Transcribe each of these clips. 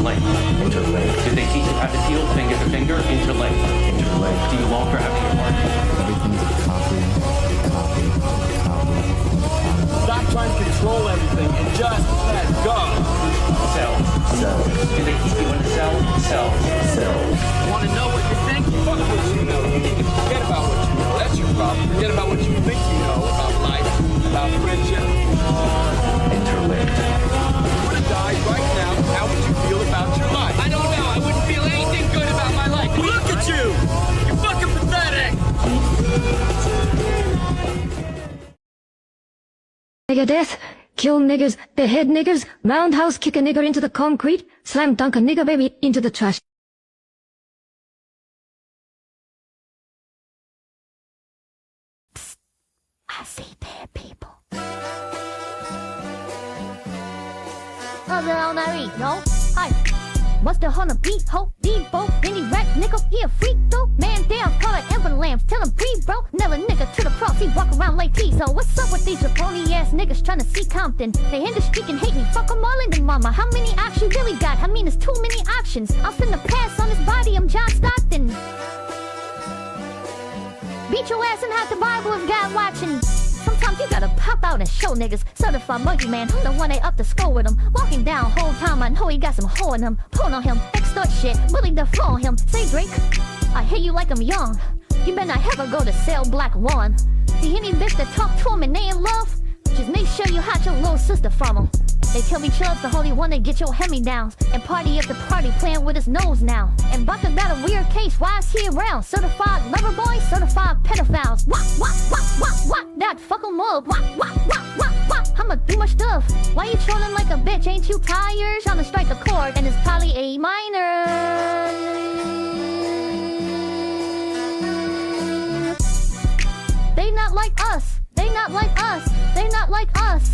Interlink. Interlink. Did they teach you how to deal finger to finger? Interlink. Interlink. Do you long for having your heart? Everything's a copy, copy, copy, copy. Stop trying to control everything and just let go. Cell. Cells. Do they keep you in a cell? Cells. Cells. Want to know what you think? Fuck what you know. You need to forget about what you know. That's your problem. Forget about what you think you know about life, about friendship. Interlinked. If you were to die right now, how would you feel about your life? I don't know. I wouldn't feel anything good about my life. Look at you! You're fucking pathetic! Nigger death, kill niggers, behead niggers, roundhouse kick a nigger into the concrete, slam dunk a nigger baby into the trash. Psst, I see dead people. No? Hi. What's the hunter beat, ho, Debo, any rat nickel, he a freak though, man down, call it Ember Lambs, tell him breathe bro, never nigga to the cross, he walk around like T-So, what's up with these jabroni ass niggas tryna see Compton, they in the street and hate me, fuck them all in the mama, how many options you really got, I mean there's too many options, I'm finna pass on this body, I'm John Stockton. Beat your ass and hide the Bible if God watching. Sometimes you gotta pop out and show niggas. Certified monkey man, I'm the one they up to school with him. Walking down whole time, I know he got some hoe in him. Pulling on him, extort shit, bully the floor on him. Say Drake, I hear you like I'm young. You better not ever go to Cell Block 1. See any bitch that talk to him and they in love? Just make sure you hide your little sister from him. They tell me Chubb's the holy one that get your hand-me-downs. And party at the party playing with his nose now. And Buck got a weird case, why is he around? Certified lover boy, certified pedophiles. Wah, that fuck 'em up. Wah. I'ma do my stuff. Why you trolling like a bitch? Ain't you tired? Trying to strike a chord and it's probably A minor. They not like us. They not like us. They not like us.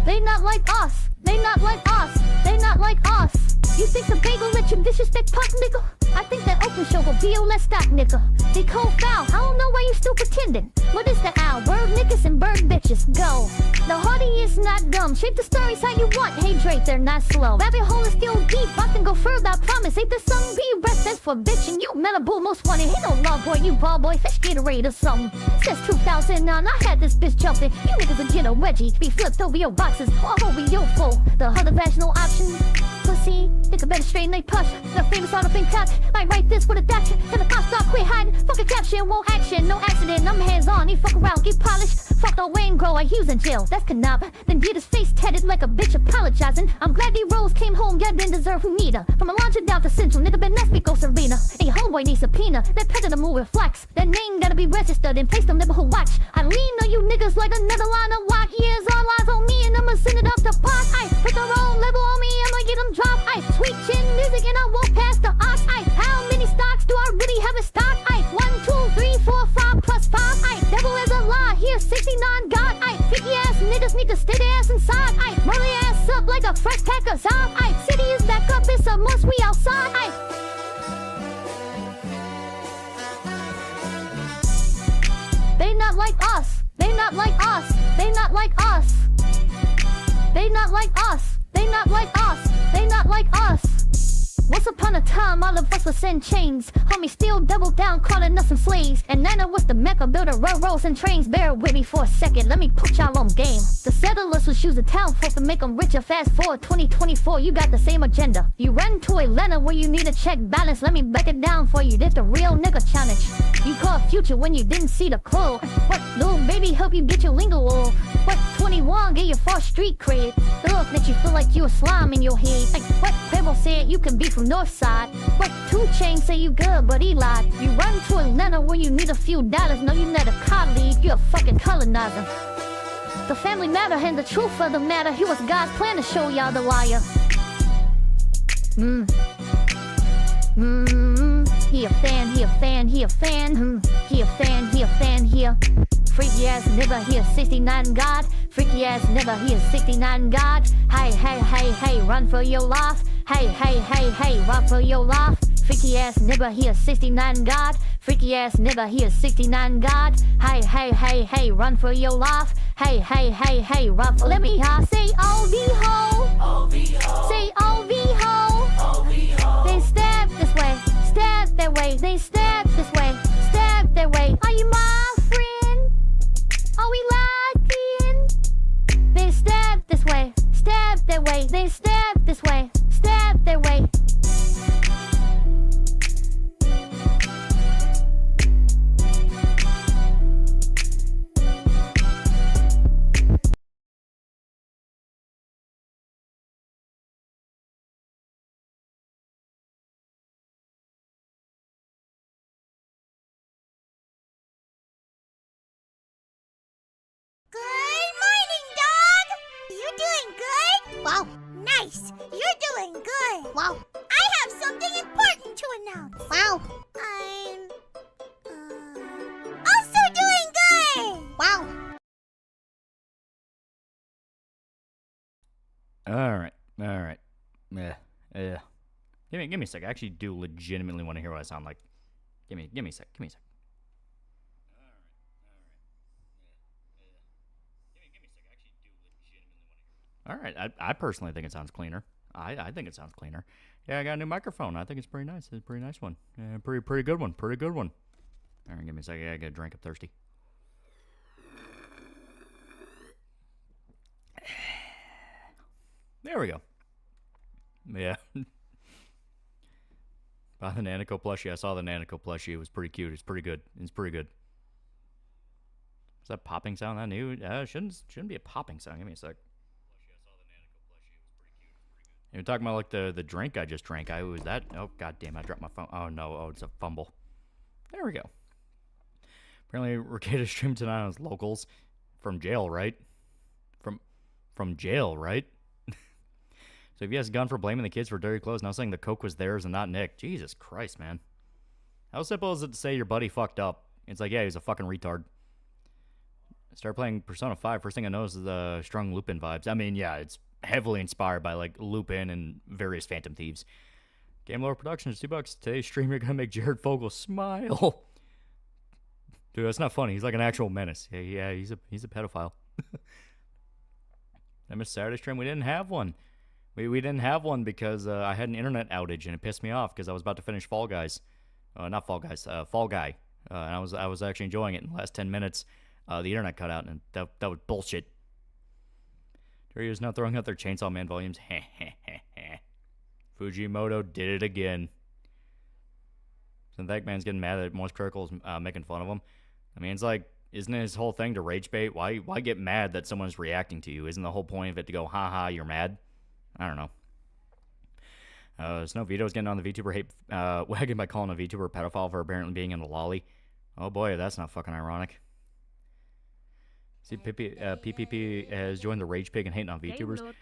They not like us. They not like us. They not like us. You think the bagel let you disrespect pop, nigga? I think that open show will be your less stock, nigga. They cold foul. I don't know why you still pretending. What is the owl? Bird niggas and bird bitches. Go. The hardy is not dumb. Shape the stories how you want. Hey Drake, they're not slow. Rabbit hole is still deep. I can go further, I promise. Ain't there some be rest that's for bitching? You Malibu most wanted. He no love boy, you ball boy. Fish Gatorade or something. Since 2009, I had this bitch jumping. You niggas will get a wedgie. Be flipped over your boxes. All over your foe. The other vaginal options. Pussy. Think I better straighten they push. The famous out of pink touch. Might write this with a dash. And the cops start quit hiding. Fuck a caption, won't action. No accident. I'm hands on. He fuck around, get polished. Fuck the Wayne grow. I use in jail. That's canava. Then get his face tatted like a bitch apologizing. I'm glad these Rose came home. Y'all didn't deserve who need her. From a launcher down to Central. Nigga been Nesbico Serena. And your homeboy needs subpoena. That pet of the move with flex. That name gotta be registered and placed on neighborhood watch. I lean on you niggas like another line of walk. Years all eyes on me and I'ma send it up the pot. I put the wrong level on me. I'ma get them drop. I sweet chin music and I won't pass the ox. I how many stocks do I really have in stock? I 1, 2, 3, 4, 5 plus 5. I devil is a lie. Here 69 God. I 50 ass niggas need to stay their ass inside. I roll their ass up like a fresh pack of Zob. I city is back up. It's a must. We outside. I they not like us. They not like us. They not like us. They not like us. They not like us. They not like us. Once upon a time, all of us was in chains. Homie still doubled down, calling us some slaves. And Nana was the mecca builder, railroads and trains. Bear with me for a second, let me put y'all on game. The settlers was using town folk to make them richer. Fast forward 2024, you got the same agenda. You run to Atlanta where you need a check balance. Let me break it down for you, this the real nigga challenge. You call future when you didn't see the clue. What little baby help you get your lingo off? What 21 get your false street cred? Ugh, that you feel like you a slime in your head. Like what Pebble said you can be from North Side. What 2 Chainz say you good, but he lied. You run to Atlanta where you need a few dollars. No, you're not a colleague, you're a fucking colonizer. The family matter and the truth of the matter. He was God's plan to show y'all the wire. He a fan, he a fan, he a fan. He a fan, he a fan, he a freaky ass nigga, he a 69 God. Freaky ass nigga, he a 69 God. Hey, run for your life. Hey, run for your life. Freaky ass nigga, he a 69 god. Freaky ass nigga, he a 69 god. Hey, hey, hey, hey, run for your life. Hey, hey, hey, hey, run for let me high. Say OV ho. Say OV ho. They stab this way, stab that way. They stab this way, stab that way. Are you my friend? Are we locking? They stab this way, stab that way. They stab this way, stab that way. Good morning, dog! You doing good? Wow, nice! You're doing good! Wow. I have something important to announce. Wow. I'm... also doing good! Wow. Alright. Yeah. Give me a sec. I actually do legitimately want to hear what I sound like. Give me a sec. Alright, I personally think it sounds cleaner. I think it sounds cleaner. Yeah, I got a new microphone. I think it's pretty nice. It's a pretty nice one. Yeah, pretty good one. Alright, give me a second. I gotta drink. I'm thirsty. There we go. Yeah. Buy the Nanico plushie. I saw the Nanico plushie. It was pretty cute. It's pretty good. Is that popping sound that new? Shouldn't be a popping sound. Give me a sec. You're talking about like the drink I just drank. Was that? Oh god damn! I dropped my phone. Oh no! Oh, it's a fumble. There we go. Apparently, Ricada streamed tonight on his locals from jail, right? From jail, right? So if you guys gone for blaming the kids for dirty clothes, now saying the coke was theirs and not Nick. Jesus Christ, man. How simple is it to say your buddy fucked up? It's like, yeah, he's a fucking retard. Start playing Persona 5. First thing I noticed is the strong Lupin vibes. I mean, yeah, it's heavily inspired by like Lupin and various Phantom Thieves. Game Lore Productions, $2. Today's stream, you're gonna make Jared Fogle smile. Dude, that's not funny. He's like an actual menace. Yeah, he's a pedophile. I missed Saturday stream. We didn't have one. We didn't have one because I had an internet outage and it pissed me off because I was about to finish Fall Guys. Not Fall Guys, Fall Guy. And I was actually enjoying it in the last 10 minutes. The internet cut out and that was bullshit. Doritos now throwing out their Chainsaw Man volumes. Fujimoto did it again. Synthetic Man's getting mad that Most Critical is making fun of him. I mean, it's like, isn't his whole thing to rage bait? Why get mad that someone's reacting to you? Isn't the whole point of it to go, haha, you're mad? I don't know. Snow Vito's getting on the VTuber hate wagon by calling a VTuber pedophile for apparently being in the lolly. Oh boy, that's not fucking ironic. See, PPP has joined the Rage Pig and hating on VTubers.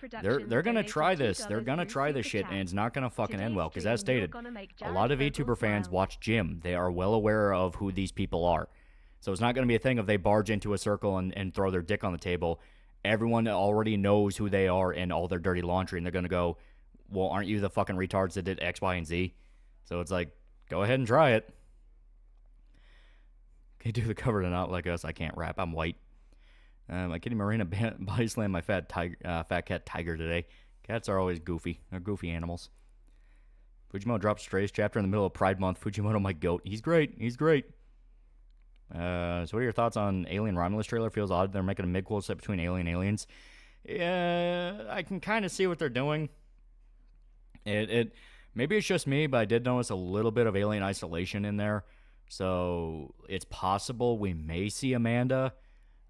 They're gonna try this. They're gonna try this shit, and it's not gonna fucking end well. Because as stated, a lot of VTuber fans watch Jim. They are well aware of who these people are. So it's not gonna be a thing of they barge into a circle and throw their dick on the table. Everyone already knows who they are and all their dirty laundry, and they're gonna go, well, aren't you the fucking retards that did X, Y, and Z? So it's like, go ahead and try it. Can you do the cover to Not Like Us? I can't rap. I'm white. My kitty Marina body slammed my fat cat Tiger today. Cats are always goofy. They're goofy animals. Fujimoto dropped Strays chapter in the middle of Pride Month. Fujimoto, my goat. He's great. So what are your thoughts on Alien Romulus trailer? Feels odd they're making a mid-quote set between Alien and Aliens. Yeah, I can kind of see what they're doing. Maybe it's just me, but I did notice a little bit of Alien Isolation in there. So it's possible we may see Amanda.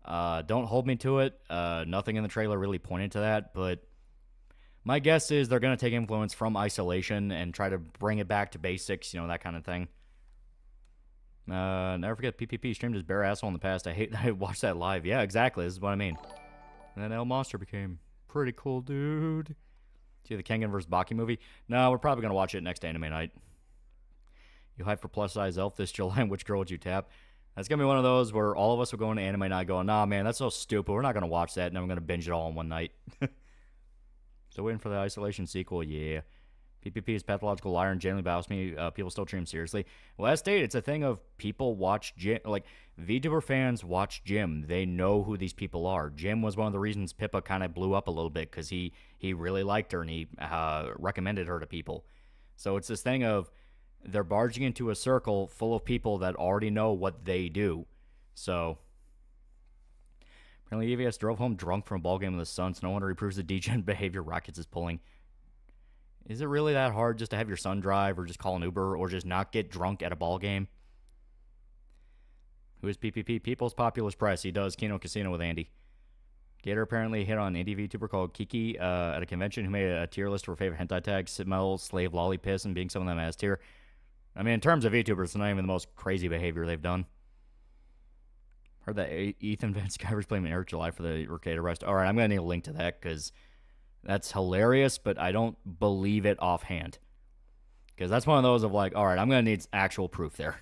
Don't hold me to it. Nothing in the trailer really pointed to that, but my guess is they're going to take influence from Isolation and try to bring it back to basics, that kind of thing. Never forget PPP streamed his bare asshole in the past. I watched that live. Yeah, exactly. This is what I mean. And then El Monster became pretty cool, dude. See the Kengan vs. Baki movie? No, we're probably going to watch it next anime night. You hype for plus size elf this July, and which girl would you tap? That's going to be one of those where all of us will go into anime night going, nah, man, that's so stupid. We're not going to watch that, and then we're going to binge it all in one night. Still waiting for the Isolation sequel? Yeah. PPP is pathological liar and genuinely baffles me. People still treat him seriously. Well, as stated, it's a thing of people watch Jim. Like, VTuber fans watch Jim. They know who these people are. Jim was one of the reasons Pippa kind of blew up a little bit because he really liked her and he recommended her to people. So it's this thing of they're barging into a circle full of people that already know what they do. So apparently EVS drove home drunk from a ball game with his son, so no wonder he proves the degen behavior Rockets is pulling. Is it really that hard just to have your son drive or just call an Uber or just not get drunk at a ball game? Who is PPP? People's Populist Press. He does Kino Casino with Andy. Gator apparently hit on an indie VTuber called Kiki at a convention who made a tier list for her favorite hentai tags, smell, slave, lolly, piss, and being some of them as tier. I mean, in terms of VTubers, it's not even the most crazy behavior they've done. Heard that Ethan Van Skyver's playing Eric July for the Arcade arrest. All right, I'm going to need a link to that because that's hilarious, but I don't believe it offhand. Because that's one of those of like, all right, I'm going to need actual proof there.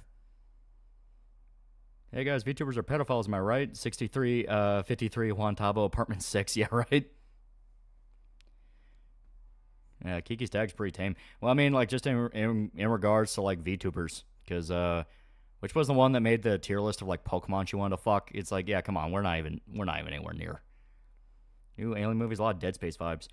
Hey guys, VTubers are pedophiles, am I right? 53 Juan Tabo, apartment 6, yeah, right? Yeah, Kiki's tag's pretty tame. Well, I mean, like, just in regards to, like, VTubers, because, which was the one that made the tier list of, like, Pokemon she wanted to fuck? It's like, yeah, come on, we're not even anywhere near. New Alien movies, a lot of Dead Space vibes.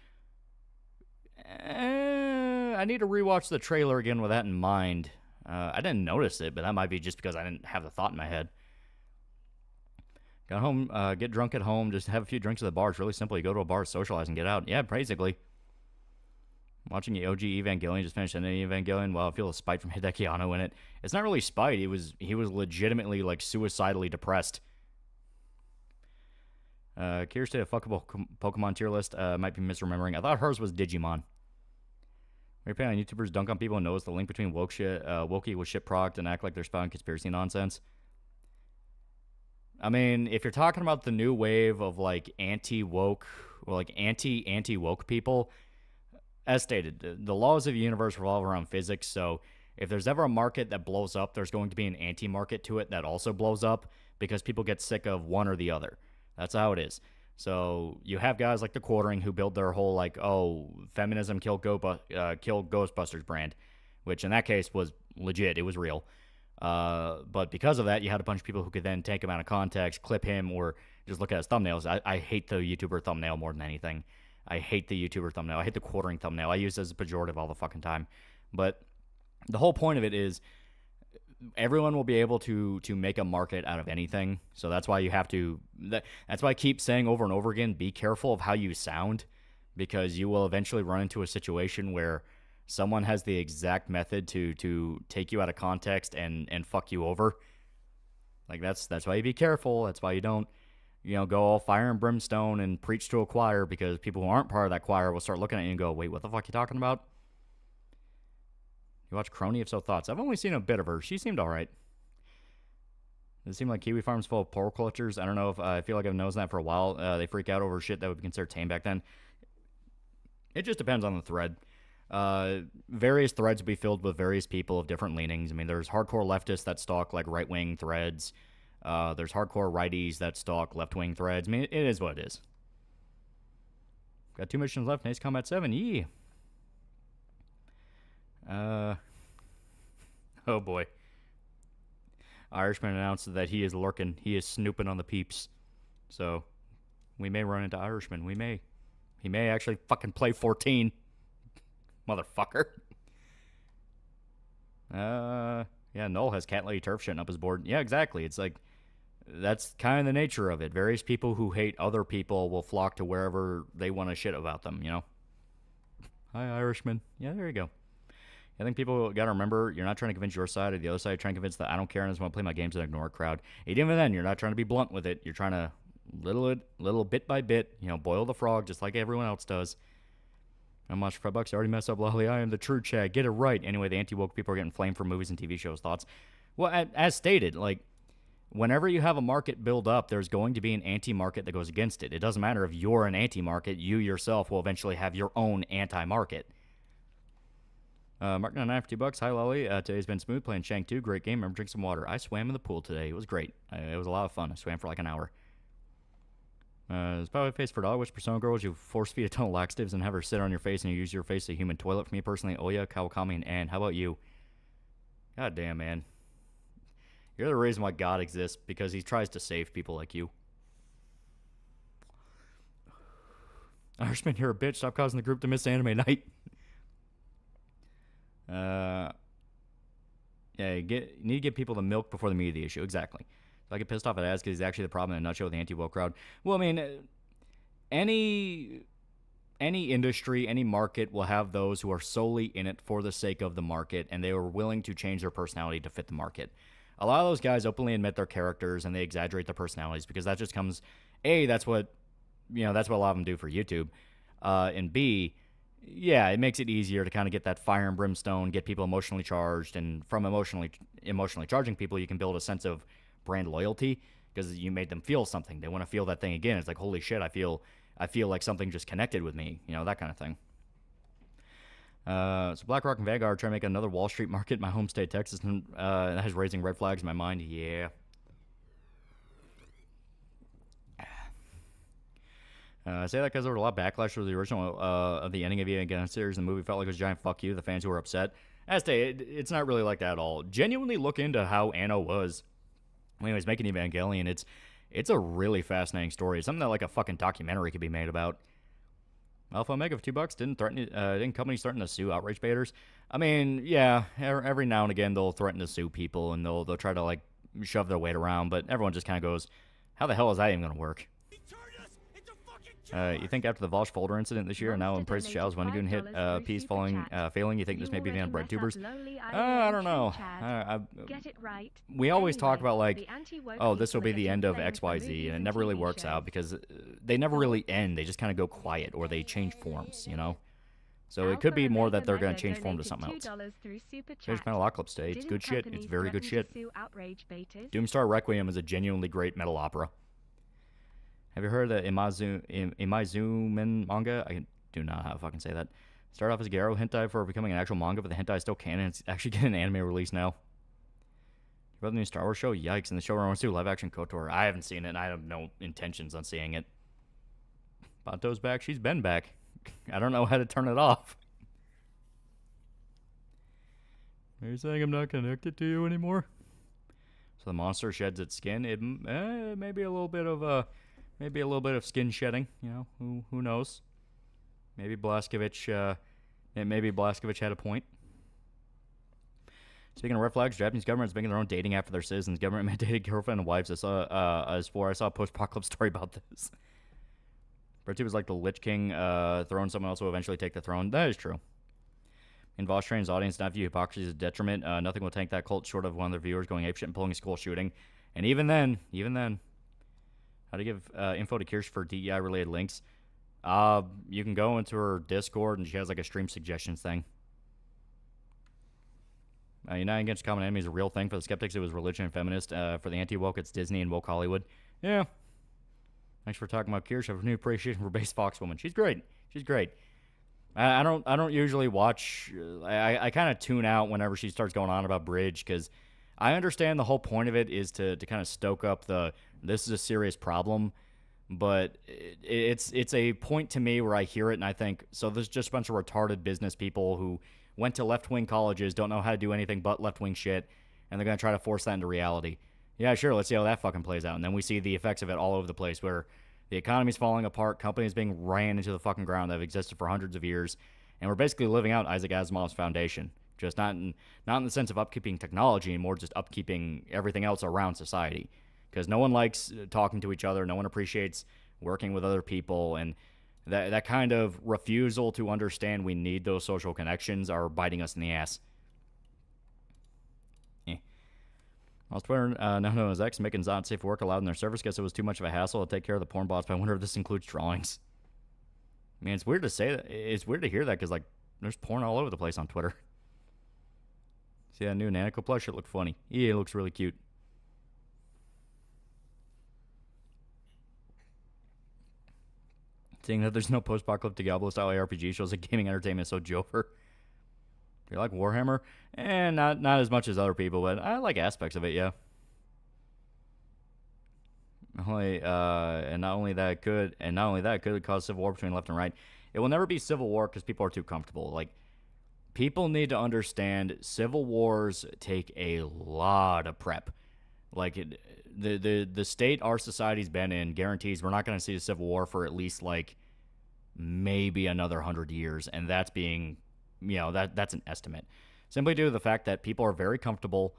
I need to rewatch the trailer again with that in mind. I didn't notice it, but that might be just because I didn't have the thought in my head. Got home, get drunk at home, just have a few drinks at the bar. It's really simple. You go to a bar, socialize, and get out. Yeah, basically. Watching the OG Evangelion, just finished ending Evangelion. Well, I feel a spite from Hideki Anno in it. It's not really spite. He was legitimately, like, suicidally depressed. Curious to a fuckable Pokemon tier list. Might be misremembering. I thought hers was Digimon. We're paying on YouTubers dunk on people and knows the link between Wokey with shit product and act like they're spouting conspiracy nonsense. I mean, if you're talking about the new wave of, like, anti-woke, or, like, anti-woke people, as stated, the laws of the universe revolve around physics, so if there's ever a market that blows up, there's going to be an anti-market to it that also blows up because people get sick of one or the other. That's how it is. So you have guys like the Quartering who build their whole, like, oh, feminism killed Ghostbusters brand, which in that case was legit. It was real. But because of that, you had a bunch of people who could then take him out of context, clip him, or just look at his thumbnails. I hate the YouTuber thumbnail more than anything. I hate the YouTuber thumbnail. I hate the Quartering thumbnail. I use it as a pejorative all the fucking time. But the whole point of it is everyone will be able to make a market out of anything. So that's why you have to... That's why I keep saying over and over again, be careful of how you sound, because you will eventually run into a situation where someone has the exact method to take you out of context and fuck you over. Like, that's why you be careful. That's why you don't, go all fire and brimstone and preach to a choir, because people who aren't part of that choir will start looking at you and go, wait, what the fuck are you talking about? You watch Crony? If so, thoughts? I've only seen a bit of her. She seemed alright. It seemed like Kiwi Farm's full of pork cultures. I don't know if I feel like I've known that for a while. They freak out over shit that would be considered tame back then. It just depends on the thread. Various threads will be filled with various people of different leanings. I mean, there's hardcore leftists that stalk, like, right-wing threads. There's hardcore righties that stalk left-wing threads. I mean, it is what it is. Got 2 missions left. Ace Combat 7. Yee. Oh boy. Irishman announced that he is lurking. He is snooping on the peeps. So, we may run into Irishman. We may. He may actually fucking play 14. Motherfucker. Yeah, Null has Cat Lady Turf shitting up his board. Yeah, exactly. It's like, that's kind of the nature of it. Various people who hate other people will flock to wherever they want to shit about them, Hi, Irishman. Yeah, there you go. I think people got to remember, you're not trying to convince your side or the other side. You're trying to convince that I don't care and I just want to play my games and ignore a crowd. And even then, you're not trying to be blunt with it. You're trying to, little bit by bit, boil the frog just like everyone else does. How much for $5? I already messed up, Lolly. I am the true Chad. Get it right. Anyway, the anti-woke people are getting flamed for movies and TV shows. Thoughts? Well, as stated, like, whenever you have a market build up, there's going to be an anti-market that goes against it. It doesn't matter if you're an anti-market. You yourself will eventually have your own anti-market. Mark 99 for $2. Hi, Lolly. Today's been smooth playing Shank 2. Great game. Remember, drink some water. I swam in the pool today. It was great. It was a lot of fun. I swam for like an hour. Spotlight face for dog. Which persona girl would you force feed a ton of laxatives and have her sit on your face and you use your face as a human toilet? For me personally, Oya, Kawakami, and Anne. How about you? God damn, man. You're the reason why God exists, because he tries to save people like you. Irishman, you're a bitch. Stop causing the group to miss anime night. Yeah, you need to give people the milk before the meat of the issue. Exactly. If I get pissed off at ads because he's actually the problem in a nutshell with the anti-woke crowd. Well, I mean, any industry, any market will have those who are solely in it for the sake of the market, and they are willing to change their personality to fit the market. A lot of those guys openly admit their characters and they exaggerate their personalities because that just comes, A, that's what a lot of them do for YouTube, and B, yeah, it makes it easier to kind of get that fire and brimstone, get people emotionally charged, and from emotionally charging people, you can build a sense of brand loyalty because you made them feel something. They want to feel that thing again. It's like, holy shit, I feel like something just connected with me, that kind of thing. So BlackRock and Vanguard trying to make another Wall Street market in my home state, Texas, and that has raising red flags in my mind. Yeah. I say that because there was a lot of backlash for the original of the ending of the Again series. The movie felt like it was a giant fuck you. The fans who were upset. It's not really like that at all. Genuinely look into how Anno was when he was making Evangelion. It's a really fascinating story. It's something that like a fucking documentary could be made about. Alpha Omega for $2 didn't companies threaten to sue outrage baiters? I mean, yeah, every now and again they'll threaten to sue people and they'll try to like shove their weight around, but everyone just kind of goes, how the hell is that even going to work? You think after the Vosh folder incident this year, and now in Praise the Shadows, Wendigoon hit Peace failing, you think this may be the end of bread tubers? I don't know. We always talk about like, oh, this will be the end of XYZ, and it never really works out because they never really end. They just kind of go quiet or they change forms, So it could be more that they're going to change form to something else. There's Metalocalypse today. It's good shit. It's very good shit. Doomstar Requiem is a genuinely great metal opera. Have you heard of the Imaizumen manga? I do not know how to fucking say that. Started off as Garo hentai before becoming an actual manga, but the hentai is still canon. It's actually getting an anime release now. About the new Star Wars show? Yikes. And the show runs through live action KOTOR. I haven't seen it, and I have no intentions on seeing it. Banto's back. She's been back. I don't know how to turn it off. Are you saying I'm not connected to you anymore? So the monster sheds its skin. It may be a little bit of skin shedding. Who knows? Maybe Blaskovich had a point. Speaking of red flags, Japanese government is making their own dating app for their citizens. Government mandated girlfriend and wives. I saw a post-apocalypse story about this. Bertie was like the Lich King, throwing someone else will eventually take the throne. That is true. In Vosh trains audience not view hypocrisy as a detriment. Nothing will tank that cult short of one of their viewers going apeshit and pulling a school shooting. And even then, how to give info to Kirsch for DEI-related links? You can go into her Discord, and she has like a stream suggestions thing. Uniting against common enemy is a real thing. For the skeptics, it was religion and feminist. For the anti-woke, it's Disney and woke Hollywood. Yeah. Thanks for talking about Kirsch. I have a new appreciation for Base Foxwoman. She's great. I don't usually watch. I kind of tune out whenever she starts going on about Bridge because I understand the whole point of it is to kind of stoke up this is a serious problem, but it's a point to me where I hear it and I think, so there's just a bunch of retarded business people who went to left-wing colleges, don't know how to do anything but left-wing shit, and they're going to try to force that into reality. Yeah, sure, let's see how that fucking plays out. And then we see the effects of it all over the place where the economy's falling apart, companies being ran into the fucking ground that have existed for hundreds of years, and we're basically living out Isaac Asimov's foundation. Just not in the sense of upkeeping technology, more just upkeeping everything else around society. Because no one likes talking to each other, no one appreciates working with other people, and that kind of refusal to understand we need those social connections are biting us in the ass. While Twitter, now known as X, making Zot safe work allowed in their service, guess it was too much of a hassle to take care of the porn bots, but I wonder if this includes drawings. I mean, it's weird to say that. It's weird to hear that, because, like, there's porn all over the place on Twitter. See that new Nanico plush? It looked funny. Yeah, it looks really cute. Seeing that there's no post-apocalyptic Diablo-style ARPG shows that gaming entertainment is so joker. Do you like Warhammer? Not as much as other people, but I like aspects of it, yeah. And not only that it could cause civil war between left and right. It will never be civil war because people are too comfortable. Like, people need to understand civil wars take a lot of prep. Like, the state our society's been in guarantees we're not going to see a civil war for at least, like, maybe another 100 years. And that's being, that's an estimate. Simply due to the fact that people are very comfortable.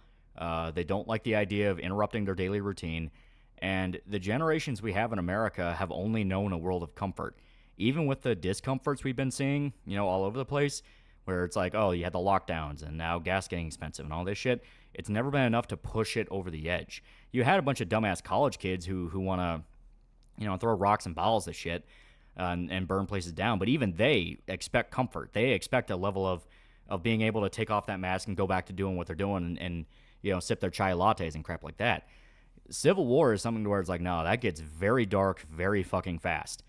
They don't like the idea of interrupting their daily routine. And the generations we have in America have only known a world of comfort. Even with the discomforts we've been seeing, all over the place, where it's like, oh, you had the lockdowns and now gas getting expensive and all this shit, it's never been enough to push it over the edge. You had a bunch of dumbass college kids who want to, throw rocks and bottles of shit and burn places down. But even they expect comfort. They expect a level of being able to take off that mask and go back to doing what they're doing and sip their chai lattes and crap like that. Civil war is something where it's like, no, that gets very dark very fucking fast.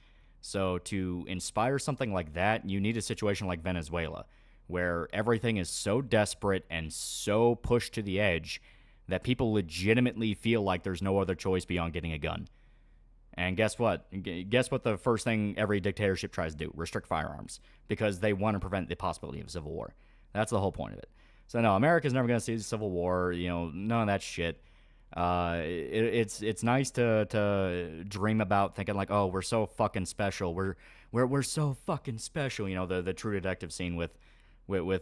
So to inspire something like that, you need a situation like Venezuela, where everything is so desperate and so pushed to the edge that people legitimately feel like there's no other choice beyond getting a gun. And guess what? Guess what the first thing every dictatorship tries to do? Restrict firearms. Because they want to prevent the possibility of civil war. That's the whole point of it. So no, America's never going to see a civil war. None of that shit. It's nice to dream about thinking like, oh, we're so fucking special. We're so fucking special. The True Detective scene with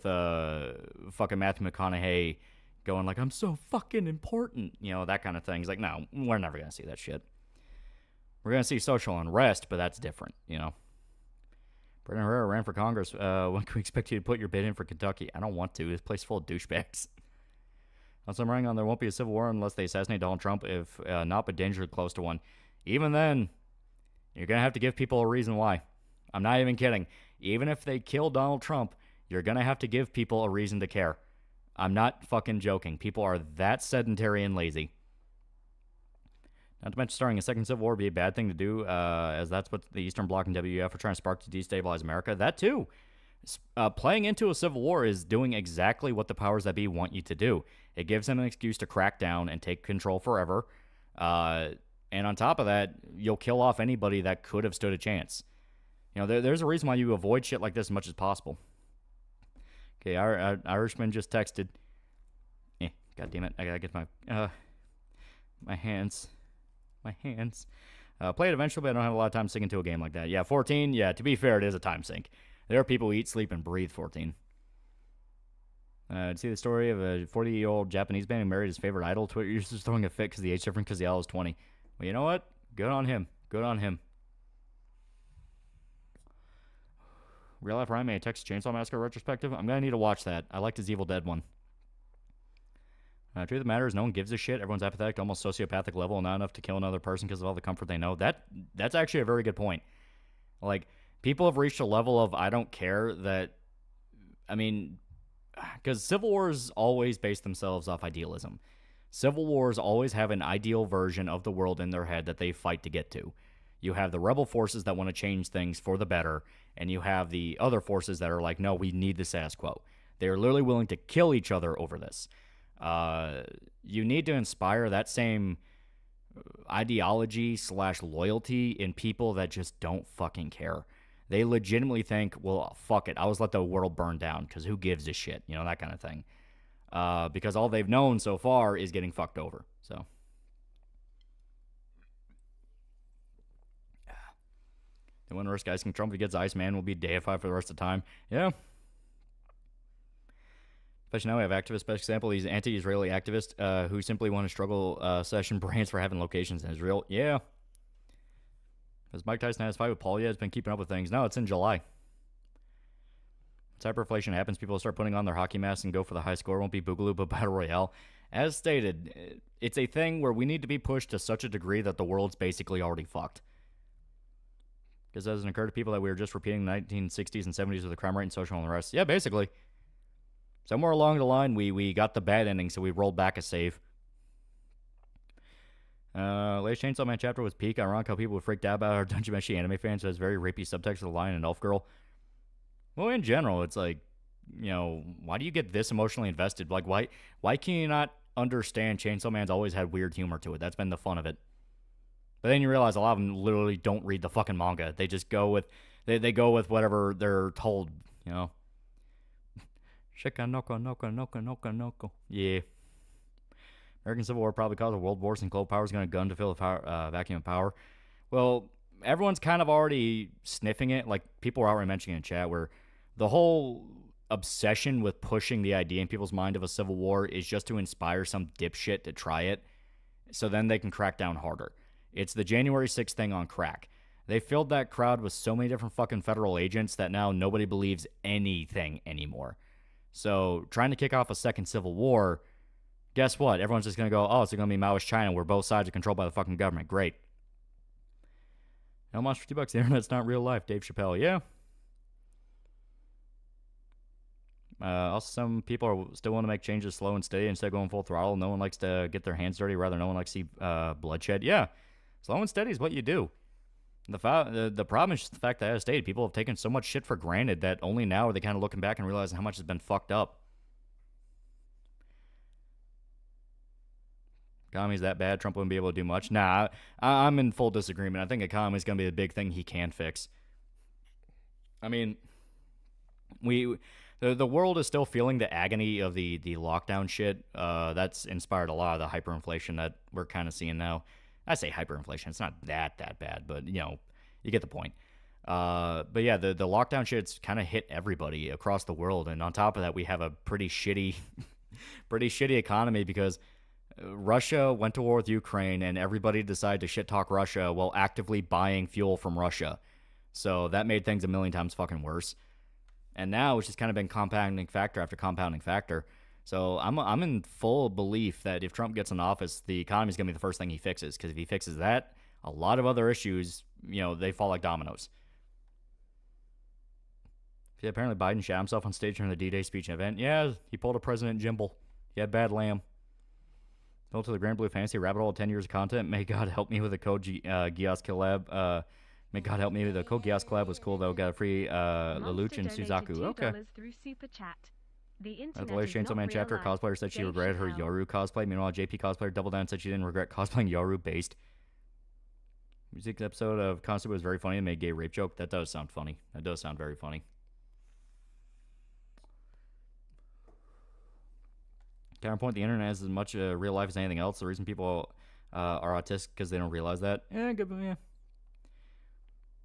fucking Matthew McConaughey going like, I'm so fucking important. That kind of thing. He's like, no, we're never gonna see that shit. We're gonna see social unrest, but that's different. Brendan Herrera ran for Congress. When can we expect you to put your bid in for Kentucky? I don't want to. This place is full of douchebags. Also, I'm running on there won't be a civil war unless they assassinate Donald Trump, if not, but dangerously close to one. Even then, you're going to have to give people a reason why. I'm not even kidding. Even if they kill Donald Trump, you're going to have to give people a reason to care. I'm not fucking joking. People are that sedentary and lazy. Not to mention starting a second civil war would be a bad thing to do, as that's what the Eastern Bloc and WEF are trying to spark to destabilize America. That too. Playing into a civil war is doing exactly what the powers that be want you to do. It gives them an excuse to crack down and take control forever. And on top of that, you'll kill off anybody that could have stood a chance. There's a reason why you avoid shit like this as much as possible. Okay, our Irishman just texted. God damn it. I gotta get my hands. Play it eventually, but I don't have a lot of time sinking to a game like that. Yeah, 14. Yeah, to be fair, it is a time sink. There are people who eat, sleep, and breathe 14. See the story of a 40-year-old Japanese man who married his favorite idol. Twitter users throwing a fit because the age difference because the idol is 20. Well, you know what? Good on him. Real Life Ryan made a Texas Chainsaw Massacre retrospective. I'm going to need to watch that. I liked his Evil Dead one. Truth of the matter is no one gives a shit. Everyone's apathetic to almost sociopathic level and not enough to kill another person because of all the comfort they know. That's actually a very good point. Like, people have reached a level of I don't care that, because civil wars always base themselves off idealism. Civil wars always have an ideal version of the world in their head that they fight to get to. You have the rebel forces that want to change things for the better, and you have the other forces that are like, no, we need the status quo. They are literally willing to kill each other over this. You need to inspire that same ideology / loyalty in people that just don't fucking care. They legitimately think, well, fuck it, I'll just let the world burn down because who gives a shit, that kind of thing. Because all they've known so far is getting fucked over. So, the one worst guys can Trump if he gets Iceman will be deified for the rest of the time. Yeah. Especially now we have activists. Best example, these anti-Israeli activists who simply want to struggle session brands for having locations in Israel. Yeah. Because Mike Tyson has a fight with Paul. Yeah, has been keeping up with things. No, it's in July. Once hyperinflation happens, people start putting on their hockey masks and go for the high score. It won't be Boogaloo, but Battle Royale. As stated, it's a thing where we need to be pushed to such a degree that the world's basically already fucked. Because it doesn't occur to people that we were just repeating the 1960s and 70s with the crime rate and social unrest. Yeah, basically. Somewhere along the line, we got the bad ending, so we rolled back a save. Latest Chainsaw Man chapter was peak. Ironic how people were freaked out about our Dungeon Meshi anime fans, so it's very rapey subtext of the Lion and Elf Girl. Well, in general, it's like, why do you get this emotionally invested? Like, why can you not understand Chainsaw Man's always had weird humor to it? That's been the fun of it. But then you realize a lot of them literally don't read the fucking manga. They just go with they go with whatever they're told, you know. Shikanoko noko noko noko noko. Yeah. American Civil War probably caused a world war since global power is going to gun to fill the power, vacuum of power. Well, everyone's kind of already sniffing it. Like, people are already mentioning in chat where the whole obsession with pushing the idea in people's mind of a civil war is just to inspire some dipshit to try it so then they can crack down harder. It's the January 6th thing on crack. They filled that crowd with so many different fucking federal agents that now nobody believes anything anymore. So trying to kick off a second civil war, guess what? Everyone's just going to go, oh, it's going to be Maoist China where both sides are controlled by the fucking government. Great. How much for $2? The internet's not real life. Dave Chappelle. Yeah. Also, some people are still want to make changes slow and steady instead of going full throttle. No one likes to get their hands dirty. Rather, no one likes to see bloodshed. Yeah. Slow and steady is what you do. The problem is just the fact that, as stated, people have taken so much shit for granted that only now are they kind of looking back and realizing how much has been fucked up. Economy's that bad, Trump wouldn't be able to do much. Nah, I'm in full disagreement. I think economy is going to be the big thing he can fix. I mean, the world is still feeling the agony of the lockdown shit. That's inspired a lot of the hyperinflation that we're kind of seeing now. I say hyperinflation. It's not that bad, but, you know, you get the point. But yeah, the lockdown shit's kind of hit everybody across the world. And on top of that, we have a pretty shitty economy because Russia went to war with Ukraine and everybody decided to shit talk Russia while actively buying fuel from Russia. So that made things a million times fucking worse. And now it's just kind of been compounding factor after compounding factor. So I'm in full belief that if Trump gets in office, the economy is going to be the first thing he fixes. Because if he fixes that, a lot of other issues, you know, they fall like dominoes. Yeah, apparently Biden shot himself on stage during the D-Day speech event. Yeah, he pulled a President Jimble. He had bad lamb. Built to the Grand Blue Fantasy rabbit hole of 10 years of content. May God help me with the code Gios collab. May God help me with the code Gios collab was cool though. Got a free Lelouch and Suzaku. Okay. Through Super Chat. The The latest Chainsaw Man chapter, cosplayer said she regretted her Yoru cosplay. Meanwhile, JP cosplayer doubled down and said she didn't regret cosplaying Yoru based. Music episode of Constable was very funny and made a gay rape joke. That does sound funny. That does sound very funny. Counterpoint, the internet is as much real life as anything else. The reason people are autistic because they don't realize that. Good, yeah.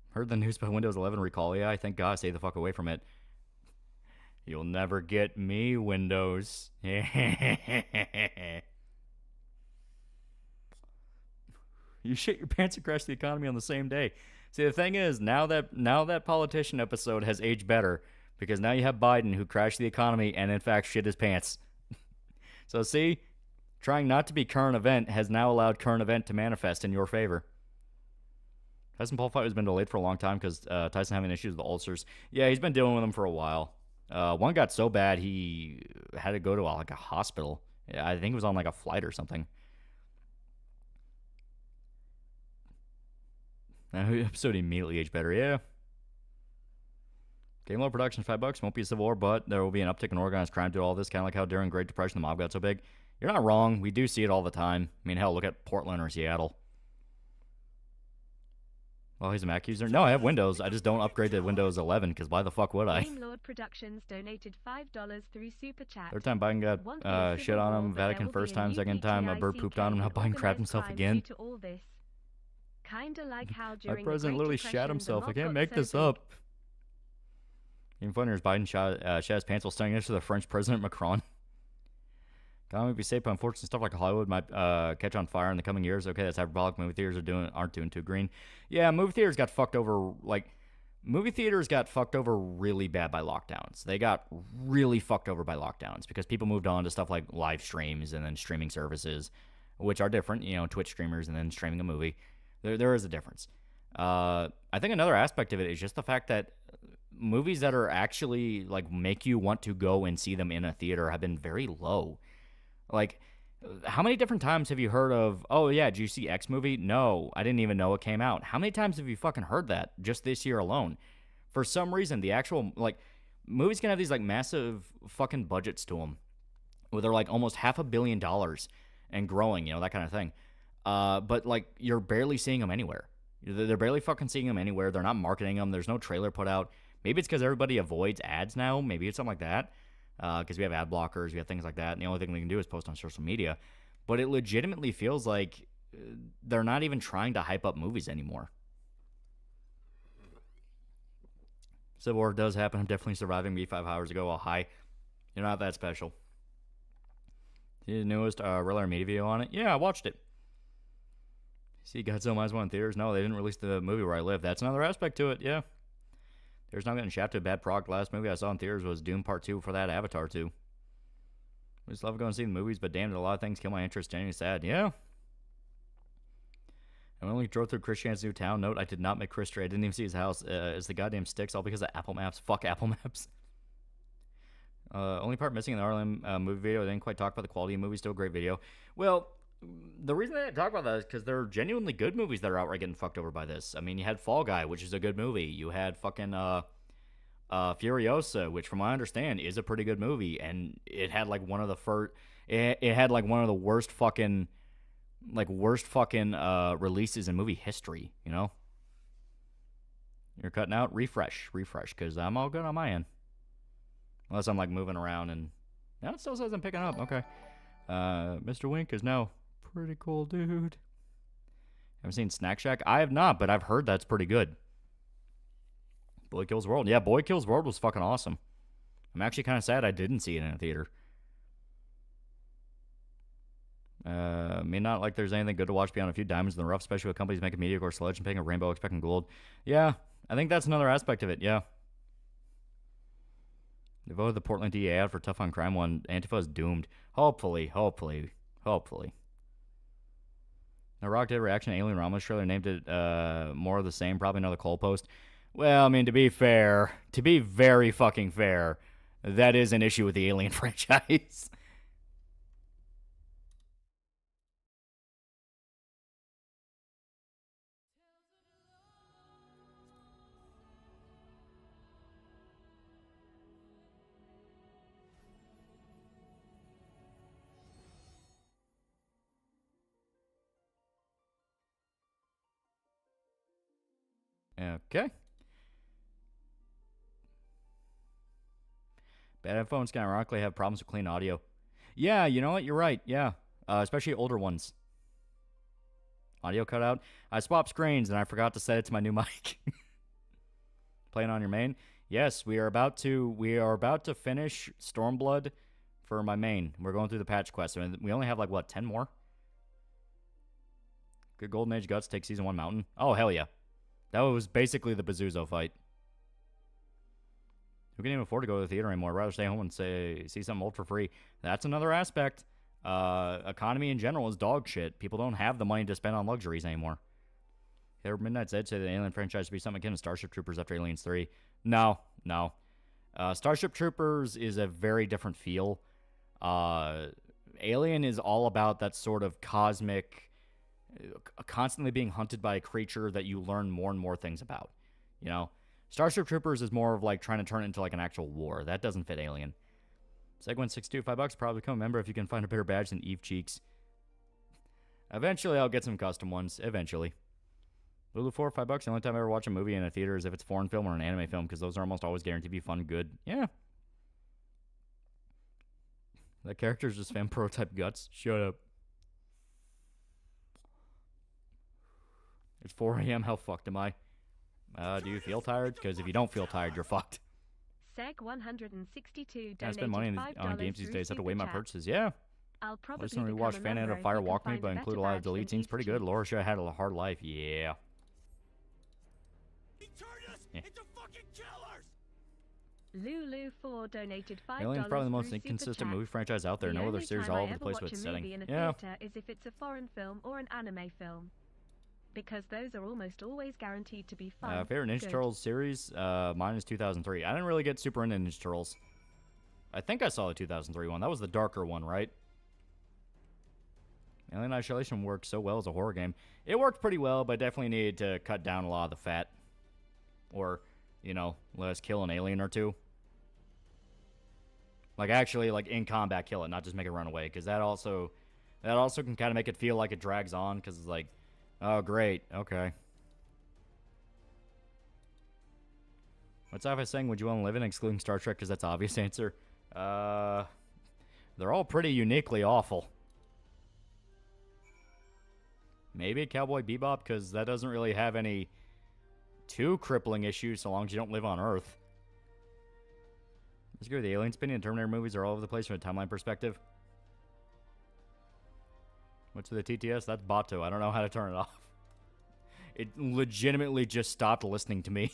Heard the news about Windows 11 recall. Yeah, I thank God I stay the fuck away from it. You'll never get me, Windows. You shit your pants and crash the economy on the same day. See, the thing is, now that politician episode has aged better because now you have Biden who crashed the economy and in fact shit his pants. So see, trying not to be current event has now allowed current event to manifest in your favor. Tyson Paul fight has been delayed for a long time because Tyson having issues with the ulcers. Yeah, he's been dealing with them for a while. One got so bad he had to go to like a hospital. Yeah, I think it was on like a flight or something. Now, episode immediately aged better. Yeah. Game Low Productions, $5. Won't be a civil war, but there will be an uptick in organized crime to all this. Kind of like how during Great Depression the mob got so big. You're not wrong. We do see it all the time. I mean, hell, look at Portland or Seattle. Well, he's a Mac user. No, I have Windows. I just don't upgrade to Windows 11 because why the fuck would I? Game Lord Productions donated $5 through Super Chat. Third time Biden got shit on him. Vatican first time. Second time a bird pooped on him. Now Biden crapped himself again. Kinda like how My during president literally shat himself. I can't make this up. Even funnier is Biden shat his pants while standing next to the French President Macron. Economy would be safe, but unfortunately stuff like Hollywood might catch on fire in the coming years. Okay, that's hyperbolic. Movie theaters aren't doing too green. Yeah, movie theaters got fucked over. Movie theaters got fucked over really bad by lockdowns. They got really fucked over by lockdowns because people moved on to stuff like live streams and then streaming services, which are different. You know, Twitch streamers and then streaming a movie. There is a difference. I think another aspect of it is just the fact that movies that are actually like make you want to go and see them in a theater have been very low. Like, how many different times have you heard of, oh yeah, did you see X movie? No, I didn't even know it came out. How many times have you fucking heard that just this year alone? For some reason, the actual, like, movies can have these, like, massive fucking budgets to them where they're, like, almost $500 million and growing, you know, that kind of thing. But like you're barely seeing them anywhere. They're barely fucking seeing them anywhere. They're not marketing them. There's no trailer put out. Maybe it's because everybody avoids ads now. Maybe it's something like that. Because we have ad blockers, we have things like that, and the only thing we can do is post on social media. But it legitimately feels like they're not even trying to hype up movies anymore. Civil War does happen. I'm definitely surviving me 5 hours ago. Oh, hi. You're not that special. See the newest Riller Media video on it? Yeah, I watched it. See Godzilla Minus One in theaters? No, they didn't release the movie where I live. That's another aspect to it, yeah. There's not getting shafted. Bad product. Last movie I saw in theaters was Doom Part 2 for that Avatar 2. I just love going to see the movies, but damn, a lot of things kill my interest. Genuinely sad. Yeah. I only drove through Christian's new town. Note, I did not make Chris stray. I didn't even see his house. It's the goddamn sticks, all because of Apple Maps. Fuck Apple Maps. Only part missing in the RLM movie video. I didn't quite talk about the quality of the movie. Still a great video. Well, the reason I didn't talk about that is because there are genuinely good movies that are outright getting fucked over by this. I mean, you had Fall Guy, which is a good movie. You had fucking Furiosa, which from what I understand is a pretty good movie, and it had like one of the it had like one of the worst fucking releases in movie history. You know, you're cutting out. Refresh, because I'm all good on my end, unless I'm like moving around and no, it still says I'm picking up. Okay, Mr. Wink is now pretty cool, dude. Haven't seen Snack Shack? I have not, but I've heard that's pretty good. Boy Kills World. Yeah, Boy Kills World was fucking awesome. I'm actually kind of sad I didn't see it in a theater. I mean, not like there's anything good to watch beyond a few diamonds in the rough, especially with companies making mediocre sledge and paying a rainbow expecting gold. Yeah, I think that's another aspect of it, yeah. They voted the Portland DA out for Tough on Crime one. Antifa is doomed. Hopefully. The Rock did a reaction to Alien Ramos trailer, named it more of the same, probably another Cole post. Well, I mean, to be very fucking fair, that is an issue with the Alien franchise. Okay. Bad phones can ironically have problems with clean audio. Yeah, you know what? You're right. Yeah. Especially older ones. Audio cutout. I swapped screens and I forgot to set it to my new mic. Playing on your main? Yes, we are about to finish Stormblood for my main. We're going through the patch quest. I mean, we only have like what, 10 more? Good Golden Age Guts take season 1 mountain. Oh, hell yeah. That was basically the Bazuzo fight. Who can even afford to go to the theater anymore? I'd rather stay home and see something old for free. That's another aspect. Economy in general is dog shit. People don't have the money to spend on luxuries anymore. Midnight's Edge said the Alien franchise would be something akin to Starship Troopers after Aliens 3. No. Starship Troopers is a very different feel. Alien is all about that sort of cosmic, constantly being hunted by a creature that you learn more and more things about. You know? Starship Troopers is more of like trying to turn it into like an actual war. That doesn't fit Alien. Segwin62, $5. Probably become a member if you can find a better badge than Eve Cheeks. Eventually, I'll get some custom ones. Eventually. Lulu4, $5. The only time I ever watch a movie in a theater is if it's a foreign film or an anime film, because those are almost always guaranteed to be fun and good. Yeah. That character's just fan prototype guts. Shut up. It's 4 a.m. How fucked am I? Do you feel tired? Because if you don't feel tired, you're fucked. Seg 162 I spend money on games these days. I have to weigh my purchases. Yeah. I'll probably recently watched Fan Out of Fire Walk Me, but include a lot of delete scenes. Pretty good. Laura should have had a hard life. Yeah. He turned us into fucking killers! Lulu4 donated $5. Alien's probably the most through inconsistent Super Chat. movie franchise out there. No other series all over the place with its setting. Yeah. Is if it's a foreign film or an anime film. Because those are almost always guaranteed to be fun. Favorite Ninja Turtles series? Mine is 2003. I didn't really get super into Ninja Turtles. I think I saw the 2003 one. That was the darker one, right? Alien Isolation worked so well as a horror game. It worked pretty well, but definitely needed to cut down a lot of the fat. Or, you know, let us kill an alien or two. Like, actually, like, in combat, kill it, not just make it run away. Because that That also can kind of make it feel like it drags on, because it's like, oh, great, okay. What's Alpha saying? Would you want to live in, excluding Star Trek? Because that's the obvious answer. They're all pretty uniquely awful. Maybe Cowboy Bebop, because that doesn't really have any too crippling issues so long as you don't live on Earth. Let's go. The Alien Spinning and Terminator movies are all over the place from a timeline perspective. What's with the TTS? That's Bato. I don't know how to turn it off. It legitimately just stopped listening to me.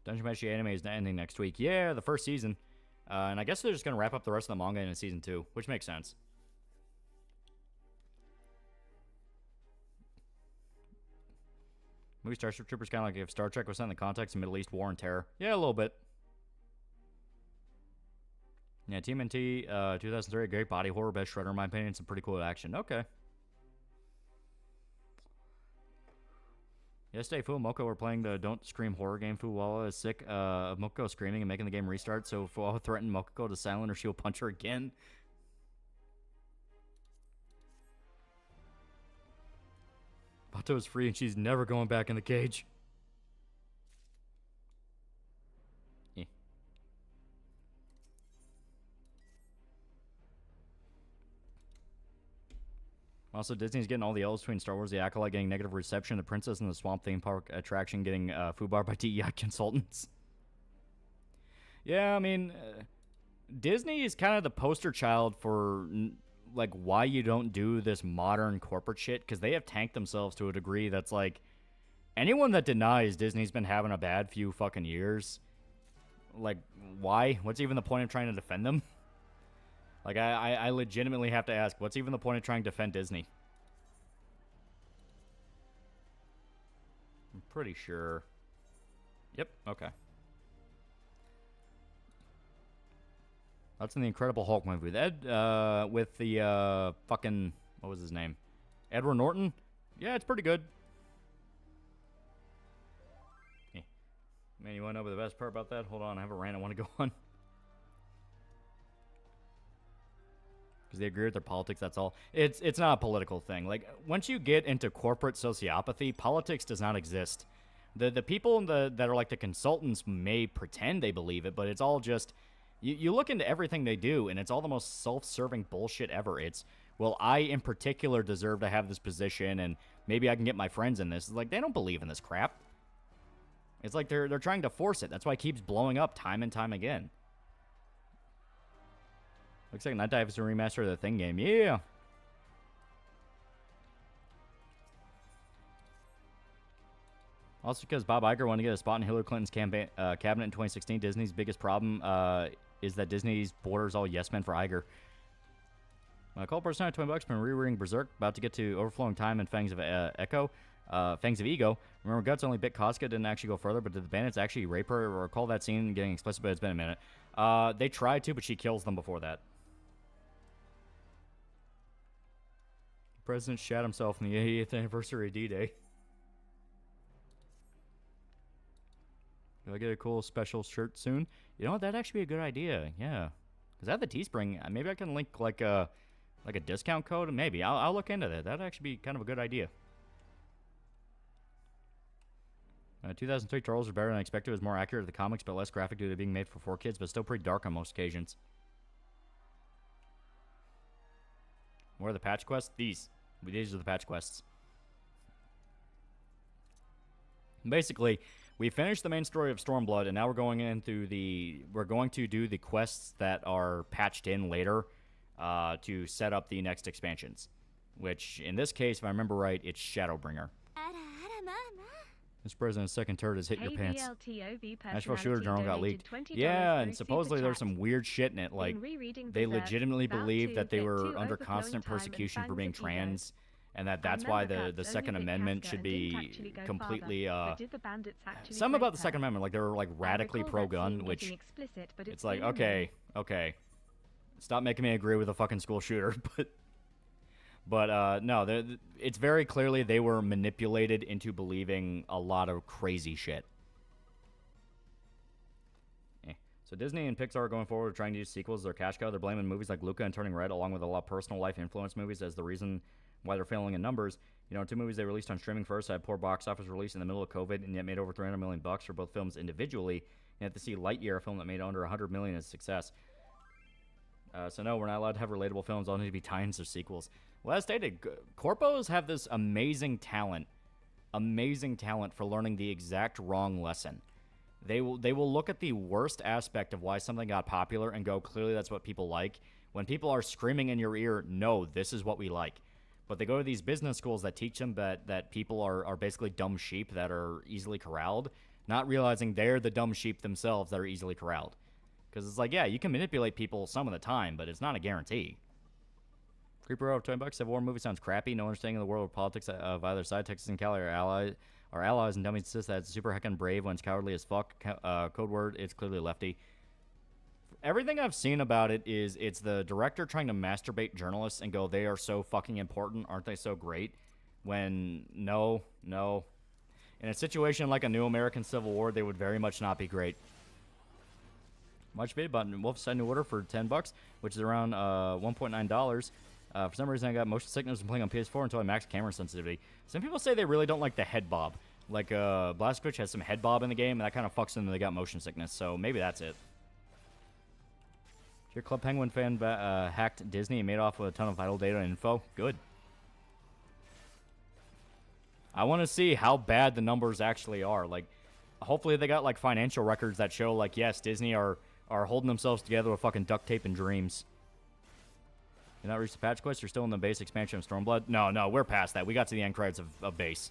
Dungeon Meshi anime is ending next week. Yeah, the first season. And I guess they're just going to wrap up the rest of the manga in season 2, which makes sense. Movie Starship Troopers kind of like if Star Trek was set in the context of Middle East war and terror. Yeah, a little bit. Yeah, TMNT 2003, a great body horror, best Shredder in my opinion. Some pretty cool action. Okay. Yesterday, Fu and Moko were playing the Don't Scream horror game. Fuwala is sick of Moko screaming and making the game restart, so Fuwala threatened Moko to silent or she'll punch her again. Bato is free and she's never going back in the cage. Yeah. Also, Disney's getting all the L's between Star Wars, The Acolyte getting negative reception, The Princess and the Swamp theme park attraction getting foobar by DEI consultants. Yeah, I mean, Disney is kind of the poster child for like why you don't do this modern corporate shit, because they have tanked themselves to a degree that's like, anyone that denies Disney's been having a bad few fucking years, like, why? What's even the point of trying to defend them? Like, I legitimately have to ask, what's even the point of trying to defend Disney? I'm pretty sure. Yep, okay. That's in the Incredible Hulk movie. With the, fucking, what was his name? Edward Norton? Yeah, it's pretty good. Yeah. Man, you want to know the best part about that? Hold on, I have a rant I want to go on. Because they agree with their politics, that's all. It's not a political thing. Like, once you get into corporate sociopathy, politics does not exist. The people that are like the consultants may pretend they believe it, but it's all just... You look into everything they do, and it's all the most self-serving bullshit ever. It's, well, I in particular deserve to have this position, and maybe I can get my friends in this. It's like, they don't believe in this crap. It's like they're trying to force it. That's why it keeps blowing up time and time again. Looks like Night Dive is a remaster of the Thing game. Yeah. Also, because Bob Iger wanted to get a spot in Hillary Clinton's cabinet in 2016, Disney's biggest problem is that Disney's borders all yes men for Iger. My call person at $20 been rereading Berserk, about to get to Overflowing Time and Fangs of Fangs of Ego. Remember, Guts only bit Casca, didn't actually go further, but did the bandits actually rape her? Or recall that scene getting explicit, but it's been a minute. They tried to, but she kills them before that. The president shat himself on the 80th anniversary of D-Day. Do I get a cool special shirt soon? You know what? That'd actually be a good idea. Yeah. Because I have the Teespring. Maybe I can link like a discount code. Maybe. I'll look into that. That'd actually be kind of a good idea. 2003 Trolls are better than I expected. It was more accurate to the comics, but less graphic due to being made for 4 kids, but still pretty dark on most occasions. Where are the patch quests? These are the patch quests. Basically, we finished the main story of Stormblood, and now we're going into we're going to do the quests that are patched in later to set up the next expansions. Which, in this case, if I remember right, it's Shadowbringer. This president's second turret has hit your pants. Nashville Shooter Journal got leaked. Yeah, and supposedly there's some weird shit in it. Like, they legitimately believe that they were under constant persecution for being trans, and that's why the Second Amendment should be completely, some about the Second Amendment, like, they were, like, radically pro-gun, which, it's like, okay, stop making me agree with a fucking school shooter, but no, it's very clearly they were manipulated into believing a lot of crazy shit. So Disney and Pixar are going forward with trying to use sequels as their cash cow. They're blaming movies like Luca and Turning Red, along with a lot of personal life influence movies, as the reason why they're failing in numbers. You know, 2 movies they released on streaming first had poor box office release in the middle of COVID, and yet made over $300 million for both films individually. You have to see Lightyear, a film that made under $100 million, as a success. So no, we're not allowed to have relatable films. All need to be tie-ins or sequels. Well, as stated, corpos have this amazing talent for learning the exact wrong lesson. They will look at the worst aspect of why something got popular and go, clearly that's what people like. When people are screaming in your ear, no, this is what we like. But they go to these business schools that teach them that people are basically dumb sheep that are easily corralled, not realizing they're the dumb sheep themselves that are easily corralled. Because it's like, yeah, you can manipulate people some of the time, but it's not a guarantee. Creeper of $20 said war movie sounds crappy. No understanding of the world of politics of either side. Texas and Cali are allies, and dummies insist that it's super heckin' brave when it's cowardly as fuck. Code word, it's clearly lefty. Everything I've seen about it is it's the director trying to masturbate journalists and go, they are so fucking important, aren't they so great? When, no. In a situation like a new American Civil War, they would very much not be great. Much bid button. Wolfenstein New Order for $10, which is around $1.9. For some reason, I got motion sickness from playing on PS4 until I maxed camera sensitivity. Some people say they really don't like the head bob. Like, Blazkowicz has some head bob in the game, and that kind of fucks them and they got motion sickness, so maybe that's it. Your Club Penguin fan hacked Disney and made off with a ton of vital data and info. Good. I want to see how bad the numbers actually are. Like, hopefully they got, like, financial records that show, like, yes, Disney are holding themselves together with fucking duct tape and dreams. You're not reached the patch quest? You're still in the base expansion of Stormblood? No, we're past that. We got to the end credits of base.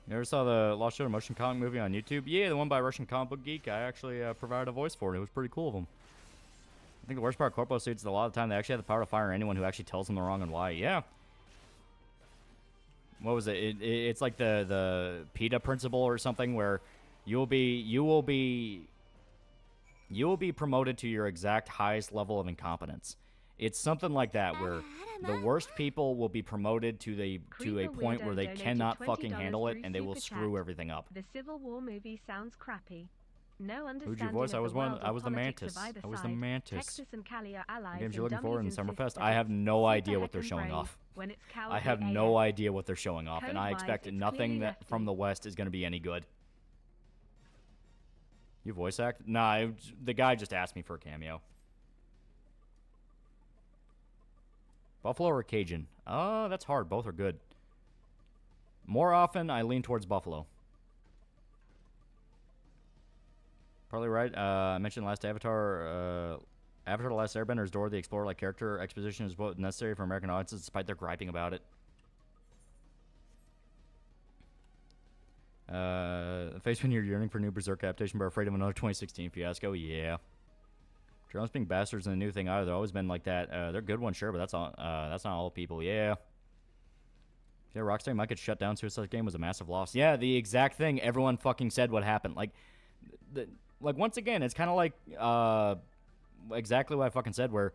You ever saw the Lost Children motion comic movie on YouTube? Yeah, the one by Russian Comic Book Geek. I actually provided a voice for it. It was pretty cool of them. I think the worst part of corpo suits is a lot of the time they actually have the power to fire anyone who actually tells them the wrong and why. Yeah. What was it? It's like the PETA principle or something where you will be promoted to your exact highest level of incompetence. It's something like that where the worst people will be promoted to a point where they cannot fucking handle it and they will screw everything up. The Civil War movie sounds crappy. No understanding. Who'd you voice? I was the Mantis. I was the Mantis. Texas and Cali are allies. Games you're looking for in Summerfest? I have no idea what they're showing off. I have no idea what they're showing off, and I expect nothing from the West is going to be any good. You voice act? Nah, the guy just asked me for a cameo. Buffalo or Cajun? Oh, that's hard. Both are good. More often, I lean towards Buffalo. Probably right. I mentioned last Avatar. Avatar The Last Airbender's Dora the Explorer-like character exposition is what necessary for American audiences, despite their griping about it. Face when you're yearning for new Berserk adaptation but afraid of another 2016 fiasco. Yeah. Journalists being bastards in the new thing either. They've always been like that. They're good ones, sure, but that's not all people. Yeah. Yeah, Rockstar might get shut down. Suicide Game was a massive loss. Yeah, the exact thing everyone fucking said what happened. Like once again, it's kind of like exactly what I fucking said, where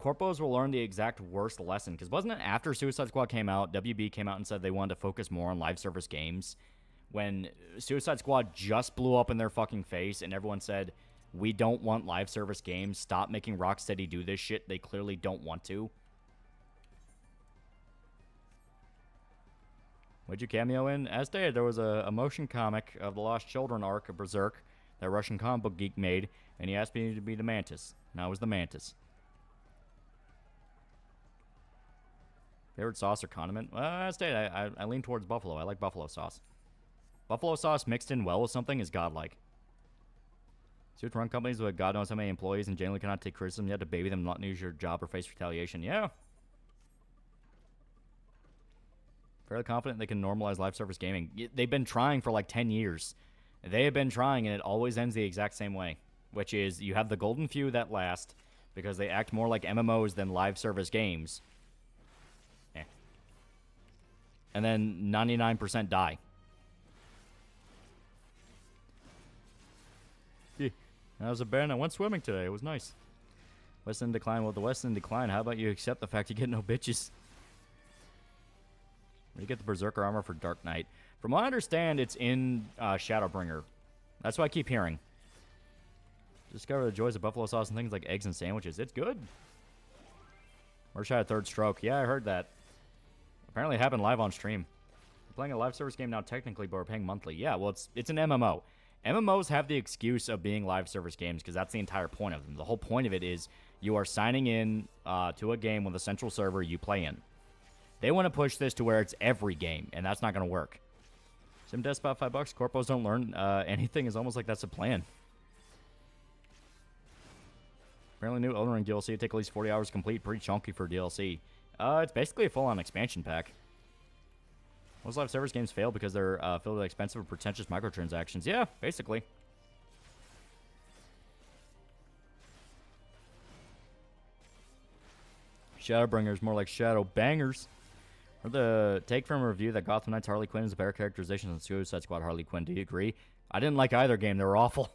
corpos will learn the exact worst lesson. Because wasn't it after Suicide Squad came out, WB came out and said they wanted to focus more on live service games? When Suicide Squad just blew up in their fucking face and everyone said, we don't want live service games. Stop making Rocksteady do this shit. They clearly don't want to. What'd you cameo in? As stated, there was a motion comic of the Lost Children arc of Berserk that Russian Comic Book Geek made, and he asked me to be the Mantis. And I was the Mantis. Favorite sauce or condiment? Well, as stated, I lean towards buffalo. I like buffalo sauce. Buffalo sauce mixed in well with something is godlike. So to run companies with God knows how many employees and generally cannot take criticism. You have to baby them, not lose your job or face retaliation. Yeah. Fairly confident they can normalize live service gaming. They've been trying for like 10 years. They have been trying, and it always ends the exact same way, which is you have the golden few that last because they act more like MMOs than live service games. Eh. And then 99% die. I was a bear and I went swimming today. It was nice. West End decline. Well, the West End decline. How about you accept the fact you get no bitches? Where do you get the Berserker armor for Dark Knight? From what I understand, it's in Shadowbringer. That's what I keep hearing. Discover the joys of buffalo sauce and things like eggs and sandwiches. It's good. Merch had a third stroke. Yeah, I heard that. Apparently it happened live on stream. We're playing a live service game now technically, but we're paying monthly. Yeah, well, it's an MMO. MMOs have the excuse of being live service games because that's the entire point of them. The whole point of it is you are signing in to a game with a central server you play in. They want to push this to where it's every game, and that's not going to work. Sim Death's about $5. Corpos don't learn anything. Is almost like that's a plan. Apparently new Elden Ring DLC take at least 40 hours to complete. Pretty chunky for DLC. It's basically a full-on expansion pack. Most live service games fail because they're filled with expensive or pretentious microtransactions. Yeah, basically. Shadowbringers, more like Shadow Bangers. Or the take from a review that Gotham Knight's Harley Quinn is a better characterization than Suicide Squad Harley Quinn. Do you agree? I didn't like either game. They were awful.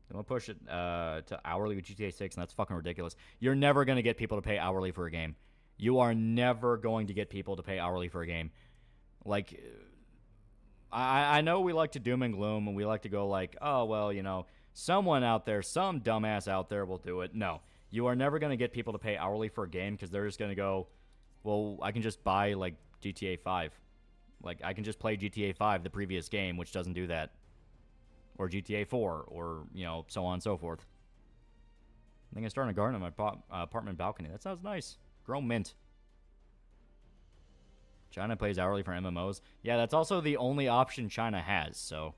They want to push it to hourly with GTA 6, and that's fucking ridiculous. You're never going to get people to pay hourly for a game. You are never going to get people to pay hourly for a game. Like, I know we like to doom and gloom, and we like to go like, oh, well, you know, someone out there, some dumbass out there will do it. No. You are never going to get people to pay hourly for a game because they're just going to go, well, I can just buy, like, GTA 5. Like, I can just play GTA 5, the previous game, which doesn't do that. Or GTA 4, or, you know, so on and so forth. I think I started a garden on my apartment balcony. That sounds nice. Grow mint. China pays hourly for MMOs. Yeah, that's also the only option China has, so.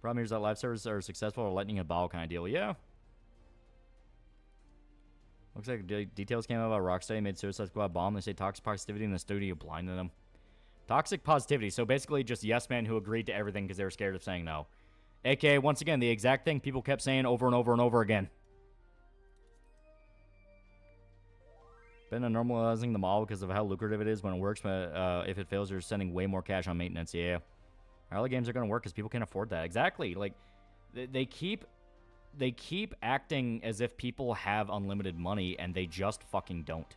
Problem here is that live servers are successful or lightning in a bottle kind of deal. Yeah. Looks like details came out about Rocksteady made Suicide Squad bomb. They say toxic positivity in the studio blinded them. Toxic positivity. So basically just yes men who agreed to everything because they were scared of saying no. AKA, once again, the exact thing people kept saying over and over and over again. Been normalizing the model because of how lucrative it is when it works, but if it fails, you're sending way more cash on maintenance. Yeah. All the games are going to work because people can't afford that. Exactly. Like, they keep acting as if people have unlimited money, and they just fucking don't.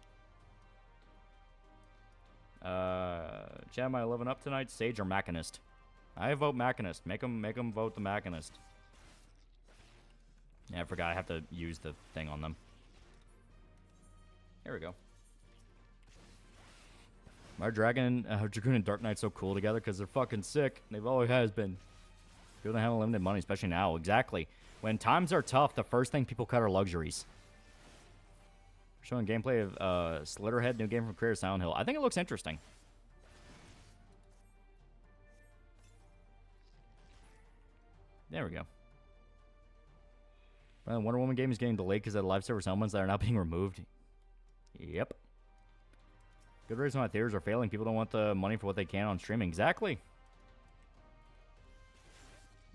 Chat, am I living up tonight? Sage or Machinist? I vote Machinist. Make them vote the Machinist. Yeah, I forgot. I have to use the thing on them. There we go. Our Dragoon and Dark Knight so cool together because they're fucking sick. They've always has been. People don't have unlimited money, especially now. Exactly. When times are tough, the first thing people cut are luxuries. Showing gameplay of Slitterhead, new game from creator Silent Hill. I think it looks interesting. There we go. Wonder Woman game is getting delayed because of the live service elements that are not being removed. Yep. Good reason why theaters are failing. People don't want the money for what they can on streaming. Exactly.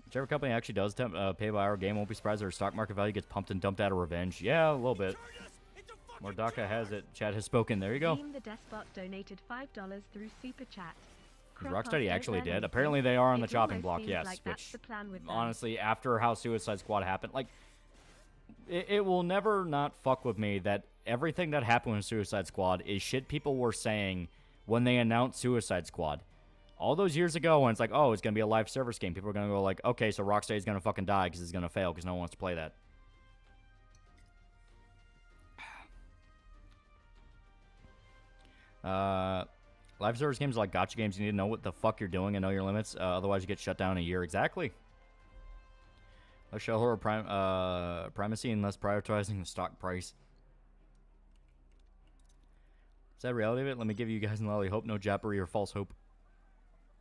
Whichever company actually does pay by hour game, won't be surprised their stock market value gets pumped and dumped out of revenge. Yeah, a little bit. Mordaka has it. Chad has spoken. There you go. The Despot donated $5 through Super Chat. Rocksteady actually did. Apparently they are on the chopping block, yes. Like which, honestly, after how Suicide Squad happened, like, it will never not fuck with me that everything that happened with Suicide Squad is shit people were saying when they announced Suicide Squad. All those years ago when it's like, oh, it's going to be a live service game, people are going to go like, okay, so Rocksteady's going to fucking die because it's going to fail because no one wants to play that. Live service games are like gacha games. You need to know what the fuck you're doing and know your limits. Otherwise, you get shut down in a year. Exactly. Less show horror primacy and less prioritizing the stock price. Is that reality of it? Let me give you guys an lolly hope. No jappery or false hope.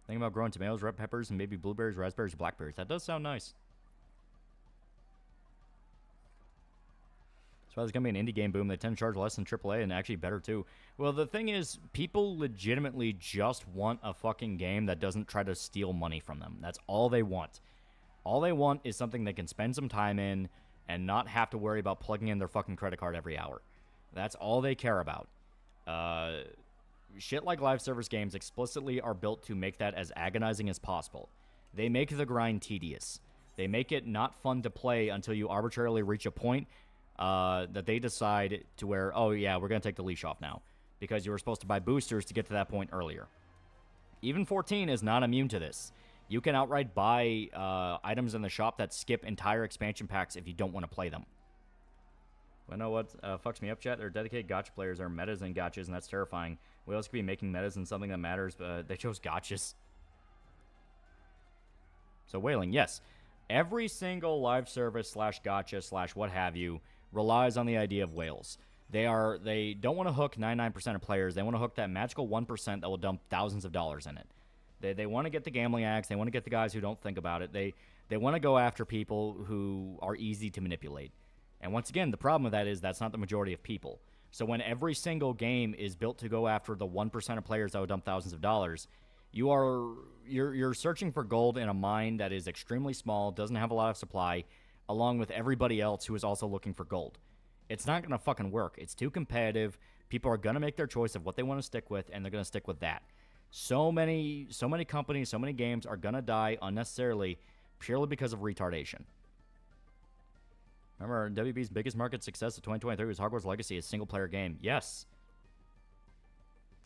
Think about growing tomatoes, red peppers, and maybe blueberries, raspberries, blackberries. That does sound nice. That's why there's going to be an indie game boom. They tend to charge less than AAA and actually better too. Well, the thing is, people legitimately just want a fucking game that doesn't try to steal money from them. That's all they want. All they want is something they can spend some time in and not have to worry about plugging in their fucking credit card every hour. That's all they care about. Shit like live service games explicitly are built to make that as agonizing as possible. They make the grind tedious. They make it not fun to play until you arbitrarily reach a point that they decide to where, oh yeah, we're going to take the leash off now. Because you were supposed to buy boosters to get to that point earlier. Even 14 is not immune to this. You can outright buy items in the shop that skip entire expansion packs if you don't want to play them. I know what fucks me up, chat. They're dedicated gacha players. They're metas and gachas, and that's terrifying. We also could be making metas in something that matters, but they chose gachas. So whaling, yes. Every single live service slash gacha slash what have you relies on the idea of whales. They don't want to hook 99% of players. They want to hook that magical 1% that will dump thousands of dollars in it. They want to get the gambling addicts. They want to get the guys who don't think about it. They want to go after people who are easy to manipulate. And once again, the problem with that is that's not the majority of people. So when every single game is built to go after the 1% of players that would dump thousands of dollars, you're searching for gold in a mine that is extremely small, doesn't have a lot of supply, along with everybody else who is also looking for gold. It's not going to fucking work. It's too competitive. People are going to make their choice of what they want to stick with, and they're going to stick with that. So many companies, so many games are going to die unnecessarily purely because of retardation. Remember, WB's biggest market success of 2023 was Hogwarts Legacy, a single-player game. Yes.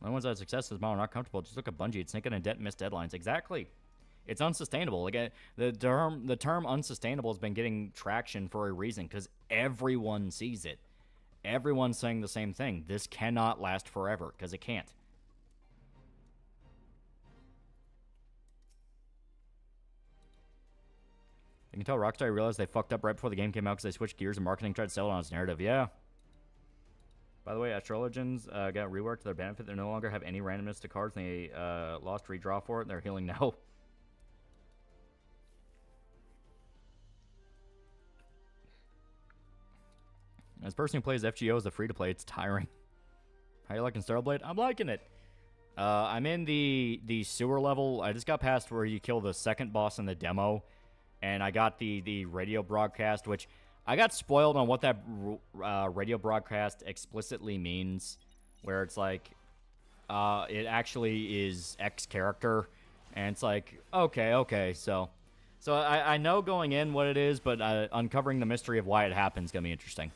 The only ones that had success is not comfortable. Just look at Bungie. It's sinking in debt and missed deadlines. Exactly. It's unsustainable. Like the term unsustainable has been getting traction for a reason because everyone sees it. Everyone's saying the same thing. This cannot last forever because it can't. You can tell Rockstar realized they fucked up right before the game came out because they switched gears and marketing tried to sell it on its narrative. Yeah. By the way, Astrologians got reworked to their benefit. They no longer have any randomness to cards. They lost redraw for it, and they're healing now. As a person who plays FGO as a free-to-play, it's tiring. How you liking Starblade? I'm liking it. I'm in the sewer level. I just got past where you kill the second boss in the demo, and I got the radio broadcast, which I got spoiled on what that radio broadcast explicitly means, where it's like, it actually is X character, and it's like, okay, so I know going in what it is, but uncovering the mystery of why it happens is going to be interesting.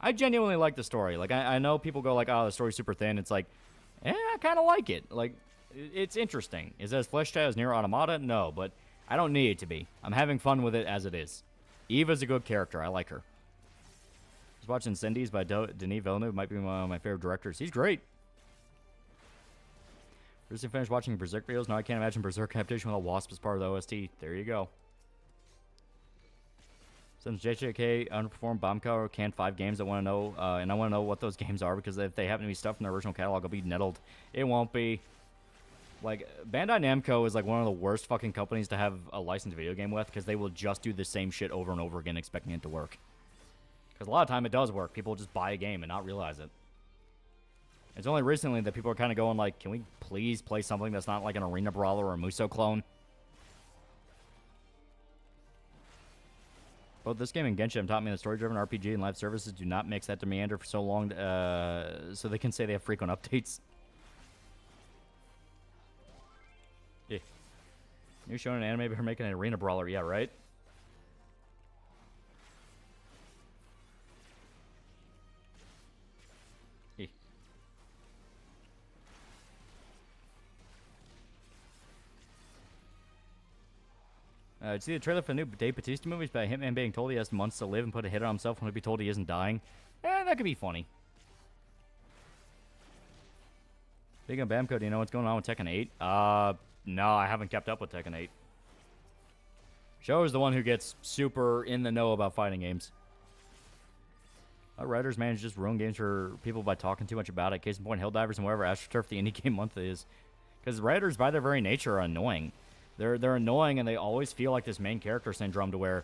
I genuinely like the story. Like, I know people go like, oh, the story's super thin. It's like, I kind of like it. Like, it's interesting. Is it as fleshed out as Nier Automata? No, but I don't need it to be. I'm having fun with it as it is. Eva's a good character. I like her. I was watching Cindy's by Denis Villeneuve. Might be one of my favorite directors. He's great. Recently finished watching Berserk videos. Now I can't imagine Berserk adaptation without Wasp as part of the OST. There you go. Since JJK underperformed Bombcow canned 5 games, I want to know, and I want to know what those games are, because if they happen to be stuff from the original catalog, I'll be nettled. It won't be. Like, Bandai Namco is like one of the worst fucking companies to have a licensed video game with, because they will just do the same shit over and over again expecting it to work. Because a lot of time it does work. People just buy a game and not realize it. It's only recently that people are kind of going like, can we please play something that's not like an Arena Brawler or a Musou clone? Both this game and Genshin have taught me that story-driven RPG and live services do not mix that to meander for so long, so they can say they have frequent updates. Yeah. New show an anime, but we're making an Arena Brawler. Yeah, right? Yeah. Did you see the trailer for the new Dave Bautista movies about Hitman being told he has months to live and put a hit on himself when he be told he isn't dying? That could be funny. Speaking of Bamco, do you know what's going on with Tekken 8? No, I haven't kept up with Tekken 8. Show is the one who gets super in the know about fighting games. Writers manage to just ruin games for people by talking too much about it. Case in point, Helldivers and whatever AstroTurf the indie game month is. Because writers, by their very nature, are annoying. They're annoying, and they always feel like this main character syndrome, to where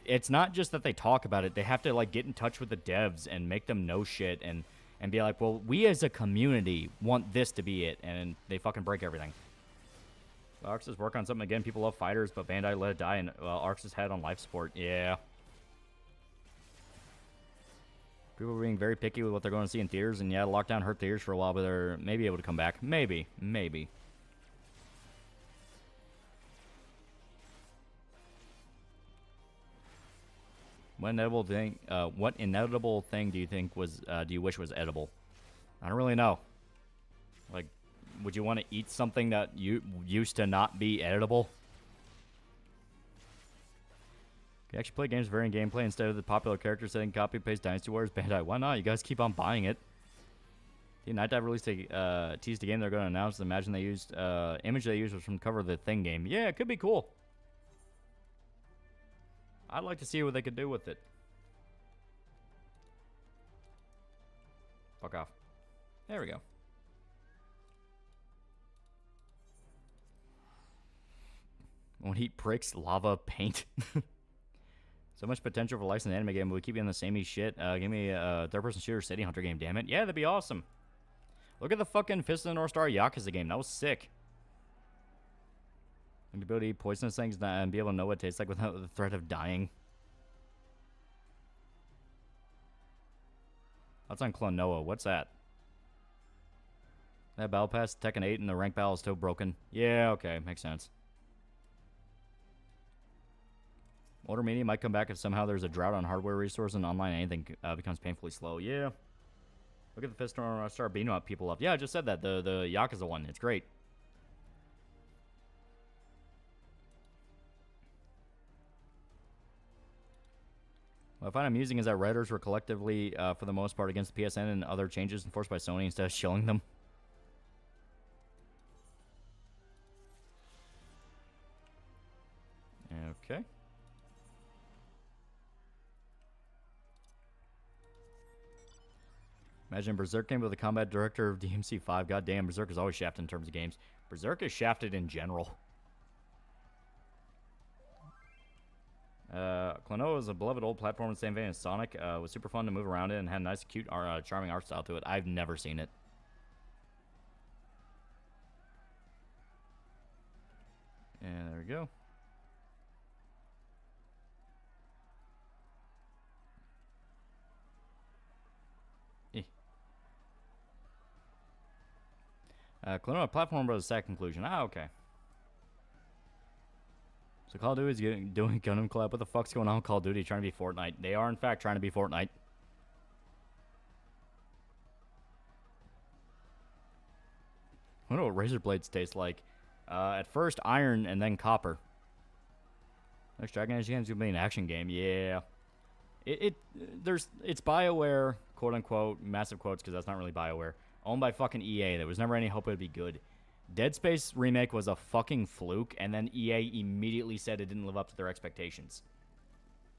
it's not just that they talk about it. They have to like get in touch with the devs and make them know shit and be like, well, we as a community want this to be it, and they fucking break everything. Arx is working on something again. People love fighters, but Bandai let it die, and Arx is head on life support. Yeah. People are being very picky with what they're going to see in theaters, and yeah, lockdown hurt theaters for a while, but they're maybe able to come back. Maybe. What inedible thing do you think was? Do you wish was edible? I don't really know. Like, would you want to eat something that you used to not be editable? You actually play games varying gameplay instead of the popular character setting copy paste Dynasty Warriors Bandai. Why not? You guys keep on buying it. The Night Dive released a teased a game they're going to announce. Imagine they used image they used was from the cover of the Thing game. Yeah, it could be cool. I'd like to see what they could do with it. Fuck off. There we go. Won't heat pricks, lava, paint. So much potential for a licensed anime game, but we keep getting the samey shit. Give me a third-person shooter City Hunter game, damn it. Yeah, that'd be awesome. Look at the fucking Fist of the North Star Yakuza game. That was sick. And the ability to eat poisonous things and be able to know what it tastes like without the threat of dying. That's on Klonoa. What's that? That battle pass, Tekken 8, and the rank battle is still broken. Yeah, okay. Makes sense. Older media might come back if somehow there's a drought on hardware resources and online anything becomes painfully slow. Yeah. Look at the Fist of start beating up people up. Yeah, I just said that. The Yakuza one. It's great. What I find amusing is that writers were collectively, for the most part, against the PSN and other changes enforced by Sony instead of shilling them. Okay. Imagine Berserk game with a combat director of DMC5. Goddamn, Berserk is always shafted in terms of games. Berserk is shafted in general. Klonoa is a beloved old platform in the same vein as Sonic. Was super fun to move around in and had a nice, cute, charming art style to it. I've never seen it. And there we go. Klonoa platform was a sad conclusion. Ah, okay. So Call of Duty is doing Gundam collab. What the fuck's going on with Call of Duty trying to be Fortnite? They are, in fact, trying to be Fortnite. I wonder what razor blades taste like. At first, iron and then copper. Next Dragon Age game's gonna be an action game. Yeah. It's BioWare, quote unquote, massive quotes because that's not really BioWare. Owned by fucking EA. There was never any hope it would be good. Dead Space remake was a fucking fluke, and then EA immediately said it didn't live up to their expectations.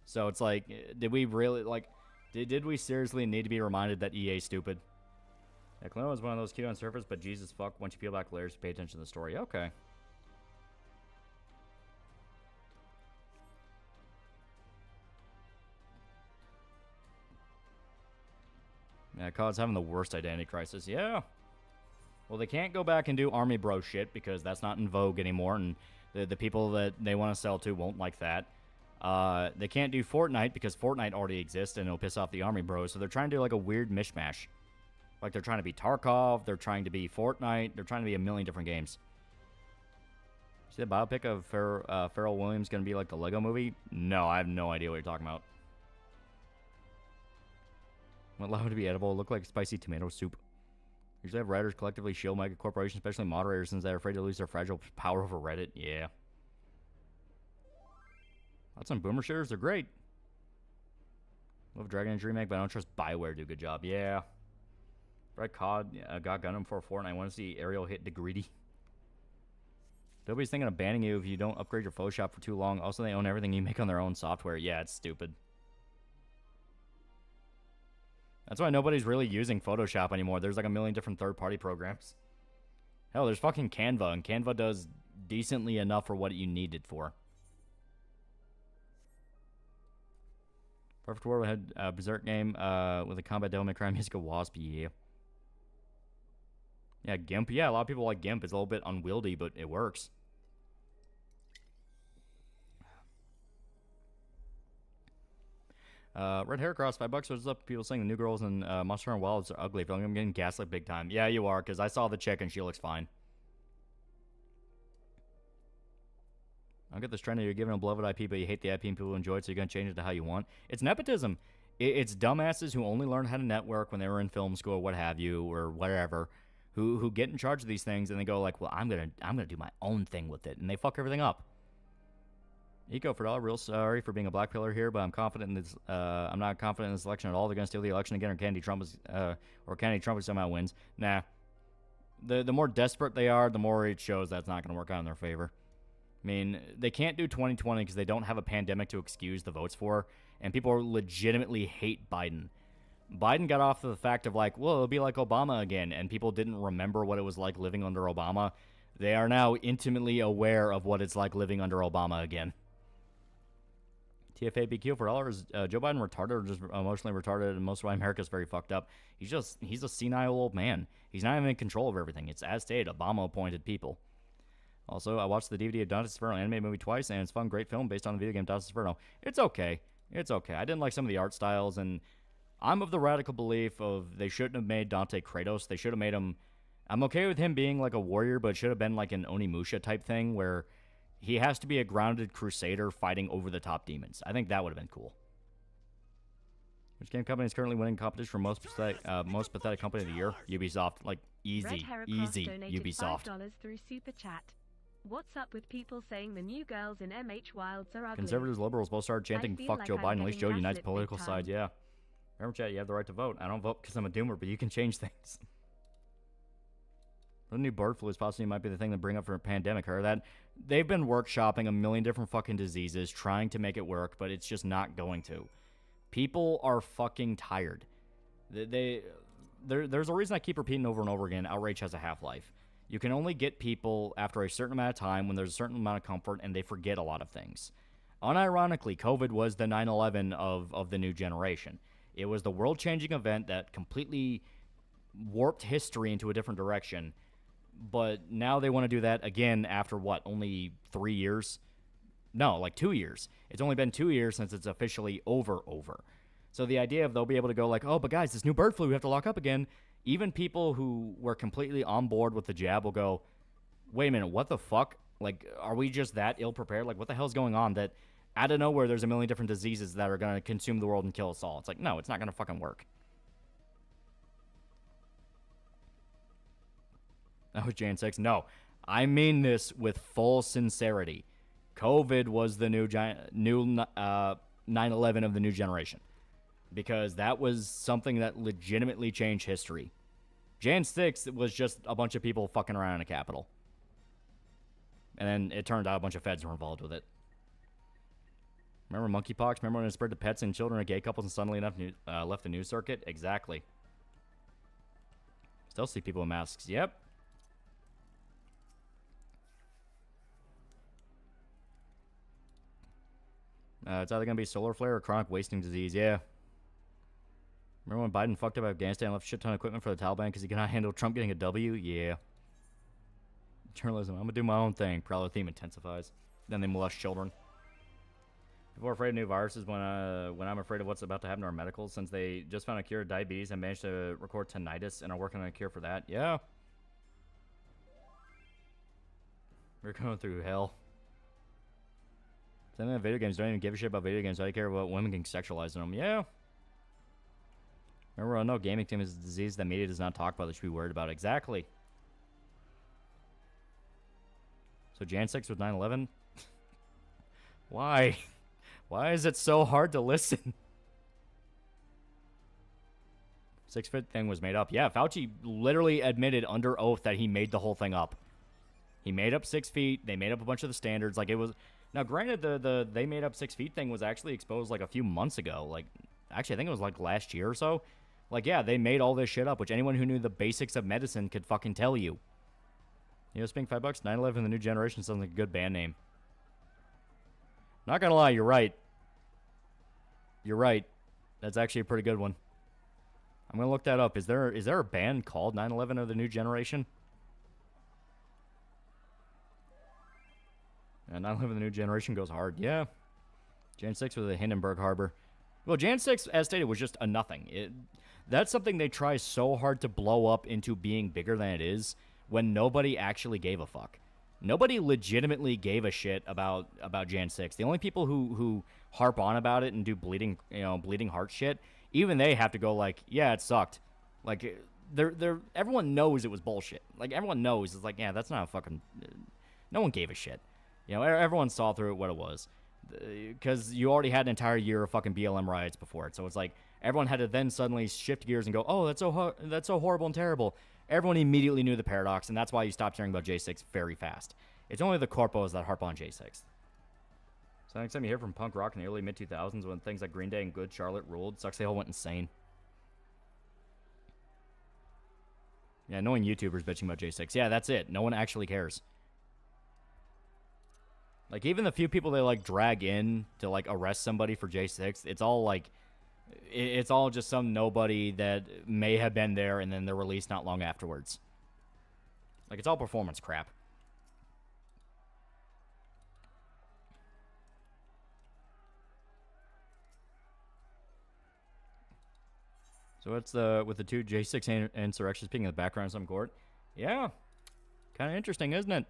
So it's like, did we really, like, did we seriously need to be reminded that EA's stupid? Yeah, Klonoa is one of those cute on surface, but Jesus fuck, once you peel back layers, pay attention to the story. Okay. Yeah, COD's having the worst identity crisis. Yeah. Well, they can't go back and do Army Bro shit because that's not in vogue anymore, and the people that they want to sell to won't like that. They can't do Fortnite because Fortnite already exists, and it'll piss off the Army Bros, so they're trying to do like a weird mishmash. Like, they're trying to be Tarkov, they're trying to be Fortnite, they're trying to be a million different games. See the biopic of Pharrell Williams going to be like the Lego movie? No, I have no idea what you're talking about. What allowed to be edible? Look like spicy tomato soup. Usually have writers collectively shield mega corporations, especially moderators, since they're afraid to lose their fragile power over Reddit. Yeah. That's some boomer shooters. They're great. Love Dragon Age remake, but I don't trust BioWare to do a good job. Yeah. Red COD got Gundam for a Fortnite. I want to see Ariel hit DeGreedy. Nobody's thinking of banning you if you don't upgrade your Photoshop for too long. Also, they own everything you make on their own software. Yeah, it's stupid. That's why nobody's really using Photoshop anymore. There's like a million different third-party programs. Hell, there's fucking Canva, and Canva does decently enough for what you need it for. Perfect World had a Berserk game with a combat Devil May Cry music of Wasp. Yeah. Yeah, GIMP. Yeah, a lot of people like GIMP. It's a little bit unwieldy, but it works. Red Hair Cross, $5. What's up? People saying the new girls in Monster Hunter Wilds are ugly. I feel like I'm getting gaslit big time. Yeah, you are, because I saw the chick and she looks fine. I'll get this trend that you're giving a beloved IP, but you hate the IP and people enjoy it, so you're going to change it to how you want. It's nepotism. It's dumbasses who only learned how to network when they were in film school or what have you, or whatever, who get in charge of these things and they go like, well, I'm gonna do my own thing with it, and they fuck everything up. Eco for all, real sorry for being a black pillar here, but I'm confident in this. I'm not confident in this election at all. They're gonna steal the election again, or Kennedy Trump somehow wins. Nah. The more desperate they are, the more it shows that's not gonna work out in their favor. I mean, they can't do 2020 because they don't have a pandemic to excuse the votes for, and people legitimately hate Biden. Biden got off of the fact of like, well, it'll be like Obama again, and people didn't remember what it was like living under Obama. They are now intimately aware of what it's like living under Obama again. TFABQ for all, is Joe Biden retarded or just emotionally retarded, and most of why America's very fucked up? He's a senile old man. He's not even in control of everything. It's, as stated, Obama-appointed people. Also, I watched the DVD of Dante's Inferno anime movie twice, and it's a fun, great film based on the video game Dante's Inferno. It's okay. It's okay. I didn't like some of the art styles, and I'm of the radical belief of they shouldn't have made Dante Kratos. They should have made him... I'm okay with him being like a warrior, but it should have been like an Onimusha type thing where he has to be a grounded crusader fighting over-the-top demons. I think that would have been cool. Which game company is currently winning competition for most pathetic company of the year? Ubisoft. Like, easy Ubisoft. $5 through Super Chat. What's up with people saying the new girls in MH Wilds are ugly? Conservatives, liberals both started chanting, fuck like Joe I'm Biden. At least Joe getting unites gaslit political big sides, time. yeah. Remember, chat, you have the right to vote. I don't vote because I'm a doomer, but you can change things. The new bird flu is possibly might be the thing to bring up for a pandemic. Or that they've been workshopping a million different fucking diseases, trying to make it work, but it's just not going to. People are fucking tired. There's a reason I keep repeating over and over again. Outrage has a half-life. You can only get people after a certain amount of time when there's a certain amount of comfort, and they forget a lot of things. Unironically, COVID was the 9/11 of the new generation. It was the world-changing event that completely warped history into a different direction. But now they want to do that again after, what, only 3 years? No, like 2 years. It's only been 2 years since it's officially over. So the idea of they'll be able to go like, oh, but guys, this new bird flu, we have to lock up again. Even people who were completely on board with the jab will go, wait a minute, what the fuck? Like, are we just that ill-prepared? Like, what the hell's going on that out of nowhere there's a million different diseases that are going to consume the world and kill us all? It's like, no, it's not going to fucking work. That was Jan 6. No, I mean this with full sincerity. COVID was the new 9/11 of the new generation. Because that was something that legitimately changed history. Jan 6 was just a bunch of people fucking around in a Capitol. And then it turned out a bunch of feds were involved with it. Remember monkeypox? Remember when it spread to pets and children of gay couples and suddenly enough left the news circuit? Exactly. Still see people in masks. Yep. It's either going to be solar flare or chronic wasting disease. Yeah. Remember when Biden fucked up Afghanistan and left a shit ton of equipment for the Taliban because he cannot handle Trump getting a W? Yeah. Journalism. I'm going to do my own thing. Probably the theme intensifies. Then they molest children. People are afraid of new viruses when I'm afraid of what's about to happen to our medicals since they just found a cure of diabetes and managed to record tinnitus and are working on a cure for that. Yeah. We're going through hell. Some of the video games don't even give a shit about video games. I care about women getting sexualized in them. Yeah. Remember, no gaming team is a disease that media does not talk about. They should be worried about. Exactly. So Jan 6 with 9/11? Why? Why is it so hard to listen? 6 foot thing was made up. Yeah, Fauci literally admitted under oath that he made the whole thing up. He made up 6 feet. They made up a bunch of the standards. Like, it was... Now, granted, the they made up 6 feet thing was actually exposed, like, a few months ago. Like, actually, I think it was, like, last year or so. Like, yeah, they made all this shit up, which anyone who knew the basics of medicine could fucking tell you. You know, spending $5, 9/11, the new generation sounds like a good band name. Not gonna lie, you're right. You're right. That's actually a pretty good one. I'm gonna look that up. Is there a band called 9/11 of the new generation? And 9/11 of the new generation goes hard. Yeah. Jan 6 was a Hindenburg Harbor. Well, Jan 6, as stated, was just a nothing. That's something they try so hard to blow up into being bigger than it is when nobody actually gave a fuck. Nobody legitimately gave a shit about Jan 6. The only people who harp on about it and do bleeding heart shit, even they have to go like, yeah, it sucked. Like, everyone knows it was bullshit. Like, everyone knows. It's like, yeah, that's not a fucking... no one gave a shit. You know, everyone saw through it what it was. Because you already had an entire year of fucking BLM riots before it. So it's like, everyone had to then suddenly shift gears and go, oh, that's so horrible and terrible. Everyone immediately knew the paradox, and that's why you stopped hearing about J6 very fast. It's only the corpos that harp on J6. So next time you hear from punk rock in the early mid-2000s when things like Green Day and Good Charlotte ruled, sucks they all went insane. Yeah, knowing YouTubers bitching about J6. Yeah, that's it. No one actually cares. Like, even the few people they, like, drag in to, like, arrest somebody for J6, it's all, like... It's all just some nobody that may have been there and then they're released not long afterwards. Like, it's all performance crap. So what's with the two J6 insurrections peeking in the background of some court? Yeah. Kind of interesting, isn't it?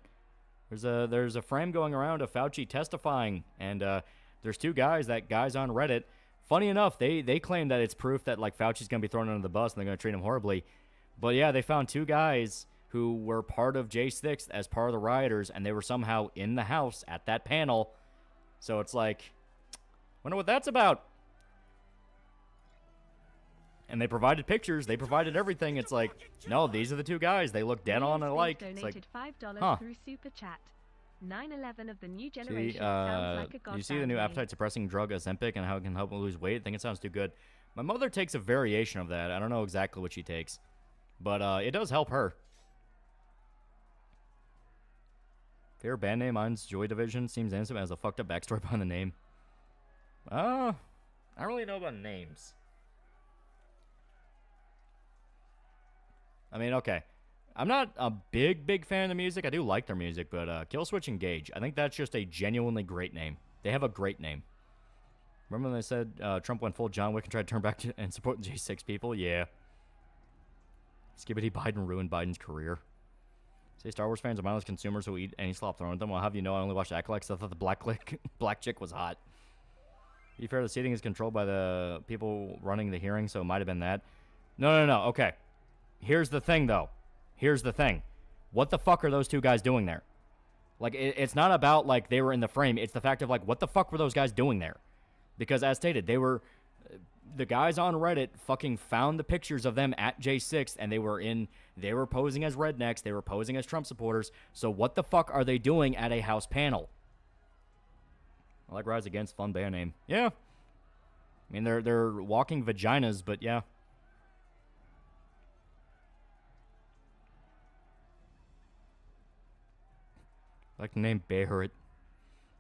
There's a frame going around of Fauci testifying, and there's two guys on Reddit. Funny enough, they claim that it's proof that, like, Fauci's going to be thrown under the bus and they're going to treat him horribly. But yeah, they found two guys who were part of J6 as part of the rioters, and they were somehow in the house at that panel. So it's like, wonder what that's about. And they provided pictures. They provided everything. It's like, no, these are the two guys. They look dead on alike. It's like, $5 huh. through Super Chat. 9/11 of the new See, generation sounds like a goddamn you see the new name. appetite-suppressing drug Ozempic and how it can help lose weight? I think it sounds too good. My mother takes a variation of that. I don't know exactly what she takes. But it does help her. Favorite band name? Mine's Joy Division. Seems innocent, but has a fucked up backstory behind the name. I don't really know about names. I mean, okay. I'm not a big fan of the music. I do like their music, but Killswitch Engage, I think that's just a genuinely great name. They have a great name. Remember when they said Trump went full John Wick and tried to turn back and support the J6 people? Yeah. Skibbity Biden ruined Biden's career. Say Star Wars fans are mindless consumers who eat any slop thrown at them. Well, how do you know I only watched Acolytes? I thought the black chick was hot. To be fair, the seating is controlled by the people running the hearing, so it might have been that. No. Okay. Here's the thing, though. Here's the thing. What the fuck are those two guys doing there? Like, it's not about, like, they were in the frame. It's the fact of, like, what the fuck were those guys doing there? Because, as stated, they were... The guys on Reddit fucking found the pictures of them at J6, and they were posing as rednecks. They were posing as Trump supporters. So what the fuck are they doing at a House panel? I like Rise Against, fun band name. Yeah. I mean, they're walking vaginas, but yeah. I like the name Beharit.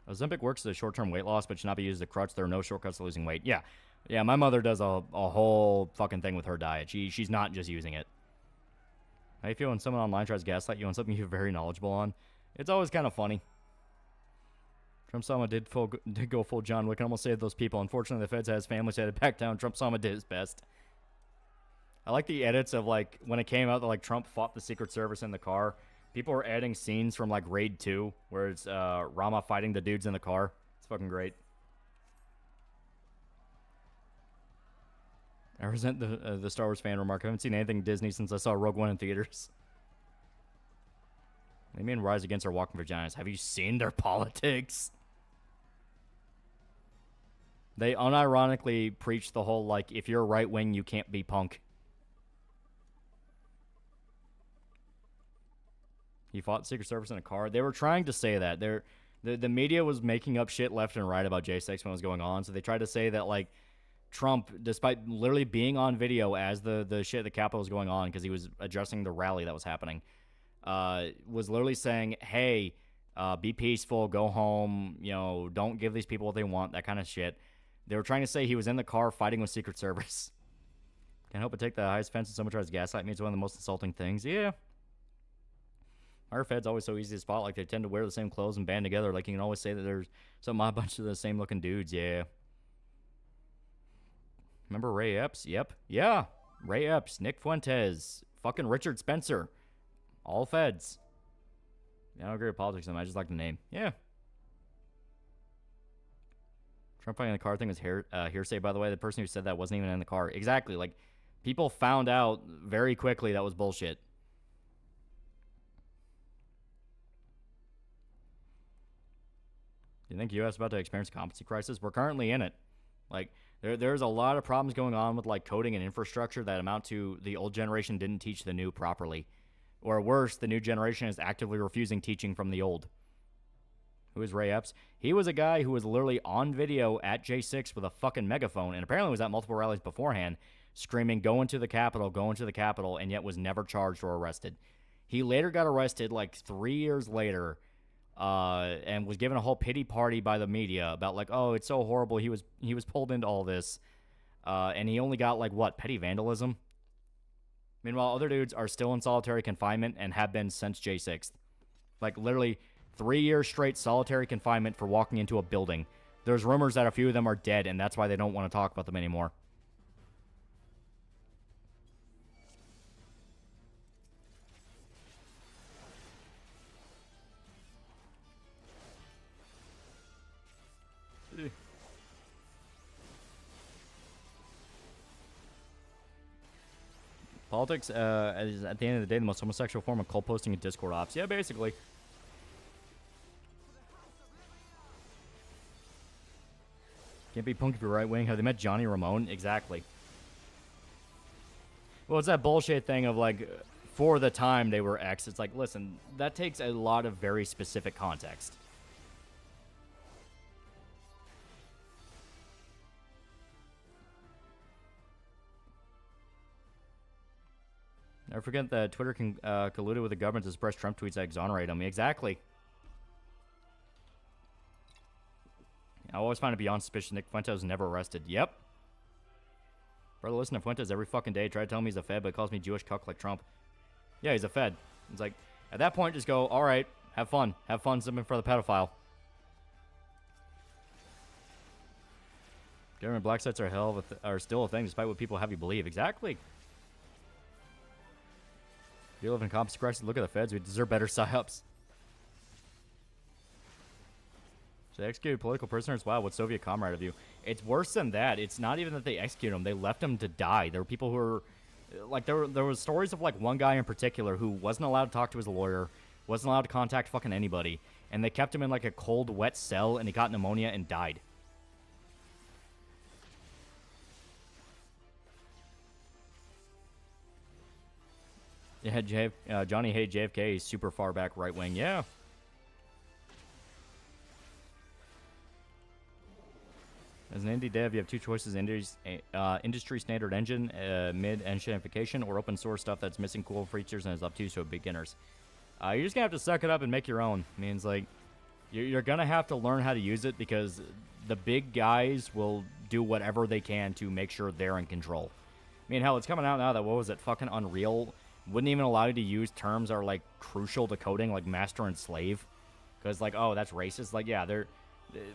Ozempic works as a short-term weight loss, but should not be used as a crutch. There are no shortcuts to losing weight. Yeah, my mother does a whole fucking thing with her diet. She's not just using it. How you feel when someone online tries to gaslight you on something you're very knowledgeable on? It's always kind of funny. Trump Sama did go full John Wick and almost saved those people. Unfortunately, the feds had his family headed back down. Trump Sama did his best. I like the edits of, like, when it came out that, like, Trump fought the Secret Service in the car. People were adding scenes from, like, Raid 2, where it's Rama fighting the dudes in the car. It's fucking great. I resent the Star Wars fan remark. I haven't seen anything Disney since I saw Rogue One in theaters. They mean Rise Against are walking vaginas. Have you seen their politics? They unironically preach the whole, like, if you're right wing, you can't be punk. He fought Secret Service in a car. They were trying to say that. The media was making up shit left and right about J6 when it was going on. So they tried to say that, like, Trump, despite literally being on video as the shit at the Capitol was going on because he was addressing the rally that was happening, was literally saying, hey, be peaceful, go home, you know, don't give these people what they want, that kind of shit. They were trying to say he was in the car fighting with Secret Service. Can't help but take the highest offense when someone tries to gaslight me. It's one of the most insulting things. Yeah. Our Fed's always so easy to spot. Like, they tend to wear the same clothes and band together. Like, you can always say that there's a bunch of the same looking dudes. Yeah. Remember Ray Epps? Yep. Yeah. Ray Epps, Nick Fuentes, fucking Richard Spencer. All Feds. Yeah, I don't agree with politics. I just like the name. Yeah. Trump fighting in the car thing was hearsay, by the way. The person who said that wasn't even in the car. Exactly. Like, People found out very quickly that was bullshit. Do you think U.S. is about to experience a competency crisis? We're currently in it. Like, there's a lot of problems going on with, like, coding and infrastructure that amount to the old generation didn't teach the new properly. Or worse, the new generation is actively refusing teaching from the old. Who is Ray Epps? He was a guy who was literally on video at J6 with a fucking megaphone, and apparently was at multiple rallies beforehand, screaming, go into the Capitol, and yet was never charged or arrested. He later got arrested, like, 3 years later, and was given a whole pity party by the media about, like, oh, it's so horrible, he was pulled into all this, and he only got, like, what, petty vandalism? Meanwhile, other dudes are still in solitary confinement and have been since J6th. Like, literally 3 years straight solitary confinement for walking into a building. There's rumors that a few of them are dead, and that's why they don't want to talk about them anymore. Politics is, at the end of the day, the most homosexual form of cult posting and Discord ops. Yeah, basically. Can't be punk if you're right wing. Have they met Johnny Ramone? Exactly. Well, it's that bullshit thing of, like, for the time they were X. It's like, listen, that takes a lot of very specific context. Never forget that Twitter colluded with the government to suppress Trump tweets that exonerate him. Exactly. I always find it beyond suspicion Nick Fuentes was never arrested. Yep. Brother, listen to Fuentes every fucking day. Try to tell me he's a Fed, but he calls me Jewish cuck like Trump. Yeah, he's a Fed. It's like, at that point, just go, all right, have fun. Have fun sipping for the pedophile. Government black sites are still a thing, despite what people have you believe. Exactly. You live in competency crisis. Look at the feds. We deserve better psyops. So they executed political prisoners. Wow, what Soviet comrade of you? It's worse than that. It's not even that they executed them. They left them to die. There were people who were, like, there was stories of, like, one guy in particular who wasn't allowed to talk to his lawyer, wasn't allowed to contact fucking anybody, and they kept him in, like, a cold, wet cell, and he got pneumonia and died. Yeah, Johnny Hay JFK, super far back right wing. Yeah. As an indie dev, you have two choices: industry standard engine, mid-engine identification, or open source stuff that's missing cool features and is up to you, so beginners. You're just gonna have to suck it up and make your own. Means like you're gonna have to learn how to use it because the big guys will do whatever they can to make sure they're in control. I mean, hell, it's coming out now that, what was it, fucking Unreal wouldn't even allow you to use terms that are, like, crucial to coding, like master and slave. Because, like, oh, that's racist. Like, yeah,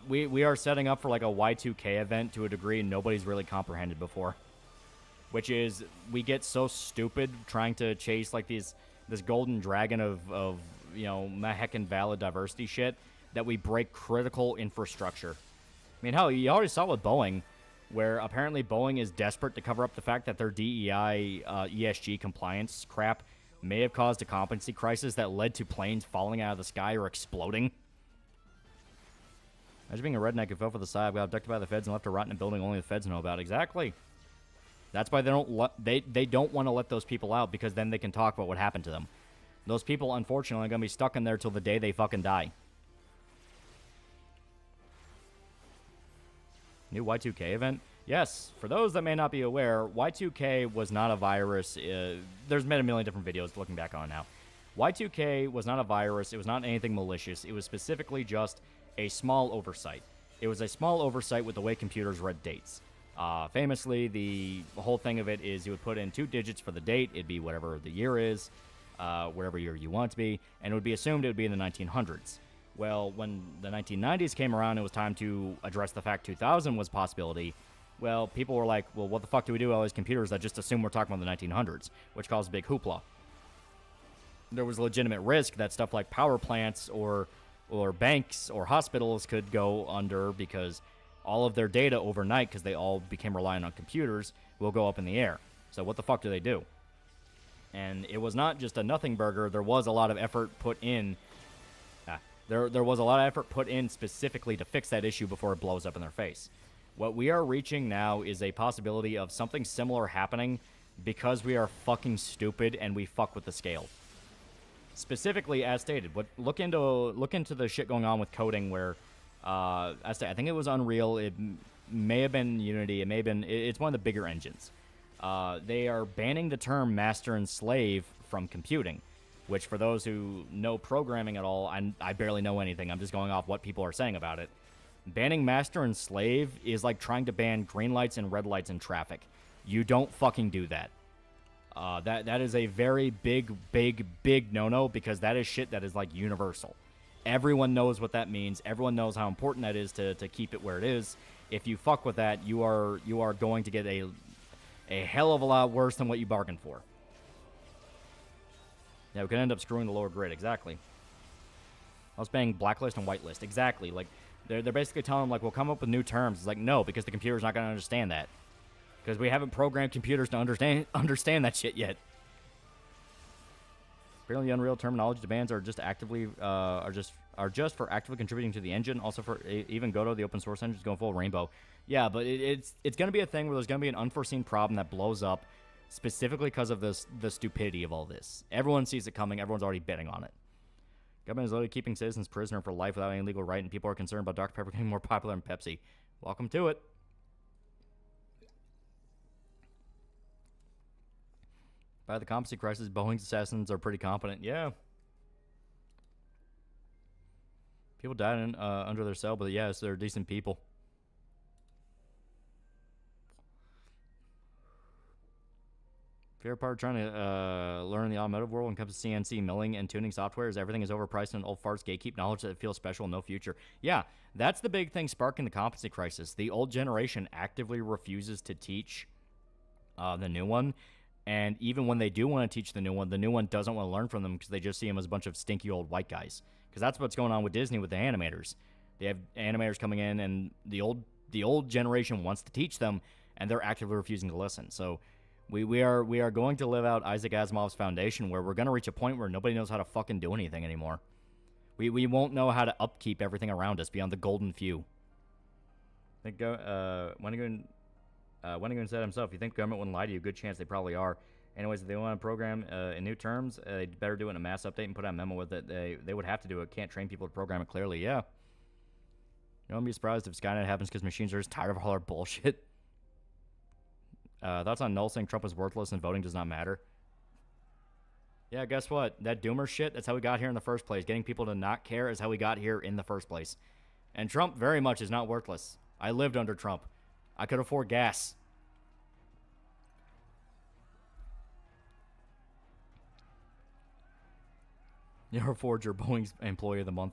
we are setting up for, like, a Y2K event to a degree nobody's really comprehended before. Which is, we get so stupid trying to chase, like, this golden dragon of you know, heckin' valid diversity shit that we break critical infrastructure. I mean, hell, you already saw with Boeing, where apparently Boeing is desperate to cover up the fact that their DEI ESG compliance crap may have caused a competency crisis that led to planes falling out of the sky or exploding. Imagine being a redneck who fell for the side, got abducted by the feds, and left to rot in a building only the feds know about. Exactly. That's why they don't want to let those people out, because then they can talk about what happened to them. Those people, unfortunately, are going to be stuck in there till the day they fucking die. New Y2K event? Yes, for those that may not be aware, Y2K was not a virus. There's been a million different videos looking back on it now. Y2K was not a virus. It was not anything malicious. It was specifically just a small oversight. It was a small oversight with the way computers read dates. Famously, the whole thing of it is you would put in 2 digits for the date. It'd be whatever the year is, whatever year you want it to be, and it would be assumed it would be in the 1900s. Well, when the 1990s came around, it was time to address the fact 2000 was a possibility. Well, people were like, well, what the fuck do we do with all these computers that just assume we're talking about the 1900s, which caused a big hoopla. There was legitimate risk that stuff like power plants or banks or hospitals could go under because all of their data overnight, because they all became reliant on computers, will go up in the air. So what the fuck do they do? And it was not just a nothing burger. There was a lot of effort put in. There was a lot of effort put in specifically to fix that issue before it blows up in their face. What we are reaching now is a possibility of something similar happening because we are fucking stupid and we fuck with the scale. Specifically, as stated, look into the shit going on with coding where, I think it was Unreal. It may have been Unity. It may have been. It's one of the bigger engines. They are banning the term master and slave from computing, which for those who know programming at all, I barely know anything. I'm just going off what people are saying about it. Banning master and slave is like trying to ban green lights and red lights in traffic. You don't fucking do that. That is a very big no-no because that is shit that is like universal. Everyone knows what that means. Everyone knows how important that is to keep it where it is. If you fuck with that, you are going to get a hell of a lot worse than what you bargained for. Yeah, we could end up screwing the lower grid. Exactly. I was banning blacklist and whitelist. Exactly. Like, they're basically telling them, like, we'll come up with new terms. It's like, no, because the computer's not going to understand that. Because we haven't programmed computers to understand that shit yet. Apparently, Unreal terminology demands are just actively are just for actively contributing to the engine. Also, for even Godot, the open source engine is going full rainbow. Yeah, but it's going to be a thing where there's going to be an unforeseen problem that blows up specifically because of the stupidity of all this. Everyone sees it coming. Everyone's already betting on it. Government is literally keeping citizens prisoner for life without any legal right, and people are concerned about Dr. Pepper getting more popular than Pepsi. Welcome to it. By the competency crisis, Boeing's assassins are pretty competent. Yeah. People died under their cell, but yes, they're decent people. Favorite part of trying to learn the automotive world when it comes to CNC milling and tuning software is everything is overpriced and old farts gatekeep knowledge that feels special and no future. Yeah, that's the big thing sparking the competency crisis. The old generation actively refuses to teach the new one. And even when they do want to teach the new one doesn't want to learn from them because they just see them as a bunch of stinky old white guys. Because that's what's going on with Disney with the animators. They have animators coming in, and the old generation wants to teach them, and they're actively refusing to listen. So we are going to live out Isaac Asimov's foundation, where we're going to reach a point where nobody knows how to fucking do anything anymore. We won't know how to upkeep everything around us beyond the golden few. I think Wendigoon said himself, you think government wouldn't lie to you? Good chance they probably are. Anyways, if they want to program in new terms, they'd better do it in a mass update and put out a memo with it. They would have to do it. Can't train people to program it clearly. Yeah. You won't be surprised if Skynet happens because machines are just tired of all our bullshit. Thoughts on Null saying Trump was worthless and voting does not matter? Yeah, guess what? That doomer shit, that's how we got here in the first place. Getting people to not care is how we got here in the first place. And Trump very much is not worthless. I lived under Trump. I could afford gas. You're Forger, Boeing's Employee of the Month.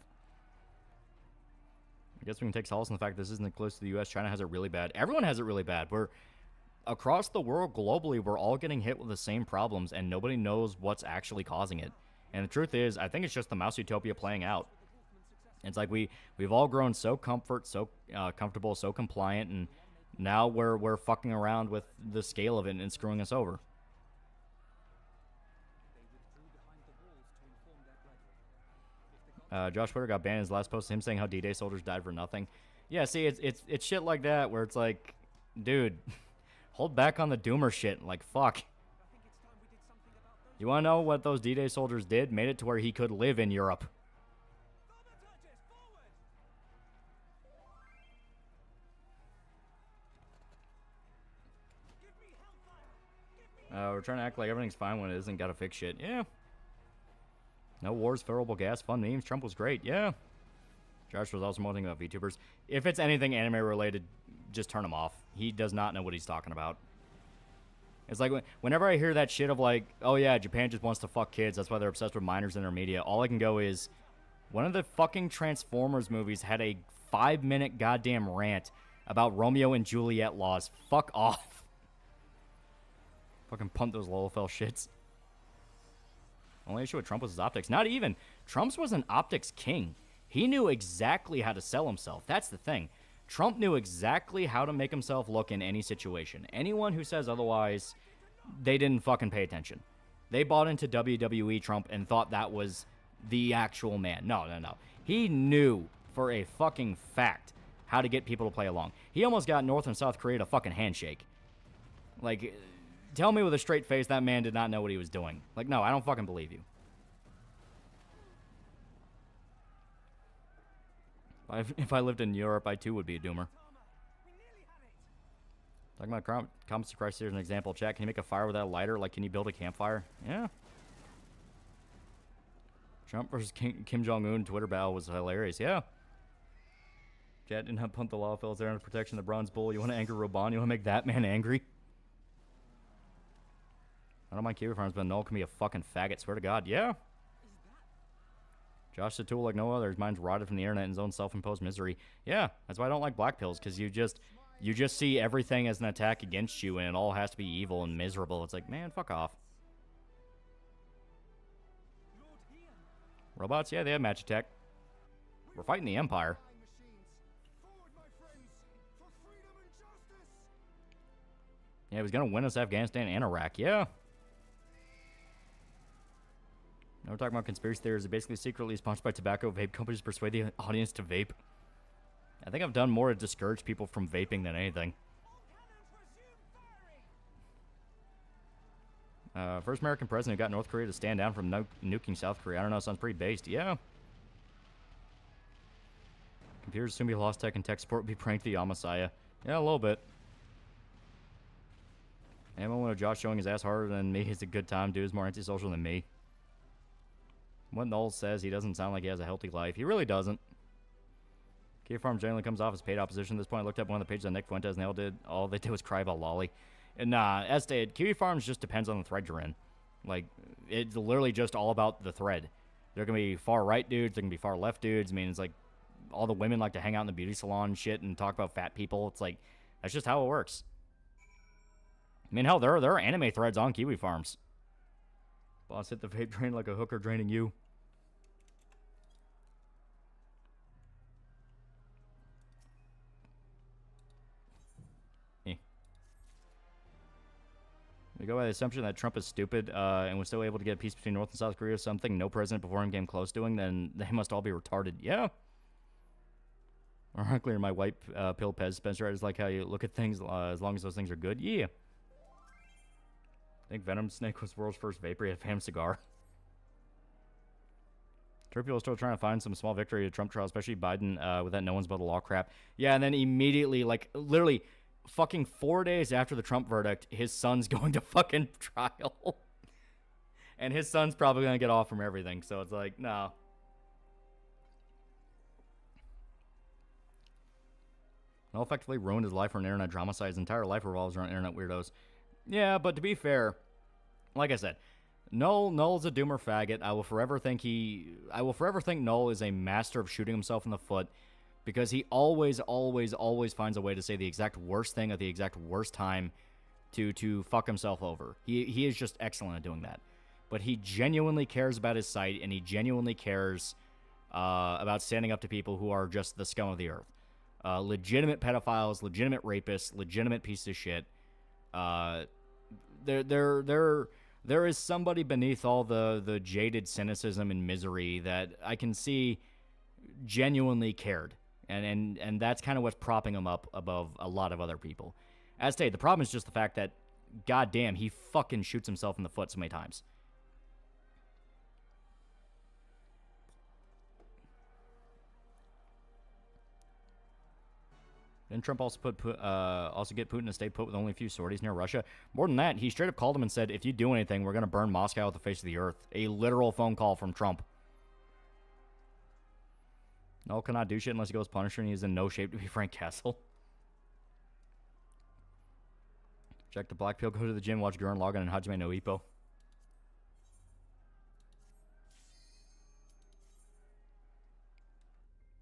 I guess we can take solace in the fact this isn't close to the U.S. China has it really bad. Everyone has it really bad. We're across the world globally, we're all getting hit with the same problems, and nobody knows what's actually causing it. And the truth is, I think it's just the mouse utopia playing out. It's like we've all grown so comfortable, so compliant, and now we're fucking around with the scale of it and screwing us over. Josh Twitter got banned. His last post, him saying how D-Day soldiers died for nothing. Yeah, see, it's shit like that where it's like, dude, hold back on the doomer shit. Like, fuck. You want to know what those D-Day soldiers did? Made it to where he could live in Europe. We're trying to act like everything's fine when it isn't. Gotta fix shit. Yeah. No wars, favorable gas, fun memes. Trump was great. Yeah. Josh was also moaning about VTubers. If it's anything anime related, just turn him off. He does not know what he's talking about. It's like whenever I hear that shit of like, oh yeah, Japan just wants to fuck kids. That's why they're obsessed with minors in their media. All I can go is, one of the fucking Transformers movies had a 5-minute goddamn rant about Romeo and Juliet laws. Fuck off. Fucking punt those LOL shits. Only issue with Trump was his optics. Not even. Trump's was an optics king. He knew exactly how to sell himself. That's the thing. Trump knew exactly how to make himself look in any situation. Anyone who says otherwise, they didn't fucking pay attention. They bought into WWE Trump and thought that was the actual man. No. He knew for a fucking fact how to get people to play along. He almost got North and South Korea to fucking handshake. Like, tell me with a straight face that man did not know what he was doing. Like, no, I don't fucking believe you. If I lived in Europe, I too would be a doomer. Talking about comments to Christ, here's an example. Chat, can you make a fire without a lighter? Like, can you build a campfire? Yeah. Trump versus Kim Jong-un Twitter battle was hilarious. Yeah. Chat did not pump the law fellas there under protection of the bronze bull. You want to anger Roban? You want to make that man angry? I don't mind Kiwi Farms, but Null can be a fucking faggot. Swear to God. Yeah. Josh the tool like no other. His mind's rotted from the internet and his own self-imposed misery. Yeah, that's why I don't like black pills, because you just see everything as an attack against you, and it all has to be evil and miserable. It's like, man, fuck off. Robots, yeah, they have match attack. We're fighting the Empire. Yeah, he was going to win us Afghanistan and Iraq. Yeah. Now we're talking about conspiracy theories. They're basically secretly sponsored by tobacco vape companies to persuade the audience to vape. I think I've done more to discourage people from vaping than anything. First American president who got North Korea to stand down from nuking South Korea. I don't know, sounds pretty based. Yeah. Computers soon be lost tech and tech support will be pranked the Messiah. Yeah, a little bit. Anyone with Josh showing his ass harder than me is a good time. Dude is more antisocial than me. What Knowles says, he doesn't sound like he has a healthy life. He really doesn't. Kiwi Farm generally comes off as paid opposition. At this point, I looked up one of the pages on Nick Fuentes, and all they did was cry about Lolly. And as stated, Kiwi Farms just depends on the thread you're in. Like, it's literally just all about the thread. There can be far right dudes, there can be far left dudes. I mean, it's like all the women like to hang out in the beauty salon and shit and talk about fat people. It's like, that's just how it works. I mean, hell, there are anime threads on Kiwi Farms. Boss hit the vape drain like a hooker draining you. We go by the assumption that Trump is stupid and was still able to get peace between North and South Korea, something no president before him came close doing, then they must all be retarded. Yeah. Ironically, my white pill Pez Spencer, I just like how you look at things as long as those things are good. Yeah. I think Venom Snake was the world's first vapor. He had a Phantom cigar. People are still trying to find some small victory to Trump trial, especially Biden with that no one's above the law crap. Yeah, and then immediately, like, literally fucking 4 days after the Trump verdict, his son's going to fucking trial. And his son's probably going to get off from everything. So it's like, no. Null effectively ruined his life for an internet drama site. His entire life revolves around internet weirdos. Yeah, but to be fair, like I said, Null's a doomer faggot. I will forever think Null is a master of shooting himself in the foot, because he always finds a way to say the exact worst thing at the exact worst time to fuck himself over. He is just excellent at doing that. But he genuinely cares about his site, and he genuinely cares about standing up to people who are just the scum of the earth. Legitimate pedophiles, legitimate rapists, legitimate pieces of shit. There is somebody beneath all the jaded cynicism and misery that I can see genuinely cared. And that's kind of what's propping him up above a lot of other people. As stated, the problem is just the fact that, goddamn, he fucking shoots himself in the foot so many times. Didn't Trump also get Putin to stay put with only a few sorties near Russia? More than that, he straight up called him and said, if you do anything, we're going to burn Moscow with the face of the earth. A literal phone call from Trump. Null cannot do shit unless he goes Punisher, and he is in no shape to be Frank Castle. Check the black pill, go to the gym, watch Gurren Lagann and Hajime no Ippo.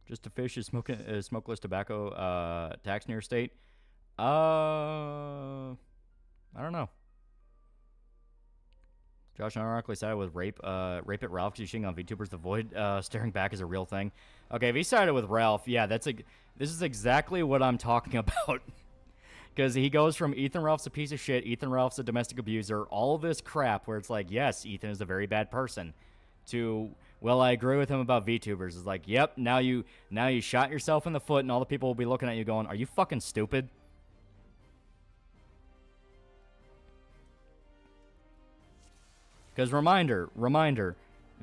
Just to fish is smokeless tobacco tax in your state? I don't know. Josh ironically sided with Rape at Ralph because he's shitting on VTubers. The void staring back is a real thing. Okay, if he sided with Ralph, yeah, this is exactly what I'm talking about. Because he goes from Ethan Ralph's a piece of shit, Ethan Ralph's a domestic abuser, all this crap where it's like, yes, Ethan is a very bad person, to, well, I agree with him about VTubers. It's like, yep, now you shot yourself in the foot and all the people will be looking at you going, are you fucking stupid? Because reminder,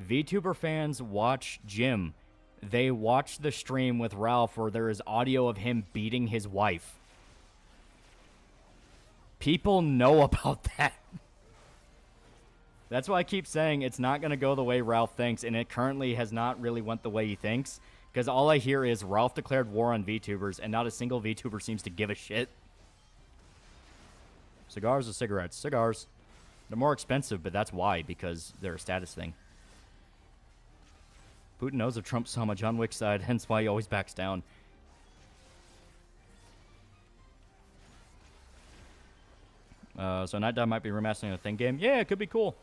VTuber fans watch Jim. They watch the stream with Ralph where there is audio of him beating his wife. People know about that. That's why I keep saying it's not going to go the way Ralph thinks, and it currently has not really went the way he thinks, because all I hear is Ralph declared war on VTubers, and not a single VTuber seems to give a shit. Cigars or cigarettes? Cigars. They're more expensive, but that's why, because they're a status thing. Putin knows of Trump's on John Wick's side, hence why he always backs down. So Night Dive might be remastering a Thing game. Yeah, it could be cool.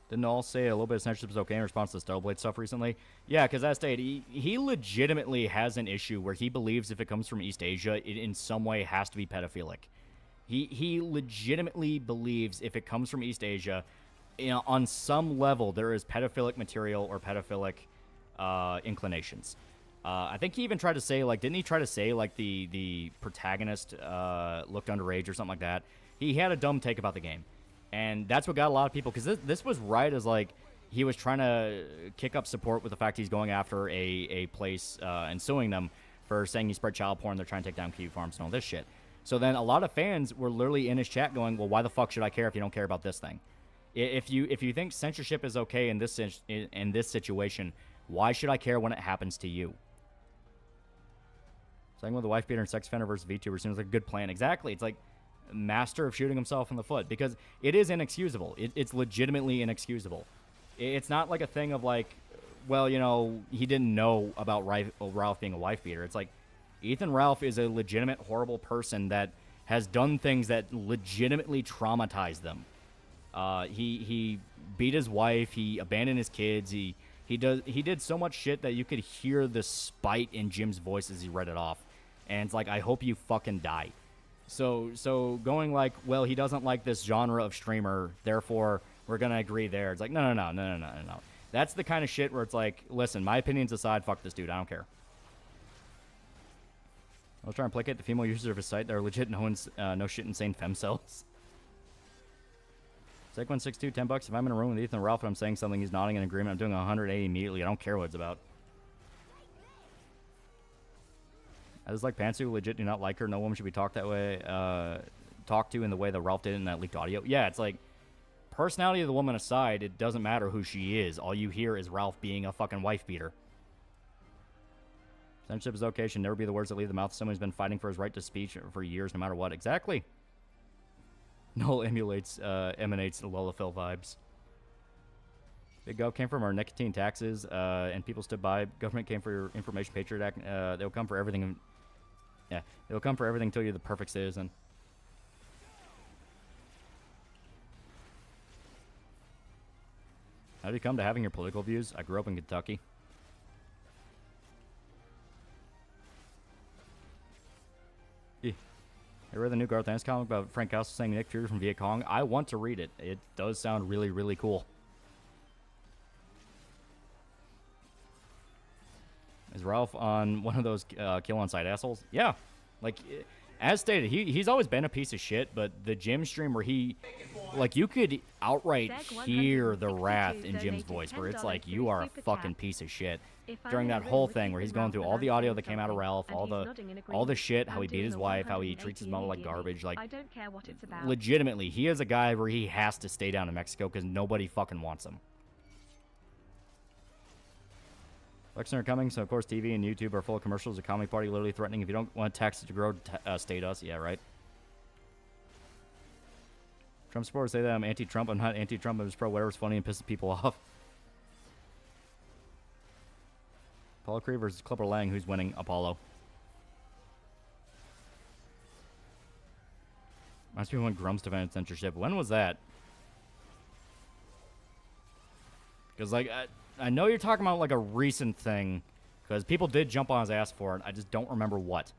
Didn't all say a little bit of censorship is okay in response to the Starblade stuff recently? Yeah, because as stated, he legitimately has an issue where he believes if it comes from East Asia, it in some way has to be pedophilic. He legitimately believes if it comes from East Asia, on some level, there is pedophilic material or pedophilic inclinations. I think he even tried to say, like, didn't he try to say, like, the protagonist looked underage or something like that? He had a dumb take about the game. And that's what got a lot of people, because this was right as, like, he was trying to kick up support with the fact he's going after a place and suing them for saying he spread child porn, they're trying to take down Kiwi Farms and all this shit. So then a lot of fans were literally in his chat going, well, why the fuck should I care if you don't care about this thing? If you think censorship is okay in this situation, why should I care when it happens to you? Saying with the wife beater and sex offender versus VTuber seems like a good plan. Exactly. It's like master of shooting himself in the foot, because it is inexcusable. It's legitimately inexcusable. It's not like a thing of like, well, you know, he didn't know about Ralph being a wife beater. It's like Ethan Ralph is a legitimate horrible person that has done things that legitimately traumatize them. He beat his wife. He abandoned his kids. He did so much shit that you could hear the spite in Jim's voice as he read it off. And it's like, I hope you fucking die. So going like, well, he doesn't like this genre of streamer, therefore we're gonna agree there. It's like, no. That's the kind of shit where it's like, listen, my opinions aside, fuck this dude. I don't care. I was trying to placate the female users of his site that are legit no shit insane femcells. Sec162, $10. If I'm in a room with Ethan Ralph and I'm saying something, he's nodding in agreement. I'm doing 180 immediately. I don't care what it's about. I just like Pantsu. Legit do not like her. No woman should be talked that way. Talked to in the way that Ralph did in that leaked audio. Yeah, it's like, personality of the woman aside, it doesn't matter who she is. All you hear is Ralph being a fucking wife beater. Censorship is okay. Should never be the words that leave the mouth of someone who's been fighting for his right to speech for years, no matter what. Exactly. Null emanates Lolafil vibes. Big Gov came from our nicotine taxes, and people stood by. Government came for your Information Patriot Act. They'll come for everything. Yeah, they'll come for everything until you're the perfect citizen. How do you come to having your political views? I grew up in Kentucky. I read the new Garth Ennis comic about Frank Castle saying Nick Fury from Viet Cong. I want to read it. It does sound really, really cool. Is Ralph on one of those kill on site assholes? Yeah. Like, as stated, he's always been a piece of shit, but the Jim stream where he, like, you could outright hear the wrath in Jim's voice, where it's like, you are a fucking piece of shit. During that whole thing where he's going through all the audio that came out of Ralph, all the shit, how he beat his wife, how he treats his mother like garbage, like, I don't care what it's about. Legitimately, he is a guy where he has to stay down in Mexico because nobody fucking wants him. Elections are coming, so of course TV and YouTube are full of commercials. The comedy party literally threatening, if you don't want taxes to grow, state us. Yeah, right. Trump supporters say that I'm anti-Trump. I'm not anti-Trump. I'm just pro whatever's funny and pisses people off. Apollo Creed versus Clubber Lang. Who's winning? Apollo. Reminds me when Grumps defended censorship. When was that? Because, like, I know you're talking about, like, a recent thing, because people did jump on his ass for it. I just don't remember what.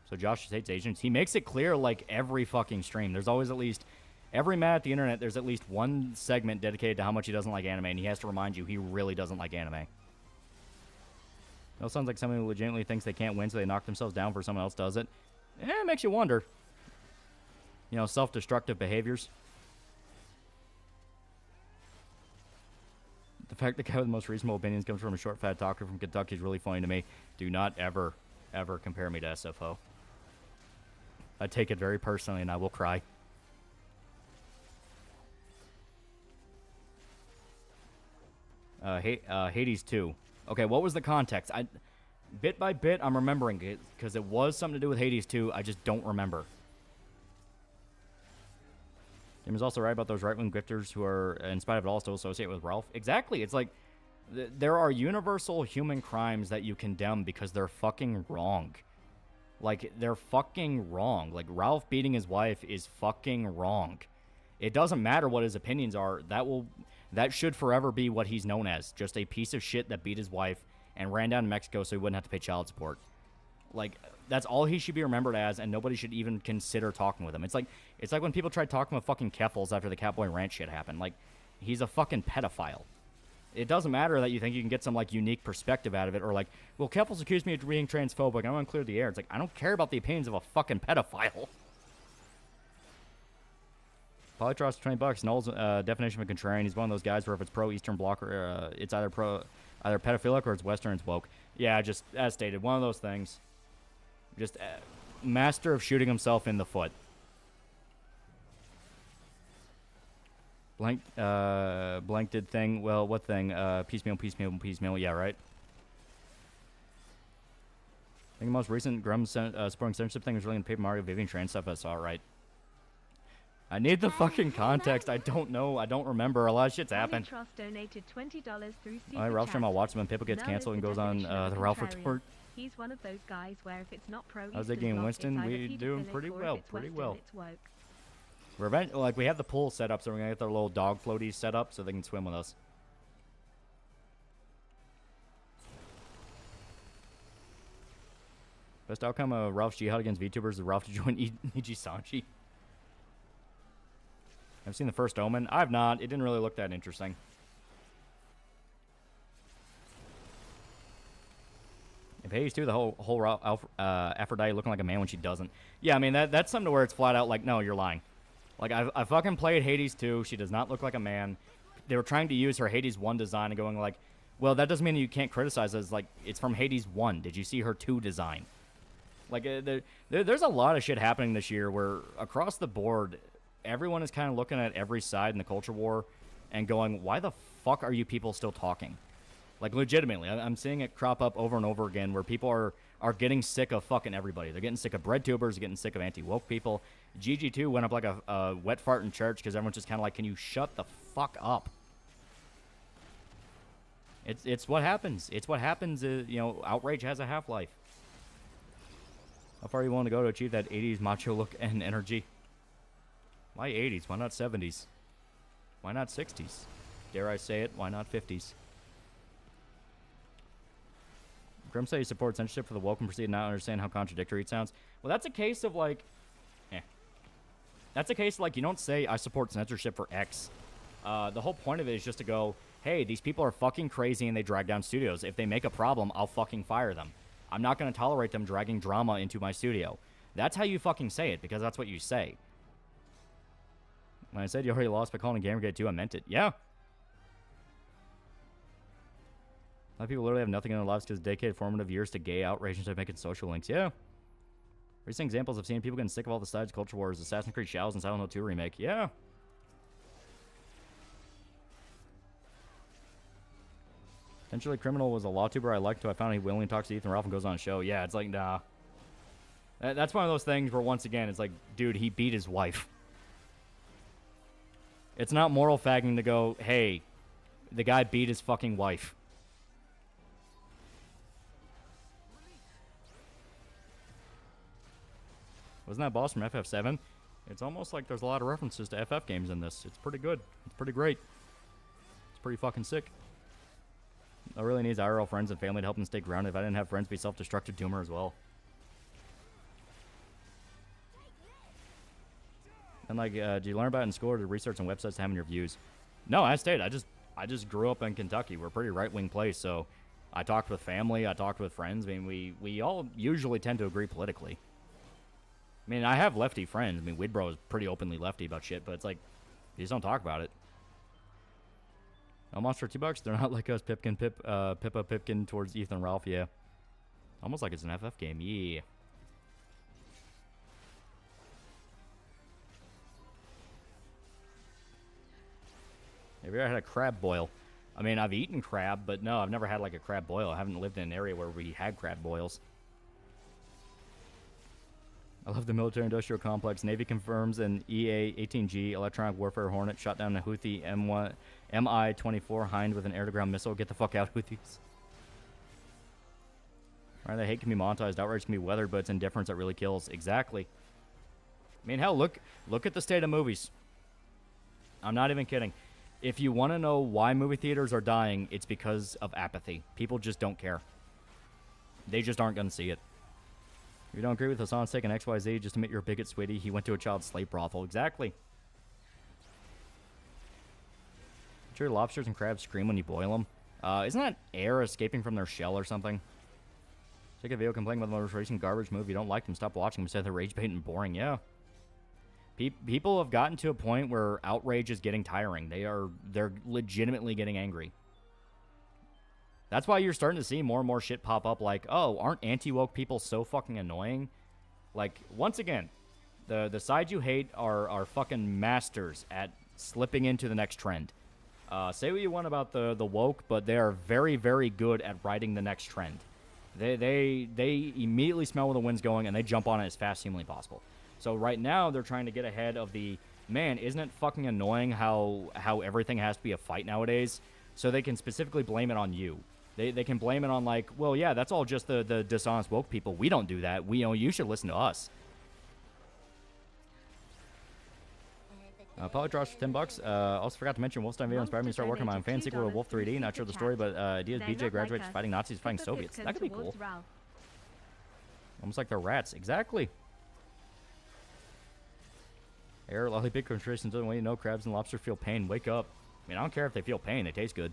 So Josh just hates Asians. He makes it clear like every fucking stream. There's always at least every man at the internet. There's at least one segment dedicated to how much he doesn't like anime, and he has to remind you he really doesn't like anime. That sounds like someone who legitimately thinks they can't win, so they knock themselves down for someone else does it. It makes you wonder. You know, self-destructive behaviors. The fact the guy with the most reasonable opinions comes from a short, fat talker from Kentucky is really funny to me. Do not ever, ever compare me to SFO. I take it very personally, and I will cry. Hades 2. Okay, what was the context? Bit by bit, I'm remembering it, because it was something to do with Hades 2. I just don't remember. Jim is also right about those right-wing grifters who are, in spite of it all, still associate with Ralph. Exactly. It's like, there are universal human crimes that you condemn because they're fucking wrong. Like, they're fucking wrong. Like, Ralph beating his wife is fucking wrong. It doesn't matter what his opinions are. That should forever be what he's known as. Just a piece of shit that beat his wife and ran down to Mexico so he wouldn't have to pay child support. Like, that's all he should be remembered as, and nobody should even consider talking with him. It's like when people tried talking with fucking Keffels after the Catboy Ranch shit happened. Like, he's a fucking pedophile. It doesn't matter that you think you can get some, like, unique perspective out of it, or like, well, Keffels accused me of being transphobic, I want to clear the air. It's like, I don't care about the opinions of a fucking pedophile. Polytros for $20. Null's definition of a contrarian. He's one of those guys where if it's pro-Eastern Bloc, or it's either pedophilic or it's Western, it's woke. Yeah, just as stated, one of those things. Just master of shooting himself in the foot. Blank did thing. Well, what thing? Piecemeal. Yeah, right. I think the most recent Grum supporting censorship thing was really in Paper Mario Vivian Train stuff. I saw, right. I need the fucking context. I don't know. I don't remember. A lot of shit's happened. Trust donated $20 through Super Alright, Ralph stream, I'll Chat. watch him when Pippa gets Now canceled and is goes the on definition of the a Ralph contrarian. Report. He's one of those guys where if it's not pro How's that game, Winston? We doing pretty well, pretty well. We're we have the pool set up, so we're gonna get their little dog floaties set up so they can swim with us. Best outcome of Ralph's jihad against VTubers is Ralph to join Niji Sanji. I've seen the first Omen. I've not. It didn't really look that interesting. If Hades 2, the whole Aphrodite looking like a man when she doesn't. Yeah, I mean, that's something to where it's flat out like, no, you're lying. Like, I fucking played Hades 2. She does not look like a man. They were trying to use her Hades 1 design and going like, well, that doesn't mean you can't criticize it. It's like, it's from Hades 1. Did you see her 2 design? Like, there's a lot of shit happening this year where across the board, everyone is kind of looking at every side in the culture war and going, why the fuck are you people still talking? Like, legitimately, I'm seeing it crop up over and over again where people are getting sick of fucking everybody. They're getting sick of bread tubers, getting sick of anti-woke people. GG2 went up like a wet fart in church because everyone's just kind of like, can you shut the fuck up? It's what happens. It's what happens. You know, outrage has a half-life. How far are you willing to go to achieve that 80s macho look and energy? Why 80s? Why not 70s? Why not 60s? Dare I say it? Why not 50s? Grim said he supports censorship for the woke and proceed to not understand how contradictory it sounds. Well, that's a case of like, That's a case of like, you don't say I support censorship for X. The whole point of it is just to go, hey, these people are fucking crazy and they drag down studios. If they make a problem, I'll fucking fire them. I'm not going to tolerate them dragging drama into my studio. That's how you fucking say it, because that's what you say. When I said you already lost by calling Gamergate 2, I meant it. Yeah. A lot of people literally have nothing in their lives because dedicated formative years to gay outrage instead of making social links. Yeah. Recent examples of seeing people getting sick of all the sides culture wars, Assassin's Creed Shadows and Silent Hill 2 remake. Yeah. Potentially Criminal was a law tuber I liked till I found he willingly talks to Ethan Ralph and goes on a show. Yeah, it's like, nah. That's one of those things where, once again, it's like, dude, he beat his wife. It's not moral fagging to go, hey, the guy beat his fucking wife. Wasn't that boss from FF7? It's almost like there's a lot of references to FF games in this. It's pretty good. It's pretty great. It's pretty fucking sick. I really needs IRL friends and family to help him stay grounded. If I didn't have friends, be self-destructive doomer as well. And like, do you learn about it in school or do research on websites to have in your views? No, I stayed. I just grew up in Kentucky. We're a pretty right-wing place, so I talked with family. I talked with friends. I mean, we all usually tend to agree politically. I mean, I have lefty friends. I mean, Widbro is pretty openly lefty about shit, but it's like, you just don't talk about it. Almost for $2. They're not like us, Pippa Pipkin towards Ethan Ralph, yeah. Almost like it's an FF game, yeah. Have you ever had a crab boil? I mean, I've eaten crab, but no, I've never had like a crab boil. I haven't lived in an area where we had crab boils. I love the military-industrial complex. Navy confirms an EA-18G electronic warfare Hornet shot down a Houthi Mi-24 Hind with an air-to-ground missile. Get the fuck out, Houthis. Alright, the hate can be monetized. Outrage can be weathered, but it's indifference that really kills. Exactly. I mean, hell, look at the state of movies. I'm not even kidding. If you want to know why movie theaters are dying, it's because of apathy. People just don't care. They just aren't going to see it. If you don't agree with Hassan's taking XYZ, just admit you're a bigot, sweetie. He went to a child slave brothel. Exactly. I'm sure lobsters and crabs scream when you boil them. Isn't that air escaping from their shell or something? Take a video complaining about the most recent garbage movie. You don't like them, stop watching them. Instead, they're rage bait and boring. Yeah. People have gotten to a point where outrage is getting tiring. They're legitimately getting angry. That's why you're starting to see more and more shit pop up like, oh, aren't anti-woke people so fucking annoying? Like, once again, the side you hate are fucking masters at slipping into the next trend. Say what you want about the woke, but they are very, very good at riding the next trend. They immediately smell where the wind's going, and they jump on it as fast as humanly possible. So right now, they're trying to get ahead of the, man, isn't it fucking annoying how everything has to be a fight nowadays? So they can specifically blame it on you. They can blame it on, like, well, yeah, that's all just the dishonest woke people. We don't do that. You should listen to us. Probably draws for $10. Also forgot to mention Wolfenstein video inspired me to start working on my own fan sequel to Wolf 3D. Not sure the story, but ideas BJ graduates fighting Nazis, fighting Soviets. That could be cool. Almost like they're rats. Exactly. Air, lolly, big contrition doesn't want you to know crabs and lobster feel pain. Wake up. I mean, I don't care if they feel pain. They taste good.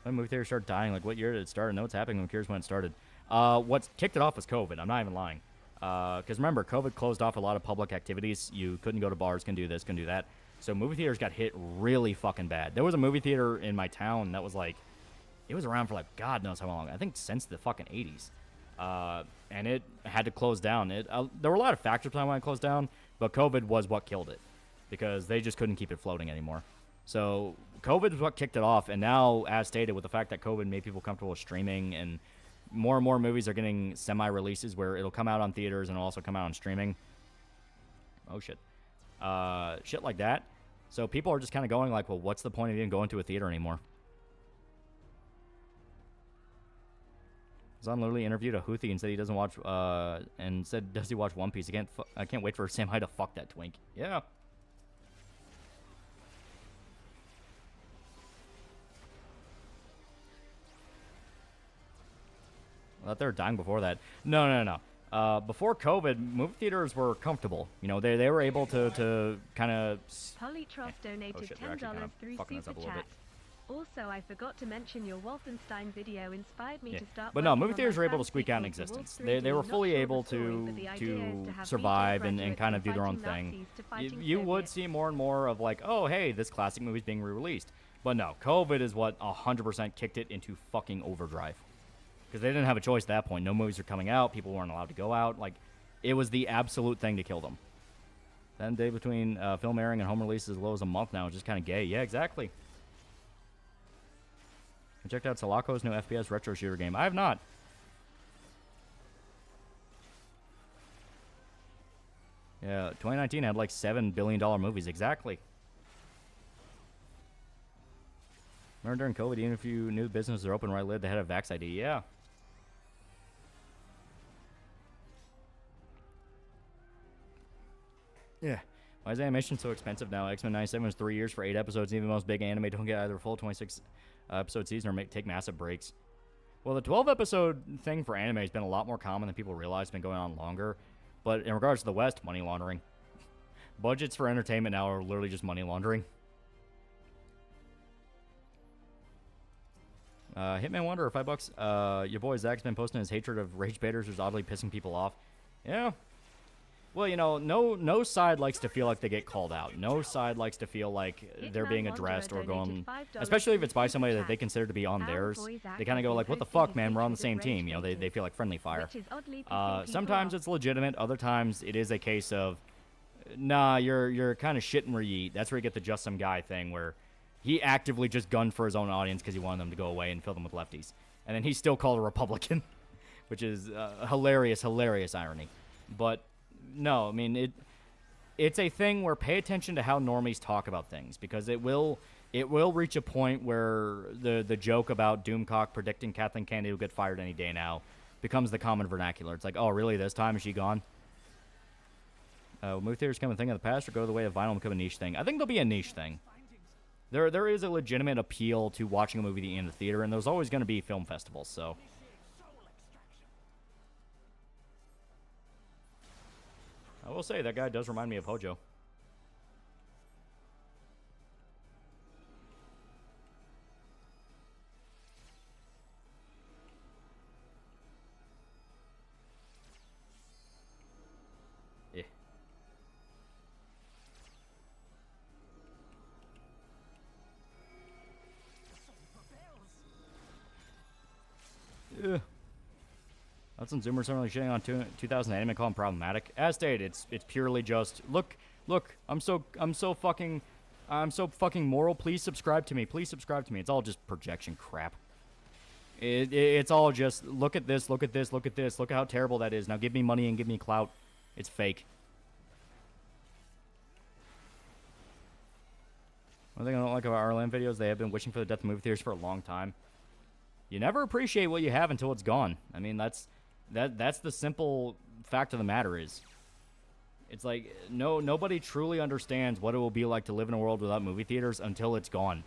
When movie theaters start dying, like what year did it start? I know what's happening. I'm curious when it started. What kicked it off was COVID. I'm not even lying. Because remember, COVID closed off a lot of public activities. You couldn't go to bars, couldn't do this, couldn't do that. So movie theaters got hit really fucking bad. There was a movie theater in my town that was like, it was around for like God knows how long. I think since the fucking 80s. And it had to close down. There were a lot of factors behind why it closed down, but COVID was what killed it. Because they just couldn't keep it floating anymore. So COVID is what kicked it off, and now, as stated, with the fact that COVID made people comfortable with streaming, and more movies are getting semi-releases where it'll come out on theaters and it'll also come out on streaming. Oh, shit. Shit like that. So people are just kind of going like, well, what's the point of even going to a theater anymore? Zon literally interviewed a Houthi and said he doesn't watch, and said, does he watch One Piece? I can't wait for Sam Hyde to fuck that twink. Yeah. I thought they were dying before that. No. Before COVID, movie theaters were comfortable. You know, they were able to kind of... Polytrough donated $10 through Super Chat. Also, I forgot to mention your Wolfenstein video inspired me to start... But no, movie theaters were able to squeak out in existence. They were fully able to survive and kind of do their own thing. You would see more and more of like, oh, hey, this classic movie's being re-released. But no, COVID is what 100% kicked it into fucking overdrive. Because they didn't have a choice at that point. No movies were coming out. People weren't allowed to go out. Like, it was the absolute thing to kill them. Then day between film airing and home release is as low as a month now. It's just kind of gay. Yeah, exactly. I checked out Sulaco's new FPS retro shooter game. I have not. Yeah, 2019 had like $7 billion movies. Exactly. Remember during COVID, even if you knew businesses are open where I lived, they had a Vax ID. Yeah. Yeah. Why is animation so expensive now? X-Men 97 was 3 years for 8 episodes. Even the most big anime don't get either a full 26 episode season or take massive breaks. Well, the 12 episode thing for anime has been a lot more common than people realize. It's been going on longer. But in regards to the West, money laundering. Budgets for entertainment now are literally just money laundering. Hitman Wonder, $5. Your boy Zach's been posting his hatred of rage baiters who's oddly pissing people off. Yeah. Well, you know, no side likes to feel like they get called out. No side likes to feel like they're being addressed or going, especially if it's by somebody that they consider to be on theirs. They kind of go like, what the fuck, man, we're on the same team. You know, they feel like friendly fire. Sometimes it's legitimate. Other times it is a case of, nah, you're kind of shitting where you eat. That's where you get the just some guy thing where he actively just gunned for his own audience because he wanted them to go away and fill them with lefties. And then he's still called a Republican, which is hilarious irony. But no, I mean, it's a thing where pay attention to how normies talk about things, because it will reach a point where the joke about Doomcock predicting Kathleen Kennedy will get fired any day now becomes the common vernacular. It's like, oh, really, this time? Is she gone? Will movie theaters become a thing of the past or go the way of vinyl and become a niche thing? I think there'll be a niche thing. There is a legitimate appeal to watching a movie in the theater, and there's always going to be film festivals, so. I will say, that guy does remind me of Hojo. Yeah. Yeah. Hudson Zoomer's certainly shitting on 2000 anime, call him problematic. As stated, it's purely just look. I'm so fucking moral. Please subscribe to me. It's all just projection crap. It's all just look at this. Look at how terrible that is. Now give me money and give me clout. It's fake. One thing I don't like about our land videos, they have been wishing for the death of movie theaters for a long time. You never appreciate what you have until it's gone. I mean, that's the simple fact of the matter is. It's like nobody truly understands what it will be like to live in a world without movie theaters until it's gone.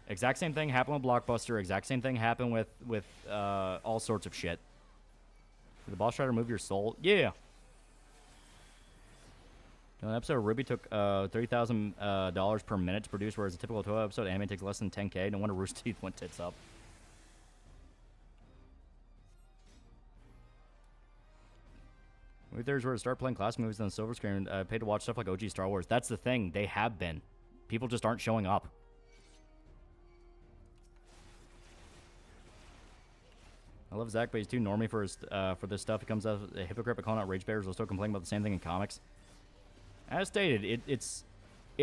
Exact same thing happened with Blockbuster. Exact same thing happened with all sorts of shit. Did the boss try to remove your soul? Yeah. An episode of Ruby took $30,000 per minute to produce, whereas a typical 12-episode anime takes less than $10K. No wonder Rooster Teeth went tits up. Movie theaters were to start playing classic movies on the silver screen. Paid to watch stuff like OG Star Wars. That's the thing. They have been. People just aren't showing up. I love Zach, but he's too normie for his for this stuff. He comes out a hypocrite by calling out rage bears while still complaining about the same thing in comics. As stated, it's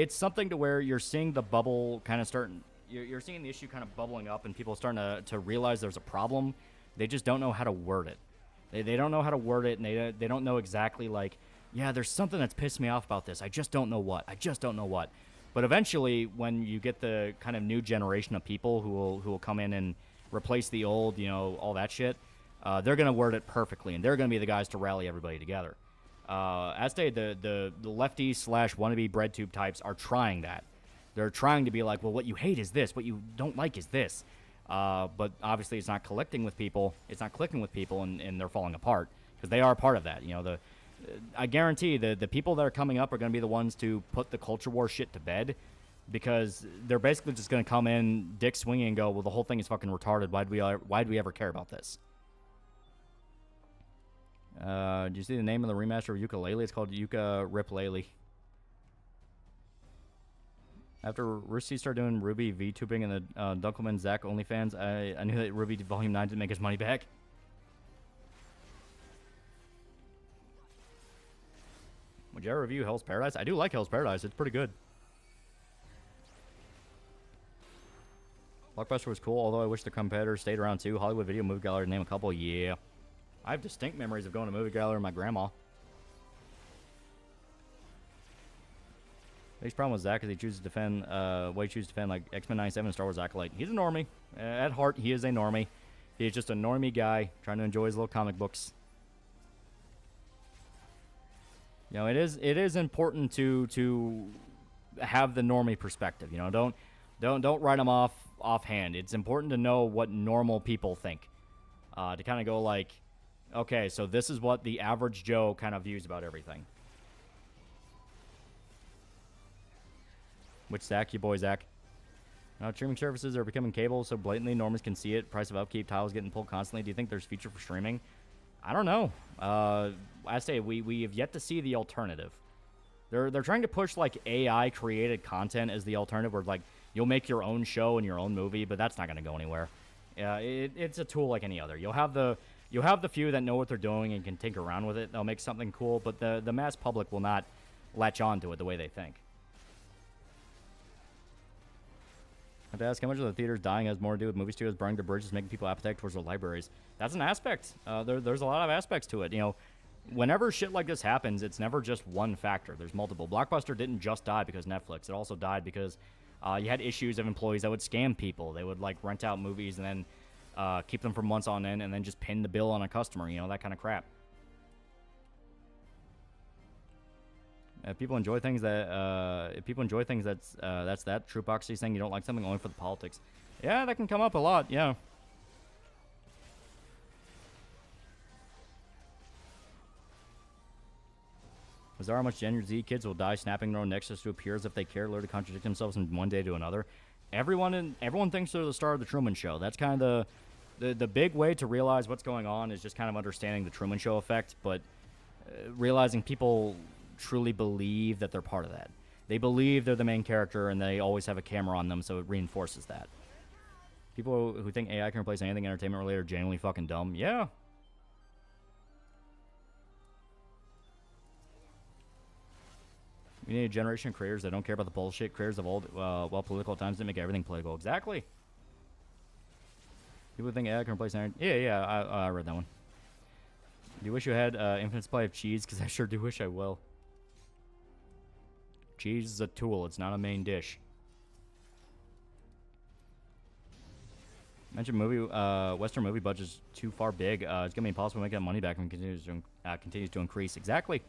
something to where you're seeing the bubble kind of starting. You're seeing the issue kind of bubbling up, and people are starting to realize there's a problem. They just don't know how to word it. They don't know how to word it, and they don't know exactly, like, yeah, there's something that's pissed me off about this. I just don't know what. But eventually, when you get the kind of new generation of people who will come in and replace the old, you know, all that shit, they're going to word it perfectly, and they're going to be the guys to rally everybody together. As stated, the lefty / wannabe bread tube types are trying that. They're trying to be like, well, what you hate is this. What you don't like is this. But obviously it's not clicking with people, and they're falling apart because they are part of that. You know, I guarantee the people that are coming up are going to be the ones to put the culture war shit to bed, because they're basically just going to come in, dick swinging, and go, well, the whole thing is fucking retarded. Why do we ever care about this? Do you see the name of the remaster of Yooka-Laylee? It's called Yuka Rip Laylee. After Rusty started doing Ruby VTubing and the Dunkelman Zach OnlyFans, I knew that Ruby Volume 9 didn't make his money back. Would you ever review Hell's Paradise? I do like Hell's Paradise. It's pretty good. Blockbuster was cool, although I wish the competitors stayed around too. Hollywood Video Movie Gallery, to name a couple. Yeah. I have distinct memories of going to movie gallery with my grandma. Biggest problem with Zach is he chooses to defend, like X-Men 97 and Star Wars Acolyte. He's a normie. At heart, he is a normie. He is just a normie guy trying to enjoy his little comic books. You know, it is important to have the normie perspective. You know, don't write them offhand. It's important to know what normal people think. To kind of go like, Okay, so this is what the average Joe kind of views about everything. Which Zach? You boy, Zach. Now, streaming services are becoming cable, so blatantly normies can see it. Price of upkeep, tiles getting pulled constantly. Do you think there's future for streaming? I don't know. I say we have yet to see the alternative. They're trying to push like AI created content as the alternative, where like you'll make your own show and your own movie, but that's not going to go anywhere. It's a tool like any other. You'll have the few that know what they're doing and can tinker around with it. They'll make something cool, but the mass public will not latch on to it the way they think. I have to ask, how much of the theaters dying has more to do with movie studios burning their bridges, making people apathetic towards their libraries? That's an aspect. There's a lot of aspects to it. You know, whenever shit like this happens, it's never just one factor. There's multiple. Blockbuster didn't just die because Netflix. It also died because you had issues of employees that would scam people. They would like rent out movies and then keep them for months on end and then just pin the bill on a customer. You know, that kind of crap. If people enjoy things that's that. True Boxy saying you don't like something only for the politics. Yeah, that can come up a lot. Yeah. Was there how much Gen Z kids will die snapping their own necks just to appear as if they care, learn to contradict themselves from one day to another? Everyone thinks they're the star of the Truman Show. That's kind of the big way to realize what's going on is just kind of understanding the Truman Show effect, but realizing people truly believe that they're part of that. They believe they're the main character and they always have a camera on them, so it reinforces that. People who think AI can replace anything entertainment related are genuinely fucking dumb. Yeah. We need a generation of creators that don't care about the bullshit. Creators of old, well, political times didn't make everything political. Exactly. People think AI can replace anything. Yeah, I read that one. Do you wish you had infinite supply of cheese? Because I sure do wish I will. Cheese is a tool. It's not a main dish. Mentioned movie, Western movie budget's too far big. It's going to be impossible to make that money back when it continues to increase. Exactly.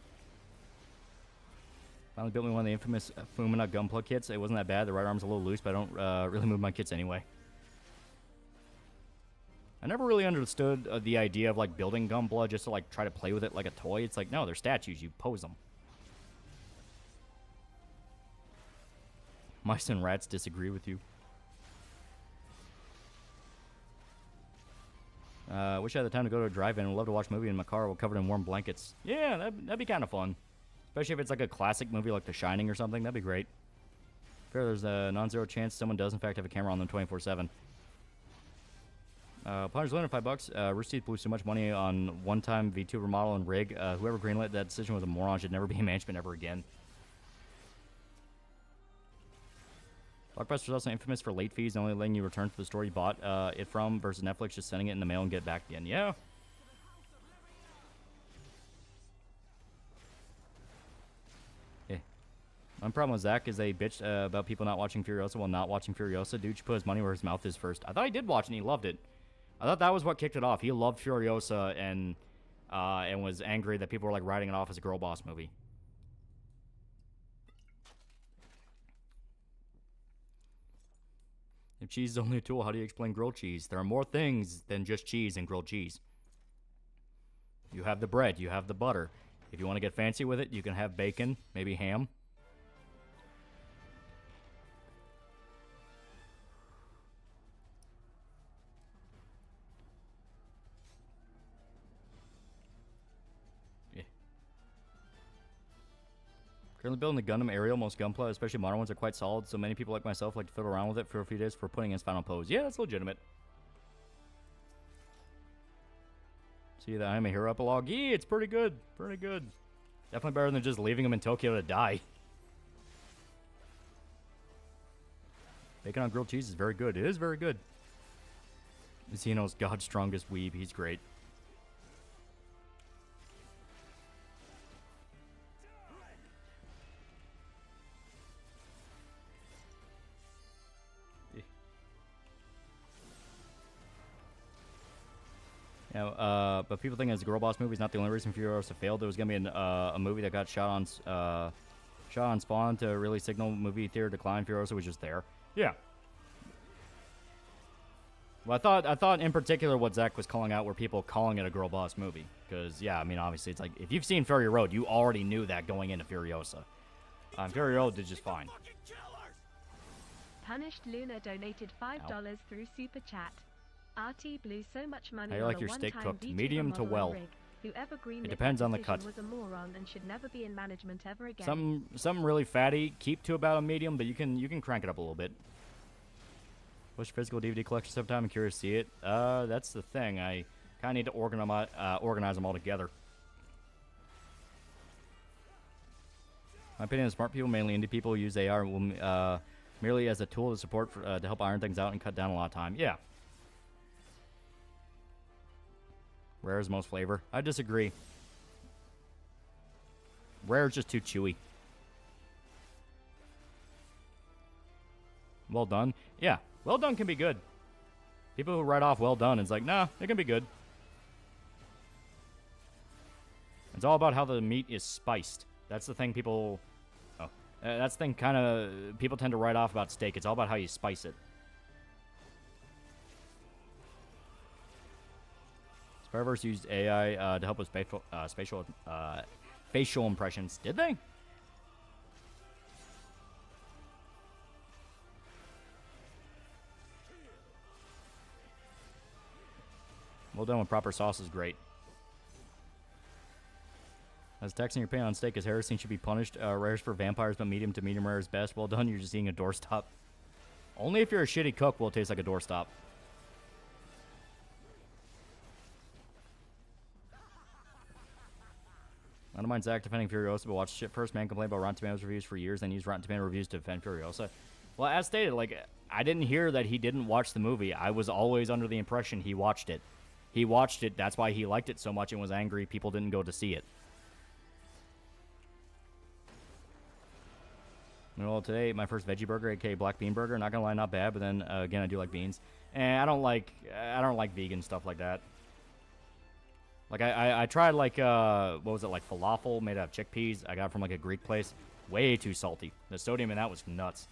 Finally built me one of the infamous Fumina gun plug kits. It wasn't that bad. The right arm's a little loose, but I don't really move my kits anyway. I never really understood the idea of like building Gunpla just to like try to play with it like a toy. It's like, no, they're statues. You pose them. Mice and rats disagree with you. Wish I had the time to go to a drive-in. I'd love to watch a movie in my car covered in warm blankets. Yeah, that'd be kind of fun. Especially if it's like a classic movie like The Shining or something. That'd be great. Fair, there's a non-zero chance someone does in fact have a camera on them 24/7. Plunder's $5. Rooster Teeth blew so much money on one-time VTuber model and rig. Whoever greenlit that decision was a moron. Should never be in management ever again. Blockbuster's also infamous for late fees, only letting you return to the store you bought it from, versus Netflix just sending it in the mail and get it back again. Yeah. My problem with Zach is they bitched about people not watching Furiosa while not watching Furiosa. Dude should put his money where his mouth is first. I thought he did watch it and he loved it. I thought that was what kicked it off. He loved Furiosa and was angry that people were like writing it off as a girl boss movie. If cheese is only a tool, how do you explain grilled cheese? There are more things than just cheese and grilled cheese. You have the bread, you have the butter. If you want to get fancy with it, you can have bacon, maybe ham. Currently building the Gundam Aerial. Most Gunpla, especially modern ones, are quite solid, so many people like myself like to fiddle around with it for a few days for putting in its final pose. Yeah, that's legitimate. See the I'm a Hero epilogue? Yeah, it's pretty good. Pretty good. Definitely better than just leaving him in Tokyo to die. Bacon on grilled cheese is very good. It is very good. Zeno's God's strongest weeb. He's great. But people think it's a girl boss movie is not the only reason Furiosa failed. There was gonna be a movie that got shot on Spawn to really signal movie theater decline. Furiosa was just there. Yeah. Well, I thought in particular what Zach was calling out were people calling it a girl boss movie. Because, yeah, I mean, obviously, it's like, if you've seen Fury Road, you already knew that going into Furiosa. Fury Road did just fine. Punished Luna donated $5 through Super Chat. RT blew so much money How do you on like a your steak one-time cooked? VTuber Medium to model well. rig. Whoever greenlit It depends on the decision cut. was a moron and should never be in management ever again. Something really fatty, keep to about a medium, but you can crank it up a little bit. What's your physical DVD collection sometime? I'm curious to see it. That's the thing. I kind of need to organize them all together. My opinion is smart people, mainly indie people, use AR merely as a tool to support to help iron things out and cut down a lot of time. Yeah. Rare is most flavor. I disagree. Rare is just too chewy. Well done. Yeah, well done can be good. People who write off well done, it's like, nah, it can be good. It's all about how the meat is spiced. That's the thing people... Oh. That's the thing kind of... People tend to write off about steak. It's all about how you spice it. Spider-Verse used AI to help with facial impressions. Did they? Well done with proper sauce is great. As texting your pain on steak as heresy should be punished. Rares for vampires, but medium to medium rare is best. Well done, you're just eating a doorstop. Only if you're a shitty cook will it taste like a doorstop. I don't mind Zach defending Furiosa, but watch shit first. Man complained about Rotten Tomatoes reviews for years, then used Rotten Tomatoes reviews to defend Furiosa. Well, as stated, like, I didn't hear that he didn't watch the movie. I was always under the impression he watched it. He watched it, that's why he liked it so much and was angry people didn't go to see it. Well, today, my first veggie burger, aka black bean burger. Not gonna lie, not bad, but then, again, I do like beans. And I don't like vegan stuff like that. Like, I tried, like, what was it, like falafel made out of chickpeas. I got it from, like, a Greek place. Way too salty. The sodium in that was nuts.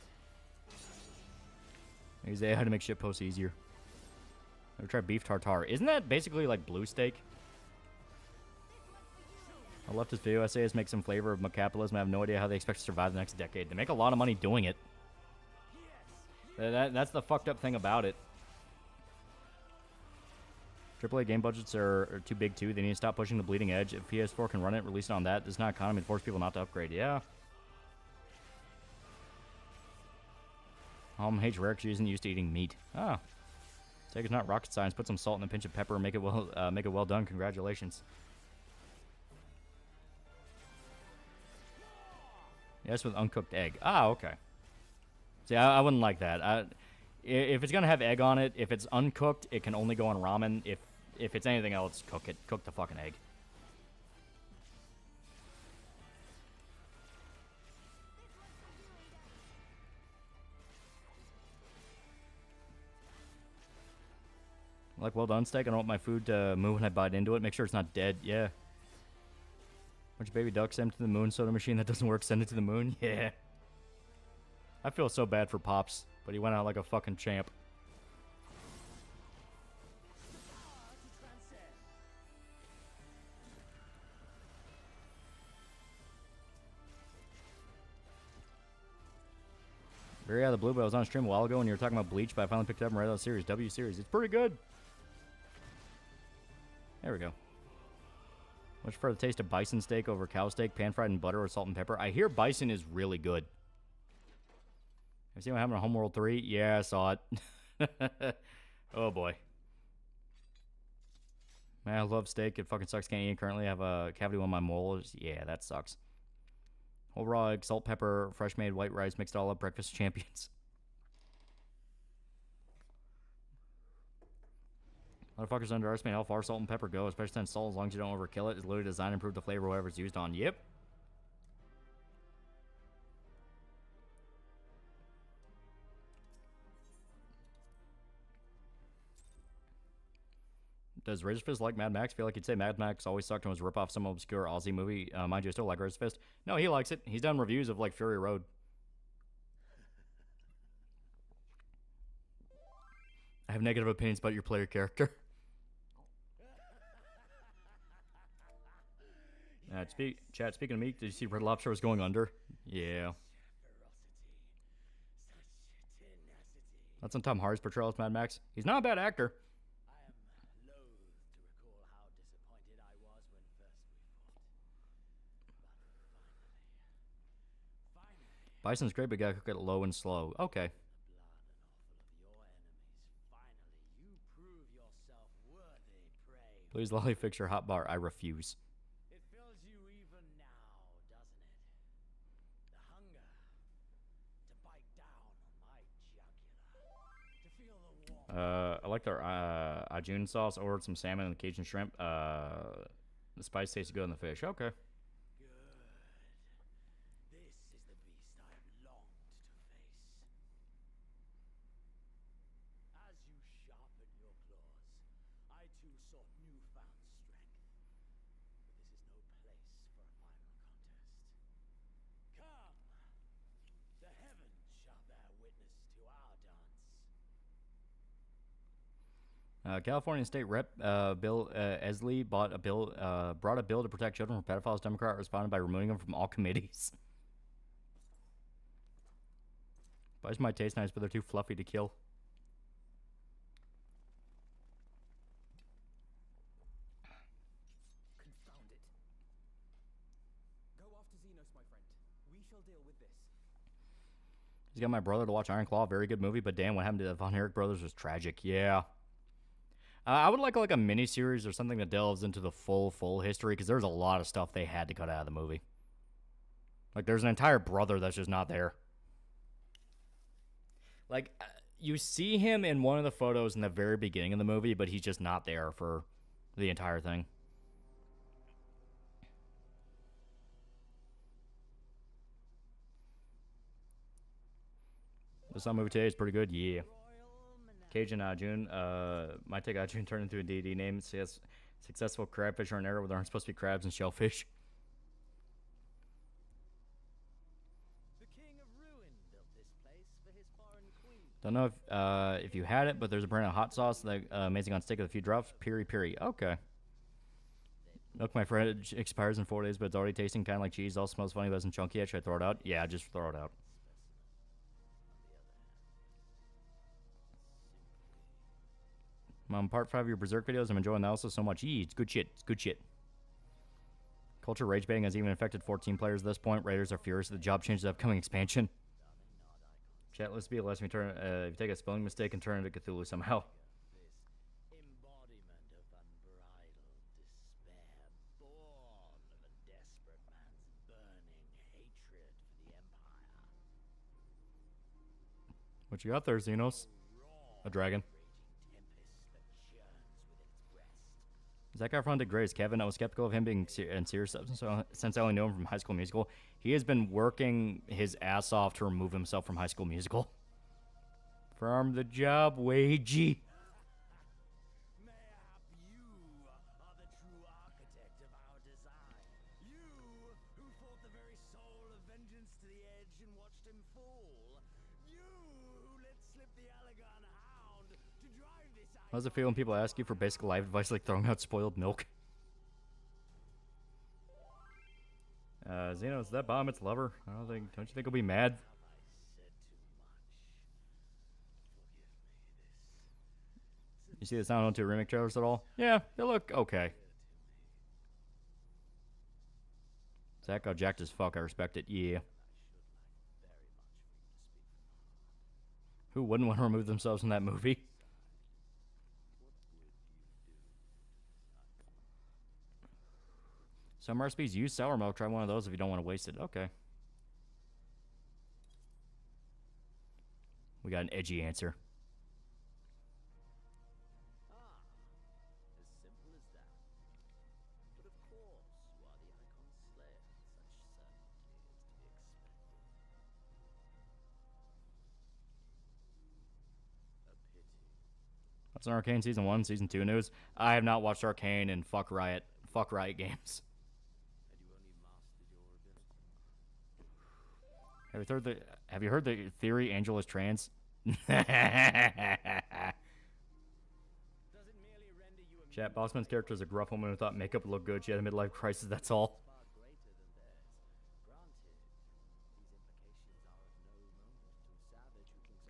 Use AI to make shit posts easier. Never tried beef tartare. Isn't that basically, like, blue steak? I left this video essay make some flavor of capitalism. I have no idea how they expect to survive the next decade. They make a lot of money doing it. That's the fucked up thing about it. AAA game budgets are too big, too. They need to stop pushing the bleeding edge. If PS4 can run it, release it on that. It's not economy to force people not to upgrade. Yeah. Hates rare because isn't used to eating meat. Oh. Steak is not rocket science. Put some salt and a pinch of pepper and make it well done. Congratulations. Yes, with uncooked egg. Ah, okay. See, I wouldn't like that. If it's gonna have egg on it, if it's uncooked, it can only go on ramen. If it's anything else, cook it. Cook the fucking egg. Like well done steak. I don't want my food to move when I bite into it. Make sure it's not dead. Yeah. Bunch of baby ducks sent to the moon soda machine that doesn't work. Send it to the moon. Yeah. I feel so bad for Pops, but he went out like a fucking champ. Very out of the blue, but I was on a stream a while ago when you were talking about Bleach, but I finally picked it up and read out the series. W series. It's pretty good. There we go. Much prefer the taste of bison steak over cow steak, pan-fried in butter or salt and pepper. I hear bison is really good. Have you seen what happened on Homeworld 3? Yeah, I saw it. Oh, boy. Man, I love steak. It fucking sucks. Can't eat it currently. I have a cavity on my molars. Yeah, that sucks. Whole raw egg, salt, pepper, fresh made white rice, mixed all up. Breakfast champions. Motherfuckers underestimate how far salt and pepper go, especially since salt, as long as you don't overkill it, is literally designed to improve the flavor of whatever it's used on. Yep. Does Razorfist like Mad Max? Feel like you'd say Mad Max always sucked and was a rip off some obscure Aussie movie. Mind you, I still like Razorfist. No, he likes it. He's done reviews of like Fury Road. I have negative opinions about your player character. Chat, speaking of me, did you see Red Lobster was going under? Yeah. That's on Tom Hardy's portrayal as Mad Max. He's not a bad actor. Bison's great, but gotta cook it low and slow. Okay. Please, Lolly, fix your hot bar. I refuse. It fills you even now, doesn't it? The hunger to bite down on my jugular. To feel the warmth. I like their ajun sauce. Ordered some salmon and Cajun shrimp. The spice tastes good on the fish. Okay. California State Rep Bill Esley brought a bill to protect children from pedophiles. Democrat responded by removing them from all committees. Spice might taste nice, but they're too fluffy to kill. Confound it. Go after Xenos, my friend. We shall deal with this. He's got my brother to watch Iron Claw. Very good movie, but damn, what happened to the Von Erich brothers was tragic. Yeah. I would like a mini-series or something that delves into the full history, because there's a lot of stuff they had to cut out of the movie. Like, there's an entire brother that's just not there. Like, you see him in one of the photos in the very beginning of the movie, but he's just not there for the entire thing. This movie today is pretty good, yeah. Cajun Ajun, might take Ajun turn into a D&D name. Says successful crabfish are an area where there aren't supposed to be crabs and shellfish. The King of Ruin built this place for his foreign queen. Don't know if you had it, but there's a brand of hot sauce that amazing on stick with a few drops. Piri piri. Okay. Milk my fridge expires in 4 days, but it's already tasting kind of like cheese. All smells funny, but isn't chunky yet. Should I throw it out? Yeah, just throw it out. I'm on part 5 of your Berserk videos. I'm enjoying the also so much. It's good shit. It's good shit. Culture rage baiting has even affected 14 players at this point. Raiders are furious at the job change of the upcoming expansion. Chat, let's be less me turn. If you take a spelling mistake and turn it into Cthulhu somehow. Embodiment of unbridled despair, born of a desperate man's burning hatred for the Empire. What you got there, Xenos? A dragon. Zac Efron did great as Kevin. I was skeptical of him being in serious substance since I only know him from High School Musical. He has been working his ass off to remove himself from High School Musical. From the job, wagey. Mayhap you are the true architect of our design. You who fought the very soul of vengeance to the edge and watched him fall. You who let slip the Allegan hound to drive this. How does it feel when people ask you for basic life advice like throwing out spoiled milk? Xeno, is that bomb its lover? Don't you think he'll be mad? You see the Sound On 2 remake trailers at all? Yeah, they look okay. Zach got jacked as fuck, I respect it, yeah. Who wouldn't want to remove themselves from that movie? Some recipes use sour milk. Try one of those if you don't want to waste it. Okay. We got an edgy answer. As simple as that. But of course, you are the icon slayer. Such certainty is to be expected. A pity. That's an Arcane Season 1, Season 2 news. I have not watched Arcane and fuck Riot games. Have you heard the theory Angel is trans? Chat, Bossman's character is a gruff woman who thought makeup would look good. She had a midlife crisis, that's all.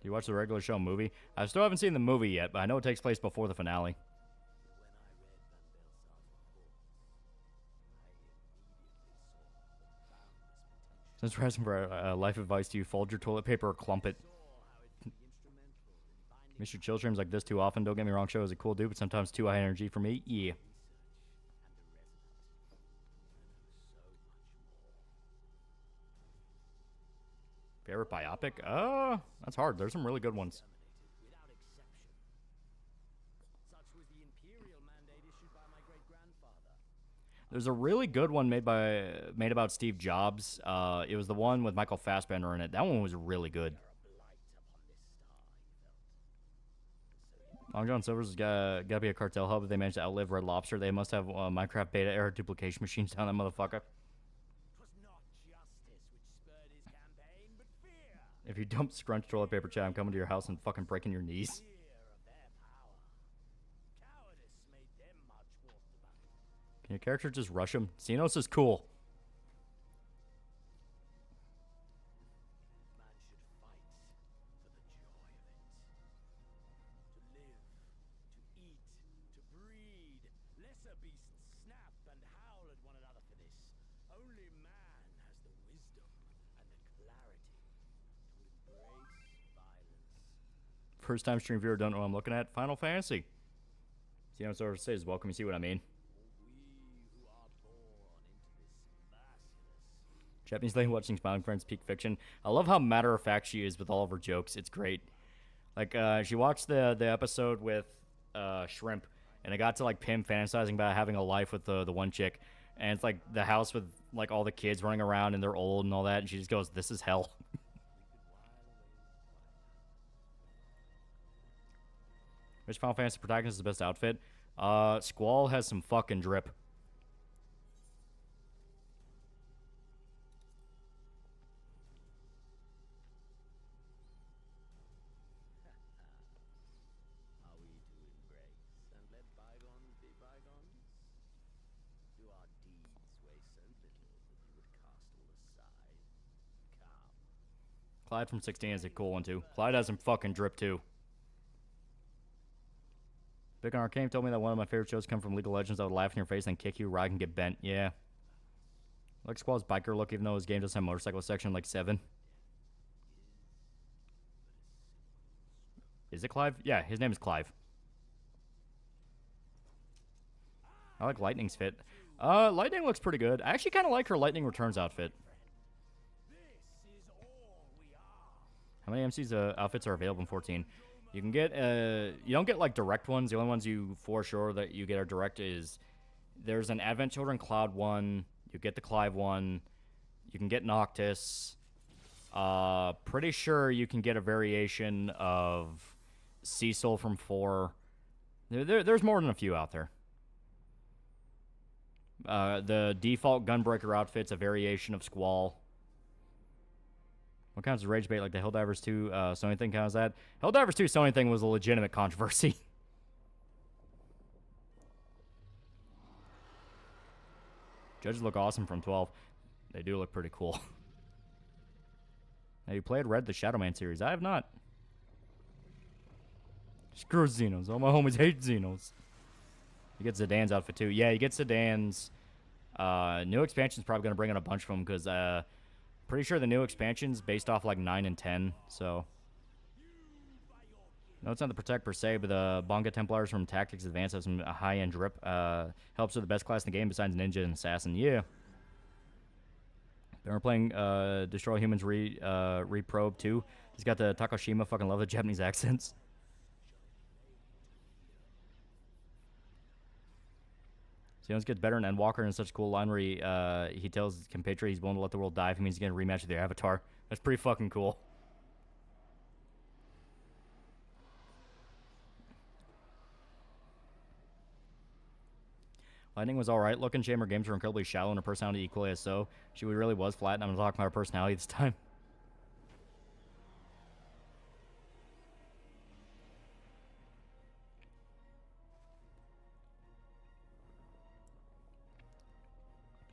Do you watch the regular show movie? I still haven't seen the movie yet, but I know it takes place before the finale. Since we're asking for life advice to you, fold your toilet paper or clump it. Mr. Chill streams like this too often. Don't get me wrong, show is a cool dude, but sometimes too high energy for me. Yeah. Favorite biopic? That's hard. There's some really good ones. There's a really good one made about Steve Jobs. It was the one with Michael Fassbender in it. That one was really good. Long John Silver's gotta be a cartel hub if they managed to outlive Red Lobster. They must have Minecraft beta era duplication machines down that motherfucker. If you dump scrunch toilet paper, chat, I'm coming to your house and fucking breaking your knees. Can your character just rush him? Xenos is cool. First time stream viewer, don't know what I'm looking at. Final Fantasy. Xenos over says welcome. You see what I mean? Japanese lady watching Smiling Friends Peak Fiction. I love how matter of fact she is with all of her jokes. It's great. Like she watched the episode with Shrimp, and it got to like Pim fantasizing about having a life with the one chick, and it's like the house with like all the kids running around and they're old and all that, and she just goes, "This is hell." Which Final Fantasy protagonist is the best outfit? Squall has some fucking drip. Clyde from 16 is a cool one too. Clyde has some fucking drip too. Big on Arcane told me that one of my favorite shows come from League of Legends that would laugh in your face and kick you, ride and get bent. Yeah. I like Squall's biker look, even though his game doesn't have a motorcycle section like 7. Is it Clive? Yeah, his name is Clive. I like Lightning's fit. Lightning looks pretty good. I actually kind of like her Lightning Returns outfit. How many MC's outfits are available in 14? You can get, you don't get like direct ones. The only ones you for sure that you get are direct is there's an Advent Children Cloud one. You get the Clive one. You can get Noctis. Pretty sure you can get a variation of Cecil from 4. There's more than a few out there. The default Gunbreaker outfit's a variation of Squall. What counts as rage bait? Like the Helldivers 2 Sony thing counts that? Helldivers 2 Sony thing was a legitimate controversy. Judges look awesome from 12. They do look pretty cool. Now, you played Red the Shadowman series. I have not. Screw Xenos. All my homies hate Xenos. You get Zidane's outfit too. Yeah, you get Zidane's. New expansion's probably going to bring in a bunch of them because pretty sure the new expansion's based off like 9 and 10. So, no, it's not the Protect per se, but the Bonga Templars from Tactics Advance have some high-end drip. Helps with the best class in the game besides Ninja and Assassin. Yeah. Then we're playing Destroy Humans Reprobe too. He's got the Takoshima. Fucking love the Japanese accents. Xenos gets better, and Endwalker in such a cool line where he tells his compatriot he's willing to let the world die if he means he's getting a rematch with their avatar. That's pretty fucking cool. Lightning was alright. Looking Chamber games were incredibly shallow and her personality equally as so. She really was flat, and I'm talking about her personality this time.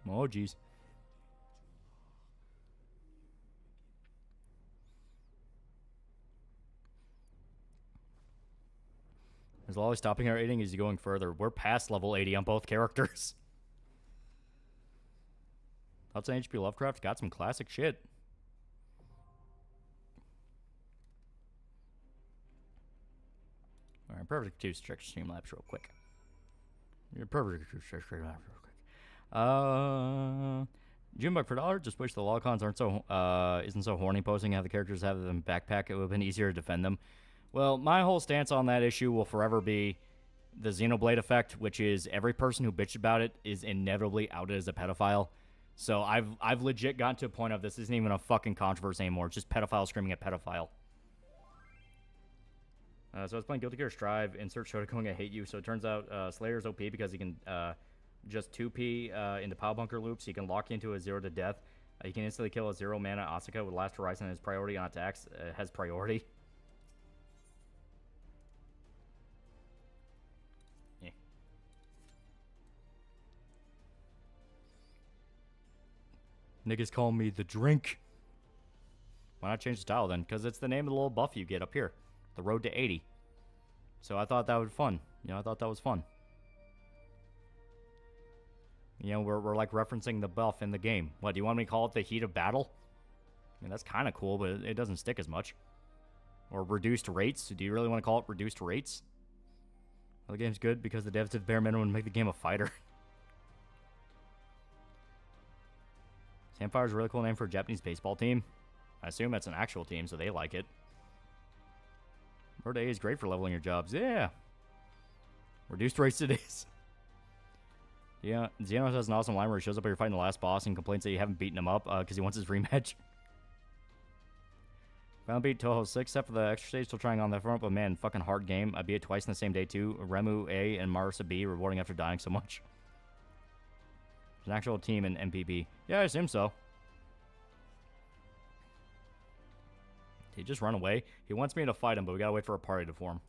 Oh, jeez. Is Lolly stopping our rating? Is he going further? We're past level 80 on both characters. Thoughts on HP Lovecraft? Got some classic shit. Alright, perfect to check Streamlabs real quick. You're perfect to check Streamlabs real quick. Junebug for $1. Just wish the logcons aren't so isn't so horny posting how the characters have them backpack. It would have been easier to defend them. Well, my whole stance on that issue will forever be the Xenoblade effect, which is every person who bitched about it is inevitably outed as a pedophile. So I've legit gotten to a point of this isn't even a fucking controversy anymore. It's just pedophile screaming at pedophile. So I was playing Guilty Gear Strive, insert Shotogang, I hate you. So it turns out Slayer's OP because he can just 2P into Pow Bunker loops. He can lock you into a 0 to death. He can instantly kill a 0 mana Asuka with Last Horizon. His priority on attacks has priority. Yeah. Niggas call me the drink. Why not change the style then? Because it's the name of the little buff you get up here. The road to 80. So I thought that was fun. I thought that was fun. We're like referencing the buff in the game. What, do you want me to call it the heat of battle? I mean, that's kind of cool, but it doesn't stick as much. Or reduced rates. Do you really want to call it reduced rates? Well, the game's good because the devs did bare minimum to make the game a fighter. Samfire's a really cool name for a Japanese baseball team. I assume that's an actual team, so they like it. Road to 80 is great for leveling your jobs. Yeah. Reduced rates it is. Yeah, Xenos has an awesome line where he shows up while you're fighting the last boss and complains that you haven't beaten him up because he wants his rematch. Finally beat Toho 6, except for the extra stage, still trying on that front, but man, fucking hard game. I beat it twice in the same day too. Remu A and Marisa B, rewarding after dying so much. There's an actual team in MPB. Yeah, I assume so. Did he just run away? He wants me to fight him, but we gotta wait for a party to form.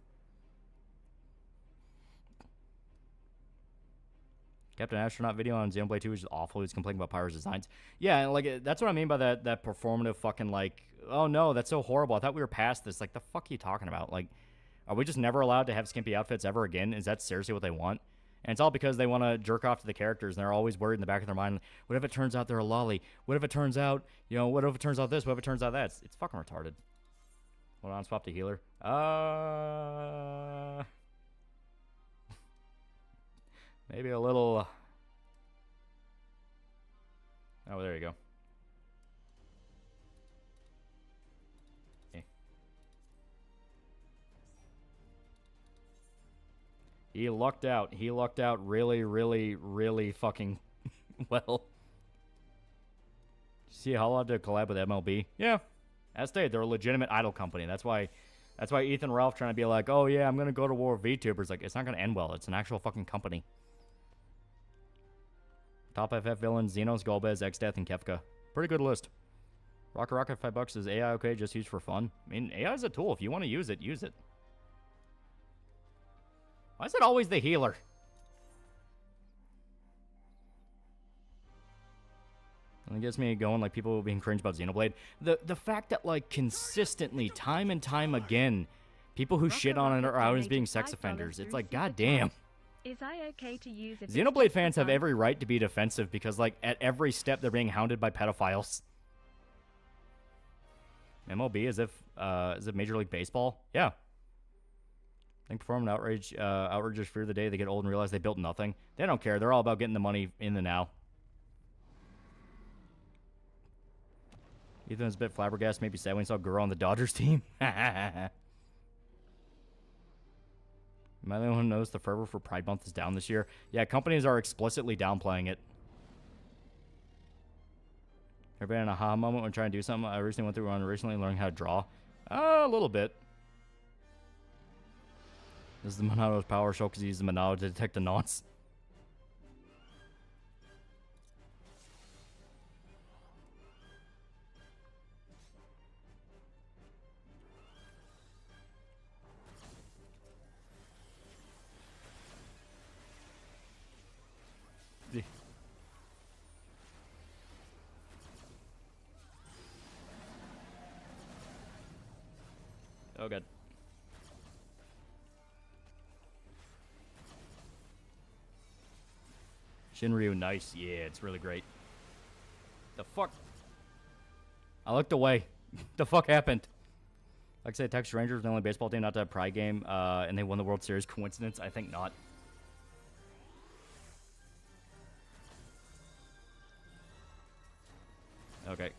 Captain Astronaut video on Xenoblade 2 is just awful. He's complaining about Pyro's designs. Yeah, like, that's what I mean by that performative fucking, like, oh no, that's so horrible. I thought we were past this. Like, the fuck are you talking about? Like, are we just never allowed to have skimpy outfits ever again? Is that seriously what they want? And it's all because they want to jerk off to the characters, and they're always worried in the back of their mind, what if it turns out they're a lolly? What if it turns out, what if it turns out this? What if it turns out that? It's fucking retarded. Hold on, swap to healer. Maybe a little... Oh, there you go. Okay. He lucked out. He lucked out really, really, really fucking well. See how allowed to collab with MLB? Yeah. As stated, they're a legitimate idol company. That's why Ethan Ralph trying to be like, oh yeah, I'm gonna go to war with VTubers. Like, it's not gonna end well. It's an actual fucking company. Top FF villains: Xenos, Golbez, X-Death, and Kefka. Pretty good list. Rocket $5 is AI okay? Just used for fun. I mean, AI is a tool. If you want to use it, use it. Why is it always the healer? And it gets me going, like, people being cringe about Xenoblade. The fact that, like, consistently, time and time again, people who shit on it are out as being sex offenders. It's like, goddamn. Is I okay to use a Xenoblade fans have every right to be defensive because, like, at every step they're being hounded by pedophiles. MLB as if Major League Baseball? Yeah. I think performing outrageous fear the day they get old and realize they built nothing. They don't care. They're all about getting the money in the now. Ethan's a bit flabbergasted, maybe sad when he saw Guro on the Dodgers team. Am I the only one who knows the fervor for Pride Month is down this year? Yeah, companies are explicitly downplaying it. Ever been in a aha moment when trying to do something? I recently went through one recently learning how to draw. A little bit. This is the Monado's power show because he uses the Monado to detect the nonce. Oh, God. Shinryu, nice. Yeah, it's really great. The fuck? I looked away. The fuck happened? Like I said, Texas Rangers were the only baseball team not to have a Pride game, and they won the World Series. Coincidence? I think not. Okay.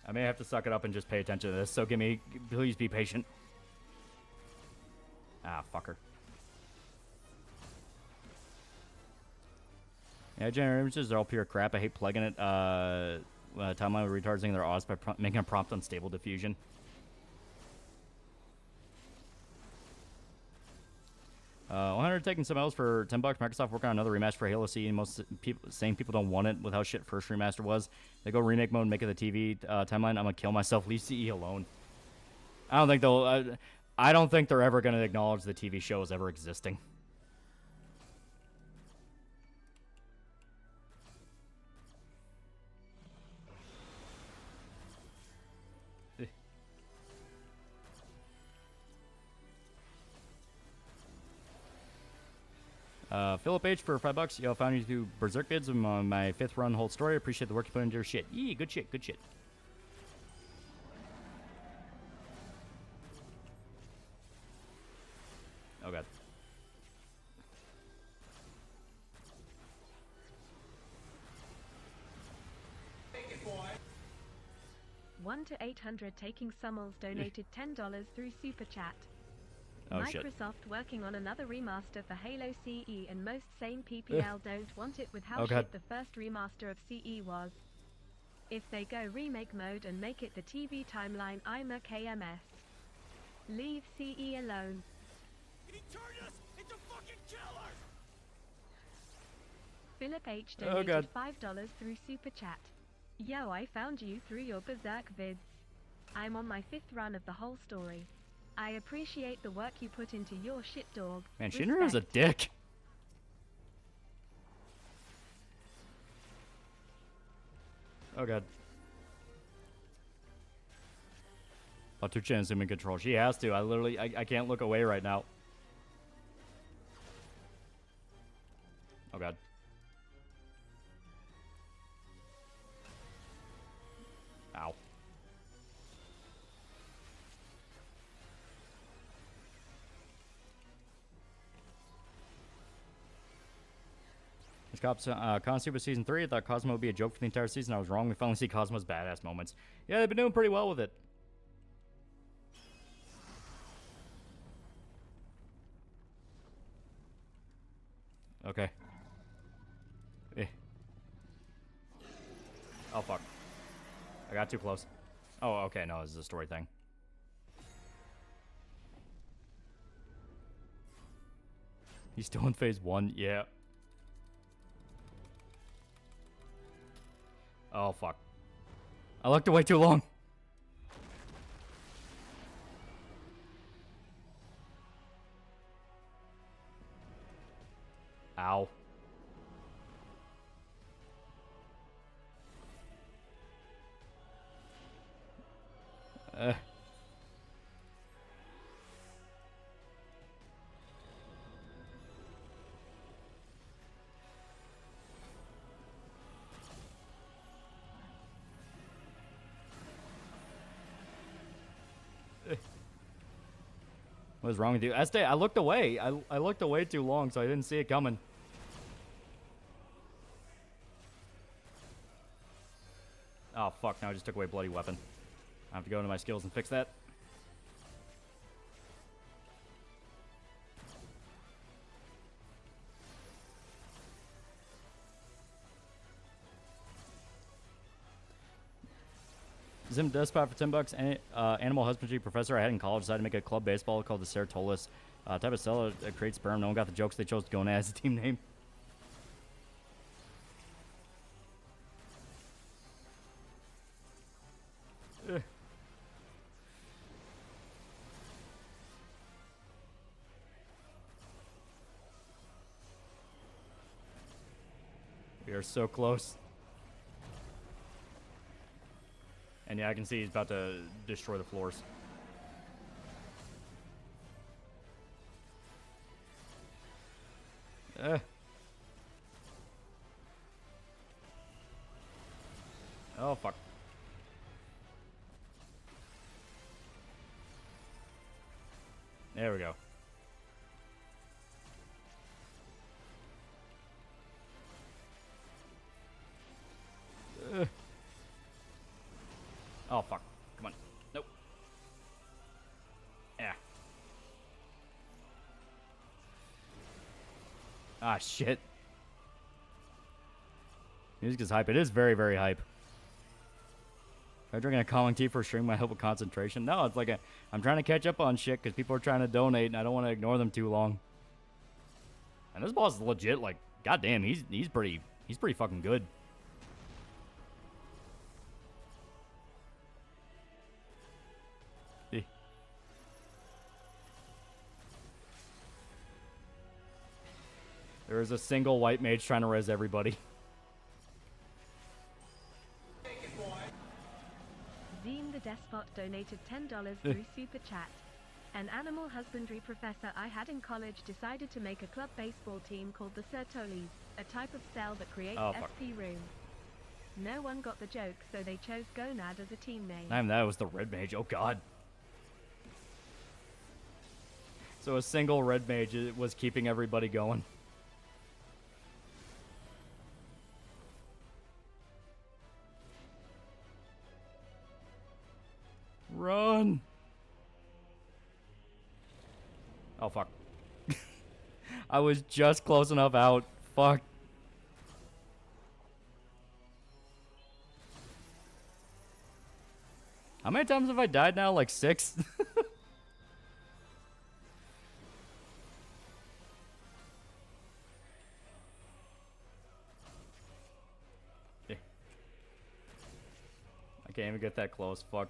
I may have to suck it up and just pay attention to this, so please be patient. Ah, fucker. Yeah, generator images are all pure crap. I hate plugging it. Timeline retarding their odds by making a prompt unstable diffusion. $100 taking some else for $10. Microsoft working on another remaster for Halo C, and most people saying people don't want it with how shit first remaster was. They go remake mode, make it the TV timeline. I'm gonna kill myself. Leave CE alone. I don't think they'll. I don't think they're ever gonna acknowledge the TV show as ever existing. Philip H for $5. Yo, found you through Berserk vids on my 5th run whole story. Appreciate the work you put into your shit. Yee, good shit, good shit. Oh god. One to 800 taking Summels donated $10 through Super Chat. Oh, Microsoft shit. working on another remaster for Halo CE, and most sane PPL don't want it with how Oh, shit the first remaster of CE was. If they go remake mode and make it the TV timeline, I'm a KMS. Leave CE alone. He turned us into fucking killers! Philip H Oh, donated God. $5 through Super Chat. Yo, I found you through your Berserk vids. I'm on my 5th run of the whole story. I appreciate the work you put into your shit, dog. Man, Shinra's a dick. Oh god. Oh, Tuchan's in control. She has to. I can't look away right now. Oh god. Ow. This Cops Constable Season 3. I thought Cosmo would be a joke for the entire season. I was wrong. We finally see Cosmo's badass moments. Yeah, they've been doing pretty well with it. Okay. Eh. Oh, fuck. I got too close. Oh, okay. No, this is a story thing. He's still in phase 1. Yeah. Oh, fuck. I looked away too long. Ow. What is wrong with you? Estee, I looked away. I looked away too long, so I didn't see it coming. Oh, fuck. Now I just took away a bloody weapon. I have to go into my skills and fix that. Zim Despot for $10. Animal husbandry professor I had in college decided to make a club baseball called the Ceratolis. Type of cell that creates sperm. No one got the jokes. They chose to go in as a team name. We are so close. And And yeah, I can see he's about to destroy the floors. Oh, fuck. There we go. Oh, fuck. Come on. Nope. Yeah. Ah, shit. Music is hype. It is very, very hype. Am I drinking a calming tea for a stream might help with concentration? No, it's like I'm trying to catch up on shit because people are trying to donate and I don't want to ignore them too long. And this boss is legit, like, goddamn, he's pretty fucking good. There is a single white mage trying to res everybody. Zine the Despot donated $10 through Super Chat. An animal husbandry professor I had in college decided to make a club baseball team called the Sertolis, a type of cell that creates SP room. No one got the joke, so they chose Gonad as a team name. Not even that, it was the red mage. Oh, God. So a single red mage was keeping everybody going. Run! Oh, fuck. I was just close enough out. Fuck. How many times have I died now? Like 6? I can't even get that close. Fuck.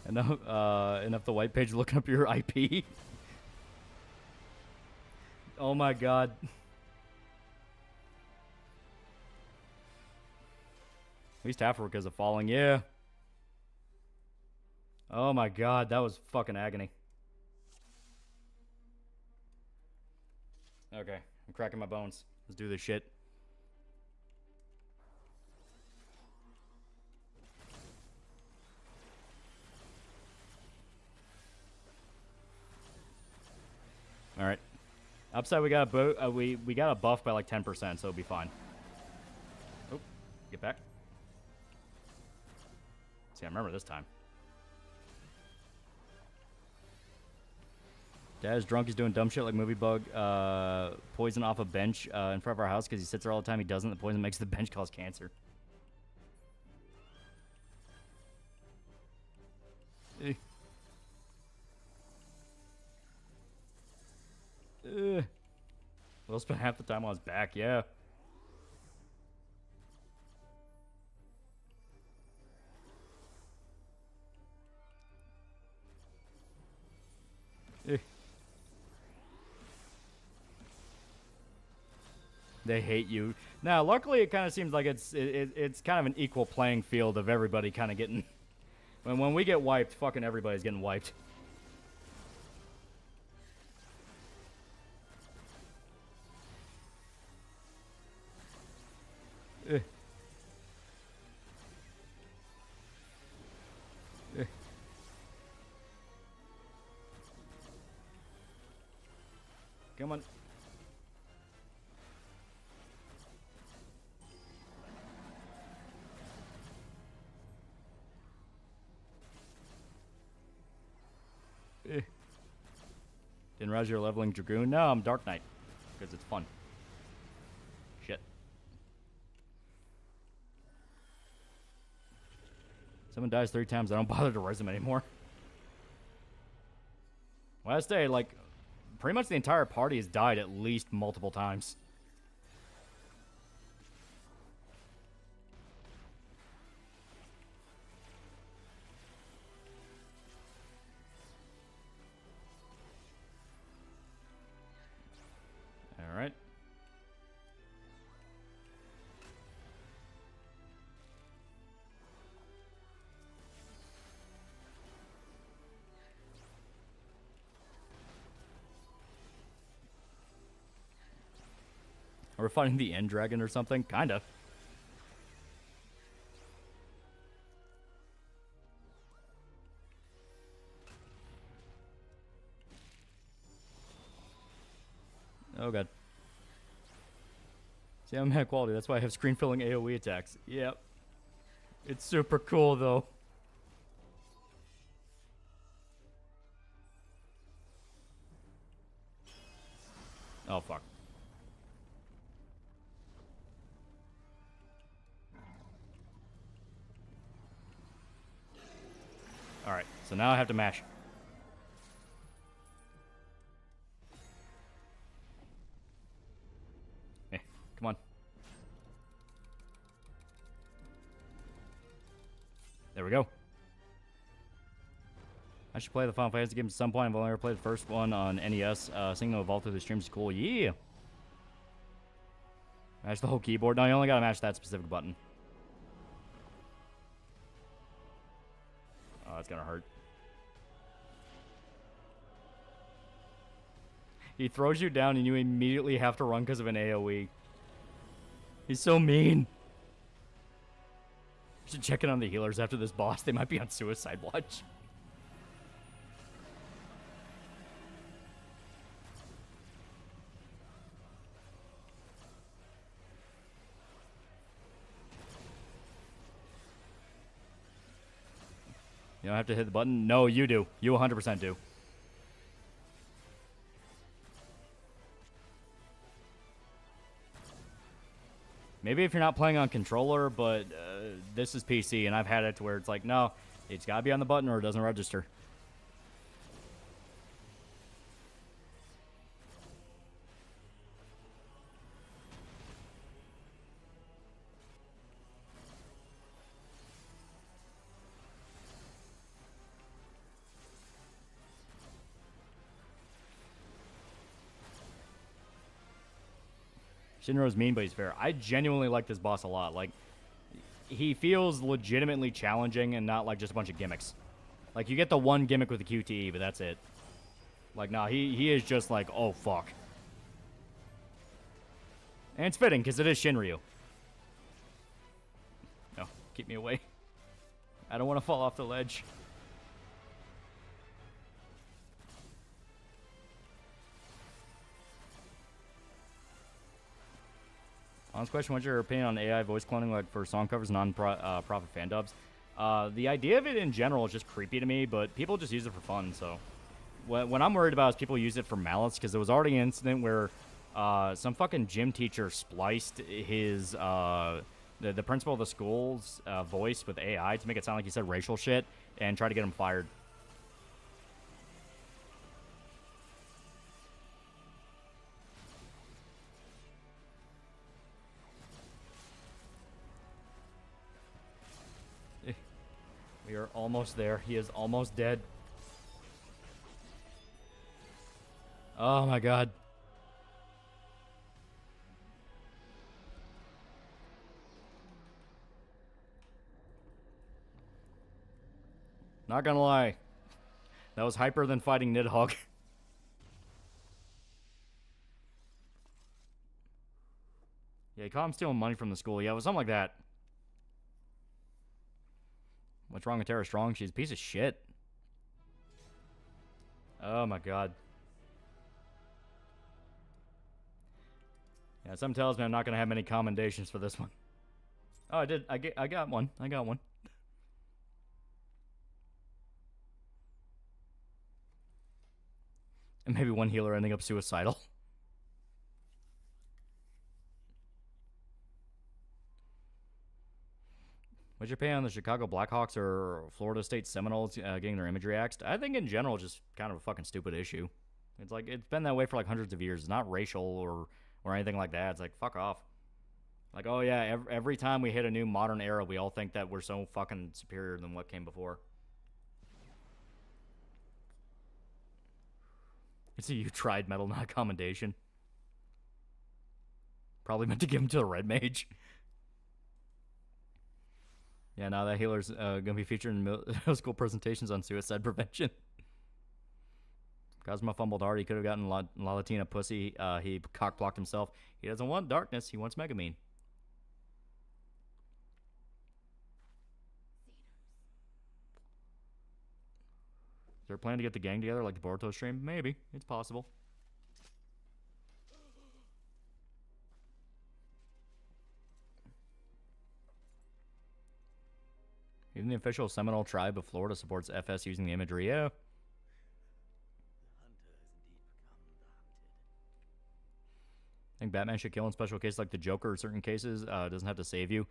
Enough the white page looking up your IP. Oh my god. At least half work is a falling, yeah. Oh my god, that was fucking agony. Okay, I'm cracking my bones. Let's do this shit. All right. Upside, we got we got a buff by like 10%, so it'll be fine. Oh, get back. See, I remember this time. Dad's drunk. He's doing dumb shit like movie bug. Poison off a bench in front of our house because he sits there all the time. He doesn't. The poison makes the bench cause cancer. We'll spend half the time on his back, yeah. They hate you. Now, luckily, it kind of seems like it's kind of an equal playing field of everybody kind of getting... When we get wiped, fucking everybody's getting wiped. Come on. Didn't realize you're leveling Dragoon. No, I'm Dark Knight. Because it's fun. Shit. Someone dies 3 times, I don't bother to res them anymore. Well, I stay, like, pretty much the entire party has died at least multiple times. Are we fighting the end dragon or something? Kinda. Oh god. See, I'm at quality. That's why I have screen filling AoE attacks. Yep. It's super cool though. Oh fuck. Alright, so now I have to mash. Hey, come on. There we go. I should play the Final Fantasy games at some point. I've only ever played the first one on NES. Seeing them evolve through the streams is cool. Yeah! Mash the whole keyboard. No, you only gotta mash that specific button. Oh, that's gonna hurt. He throws you down and you immediately have to run because of an AoE. He's so mean. I should check in on the healers after this boss. They might be on suicide watch. You don't have to hit the button? No, you do. You 100% do. Maybe if you're not playing on controller, but this is PC, and I've had it to where it's like, no, it's got to be on the button or it doesn't register. Shinro's mean, but he's fair. I genuinely like this boss a lot. Like, he feels legitimately challenging and not like just a bunch of gimmicks. Like, you get the one gimmick with the QTE, but that's it. Like, nah, he is just like, oh, fuck. And it's fitting, because it is Shinryu. No, keep me away. I don't want to fall off the ledge. Honest question, what's your opinion on AI voice cloning like for song covers, non-profit fan dubs? The idea of it in general is just creepy to me, but people just use it for fun, so. What I'm worried about is people use it for malice, because there was already an incident where some fucking gym teacher spliced his, the principal of the school's voice with AI to make it sound like he said racial shit, and try to get him fired. We are almost there. He is almost dead. Oh my god. Not gonna lie. That was hyper than fighting Nidhogg. Yeah, he caught him stealing money from the school. Yeah, it was something like that. What's wrong with Tara Strong? She's a piece of shit. Oh my god. Yeah, something tells me I'm not gonna have many commendations for this one. Oh, I did. I got one. I got one. And maybe one healer ending up suicidal. What's your opinion on the Chicago Blackhawks or Florida State Seminoles getting their imagery axed? I think in general, just kind of a fucking stupid issue. It's like, it's been that way for like hundreds of years. It's not racial or anything like that. It's like, fuck off. Like, oh yeah, every time we hit a new modern era, we all think that we're so fucking superior than what came before. It's a you tried medal, not a commendation. Probably meant to give him to the red mage. Yeah, now that healer's gonna be featured in middle school presentations on suicide prevention. Cosmo fumbled hard. He could have gotten Lalatina pussy. He cock blocked himself. He doesn't want darkness. He wants Megamine. Is there a plan to get the gang together like the Boruto stream? Maybe. It's possible. Even the official Seminole tribe of Florida supports FS using the imagery. Yeah. I think Batman should kill in special cases like the Joker or certain cases. Doesn't have to save you.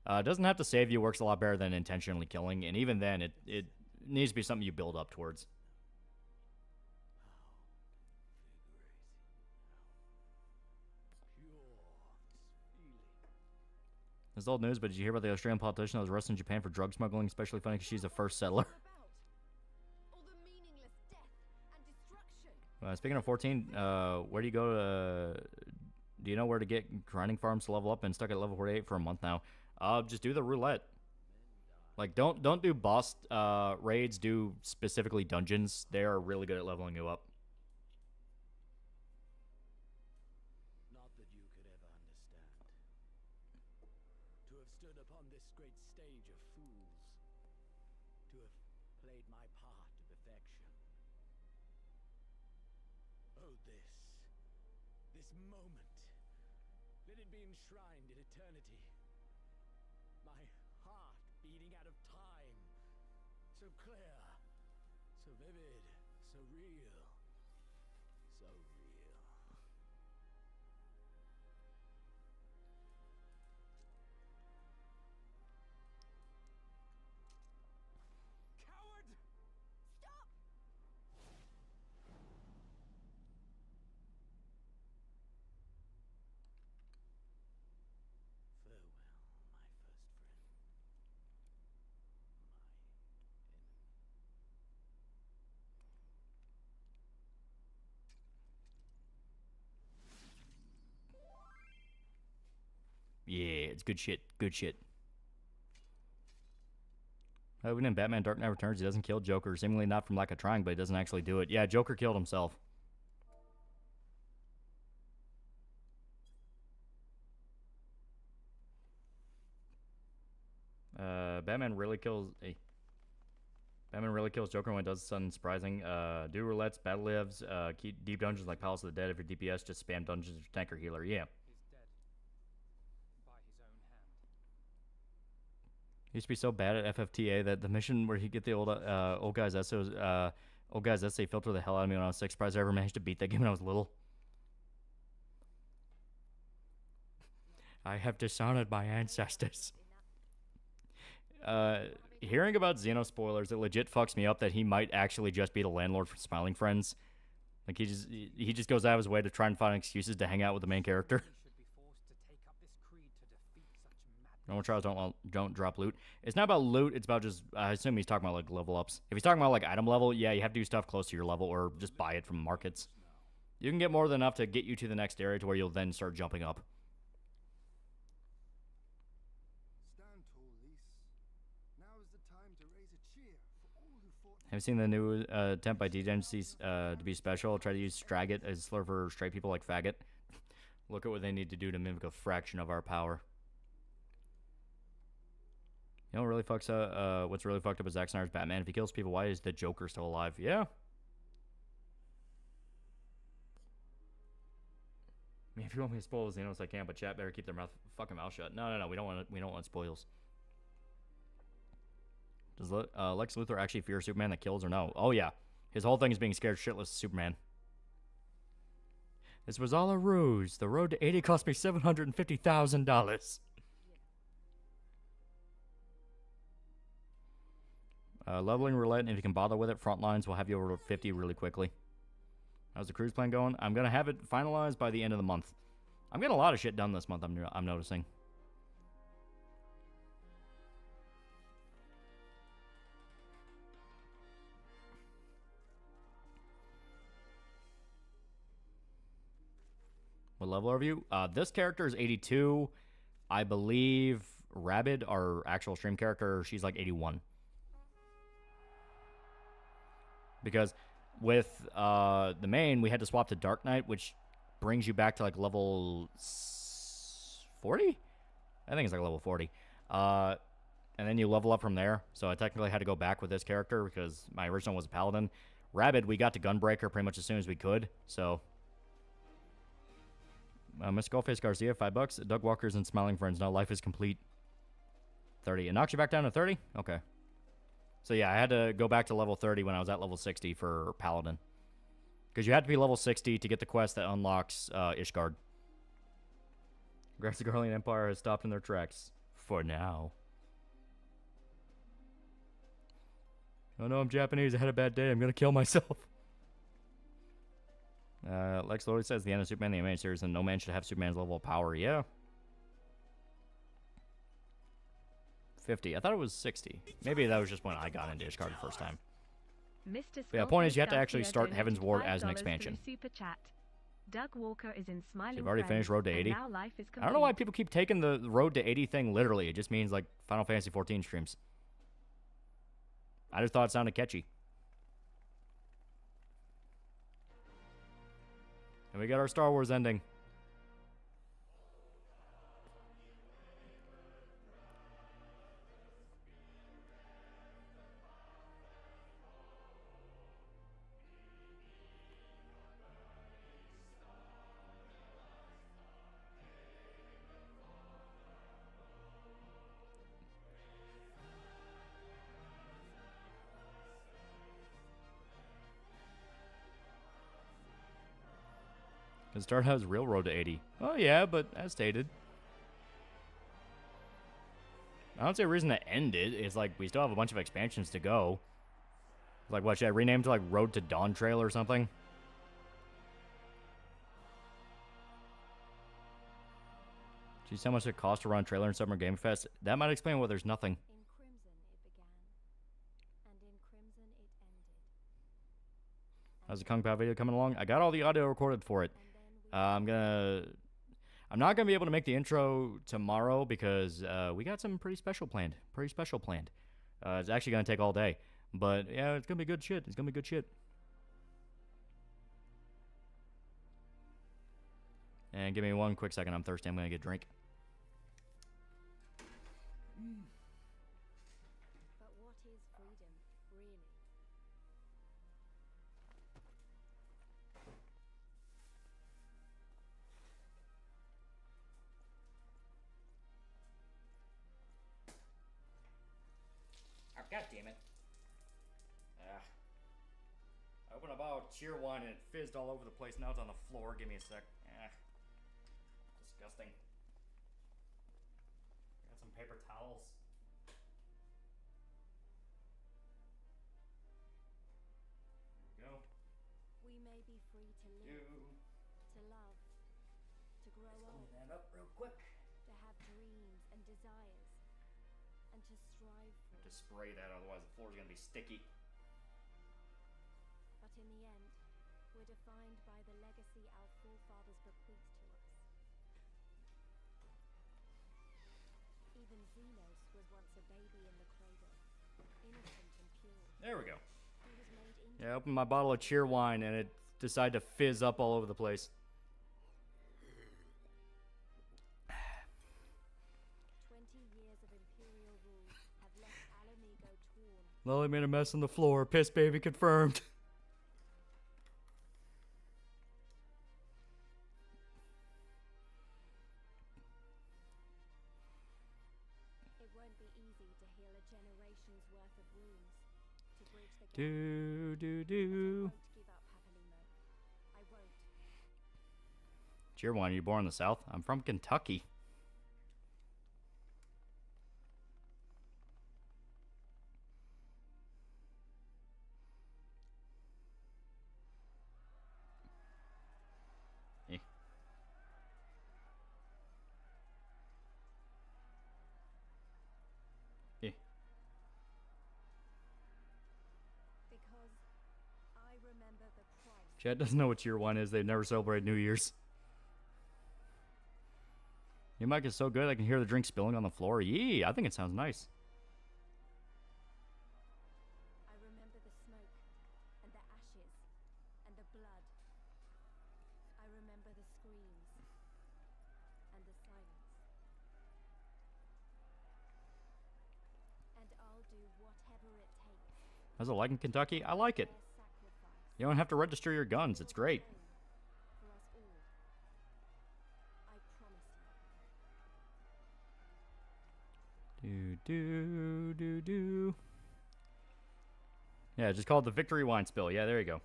Doesn't have to save you works a lot better than intentionally killing. And even then, it needs to be something you build up towards. This is old news, but did you hear about the Australian politician that was arrested in Japan for drug smuggling? Especially funny because she's a first settler. Speaking of 14, where do you go to... do you know where to get grinding farms to level up? And stuck at level 48 for a month now. Just do the roulette. Like, don't do boss raids. Do specifically dungeons. They are really good at leveling you up. Not that you could ever understand. To have stood upon this great stage of fools. To have played my part to perfection. Oh, this moment. Let it be enshrined in eternity. My heart beating out of time. So clear, so vivid, so real. So real. Coward! Stop! Farewell, my first friend. Yeah, it's good shit. Good shit. Even in Batman Dark Knight Returns, he doesn't kill Joker. Seemingly not from lack of trying, but he doesn't actually do it. Yeah, Joker killed himself. Batman really kills... Hey. Batman really kills Joker when it does something surprising. Do roulettes, battle lives, keep deep dungeons like Palace of the Dead. If you're DPS, just spam dungeons with tank or healer. Yeah. Used to be so bad at FFTA that the mission where he get the old guy's essay filter the hell out of me when I was 6. Surprised I ever managed to beat that game when I was little. I have dishonored my ancestors. Hearing about Xeno spoilers, it legit fucks me up that he might actually just be the landlord from Smiling Friends. Like he just goes out of his way to try and find excuses to hang out with the main character. Normal trials don't drop loot. It's not about loot. It's about just, I assume he's talking about like level ups. If he's talking about like item level, yeah, you have to do stuff close to your level or just buy it from markets. You can get more than enough to get you to the next area to where you'll then start jumping up. Stand tall, Lise. Now is the time to raise a cheer for all who fought. Have you seen the new attempt by DGencies to be special? Try to use Straggot as slur for straight people like faggot. Look at what they need to do to mimic a fraction of our power. You know what really fucks up? What's really fucked up is Zack Snyder's Batman. If he kills people, why is the Joker still alive? Yeah. I mean, if you want me to spoil Xenos, I can, but chat better keep their fucking mouth shut. No. We don't want spoils. Does Lex Luthor actually fear Superman that kills or no? Oh yeah, his whole thing is being scared shitless of Superman. This was all a ruse. The road to 80 cost me $750,000. Leveling roulette, and if you can bother with it, front lines will have you over 50 really quickly. How's the cruise plan going? I'm going to have it finalized by the end of the month. I'm getting a lot of shit done this month, I'm noticing. What level are you? This character is 82. I believe Rabid, our actual stream character, she's like 81. Because with the main, we had to swap to Dark Knight, which brings you back to like level 40. I think it's like level 40. And then you level up from there. So I technically had to go back with this character because my original was a paladin. Rabid, we got to Gunbreaker pretty much as soon as we could. So, Miss Skullface Garcia, $5. Doug Walker's and Smiling Friends. Now life is complete. 30. It knocks you back down to 30? Okay. So yeah, I had to go back to level 30 when I was at level 60 for Paladin. Because you had to be level 60 to get the quest that unlocks Ishgard. Congrats, the Garlean Empire has stopped in their tracks. For now. Oh no, I'm Japanese. I had a bad day. I'm going to kill myself. Lex Lord says the end of Superman the Animated Series and no man should have Superman's level of power. Yeah. 50. I thought it was 60. Maybe that was just when I got into Ishgard the first time. Mr. But yeah, the point is you have to Garcia actually start donated Heaven's Ward as an $5 expansion. through Super Chat. Doug Walker is in Smiling You've already finished Friends, Road to and 80? now life is I don't know why complete. people keep taking the Road to 80 thing literally. It just means like Final Fantasy 14 streams. I just thought it sounded catchy. And we got our Star Wars ending. Because Start has real Road to 80. Oh yeah, but as stated. I don't see a reason to end it. It's like we still have a bunch of expansions to go. Like what, should I rename it to like Road to Dawn Trail or something? Do you see how much it costs to run a trailer in Summer Game Fest? That might explain why there's nothing. In crimson it began, and in crimson it ended. How's the Kung Pao video coming along? I got all the audio recorded for it. I'm not gonna be able to make the intro tomorrow because we got something pretty special planned. It's actually gonna take all day, but yeah, it's gonna be good shit. It's gonna be good shit. And give me one quick second. I'm thirsty. I'm gonna get a drink. But what is freedom, really? Oh, God damn it. I opened a bottle of cheer wine and it fizzed all over the place. Now it's on the floor. Give me a sec. Disgusting. Got some paper towels. There we go. We may be free to live, to love, to grow old, That up real quick. to have dreams and desires, and to strive for. To spray that, otherwise the floor's gonna be sticky. But in the end, we're defined by the legacy our forefathers bequeathed to us. Even Xenos was once a baby in the cradle, innocent and pure. There we go. He was made in Yeah, I opened my bottle of cheer wine and it decided to fizz up all over the place. 20 years of imperial rule have left Alamigo torn. Loli made a mess on the floor. Piss baby confirmed. It won't be easy to heal a generation's worth of wounds. To bridge the gap. Do. I won't give up, Papalimo. I won't. Cheer wine, are you born in the South? I'm from Kentucky. Eh. Eh. Because I remember the price. Chad doesn't know what cheer wine is. They've never celebrated New Year's. Your mic is so good I can hear the drink spilling on the floor. Yee, I think it sounds nice. I remember the smoke and the ashes How's it like in Kentucky? I like it. Their sacrifice You don't have to register your guns. It's great. for us all. I promise you. Do. Yeah, just call it the Victory Wine Spill. Yeah, there you go.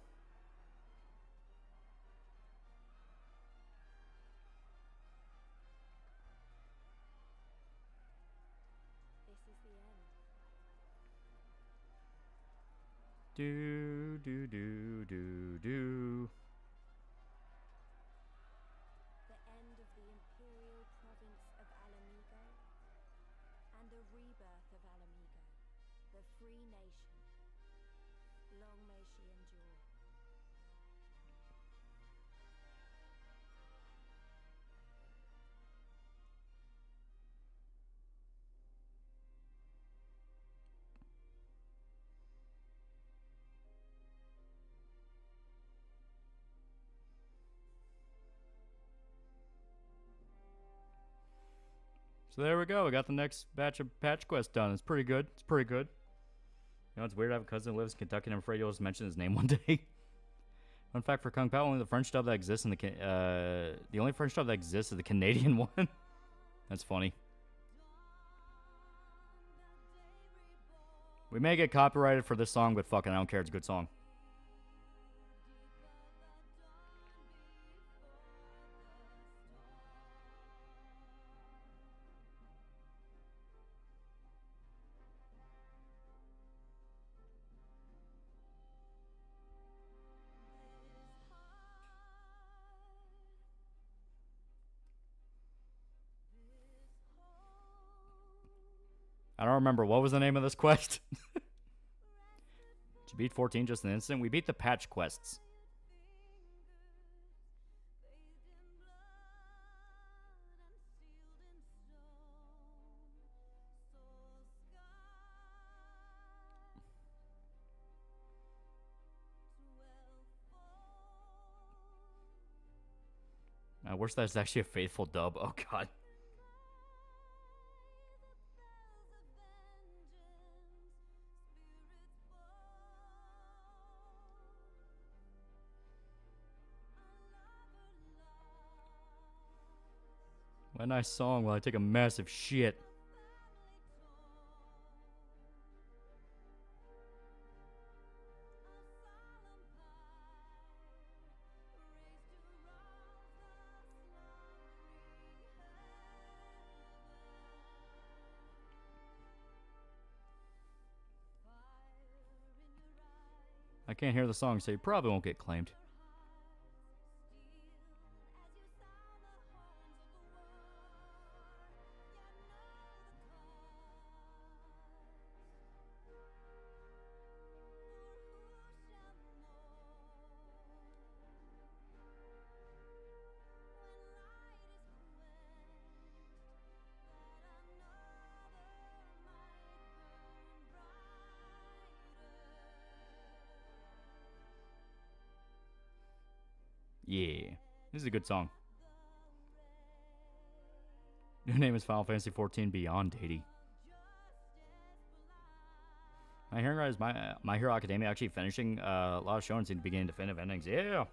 This is the end. Do. The end of the imperial province of Alamigo and the rebirth of Alamigo, the free nation. Long may she endure. So there we go. We got the next batch of patch quests done. It's pretty good. It's pretty good. You know, it's weird. I have a cousin who lives in Kentucky, and I'm afraid you'll just mention his name one day. Fun fact for Kung Pao: only the French dub that exists in the only French dub that exists is the Canadian one. That's funny. We may get copyrighted for this song, but fucking I don't care. It's a good song. I don't remember. What was the name of this quest? Did you beat 14 just in an instant? We beat the patch quests. I wish that's actually a faithful dub. Oh, God. What a nice song while I take a massive shit. I can't hear the song, so you probably won't get claimed. Yeah, this is a good song. New name is Final Fantasy XIV Beyond Deity. My Hero is My Hero Academia actually finishing a lot of shows and beginning definitive endings. Yeah.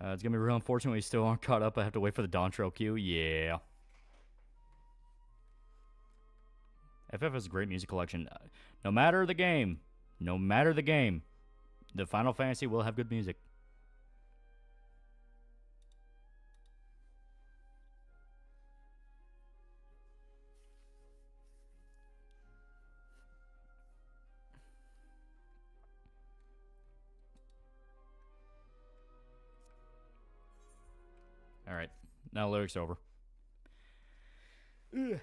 It's gonna be real unfortunate we still aren't caught up. I have to wait for the Dontro queue. Yeah. FF is a great music collection. No matter the game, the Final Fantasy will have good music. All right, now lyrics over. Ugh.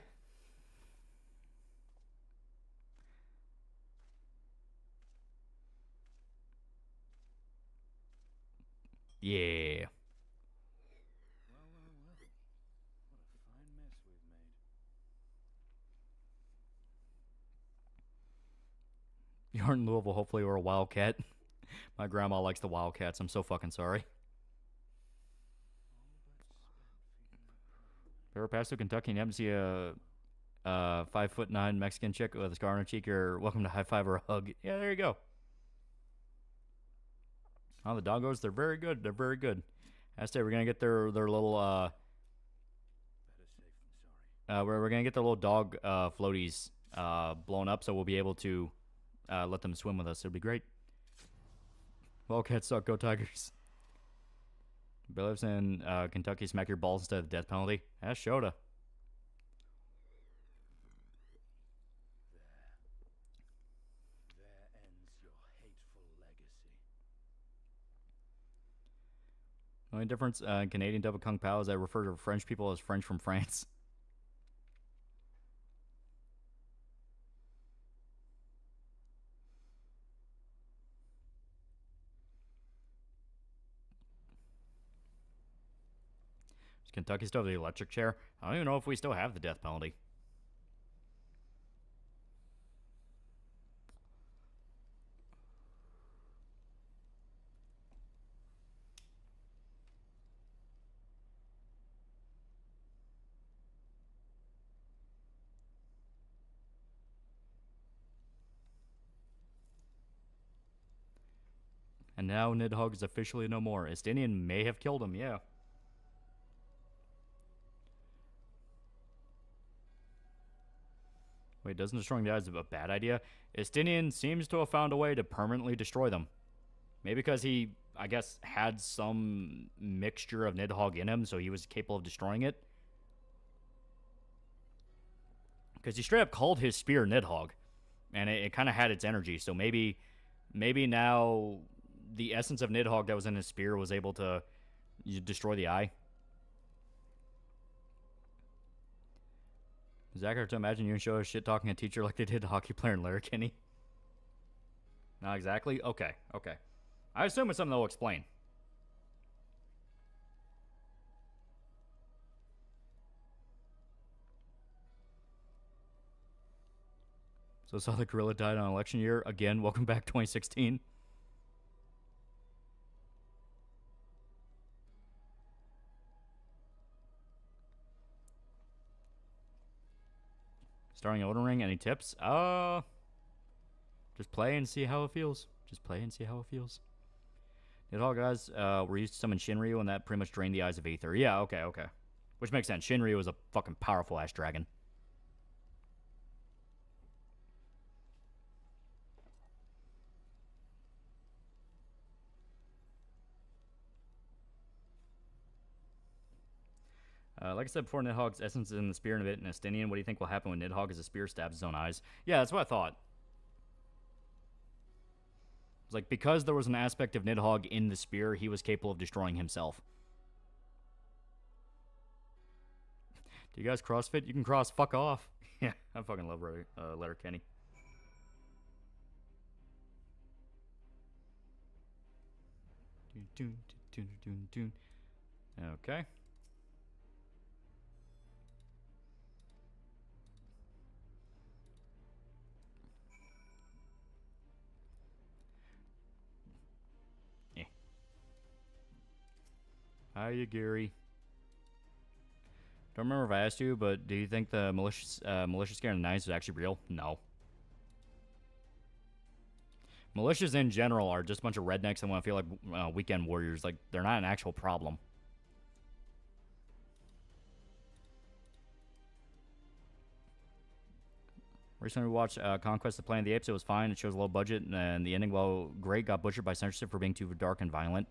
Yeah. Well. What a fine mess we've You're in Louisville. Hopefully, we're a Wildcat. My grandma likes the Wildcats. I'm so fucking sorry. Ever pass through Kentucky and happen to see a 5'9" Mexican chick with a scar on her cheek? You're welcome to high five or a hug. Yeah, there you go. Oh, the doggos, they're very good. They're very good. I say we're gonna get their little Better safe than sorry. we're gonna get their little dog floaties blown up, so we'll be able to let them swim with us. It'll be great. Wildcats suck. Go Tigers. Bill lives in Kentucky. Smack your balls instead of the death penalty. Ask Shota. There ends your hateful legacy. The only difference in Canadian double kung pao is I refer to French people as French from France. Does Kentucky still have the electric chair? I don't even know if we still have the death penalty. And now Nidhogg is officially no more. Estinian may have killed him, yeah. Wait, doesn't destroying the eyes a bad idea? Estinian seems to have found a way to permanently destroy them. Maybe because he, I guess, had some mixture of Nidhogg in him, so he was capable of destroying it. Because he straight up called his spear Nidhogg. And it kind of had its energy, so maybe now the essence of Nidhogg that was in his spear was able to destroy the eye. Zach, to imagine you and show a shit talking a teacher like they did a hockey player in Letterkenny. Not exactly? Okay. I assume it's something they'll explain. So saw the gorilla died on election year. Again, welcome back 2016. Starting Elden Ring, any tips? Just play and see how it feels. Nidhogg guys were used to summon Shinryu, and that pretty much drained the eyes of Aether. Yeah, okay. Which makes sense. Shinryu is a fucking powerful ass dragon. Like I said before, Nidhogg's essence is in the spear and a bit in Estinian. What do you think will happen when Nidhogg as a spear stabs his own eyes? Yeah, that's what I thought. It's like, because there was an aspect of Nidhogg in the spear, he was capable of destroying himself. Do you guys CrossFit? You can cross. Fuck off. Yeah, I fucking love Letterkenny. Okay. Hiya, Gary. Don't remember if I asked you, but do you think the militia scare in the 90s was actually real? No. Militias in general are just a bunch of rednecks that want to feel like weekend warriors. Like, they're not an actual problem. Recently we watched Conquest of Planet of the Apes. It was fine. It shows a low budget, and the ending, while great, got butchered by censorship for being too dark and violent.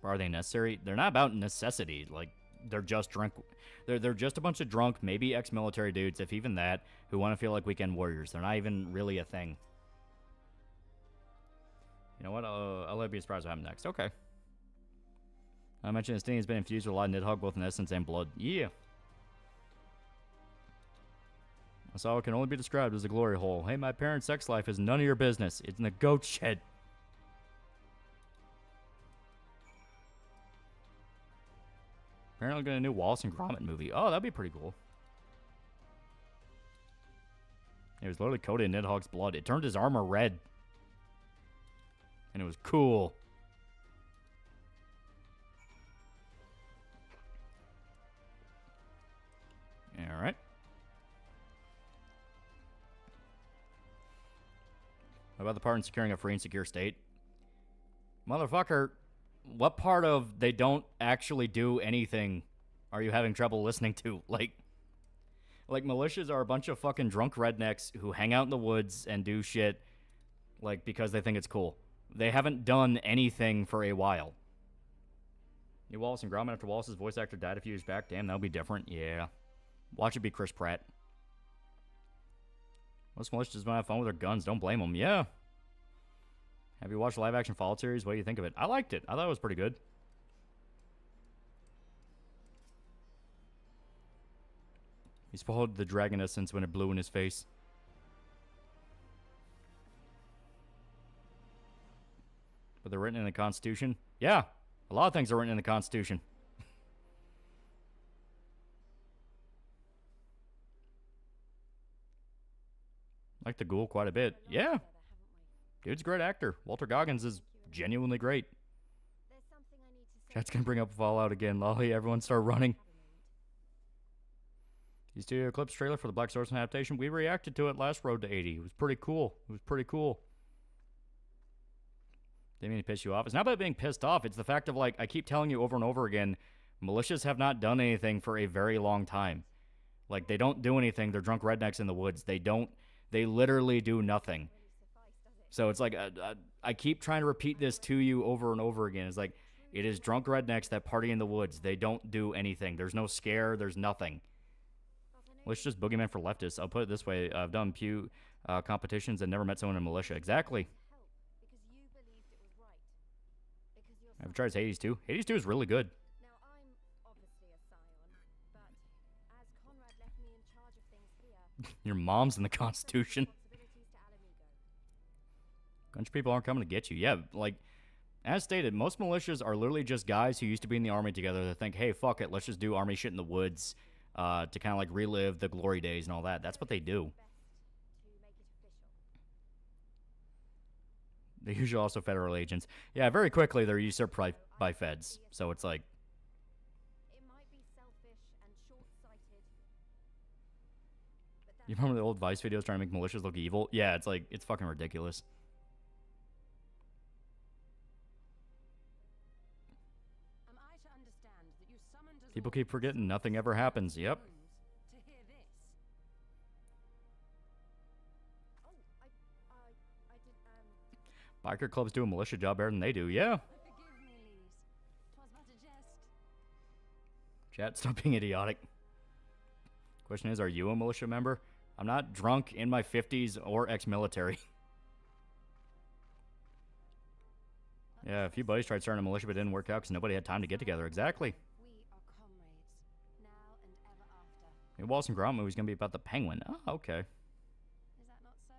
Are they necessary? They're not about necessity. Like, they're just drunk. They're just a bunch of drunk, maybe ex-military dudes, if even that, who want to feel like weekend warriors. They're not even really a thing. You know what? I'll let you be surprised what happens next. Okay. I mentioned this thing has been infused with a lot of Nidhogg, both in essence and blood. Yeah. I saw what can only be described as a glory hole. Hey, my parents' sex life is none of your business. It's in the goat shed. Apparently got a new Wallace and Gromit movie. Oh, that'd be pretty cool. It was literally coated in Nidhogg's blood. It turned his armor red. And it was cool. Alright. What about the part in securing a free and secure state? Motherfucker, what part of they don't actually do anything are you having trouble listening to? Like militias are a bunch of fucking drunk rednecks who hang out in the woods and do shit, like, because they think it's cool. They haven't done anything for a while. New Wallace and Gromit after Wallace's voice actor died a few years back. Damn, that'll be different. Yeah. Watch it be Chris Pratt. Most militias don't have fun with their guns. Don't blame them. Yeah. Have you watched the live-action Fallout series? What do you think of it? I liked it. I thought it was pretty good. He swallowed the dragon essence when it blew in his face. But they're written in the Constitution? Yeah. A lot of things are written in the Constitution. Like the Ghoul quite a bit. Yeah. Dude's a great actor. Walter Goggins is genuinely great. Chat's gonna bring up Fallout again. Lolly, everyone start running. You see a Eclipse trailer for the Black Swordsman adaptation? We reacted to it last Road to 80. It was pretty cool. It was pretty cool. Didn't mean to piss you off. It's not about being pissed off. It's the fact of, like, I keep telling you over and over again, militias have not done anything for a very long time. Like, they don't do anything. They're drunk rednecks in the woods. They literally do nothing. So it's like, I keep trying to repeat this to you over and over again. It's like, it is drunk rednecks that party in the woods. They don't do anything. There's no scare. There's nothing. Let's just boogeyman for leftists. I'll put it this way. I've done Pew competitions and never met someone in a militia. Exactly. I've tried Hades 2. Hades 2 is really good. Now, I'm obviously a scion, but as Conrad left me in charge of things here, Your mom's in the Constitution. Bunch of people aren't coming to get you. Yeah, like, as stated, most militias are literally just guys who used to be in the army together that think, hey, fuck it, let's just do army shit in the woods to kind of, like, relive the glory days and all that. That's what they do. They're usually also federal agents. Yeah, very quickly they're usurped by feds. So it's like... it might be selfish and short-sighted, but You remember the old Vice videos trying to make militias look evil? Yeah, it's like, it's fucking ridiculous. am I to understand that you summoned us People all keep forgetting nothing ever happens. Yep. to hear this? Oh, I did, Biker clubs do a militia job better than they do. Yeah. forgive me, Lise. 'Twas but a jest. Chat, stop being idiotic. Question is, are you a militia member? I'm not drunk, in my 50s, or ex-military. Yeah, a few buddies tried starting a militia, but it didn't work out because nobody had time to get together. Exactly. We are comrades, now and ever after. The Wallace and Gromit movie's going to be about the penguin. Oh, okay. Is that not so?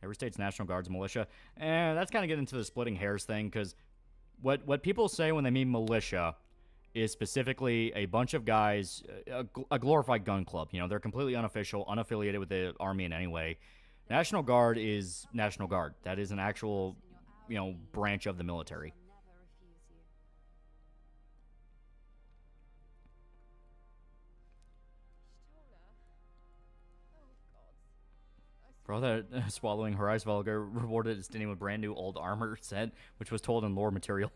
Every state's National Guard's a militia. That's kind of getting into the splitting hairs thing, because what people say when they mean militia is specifically a bunch of guys, a glorified gun club. You know, they're completely unofficial, unaffiliated with the army in any way. National Guard is National Guard. That is an actual, you know, branch of the military. I'll never refuse you. For all that swallowing, Horizon Valga rewarded its Dini with brand new old armor set, which was told in lore material.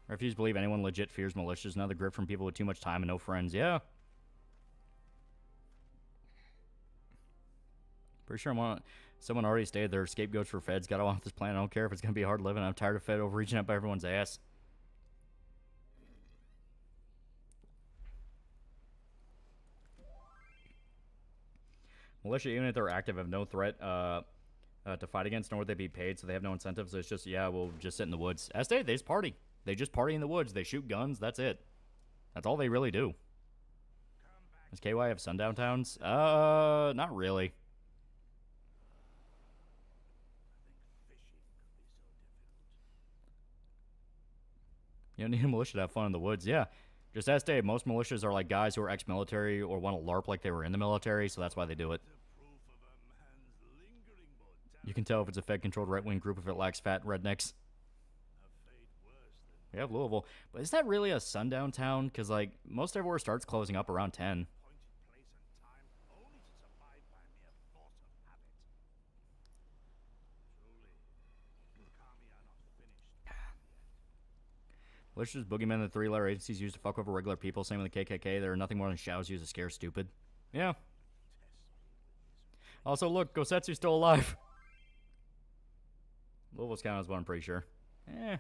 I refuse to believe anyone legit fears militias. Another grip from people with too much time and no friends. Yeah. Pretty sure someone already stated they're scapegoats for feds. Got off this planet. I don't care if it's going to be hard living. I'm tired of Fed overreaching up everyone's ass. Militia, even if they're active, have no threat to fight against, nor would they be paid, so they have no incentive. So it's just, yeah, we'll just sit in the woods. As stated, they just party. They just party in the woods. They shoot guns. That's it. That's all they really do. Does KY have sundown towns? Not really. You don't need a militia to have fun in the woods. Yeah. Just ask Dave. Most militias are like guys who are ex-military or want to LARP like they were in the military, so that's why they do it. You can tell if it's a Fed-controlled right-wing group if it lacks fat rednecks. We have Louisville. But is that really a sundown town? Because, like, most everywhere starts closing up around 10. Militias, boogeymen, the three-letter agencies used to fuck over regular people. Same with the KKK. They're nothing more than shadows used to scare stupid. Yeah. Also, look, Gosetsu's still alive. Louisville's counted as one, I'm pretty sure. Eh.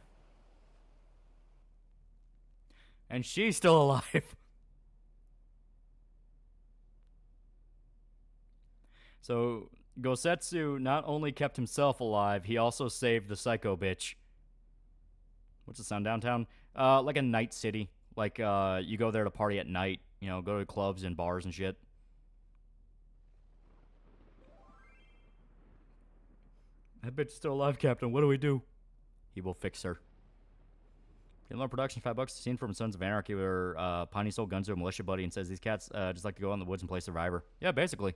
And she's still alive. So, Gosetsu not only kept himself alive, he also saved the psycho bitch. What's the sound downtown? Like a night city. Like, you go there to party at night. You know, go to clubs and bars and shit. That bitch is still alive, Captain. What do we do? He will fix her. Inland Productions, $5. Scene from Sons of Anarchy where Piney sold guns to a militia buddy and says these cats just like to go out in the woods and play Survivor. Yeah, basically.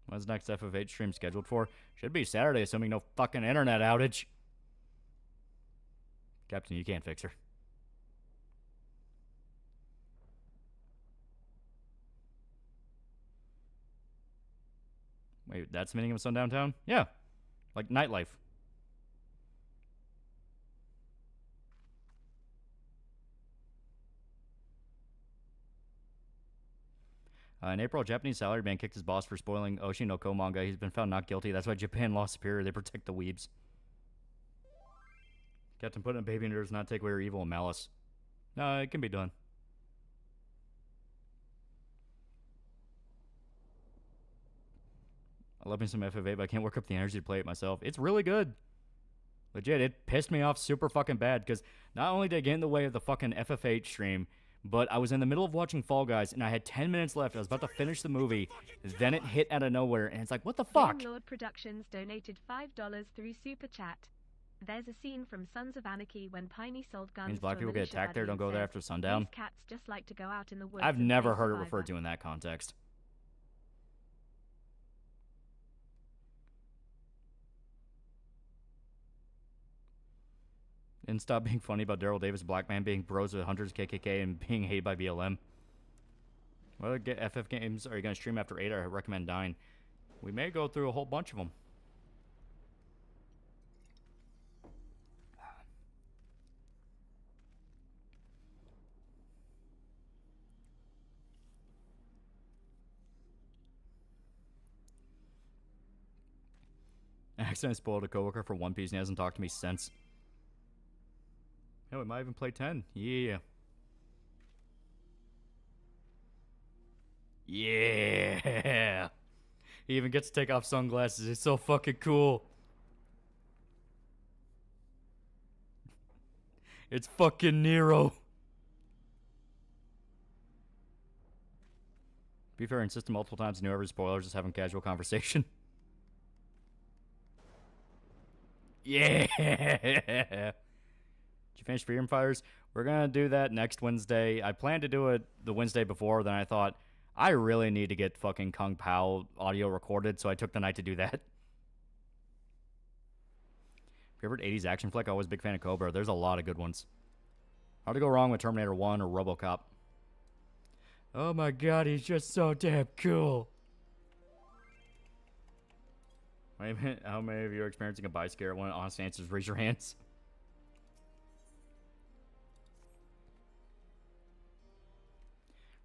When's the next FF8 stream scheduled for? Should be Saturday, assuming no fucking internet outage. Captain, you can't fix her. Wait, that's the meaning of Sundown Town? Yeah. Like nightlife. In April, a Japanese salary man kicked his boss for spoiling Oshi no Ko manga. He's been found not guilty. That's why Japan Law Superior. They protect the weebs. Captain, putting a baby in her does not take away her evil and malice. No, it can be done. I love me some FF8, but I can't work up the energy to play it myself. It's really good. Legit, it pissed me off super fucking bad because not only did I get in the way of the fucking FF8 stream, but I was in the middle of watching Fall Guys and I had 10 minutes left. I was about to finish the movie. Then it hit out of nowhere and it's like, what the fuck? Lord Productions donated $5 through Super Chat. There's a scene from Sons of Anarchy when Piney sold guns Means black to a people get militia attacked there, buddy don't go and there says, after sundown. These cats just like to go out in the woods. I've and never play heard it Survivor. referred to in that context. And stop being funny about Daryl Davis, a black man being bros with hundreds of KKK and being hated by BLM. What other FF games are you going to stream after 8? I recommend 9. We may go through a whole bunch of them. I accidentally spoiled a coworker for One Piece and he hasn't talked to me since. Yeah, we might even play 10. Yeah. Yeah. He even gets to take off sunglasses. It's so fucking cool. It's fucking Nero. Be fair, I insisted multiple times to know every spoilers, just having casual conversation. Yeah. Did you finish Freedom Fighters? We're going to do that next Wednesday. I planned to do it the Wednesday before, then I thought, I really need to get fucking Kung Pao audio recorded, so I took the night to do that. Favorite 80s action flick? Always a big fan of Cobra. There's a lot of good ones. Hard to go wrong with Terminator 1 or RoboCop. Oh my god, he's just so damn cool. Wait a minute, how many of you are experiencing a buy scare? One honest answers, raise your hands.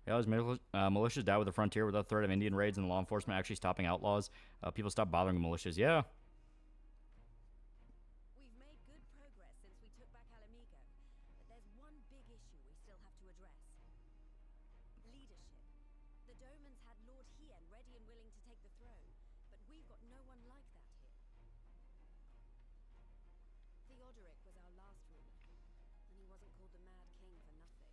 Yeah, militias die with the frontier without threat of Indian raids and law enforcement actually stopping outlaws. People stop bothering militias. Yeah. We've made good progress since we took back Alamigo, but there's one big issue we still have to address. Leadership. The Domans had Lord Hien ready and willing to take the throne, but we've got no one like that here. Theodoric was our last ruler, and he wasn't called the Mad King for nothing.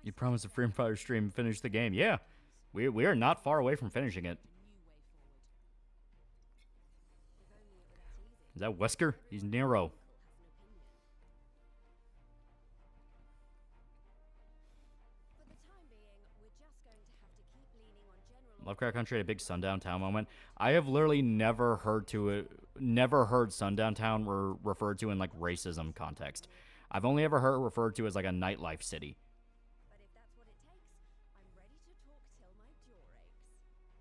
You promised a Freedom Fighter stream and finish the game. Yeah. We are not far away from finishing it. Is that Wesker? He's Nero. Lovecraft Country, a big Sundown Town moment. I have literally never heard Sundown Town referred to in like racism context. I've only ever heard it referred to as like a nightlife city.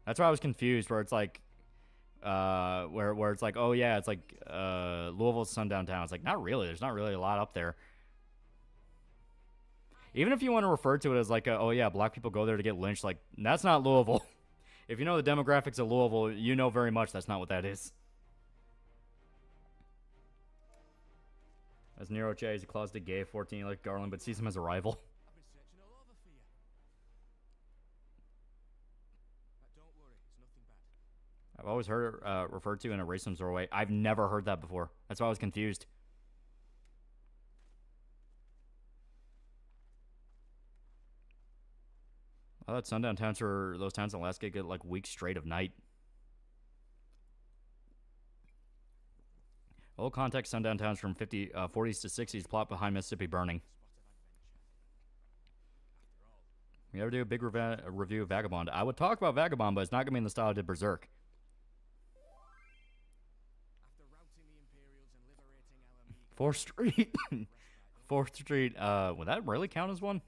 That's why I was confused, where it's like, where it's like, oh yeah, it's like Louisville's Sundown Town. It's like, not really. There's not really a lot up there. Even if you want to refer to it as like, oh yeah, black people go there to get lynched, like, that's not Louisville. If you know the demographics of Louisville, you know very much that's not what that is. As Nero Che, he's a closeted gay, 14, like Garland, but sees him as a rival. I've always heard it referred to in a racism sort of way. I've never heard that before. That's why I was confused. I thought sundown towns were those towns in Alaska get like weeks straight of night. Old context, sundown towns from 40s to 60s plot behind Mississippi burning. We ever do a big review of Vagabond? I would talk about Vagabond, but it's not going to be in the style I did Berserk. 4th Street. 4th Street. Would that really count as one?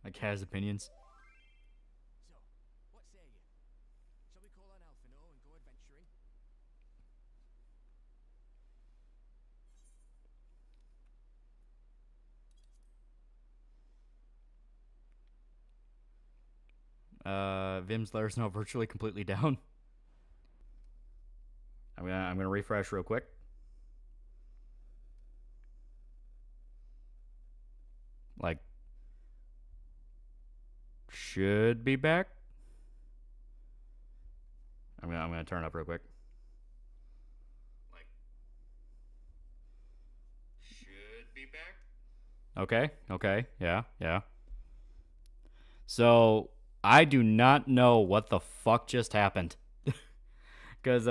Like, has opinions. So, what say you? Shall we call on Alphino and go adventuring? Vim's Lair's now virtually completely down. I'm gonna refresh real quick. Like, should be back. I'm gonna turn it up real quick. Like, should be back. Okay, yeah. So I do not know what the fuck just happened. Because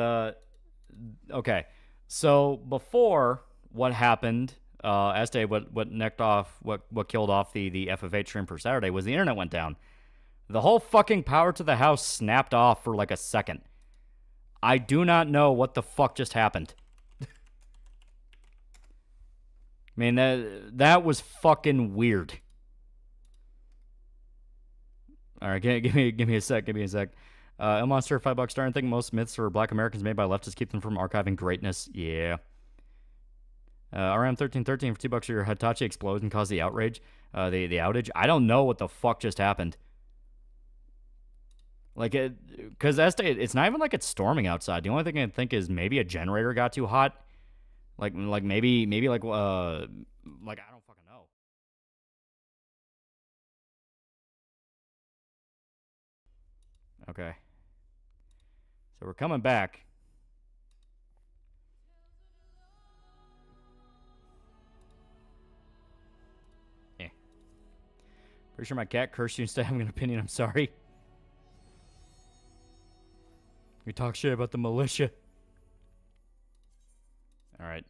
okay, so before what happened, Este, what necked off, what killed off the FF8 stream for Saturday was the internet went down. The whole fucking power to the house snapped off for like a second. I do not know what the fuck just happened. I mean, that was fucking weird. All right, give me a sec. El Monster, $5 star. I think most myths for Black Americans made by leftists keep them from archiving greatness. Yeah. RM1313 for $2 for your Hitachi explodes and caused the outrage. The outage. I don't know what the fuck just happened. Like, because it's not even like it's storming outside. The only thing I can think is maybe a generator got too hot. Like maybe like I don't fucking know. Okay. So we're coming back. Pretty sure my cat cursed you instead of having an opinion. I'm sorry. We talk shit about the militia. All right.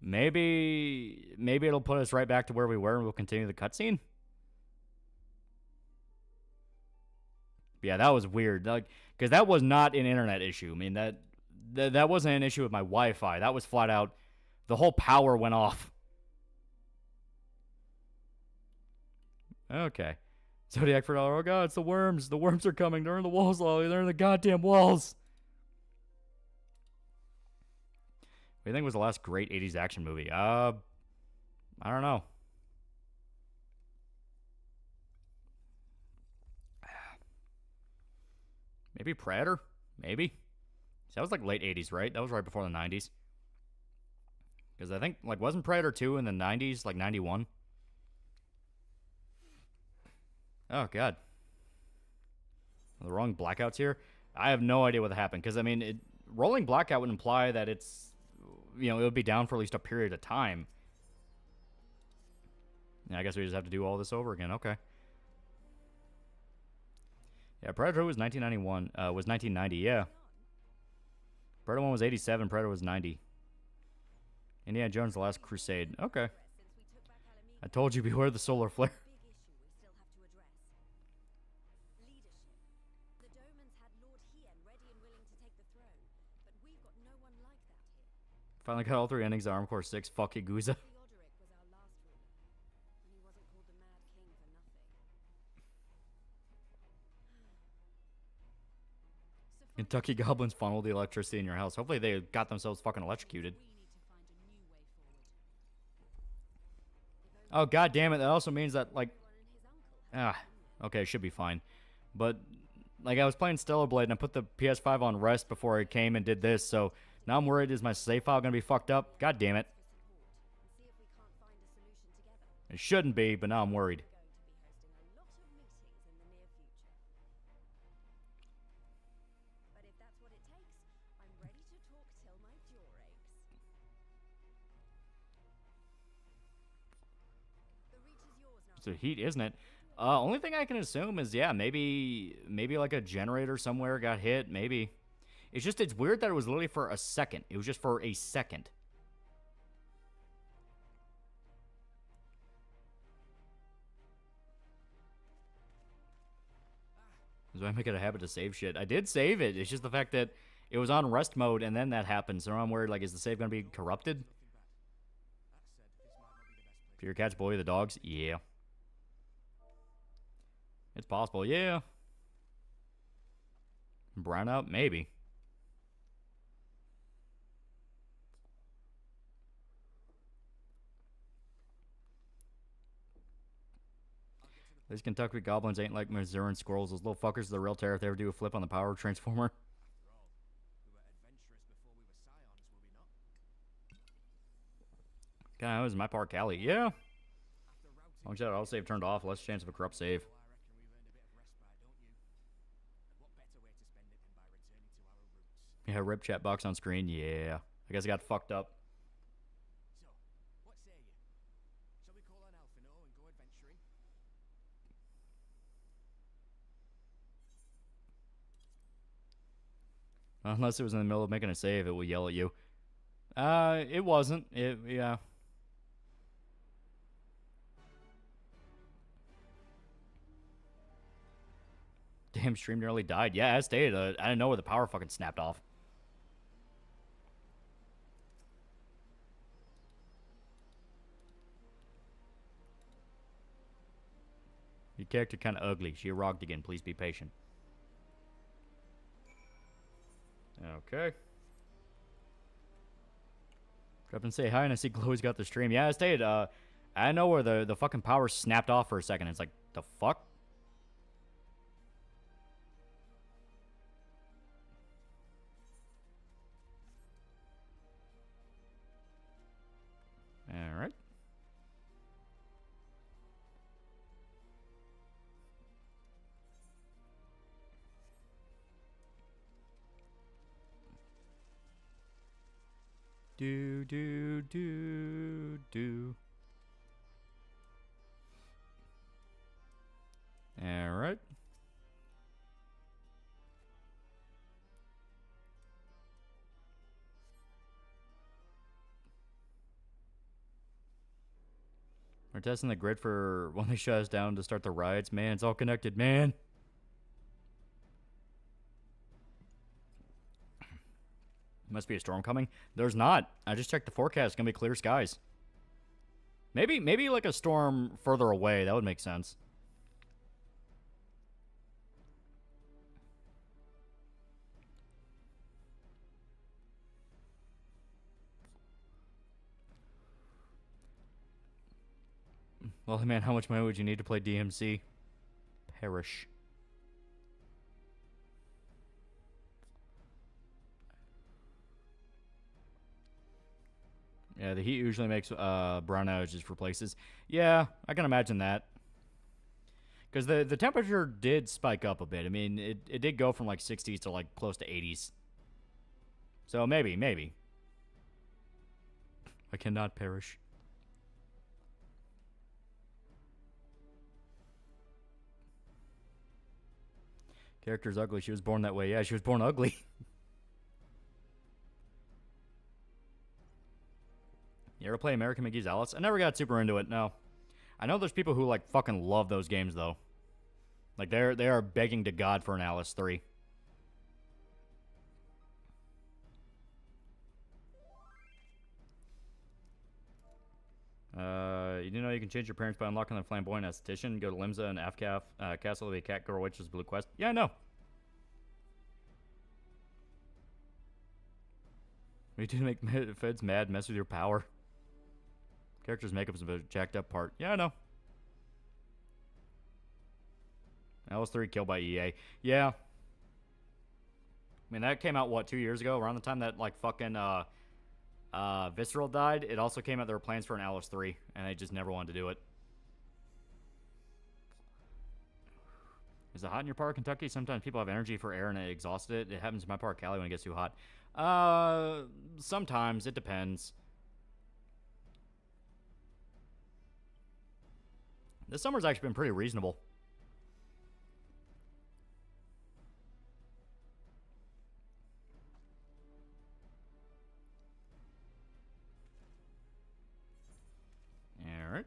Maybe it'll put us right back to where we were and we'll continue the cutscene. Yeah, that was weird. Like, because that was not an internet issue. I mean, that wasn't an issue with my Wi-Fi. That was flat out the whole power went off. Okay. Zodiac for $1. Oh god, it's the worms. The worms are coming. They're in the walls, Lolly. They're in the goddamn walls. What do you think was the last great 80s action movie? I don't know. Maybe Predator? Maybe. That was like late 80s, right? That was right before the 90s. Because I think, like, wasn't Predator 2 in the 90s, like 91? Oh, God. The rolling blackouts here? I have no idea what happened. Because, I mean, rolling blackout would imply that it's, it would be down for at least a period of time. Yeah, I guess we just have to do all this over again. Okay. Yeah, Predator was 1991. Was 1990. Yeah. Predator 1 was 87. Predator was 90. Indiana Jones: The Last Crusade. Okay. I told you, beware the solar flare. Finally got all 3 endings of Armored Core 6. Fuck Yaguza. Kentucky Goblins funnel the electricity in your house. Hopefully they got themselves fucking electrocuted. Oh, god damn it. That also means that, like... okay, should be fine. But, like, I was playing Stellar Blade and I put the PS5 on rest before I came and did this, so now I'm worried, is my save file going to be fucked up? God damn it. It shouldn't be, but now I'm worried. So heat, isn't it? Only thing I can assume is, yeah, maybe like a generator somewhere got hit. Maybe. It's just, it's weird that it was literally for a second. It was just for a second. So I make it a habit to save shit. I did save it. It's just the fact that it was on rest mode and then that happened. So I'm worried, like, is the save going to be corrupted? Peter Cat's Boy the dogs? Yeah. It's possible, yeah. Brownout? Maybe. These Kentucky Goblins ain't like Missouri squirrels. Those little fuckers are the real terror if they ever do a flip on the power transformer. God, that was my Park Alley. Yeah. As long as that autosave turned off, less chance of a corrupt save. Yeah, rip chat box on screen. Yeah. I guess I got fucked up. So, what say you? Shall we call on Alphino and go adventuring? Unless it was in the middle of making a save, it will yell at you. It wasn't. Yeah. Damn, stream nearly died. Yeah, as stated, I didn't know where the power fucking snapped off. Your character kind of ugly. She rogged again. Please be patient. Okay. Go up and say hi, and I see Chloe's got the stream. Yeah, I stated, I know where the fucking power snapped off for a second. It's like, the fuck? Alright. Do. Alright. We're testing the grid for when they shut us down to start the riots. Man, it's all connected, man. Must be a storm coming. There's not. I just checked the forecast. It's gonna be clear skies. Maybe like a storm further away. That would make sense. Well, man, how much money would you need to play DMC? Perish. Yeah, the heat usually makes brown outages for places. Yeah, I can imagine that. Because the temperature did spike up a bit. I mean, it did go from like 60s to like close to 80s. So maybe. I cannot perish. Character's ugly. She was born that way. Yeah, she was born ugly. You ever play American McGee's Alice? I never got super into it, no. I know there's people who, like, fucking love those games, though. Like, they are begging to God for an Alice 3. You didn't know you can change your parents by unlocking the flamboyant esthetician? Go to Limsa and Afcaf Castle to be a cat girl witch's blue quest. Yeah, I know. We do make feds mad, mess with your power. Character's makeup's a bit jacked up part. Yeah, I know. Alice 3 killed by EA. Yeah. I mean, that came out, what, 2 years ago? Around the time that, like, fucking, Visceral died, it also came out there were plans for an Alice 3, and they just never wanted to do it. Is it hot in your part of Kentucky? Sometimes people have energy for air and it exhausted it. It happens in my part of Cali when it gets too hot. Sometimes. It depends. This summer's actually been pretty reasonable. Alright.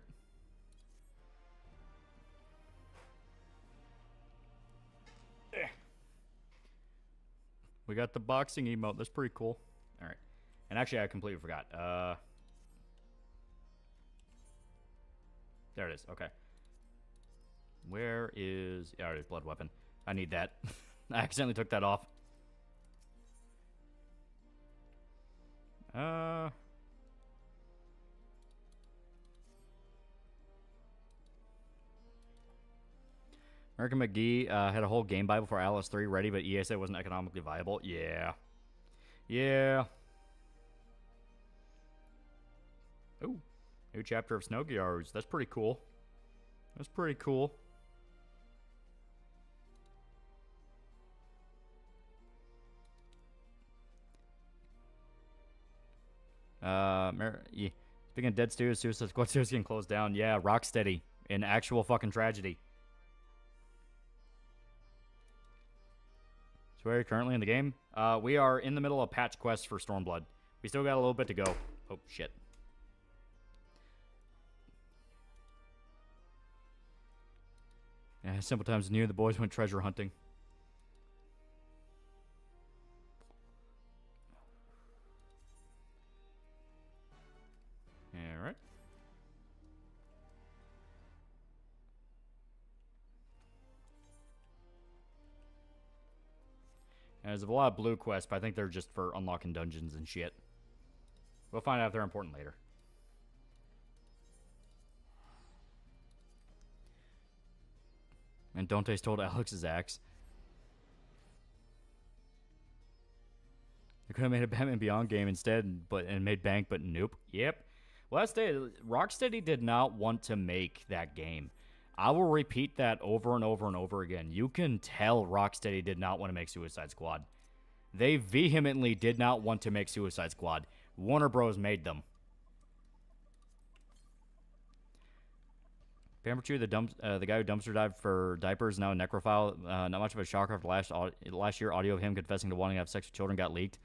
We got the boxing emote. That's pretty cool. Alright. And actually, I completely forgot. There it is. Okay. Where is... Yeah, there's blood weapon. I need that. I accidentally took that off. American McGee had a whole game Bible for Alice 3 ready, but EA said it wasn't economically viable. Yeah. Yeah. Ooh. New chapter of Snowgears. That's pretty cool. That's pretty cool. Yeah. Speaking of Dead Studios, Suicide Squad Studios getting closed down. Yeah, Rocksteady. An actual fucking tragedy. So where are you currently in the game? We are in the middle of patch quests for Stormblood. We still got a little bit to go. Oh, shit. Yeah, simple times new. The boys went treasure hunting. Alright. There's a lot of blue quests, but I think they're just for unlocking dungeons and shit. We'll find out if they're important later. And Dante's told Alex's axe. They could have made a Batman Beyond game instead, and made bank, but nope. Yep. Well, that's it. Rocksteady did not want to make that game. I will repeat that over and over and over again. You can tell Rocksteady did not want to make Suicide Squad. They vehemently did not want to make Suicide Squad. Warner Bros. Made them. Pamperchu, the guy who dumpster dived for diapers, now a necrophile. Not much of a shocker after last year. Audio of him confessing to wanting to have sex with children got leaked.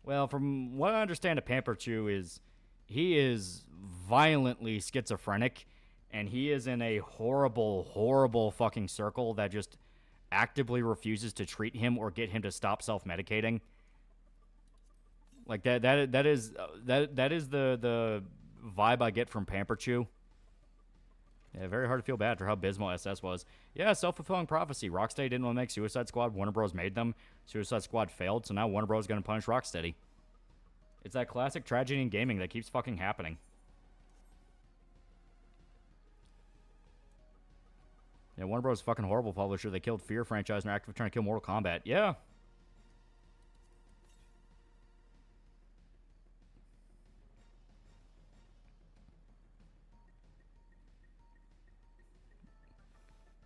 Well, from what I understand of Pamperchu is he is violently schizophrenic, and he is in a horrible, horrible fucking circle that just actively refuses to treat him or get him to stop self-medicating. Like that is the vibe I get from Pamperchu. Yeah, very hard to feel bad after how abysmal SS was. Yeah, self-fulfilling prophecy. Rocksteady didn't want to make Suicide Squad. Warner Bros. Made them. Suicide Squad failed, so now Warner Bros. Is going to punish Rocksteady. It's that classic tragedy in gaming that keeps fucking happening. Yeah, Warner Bros. Is a fucking horrible publisher. They killed Fear franchise and are actively trying to kill Mortal Kombat. Yeah.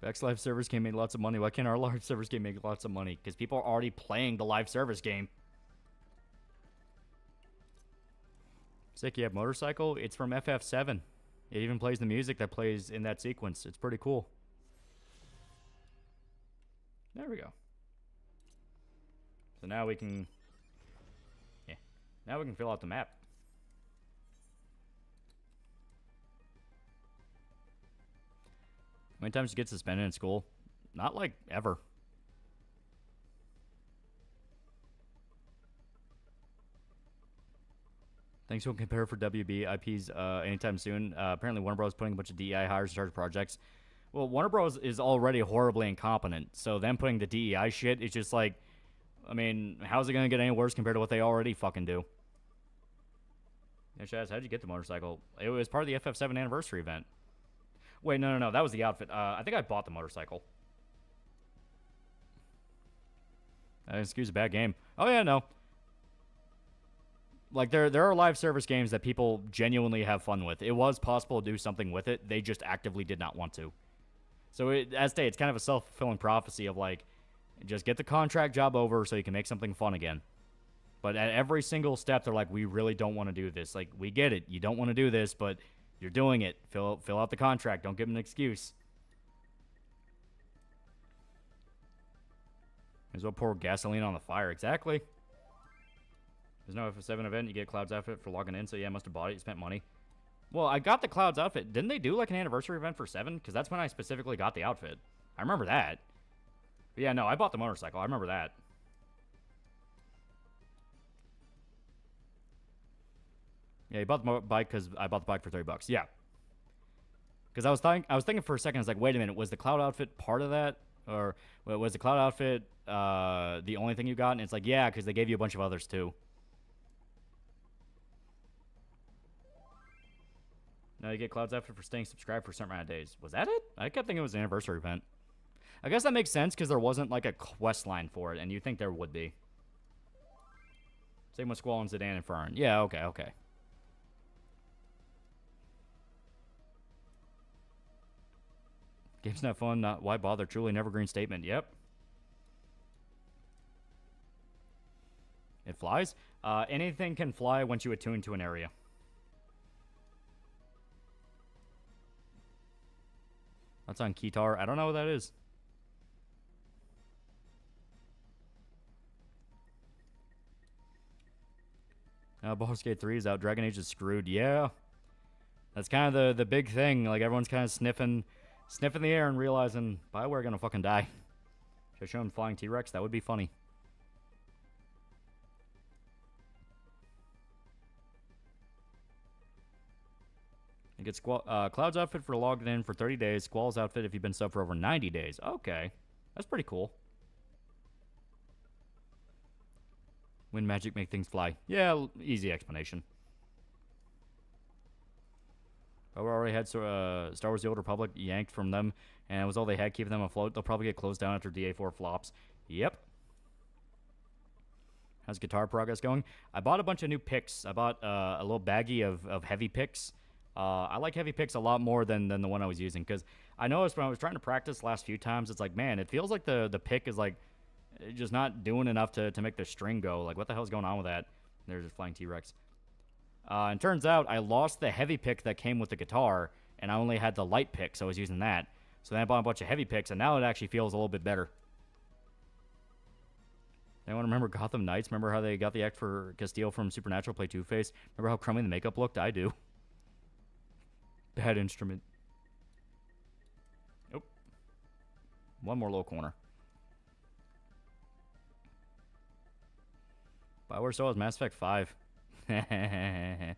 Beck's live service game made lots of money. Why can't our live service game make lots of money? Because people are already playing the live service game. Sick, you have Motorcycle? It's from FF7. It even plays the music that plays in that sequence. It's pretty cool. There we go. So now we can... Yeah. Now we can fill out the map. How many times you get suspended in school? Not like ever. Thanks for compare for WB IPs anytime soon. Apparently Warner Bros. Putting a bunch of DEI hires in charge of projects. Well, Warner Bros. Is already horribly incompetent, so them putting the DEI shit is just like, I mean, how's it gonna get any worse compared to what they already fucking do? Yeah, Shaz, how'd you get the motorcycle? It was part of the FF7 anniversary event. Wait, no, that was the outfit. I think I bought the motorcycle. Excuse a bad game. Oh yeah, no. Like, there are live service games that people genuinely have fun with. It was possible to do something with it. They just actively did not want to. So, as stated, it's kind of a self-fulfilling prophecy of, like, just get the contract job over so you can make something fun again. But at every single step, they're like, we really don't want to do this. Like, we get it. You don't want to do this, but you're doing it. Fill out the contract. Don't give them an excuse. May as well pour gasoline on the fire. Exactly. There's no FF7 event. You get Cloud's outfit for logging in. So, yeah, I must have bought it. You spent money. Well, I got the Cloud's outfit. Didn't they do, like, an anniversary event for 7? Because that's when I specifically got the outfit. I remember that. But, yeah, no, I bought the motorcycle. I remember that. Yeah, you bought the bike because I bought the bike for $30. Yeah. Because I was thinking for a second, I was like, wait a minute, was the Cloud outfit part of that? Or was the Cloud outfit the only thing you got? And it's like, yeah, because they gave you a bunch of others, too. No, you get Cloud's outfit for staying subscribed for a certain amount of days. Was that it? I kept thinking it was an anniversary event. I guess that makes sense because there wasn't like a quest line for it, and you'd think there would be. Same with Squall and Zidane and Fern. Yeah, okay. Game's not fun, not why bother. Truly an evergreen statement. Yep. It flies? Anything can fly once you attune to an area. That's on Keytar. I don't know what that is. Baldur's Gate 3 is out. Dragon Age is screwed. Yeah. That's kind of the big thing. Like, everyone's kind of sniffing the air and realizing BioWare gonna fucking die. Should I show him flying T-Rex? That would be funny. You get Cloud's outfit for logged in for 30 days. Squall's outfit if you've been sub for over 90 days. Okay. That's pretty cool. When magic make things fly. Yeah, easy explanation. But we already had Star Wars The Old Republic yanked from them, and it was all they had keeping them afloat. They'll probably get closed down after DA4 flops. Yep. How's guitar progress going? I bought a bunch of new picks. I bought a little baggie of heavy picks. I like heavy picks a lot more than the one I was using, because I noticed when I was trying to practice last few times, it's like, man, it feels like the pick is like just not doing enough to make the string go. Like, what the hell's going on with that? There's a flying T-Rex. And turns out I lost the heavy pick that came with the guitar, and I only had the light pick, so I was using that. So then I bought a bunch of heavy picks, and now it actually feels a little bit better. Anyone remember Gotham Knights? Remember how they got the act for Castile from Supernatural play Two-Face? Remember how crummy the makeup looked? I do. Bad instrument. Nope. One more low corner. BioWare still has Mass Effect 5. If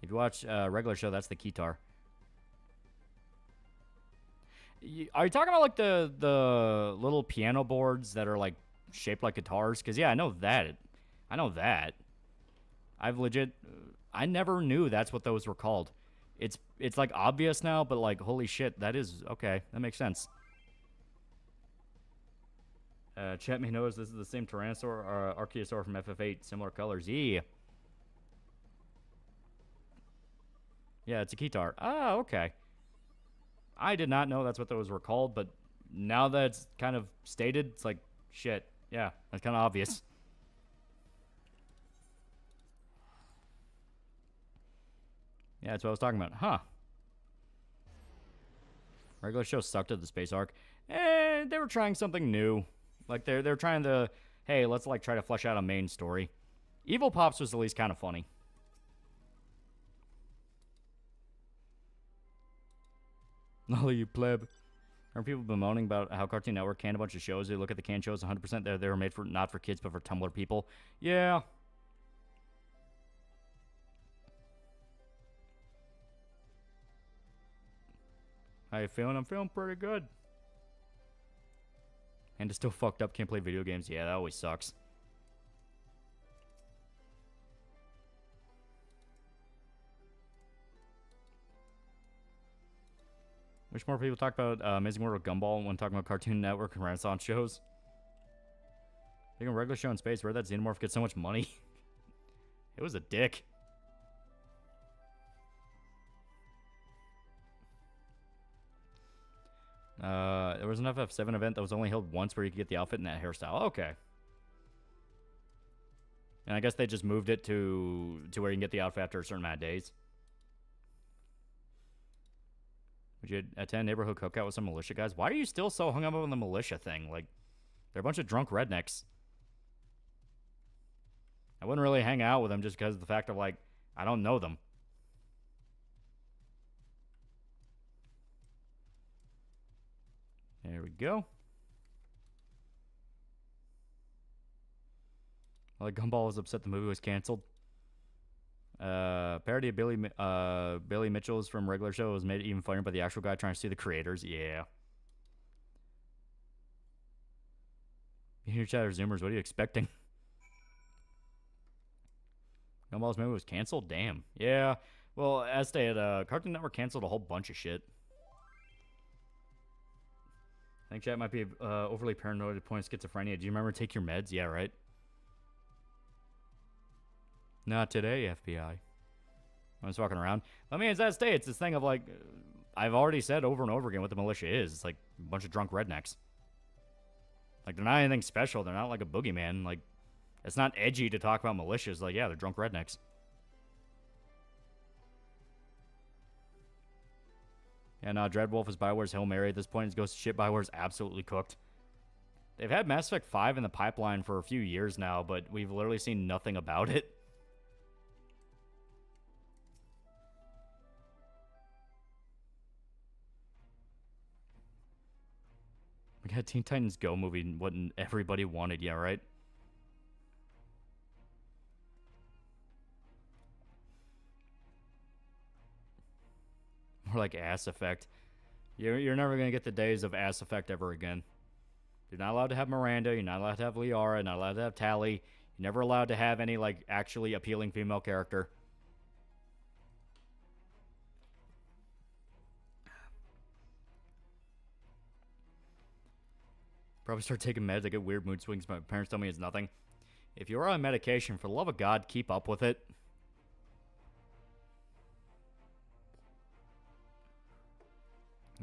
you watch a regular show, that's the Keytar. Are you talking about like the little piano boards that are like shaped like guitars? Because yeah, I know that. I never knew that's what those were called. It's like obvious now, but like holy shit, that is okay. That makes sense. Chat me knows this is the same Tyrannosaur or Archaeosaur from FF8, similar colors. Yeah. Yeah, it's a Keytar. Oh, okay. I did not know that's what those were called, but now that it's kind of stated, it's like, shit. Yeah, that's kind of obvious. Yeah, that's what I was talking about. Huh. Regular show sucked at the space arc. They were trying something new. Like, they're trying to hey, let's like try to flesh out a main story. Evil Pops was at least kind of funny. Lolly, you pleb. Are people bemoaning about how Cartoon Network canned a bunch of shows? They look at the canned shows, 100% they were made for not for kids, but for Tumblr people. Yeah. How you feeling? I'm feeling pretty good. And it's still fucked up. Can't play video games. Yeah, that always sucks. Wish more people talk about Amazing World of Gumball when talking about Cartoon Network and Renaissance shows. Making a regular show in space, where that Xenomorph gets so much money. It was a dick. There was an FF7 event that was only held once where you could get the outfit and that hairstyle. Okay. And I guess they just moved it to where you can get the outfit after a certain amount of days. Would you attend neighborhood cookout with some militia guys? Why are you still so hung up on the militia thing? Like, they're a bunch of drunk rednecks. I wouldn't really hang out with them just because of the fact of, like, I don't know them. There we go. Well, like, Gumball was upset the movie was canceled. Parody of Billy Mitchell's from regular show was made even funnier by the actual guy trying to sue the creators. Yeah. You hear chatter Zoomers, what are you expecting? Gumball's movie was canceled? Damn. Yeah. Well, as stated, Cartoon Network canceled a whole bunch of shit. I think chat might be overly paranoid at the point of schizophrenia. Do you remember Take Your Meds? Yeah, right? Not today, FBI. I was walking around. I mean, as that states, it's this thing of like, I've already said over and over again what the militia is. It's like a bunch of drunk rednecks. Like, they're not anything special. They're not like a boogeyman. Like, it's not edgy to talk about militias. Like, yeah, they're drunk rednecks. Yeah, no, Dreadwolf is Bioware's Hail Mary. At this point, it's Ghost of Shit. Bioware's absolutely cooked. They've had Mass Effect 5 in the pipeline for a few years now, but we've literally seen nothing about it. We got Teen Titans Go movie, what everybody wanted, yeah, right? More like Ass Effect. You're never going to get the days of Ass Effect ever again. You're not allowed to have Miranda. You're not allowed to have Liara. You're not allowed to have Tally. You're never allowed to have any, like, actually appealing female character. Probably start taking meds. I get weird mood swings. My parents tell me it's nothing. If you're on medication, for the love of God, keep up with it.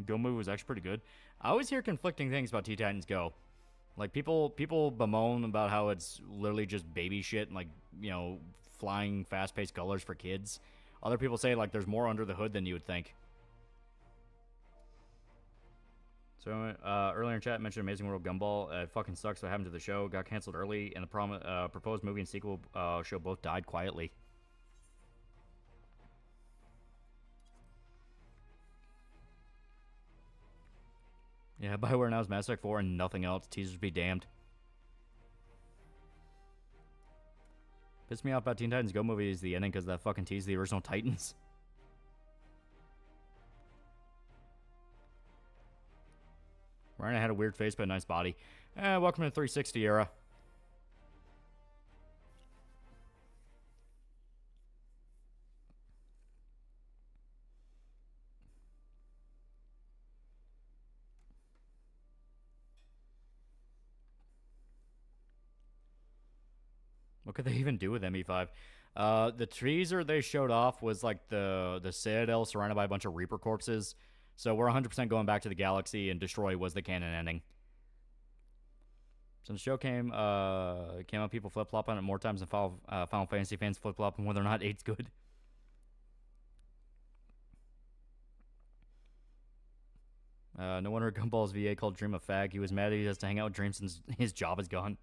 Go movie was actually pretty good. I always hear conflicting things about Teen Titans Go. Like, people bemoan about how it's literally just baby shit and, like, you know, flying fast-paced colors for kids. Other people say, like, there's more under the hood than you would think. So, earlier in chat, mentioned Amazing World Gumball. It fucking sucks what happened to the show. Got canceled early, and the proposed movie and sequel show both died quietly. Yeah, Bioware now is Mass Effect 4 and nothing else. Teasers be damned. Pissed me off about Teen Titans Go movie is the ending because that fucking teased the original Titans. Ryan had a weird face but a nice body. Welcome to the 360 era. What could they even do with ME5? The teaser they showed off was like the Citadel surrounded by a bunch of Reaper corpses. So we're 100% going back to the galaxy, and Destroy was the canon ending. Since the show came out, people flip-flop on it more times than Final Fantasy fans flip-flop on whether or not 8's good. No wonder Gumball's VA called Dream a fag. He was mad he has to hang out with Dream since his job is gone.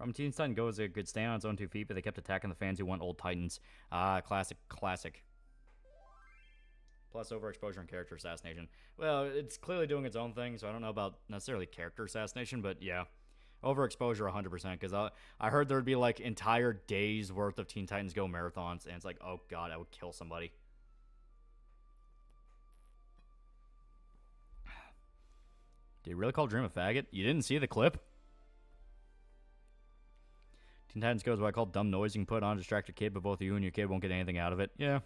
From Teen Titan Go is a good stand on its own 2 feet, but they kept attacking the fans who want old Titans. Ah, classic. Plus overexposure and character assassination. Well, it's clearly doing its own thing, so I don't know about necessarily character assassination, but yeah. Overexposure 100%, because I heard there would be like entire days worth of Teen Titans Go marathons, and it's like, oh god, I would kill somebody. Did you really call Dream a faggot? You didn't see the clip? Teen Titans Go is what I call dumb noise you can put on a distracted kid, but both you and your kid won't get anything out of it. Yeah.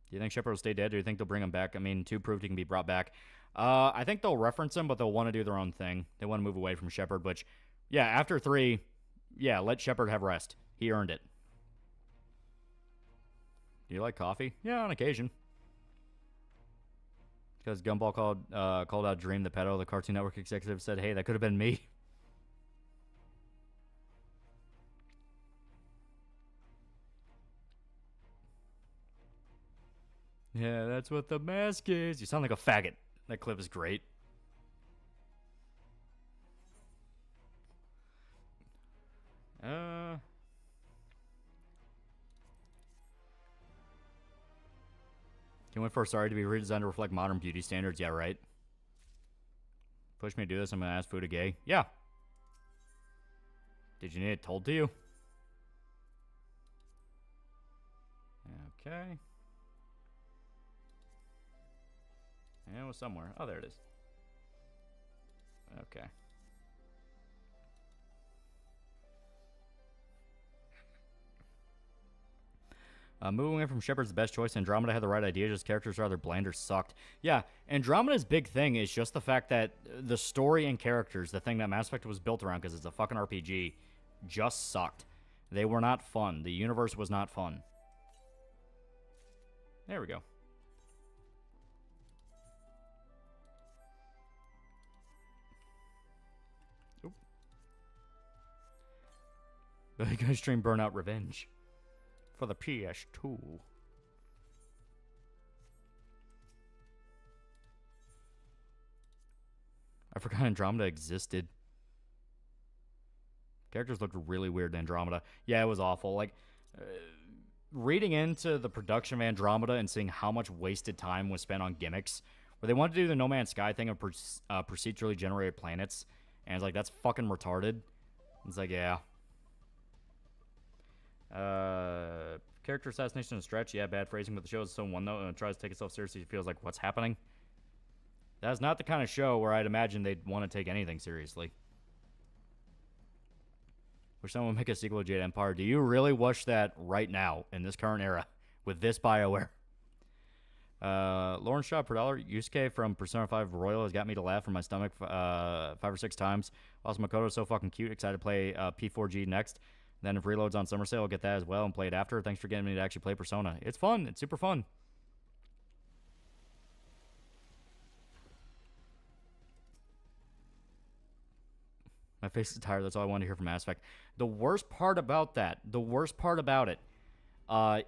Do you think Shepard will stay dead, or do you think they'll bring him back? I mean, 2 proved he can be brought back. I think they'll reference him, but they'll want to do their own thing. They want to move away from Shepard, which, yeah, after 3, yeah, let Shepard have rest. He earned it. Do you like coffee? Yeah, on occasion. Because Gumball called out Dream the pedo. The Cartoon Network executive said, hey, that could have been me. Yeah, that's what the mask is. You sound like a faggot. That clip is great. Can wait for Sorry to be redesigned to reflect modern beauty standards. Yeah, right. Push me to do this, I'm gonna ask Fuda gay. Yeah. Did you need it told to you? Okay. And it was somewhere. Oh, there it is. Okay. Moving away from Shepard's the best choice. Andromeda had the right idea, just characters are either bland or sucked. Yeah, Andromeda's big thing is just the fact that the story and characters, the thing that Mass Effect was built around, because it's a fucking RPG, just sucked. They were not fun. The universe was not fun. There we go. Oop. The guy stream Burnout Revenge. For the PS2. I forgot Andromeda existed. Characters looked really weird in Andromeda. Yeah, it was awful. Like, reading into the production of Andromeda and seeing how much wasted time was spent on gimmicks, where they wanted to do the No Man's Sky thing of procedurally generated planets, and it's like, that's fucking retarded. It's like, yeah. Character assassination and stretch. Yeah, bad phrasing, but the show is so one note and it tries to take itself seriously. It feels like, what's happening? That's not the kind of show where I'd imagine they'd want to take anything seriously. Wish someone would make a sequel to Jade Empire. Do you really wish that right now, in this current era, with this BioWare? Lauren Shaw per dollar. Yusuke from Persona 5 Royal has got me to laugh from my stomach 5 or 6 times. Also, Makoto's so fucking cute. Excited to play P4G next. Then if Reload's on summer sale, I'll get that as well and play it after. Thanks for getting me to actually play Persona. It's fun. It's super fun. My face is tired. That's all I wanted to hear from Mass Effect. The worst part about that,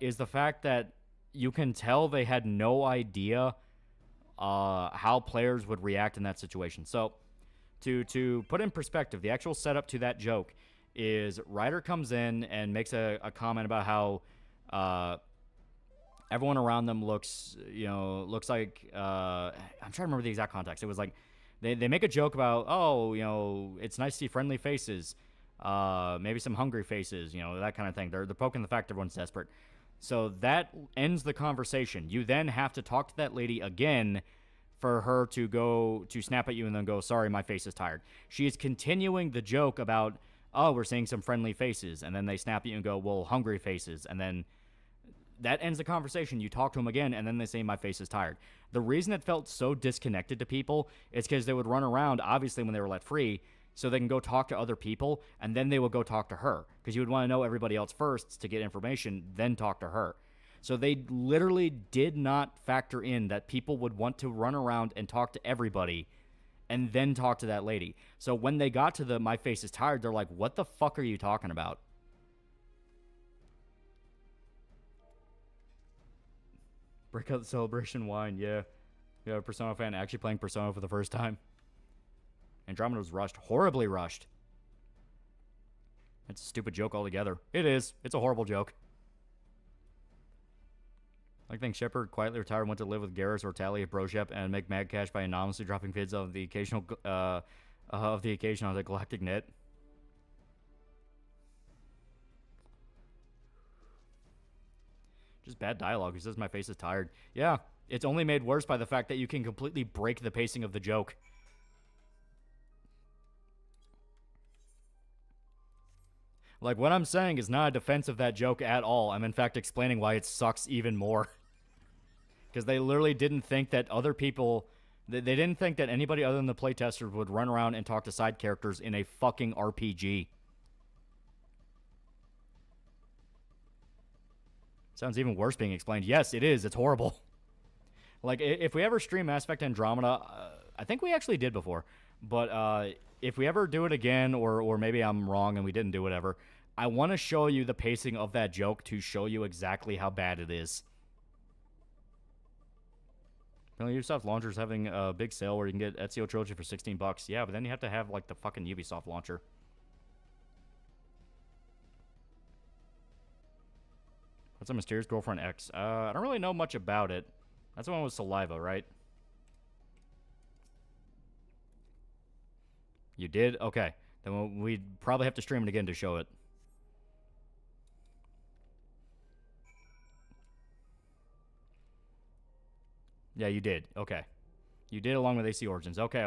is the fact that you can tell they had no idea how players would react in that situation. So, to put in perspective, the actual setup to that joke is Ryder comes in and makes a comment about how everyone around them looks like I'm trying to remember the exact context. It was like they make a joke about, oh, it's nice to see friendly faces, maybe some hungry faces, that kind of thing. They're poking the fact everyone's desperate. So that ends the conversation. You then have to talk to that lady again for her to go to snap at you and then go, sorry, my face is tired. She is continuing the joke about, oh, we're seeing some friendly faces, and then they snap at you and go, well, hungry faces, and then that ends the conversation. You talk to them again, and then they say, my face is tired. The reason it felt so disconnected to people is because they would run around, obviously, when they were let free, so they can go talk to other people, and then they would go talk to her, because you would want to know everybody else first to get information, then talk to her. So they literally did not factor in that people would want to run around and talk to everybody and then talk to that lady. So when they got to the my face is tired, they're like, what the fuck are you talking about? Breakout celebration wine, yeah. You have a Persona fan actually playing Persona for the first time. Andromeda was rushed. Horribly rushed. It's a stupid joke altogether. It is. It's a horrible joke. I think Shepard quietly retired and went to live with Garrus or Tally at Broshep and make mad cash by anonymously dropping vids of the occasion on the galactic net. Just bad dialogue. He says my face is tired. Yeah, it's only made worse by the fact that you can completely break the pacing of the joke. Like, what I'm saying is not a defense of that joke at all. I'm in fact explaining why it sucks even more. Because they literally didn't think that other people... They didn't think that anybody other than the playtesters would run around and talk to side characters in a fucking RPG. Sounds even worse being explained. Yes, it is. It's horrible. Like, if we ever stream Mass Effect Andromeda... I think we actually did before. But if we ever do it again, or maybe I'm wrong and we didn't do whatever... I want to show you the pacing of that joke to show you exactly how bad it is. Ubisoft Launcher's having a big sale where you can get Ezio Trilogy for $16. Yeah, but then you have to have, like, the fucking Ubisoft launcher. What's a mysterious girlfriend X? I don't really know much about it. That's the one with saliva, right? You did? Okay. Then we'd probably have to stream it again to show it. Yeah, you did. Okay. You did along with AC Origins. Okay.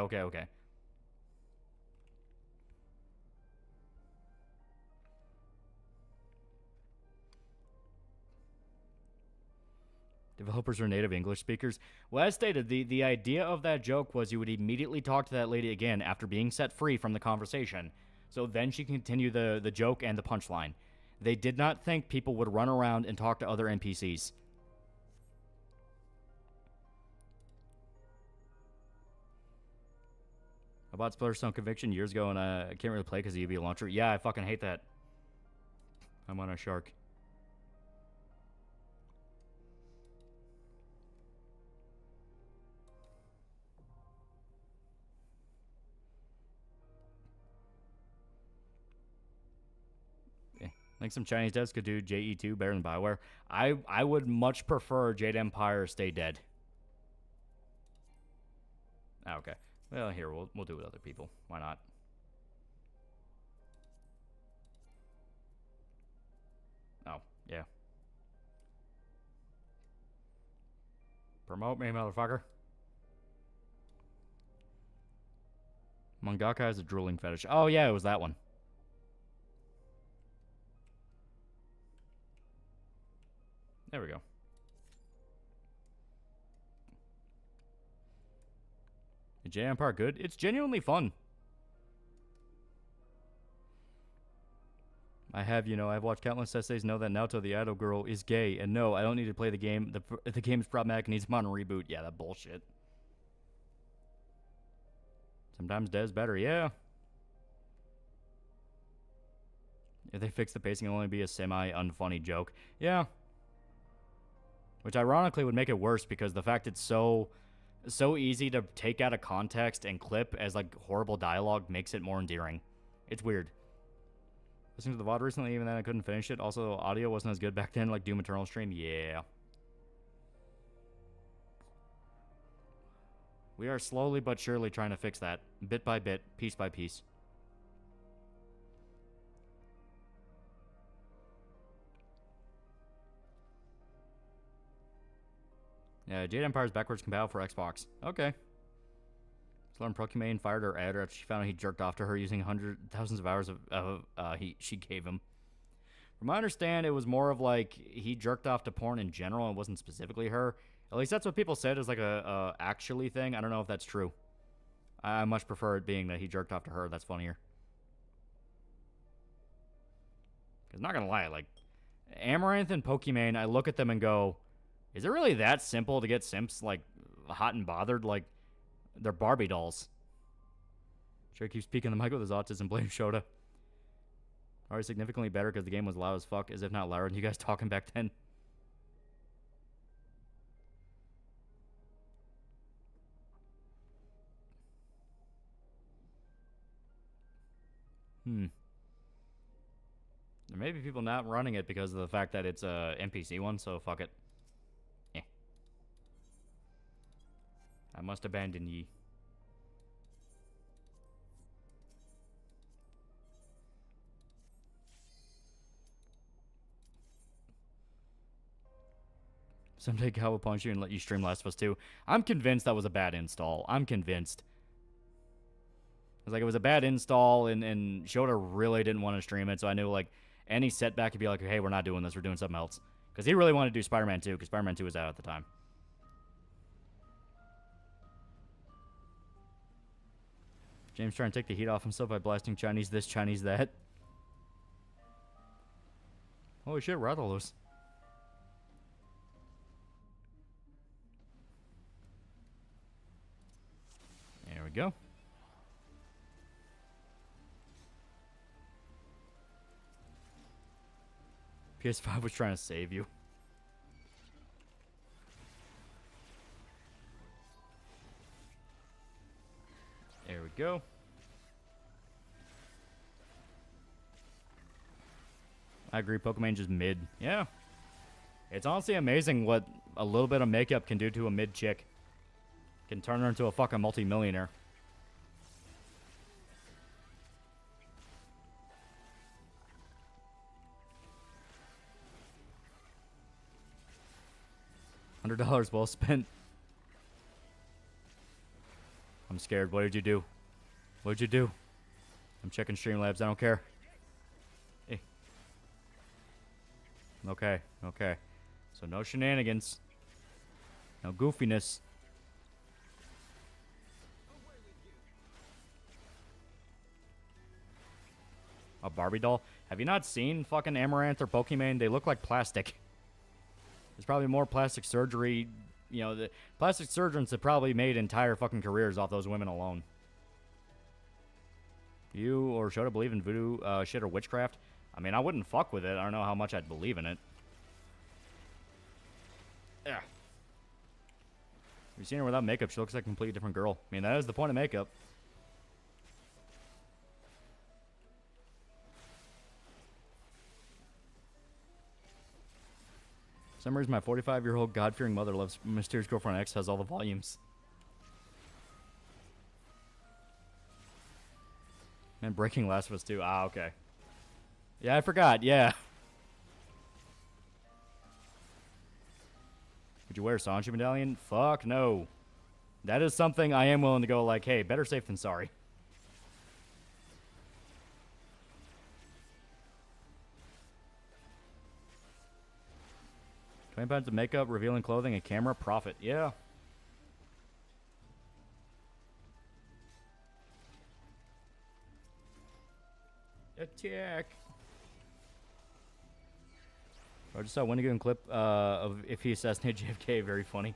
Developers are native English speakers. Well, as stated, the idea of that joke was you would immediately talk to that lady again after being set free from the conversation. So then she can continue the joke and the punchline. They did not think people would run around and talk to other NPCs. I bought Splinter Conviction years ago, and I can't really play because of the UV launcher. Yeah, I fucking hate that. I'm on a shark. I think some Chinese devs could do JE2 better than Bioware. I would much prefer Jade Empire stay dead. Ah, okay. Well, here, we'll do it with other people. Why not? Oh, yeah. Promote me, motherfucker. Mangaka has a drooling fetish. Oh, yeah, it was that one. There we go. Is J Empire good? It's genuinely fun. I've watched countless essays know that Naoto the idol girl is gay, and no, I don't need to play the game. The game is problematic and needs a modern reboot. Yeah, that bullshit. Sometimes Dev's better, yeah. If they fix the pacing, it'll only be a semi-unfunny joke. Yeah. Which ironically would make it worse because the fact it's so easy to take out of context and clip as like horrible dialogue makes it more endearing. It's weird. Listening to the VOD recently, even then I couldn't finish it. Also, audio wasn't as good back then, like Doom Eternal stream. Yeah. We are slowly but surely trying to fix that. Bit by bit, piece by piece. Yeah, Jade Empire's backwards compatible for Xbox. Okay. Sloan Procumane fired her editor after she found out he jerked off to her using thousands of hours she gave him. From what I understand, it was more of like he jerked off to porn in general and wasn't specifically her. At least that's what people said as like a actually thing. I don't know if that's true. I much prefer it being that he jerked off to her. That's funnier. Because not gonna lie, like Amaranth and Pokimane, I look at them and go, is it really that simple to get simps like hot and bothered? Like they're Barbie dolls. Sure keeps peeking the mic with his autism. Blame Shota. Already significantly better because the game was loud as fuck, as if not louder than you guys talking back then. There may be people not running it because of the fact that it's a NPC one, so fuck it. Eh. I must abandon ye. Someday Cal will punch you and let you stream Last of Us 2. I'm convinced that was a bad install. I'm convinced. It was like it was a bad install, and Shota really didn't want to stream it, so I knew like any setback could be like, hey, we're not doing this, we're doing something else. Because he really wanted to do Spider-Man 2, because Spider-Man 2 was out at the time. James trying to take the heat off himself by blasting Chinese this, Chinese that. Holy shit, where are all those? There we go. PS5 was trying to save you. There we go. I agree, Pokemon just mid. Yeah. It's honestly amazing what a little bit of makeup can do to a mid chick. Can turn her into a fucking multi-millionaire. $100 well spent. I'm scared. What did you do? What did you do? I'm checking Streamlabs. I don't care. Hey. Okay. Okay. So no shenanigans. No goofiness. A Barbie doll? Have you not seen fucking Amaranth or Pokemon? They look like plastic. There's probably more plastic surgery. You know, the plastic surgeons have probably made entire fucking careers off those women alone. You or Shota believe in voodoo shit or witchcraft? I mean, I wouldn't fuck with it. I don't know how much I'd believe in it. Yeah. Have you seen her without makeup? She looks like a completely different girl. I mean, that is the point of makeup. For some reason, my 45-year-old God-fearing mother loves Mysterious Girlfriend X, has all the volumes. And Breaking Last of Us 2. Ah, okay. Yeah, I forgot. Yeah. Would you wear a Sanji medallion? Fuck no. That is something I am willing to go like, hey, better safe than sorry. £20 of makeup, revealing clothing, a camera, profit. Yeah. Attack. I just saw a Windigo clip of if he assassinated JFK. Very funny.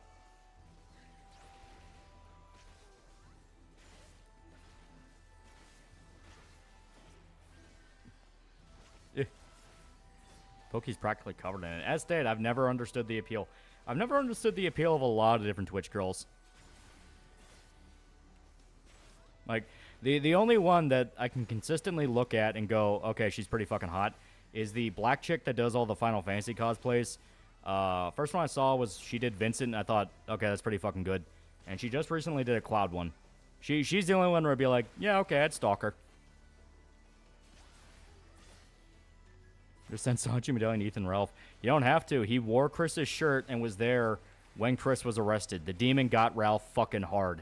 Poke's practically covered in it. As stated, I've never understood the appeal. I've never understood the appeal of a lot of different Twitch girls. Like, the only one that I can consistently look at and go, okay, she's pretty fucking hot, is the black chick that does all the Final Fantasy cosplays. First one I saw was she did Vincent, and I thought, okay, that's pretty fucking good. And she just recently did a Cloud one. She's the only one where I'd be like, yeah, okay, I'd stalk her. Just send Sanji medallion to Ethan Ralph. You don't have to. He wore Chris's shirt and was there when Chris was arrested. The demon got Ralph fucking hard.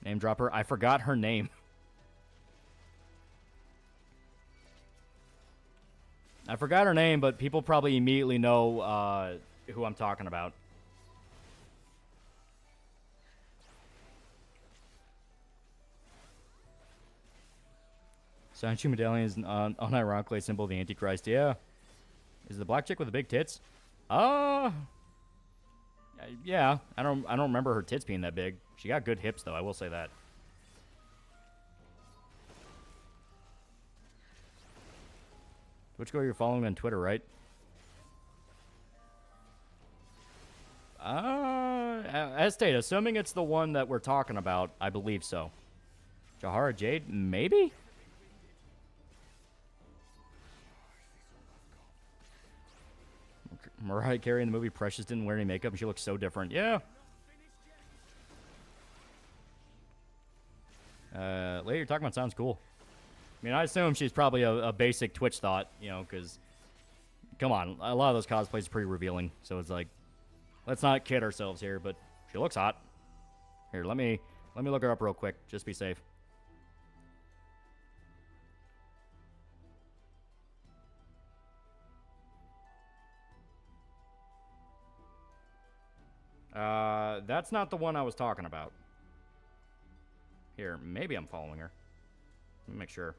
Name dropper. I forgot her name. I forgot her name, but people probably immediately know who I'm talking about. Sanji medallion is unironically a symbol of the Antichrist. Yeah. Is it the black chick with the big tits? Yeah. I don't remember her tits being that big. She got good hips though, I will say that. Which girl you're following on Twitter, right? As stated, assuming it's the one that we're talking about, I believe so. Jahara Jade? Maybe? Mariah Carey in the movie Precious didn't wear any makeup and she looks so different. Yeah. Lady you're talking about sounds cool. I mean, I assume she's probably a basic Twitch thought, you know, because, come on, a lot of those cosplays are pretty revealing. So it's like, let's not kid ourselves here, but she looks hot. Here, let me look her up real quick. Just be safe. That's not the one I was talking about. Here, maybe I'm following her. Let me make sure.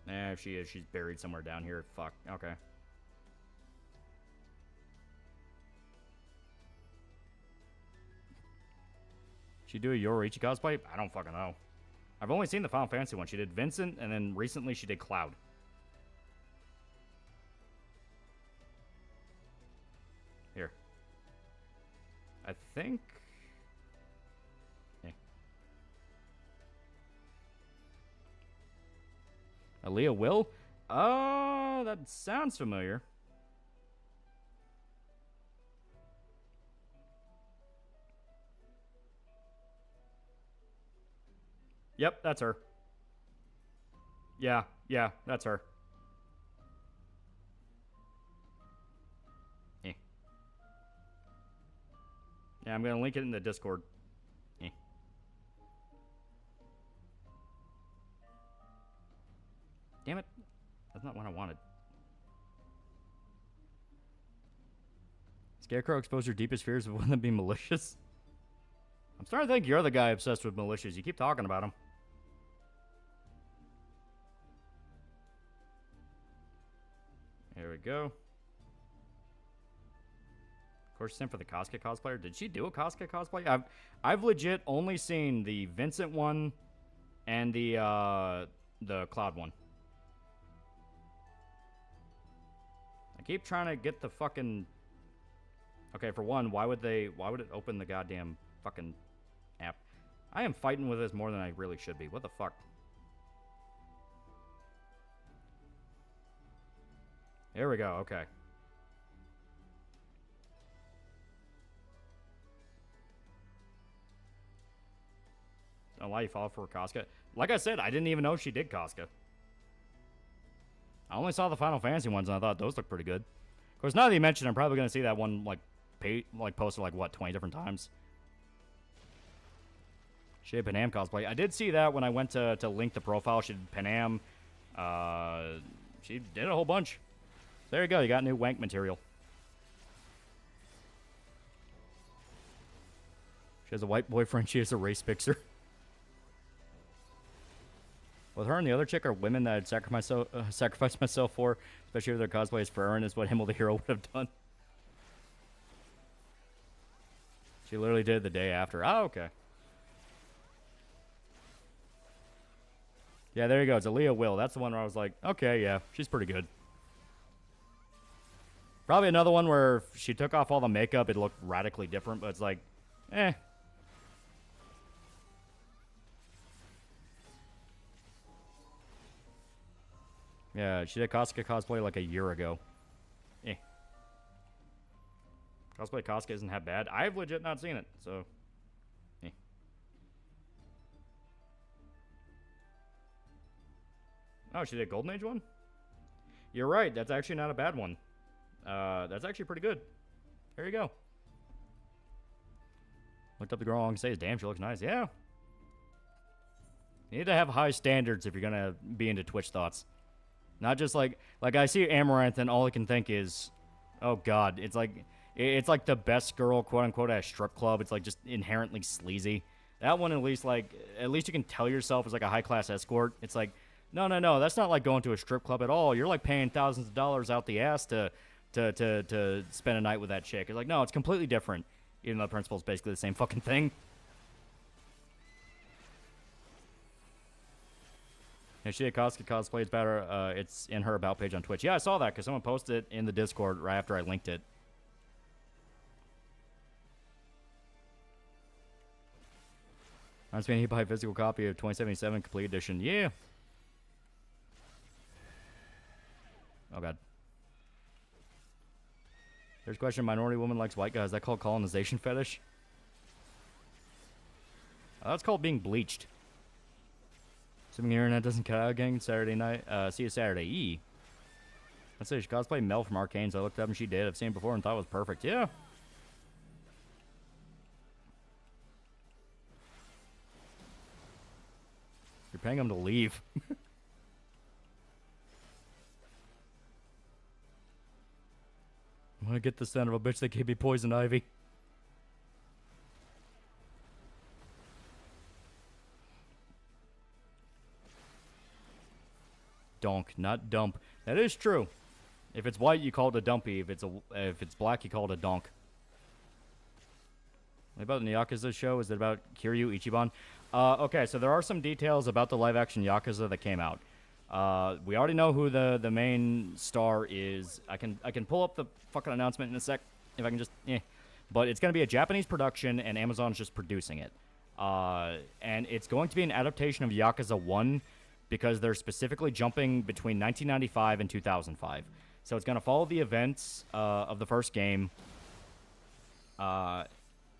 If she is, she's buried somewhere down here. Fuck. Okay. She do a Yoruichi cosplay? I don't fucking know. I've only seen the Final Fantasy one. She did Vincent, and then recently she did Cloud. Here. I think... Yeah. Aaliyah Will? That sounds familiar. Yep, that's her. Yeah, that's her. Eh. Yeah, I'm going to link it in the Discord. Eh. Damn it. That's not what I wanted. Scarecrow exposed your deepest fears of one that being malicious. I'm starting to think you're the guy obsessed with malicious. You keep talking about him. There we go. Of course, same for the Casca cosplayer. Did she do a Casca cosplay? I've legit only seen the Vincent one and the Cloud one. I keep trying to get the fucking... Okay, for one, why would it open the goddamn fucking app? I am fighting with this more than I really should be. What the fuck? There we go, okay. Don't lie, you follow for Casca. Like I said, I didn't even know she did Casca. I only saw the Final Fantasy ones and I thought those looked pretty good. Of course, now that you mention, I'm probably going to see that one, posted, what, 20 different times. She did Panam cosplay. I did see that when I went to link the profile. She did Panam. She did a whole bunch. There you go. You got new wank material. She has a white boyfriend. She has a race fixer. With her and the other chick are women that I'd sacrifice myself for, especially if their cosplay is for Aaron, is what Himmel the Hero would have done. She literally did it the day after. Oh, okay. Yeah, there you go. It's Aaliyah Will. That's the one where I was like, okay, yeah, she's pretty good. Probably another one where if she took off all the makeup, it looked radically different, but it's like, eh. Yeah, she did Casca cosplay like a year ago. Eh. Cosplay Casca isn't that bad. I've legit not seen it, so... Eh. Oh, she did a Golden Age one? You're right, that's actually not a bad one. That's actually pretty good. There you go. Looked up the girl and says, damn, she looks nice. Yeah. You need to have high standards if you're going to be into Twitch thoughts. Not just like I see Amaranth and all I can think is, oh God, it's like the best girl, quote unquote, at a strip club. It's like just inherently sleazy. That one at least you can tell yourself is like a high class escort. It's like, no, that's not like going to a strip club at all. You're like paying thousands of dollars out the ass to spend a night with that chick. It's like, no, it's completely different. Even though the principle's basically the same fucking thing. And she Akatsuki cosplays better. It's in her about page on Twitch. Yeah, I saw that because someone posted it in the Discord right after I linked it. I'm spending buy a physical copy of 2077 Complete Edition. Yeah. Oh god. There's a question: minority woman likes white guys. Is that called colonization fetish? That's called being bleached. Assuming the internet doesn't cut out again Saturday night. See you Saturday. E. Let's say she cosplay Mel from Arcane, so I looked up and she did. I've seen it before and thought it was perfect. Yeah. You're paying him to leave. I'm gonna get the son of a bitch that gave me poison ivy. Donk, not dump. That is true. If it's white, you call it a dumpy. If it's black, you call it a donk. What about the Yakuza show? Is it about Kiryu Ichiban? Okay, so there are some details about the live-action Yakuza that came out. We already know who the main star is. I can pull up the fucking announcement in a sec if I can just. But it's going to be a Japanese production, and Amazon's just producing it. And it's going to be an adaptation of Yakuza 1 because they're specifically jumping between 1995 and 2005. So it's going to follow the events of the first game. And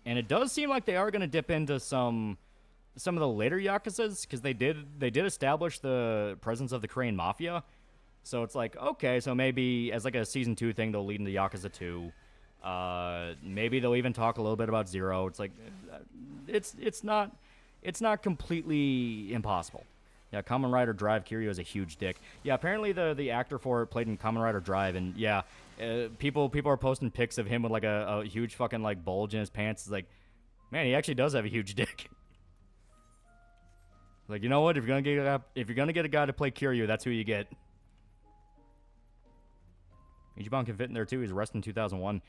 it does seem like they are going to dip into some of the later Yakuzas because they did establish the presence of the Korean Mafia. So it's like, okay, so maybe as like a season 2 thing, they'll lead into Yakuza 2. Maybe they'll even talk a little bit about Zero. It's like, it's not completely impossible. Yeah, Kamen Rider Drive, Kiryu is a huge dick. Yeah, apparently the actor for it played in Kamen Rider Drive, and yeah, people are posting pics of him with like a huge fucking like bulge in his pants. It's like, man, he actually does have a huge dick. Like, you know what? If you're gonna get a guy to play Kiryu, that's who you get. Ichiban can fit in there too. He's arrested in 2001.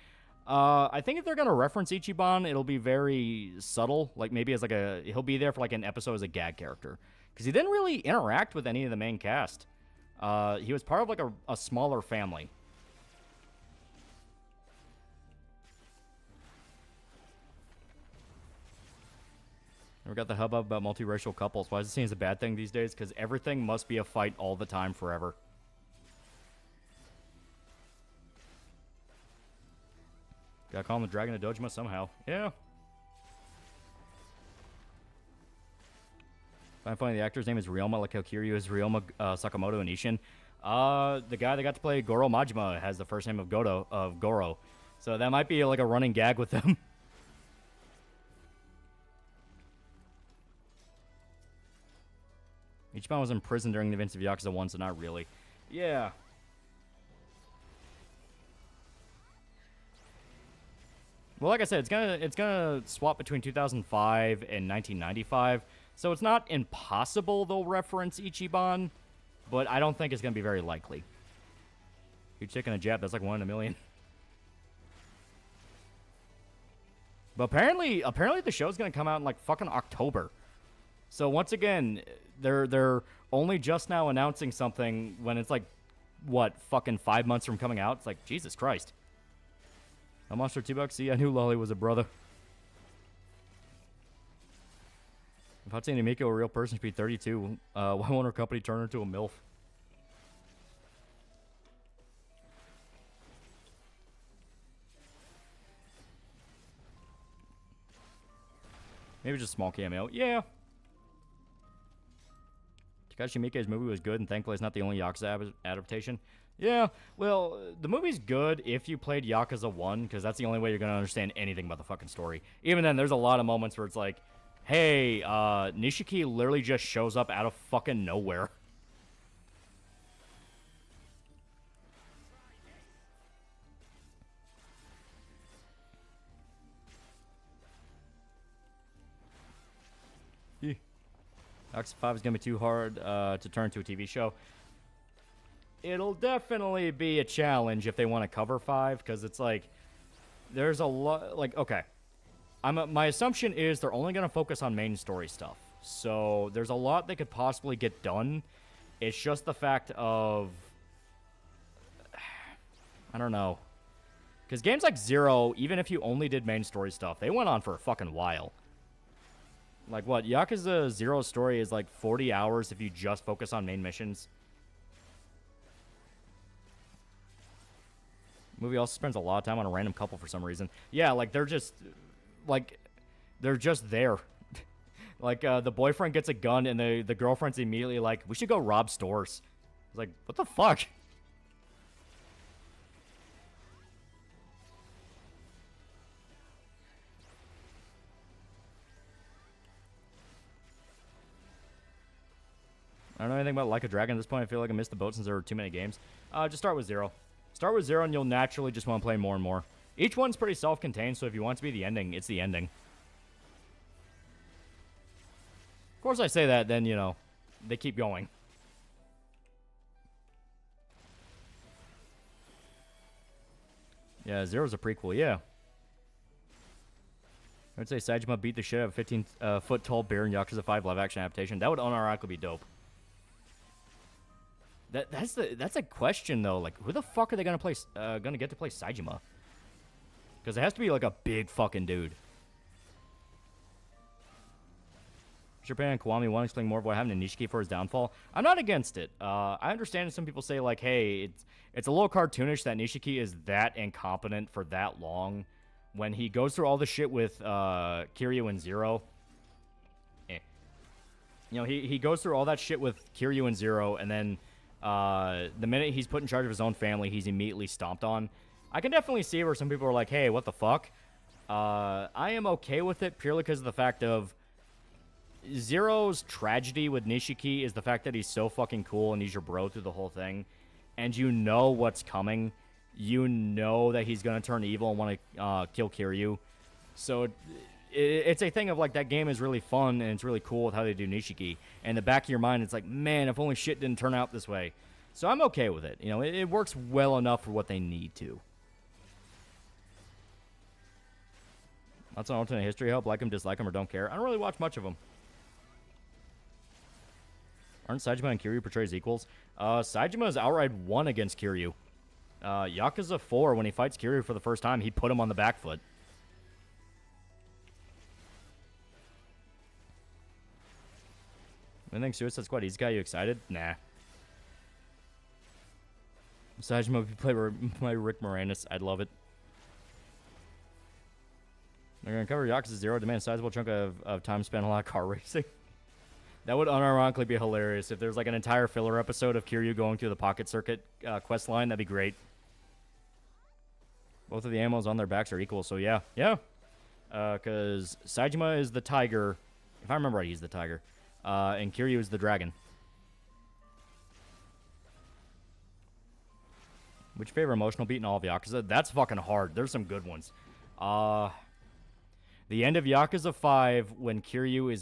I think if they're gonna reference Ichiban, it'll be very subtle. Like maybe as like he'll be there for like an episode as a gag character. Because he didn't really interact with any of the main cast. He was part of like a smaller family. We got the hubbub about multiracial couples. Why is it seen as a bad thing these days? Because everything must be a fight all the time forever. Gotta call him the Dragon of Dojima somehow. Yeah. I find the actor's name is Ryoma, like how Kiryu is Ryoma Sakamoto and Ishin. The guy that got to play Goro Majima has the first name of Goro. So that might be like a running gag with them. Ichiban was in prison during the events of Yakuza 1, so not really. Yeah. Well, like I said, it's gonna swap between 2005 and 1995. So it's not impossible they'll reference Ichiban, but I don't think it's going to be very likely. You're taking a Jap, that's like 1 in a million. But apparently the show's going to come out in like fucking October. So once again, they're only just now announcing something when it's like, what, fucking 5 months from coming out? It's like, Jesus Christ. A monster $2? See, I knew Loli was a brother. If Hatsune Miku, a real person, should be 32, why won't her company turn her into a MILF? Maybe just a small cameo. Yeah. Takashi Miike's movie was good, and thankfully it's not the only Yakuza adaptation. Yeah, well, the movie's good if you played Yakuza 1, because that's the only way you're going to understand anything about the fucking story. Even then, there's a lot of moments where it's like, hey, Nishiki literally just shows up out of fucking nowhere. Yakuza 5 is going to be too hard to turn to a TV show. It'll definitely be a challenge if they want to cover 5, because it's like, there's a lot, like, okay. My assumption is they're only going to focus on main story stuff. So there's a lot they could possibly get done It's just the fact of, I don't know. Because games like Zero, even if you only did main story stuff, they went on for a fucking while. Like what? Yakuza Zero's story is like 40 hours if you just focus on main missions. Movie also spends a lot of time on a random couple for some reason. Yeah, like they're just there. Like the boyfriend gets a gun and the girlfriend's immediately like, we should go rob stores. It's like, what the fuck? I don't know anything about Like a Dragon at this point. I feel like I missed the boat since there were too many games. Just start with Zero. Start with Zero and you'll naturally just want to play more and more. Each one's pretty self-contained, so if you want it to be the ending, it's the ending. Of course I say that, then, you know, they keep going. Yeah, Zero's a prequel, yeah. I would say Saejima beat the shit out of a 15-foot-tall bear in Yakuza 5 live-action adaptation. That would unironically be dope. That's a question though. Like, who the fuck are they gonna get to play Saejima? Because it has to be like a big fucking dude. Japan and Kiwami want to explain more of what happened to Nishiki for his downfall. I'm not against it. I understand some people say like, hey, it's a little cartoonish that Nishiki is that incompetent for that long. When he goes through all the shit with Kiryu and Zero. You know, he goes through all that shit with Kiryu and Zero, and then the minute he's put in charge of his own family, he's immediately stomped on. I can definitely see where some people are like, hey, what the fuck? I am okay with it purely because of the fact of Zero's tragedy with Nishiki is the fact that he's so fucking cool and he's your bro through the whole thing. And you know what's coming. You know that he's going to turn evil and want to kill Kiryu. So it's a thing of like that game is really fun and it's really cool with how they do Nishiki. And in the back of your mind, it's like, man, if only shit didn't turn out this way. So I'm okay with it. You know, it works well enough for what they need to. That's an alternate history help. Like him, dislike him, or don't care. I don't really watch much of them. Aren't Saejima and Kiryu portrayed as equals? Saejima has outright won against Kiryu. Yakuza 4, when he fights Kiryu for the first time, he put him on the back foot. I think Suicide Squad Easy Guy, you excited? Nah. Saejima, if you play Rick Moranis, I'd love it. They're going to cover Yakuza 0, demand a sizable chunk of time spent a lot of car racing. That would unironically be hilarious. If there's like an entire filler episode of Kiryu going through the Pocket Circuit quest line, that'd be great. Both of the ammos on their backs are equal, so yeah. Yeah. Because Saejima is the tiger. If I remember right, he's the tiger. And Kiryu is the dragon. Which favorite emotional beat in all of Yakuza? That's fucking hard. There's some good ones. The end of Yakuza 5 when Kiryu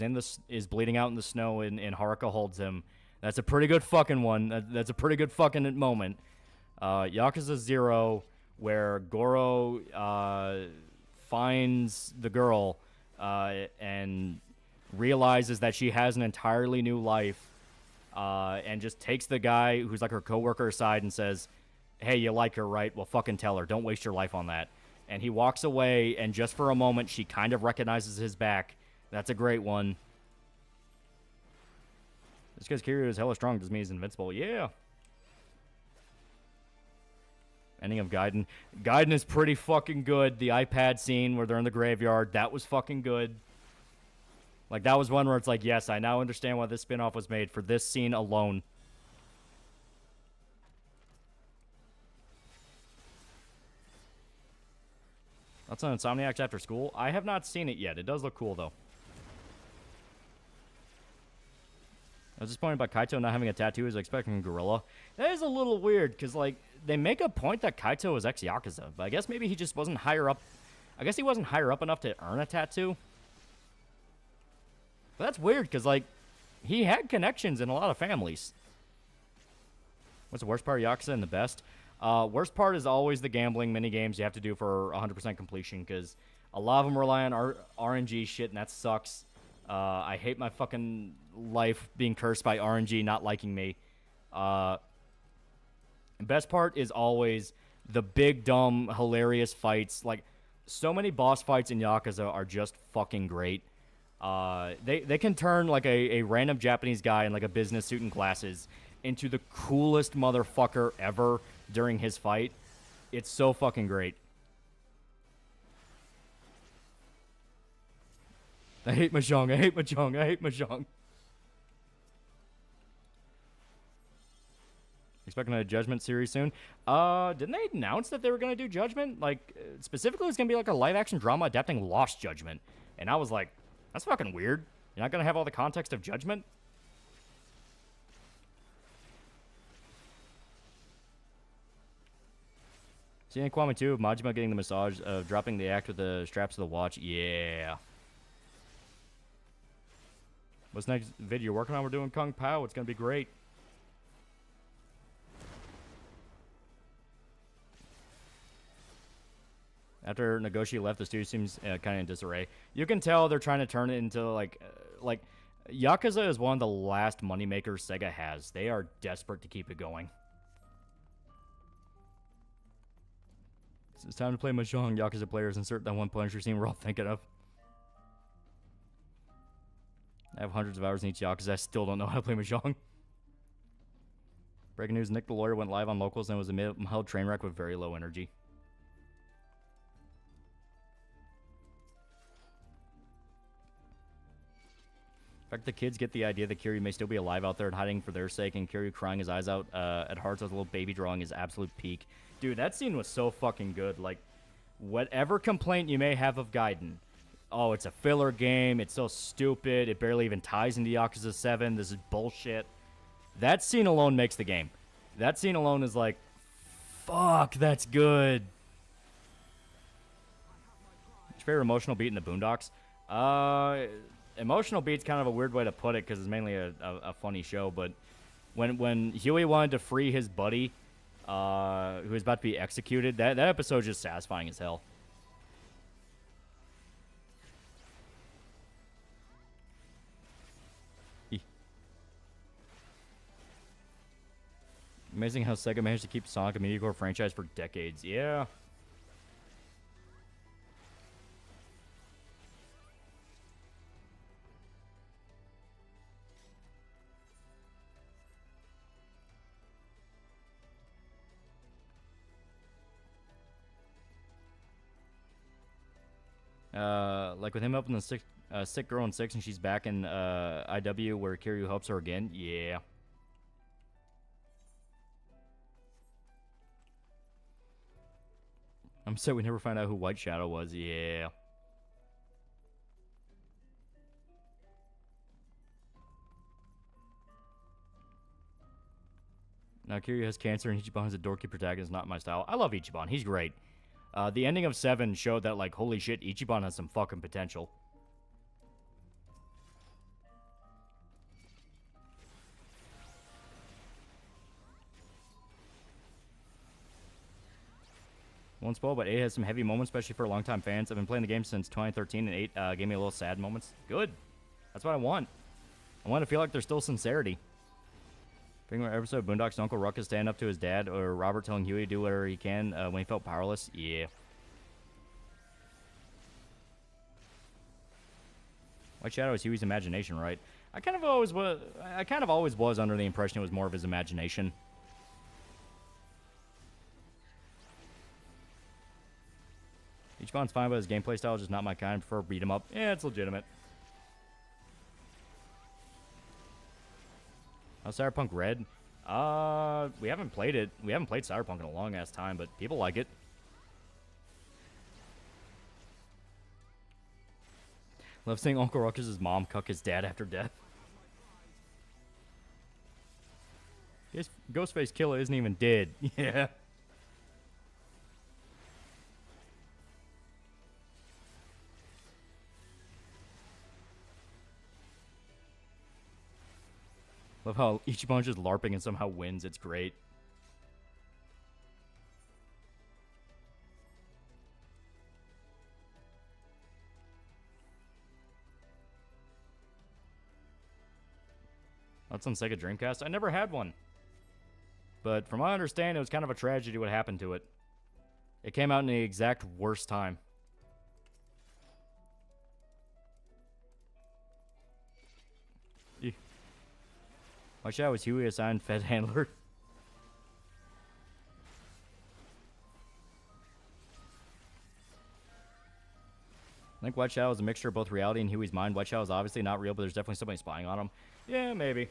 is bleeding out in the snow and Haruka holds him. That's a pretty good fucking one. That's a pretty good fucking moment. Yakuza 0 where Goro finds the girl and realizes that she has an entirely new life and just takes the guy who's like her coworker aside and says, hey, you like her, right? Well, fucking tell her. Don't waste your life on that. And he walks away, and just for a moment, she kind of recognizes his back. That's a great one. Just because Kiryu is hella strong doesn't mean he's invincible. Yeah. Ending of Gaiden. Gaiden is pretty fucking good. The iPad scene where they're in the graveyard, that was fucking good. Like, that was one where it's like, yes, I now understand why this spinoff was made for this scene alone. That's on Insomniacs After School. I have not seen it yet. It does look cool, though. I was disappointed by Kaito not having a tattoo. I was expecting a gorilla. That is a little weird, because, like, they make a point that Kaito is ex-Yakuza, but I guess maybe he just wasn't higher up. I guess he wasn't higher up enough to earn a tattoo. But that's weird, because, like, he had connections in a lot of families. What's the worst part of Yakuza and the best? Worst part is always the gambling minigames you have to do for 100% completion, because a lot of them rely on RNG shit, and that sucks. I hate my fucking life being cursed by RNG not liking me. Best part is always the big, dumb, hilarious fights. Like, so many boss fights in Yakuza are just fucking great. They can turn, like, a random Japanese guy in, like, a business suit and glasses into the coolest motherfucker ever during his fight. It's so fucking great. I hate Mahjong. I hate Mahjong. I hate Mahjong. Expecting a Judgment series soon. Didn't they announce that they were going to do Judgment? Like, specifically, it's going to be like a live-action drama adapting Lost Judgment. And I was like, that's fucking weird. You're not going to have all the context of Judgment? Seeing Kwame 2 of Majima getting the massage of dropping the act with the straps of the watch. Yeah. What's next video you're working on? We're doing Kung Pao. It's going to be great. After Nagoshi left, the studio seems kind of in disarray. You can tell they're trying to turn it into, like Yakuza is one of the last moneymakers Sega has. They are desperate to keep it going. It's time to play Mahjong. Yakuza players insert that one Punisher scene we're all thinking of. I have hundreds of hours in each Yakuza. I still don't know how to play Mahjong. Breaking news, Nick the Lawyer went live on Locals and was a mild train wreck with very low energy. In fact, the kids get the idea that Kiryu may still be alive out there and hiding for their sake, and Kiryu crying his eyes out at Hearts with a little baby drawing his absolute peak. Dude, that scene was so fucking good. Like, whatever complaint you may have of Gaiden, oh, it's a filler game, it's so stupid, it barely even ties into Yakuza 7, this is bullshit. That scene alone makes the game. That scene alone is like, fuck, that's good. What's your favorite emotional beat in the Boondocks? Emotional beat's kind of a weird way to put it because it's mainly a funny show, but when Huey wanted to free his buddy who was about to be executed, that episode is just satisfying as hell. Amazing how Sega managed to keep Sonic a MediaCore franchise for decades. Yeah. Like with him helping the sick girl in 6 and she's back in IW where Kiryu helps her again. Yeah. I'm sad we never find out who White Shadow was. Yeah. Now Kiryu has cancer and Ichiban is a dorky protagonist, not my style. I love Ichiban. He's great. The ending of 7 showed that, like, holy shit, Ichiban has some fucking potential. Won't spoil, but 8 has some heavy moments, especially for longtime fans. I've been playing the game since 2013, and 8 gave me a little sad moments. Good. That's what I want. I want to feel like there's still sincerity. Favorite episode of Boondocks, Uncle Ruckus stand up to his dad, or Robert telling Huey to do whatever he can when he felt powerless. Yeah. White Shadow is Huey's imagination, right? I kind of always was under the impression it was more of his imagination. Ichiban's fine, but his gameplay style is just not my kind. I prefer beat 'em up. Yeah, it's legitimate. Cyberpunk Red? We haven't played it. We haven't played Cyberpunk in a long ass time, but people like it. Love seeing Uncle Ruckus' mom cuck his dad after death. Ghostface Killer isn't even dead. Yeah. Love how Ichiban's just LARPing and somehow wins. It's great. That's on Sega Dreamcast. I never had one. But from what I understand, it was kind of a tragedy what happened to it. It came out in the exact worst time. Watch out, was Huey assigned Fed handler? I think White Shadow is a mixture of both reality and Huey's mind. White Shadow is obviously not real, but there's definitely somebody spying on him. Yeah, maybe.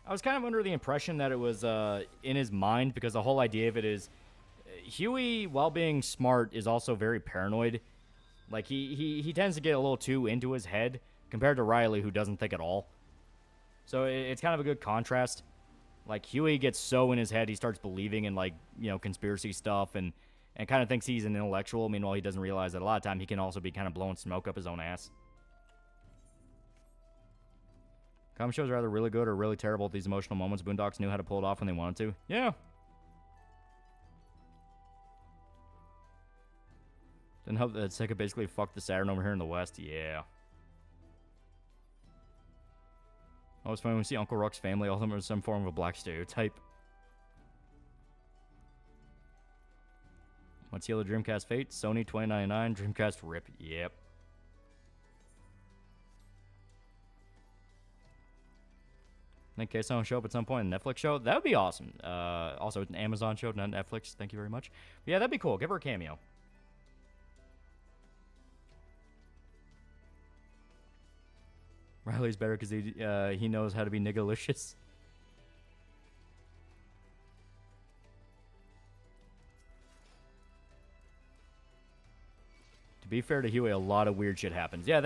I was kind of under the impression that it was in his mind, because the whole idea of it is Huey, while being smart, is also very paranoid. Like, he tends to get a little too into his head compared to Riley, who doesn't think at all. So it's kind of a good contrast. Like, Huey gets so in his head, he starts believing in, like, you know, conspiracy stuff and kind of thinks he's an intellectual. Meanwhile, he doesn't realize that a lot of time he can also be kind of blowing smoke up his own ass. Comedy shows are either really good or really terrible at these emotional moments. Boondocks knew how to pull it off when they wanted to. Yeah. Didn't help that Sega basically fucked the Saturn over here in the West. Yeah. Oh, it's funny when we see Uncle Rock's family, all of them are some form of a black stereotype. What's the other Dreamcast fate? Sony 2099, Dreamcast rip. Yep. In case I don't show up at some point in a Netflix show, that would be awesome. Also, it's an Amazon show, not Netflix. Thank you very much. But yeah, that'd be cool. Give her a cameo. Riley's better because he knows how to be niggalicious. To be fair to Huey, a lot of weird shit happens. Yeah,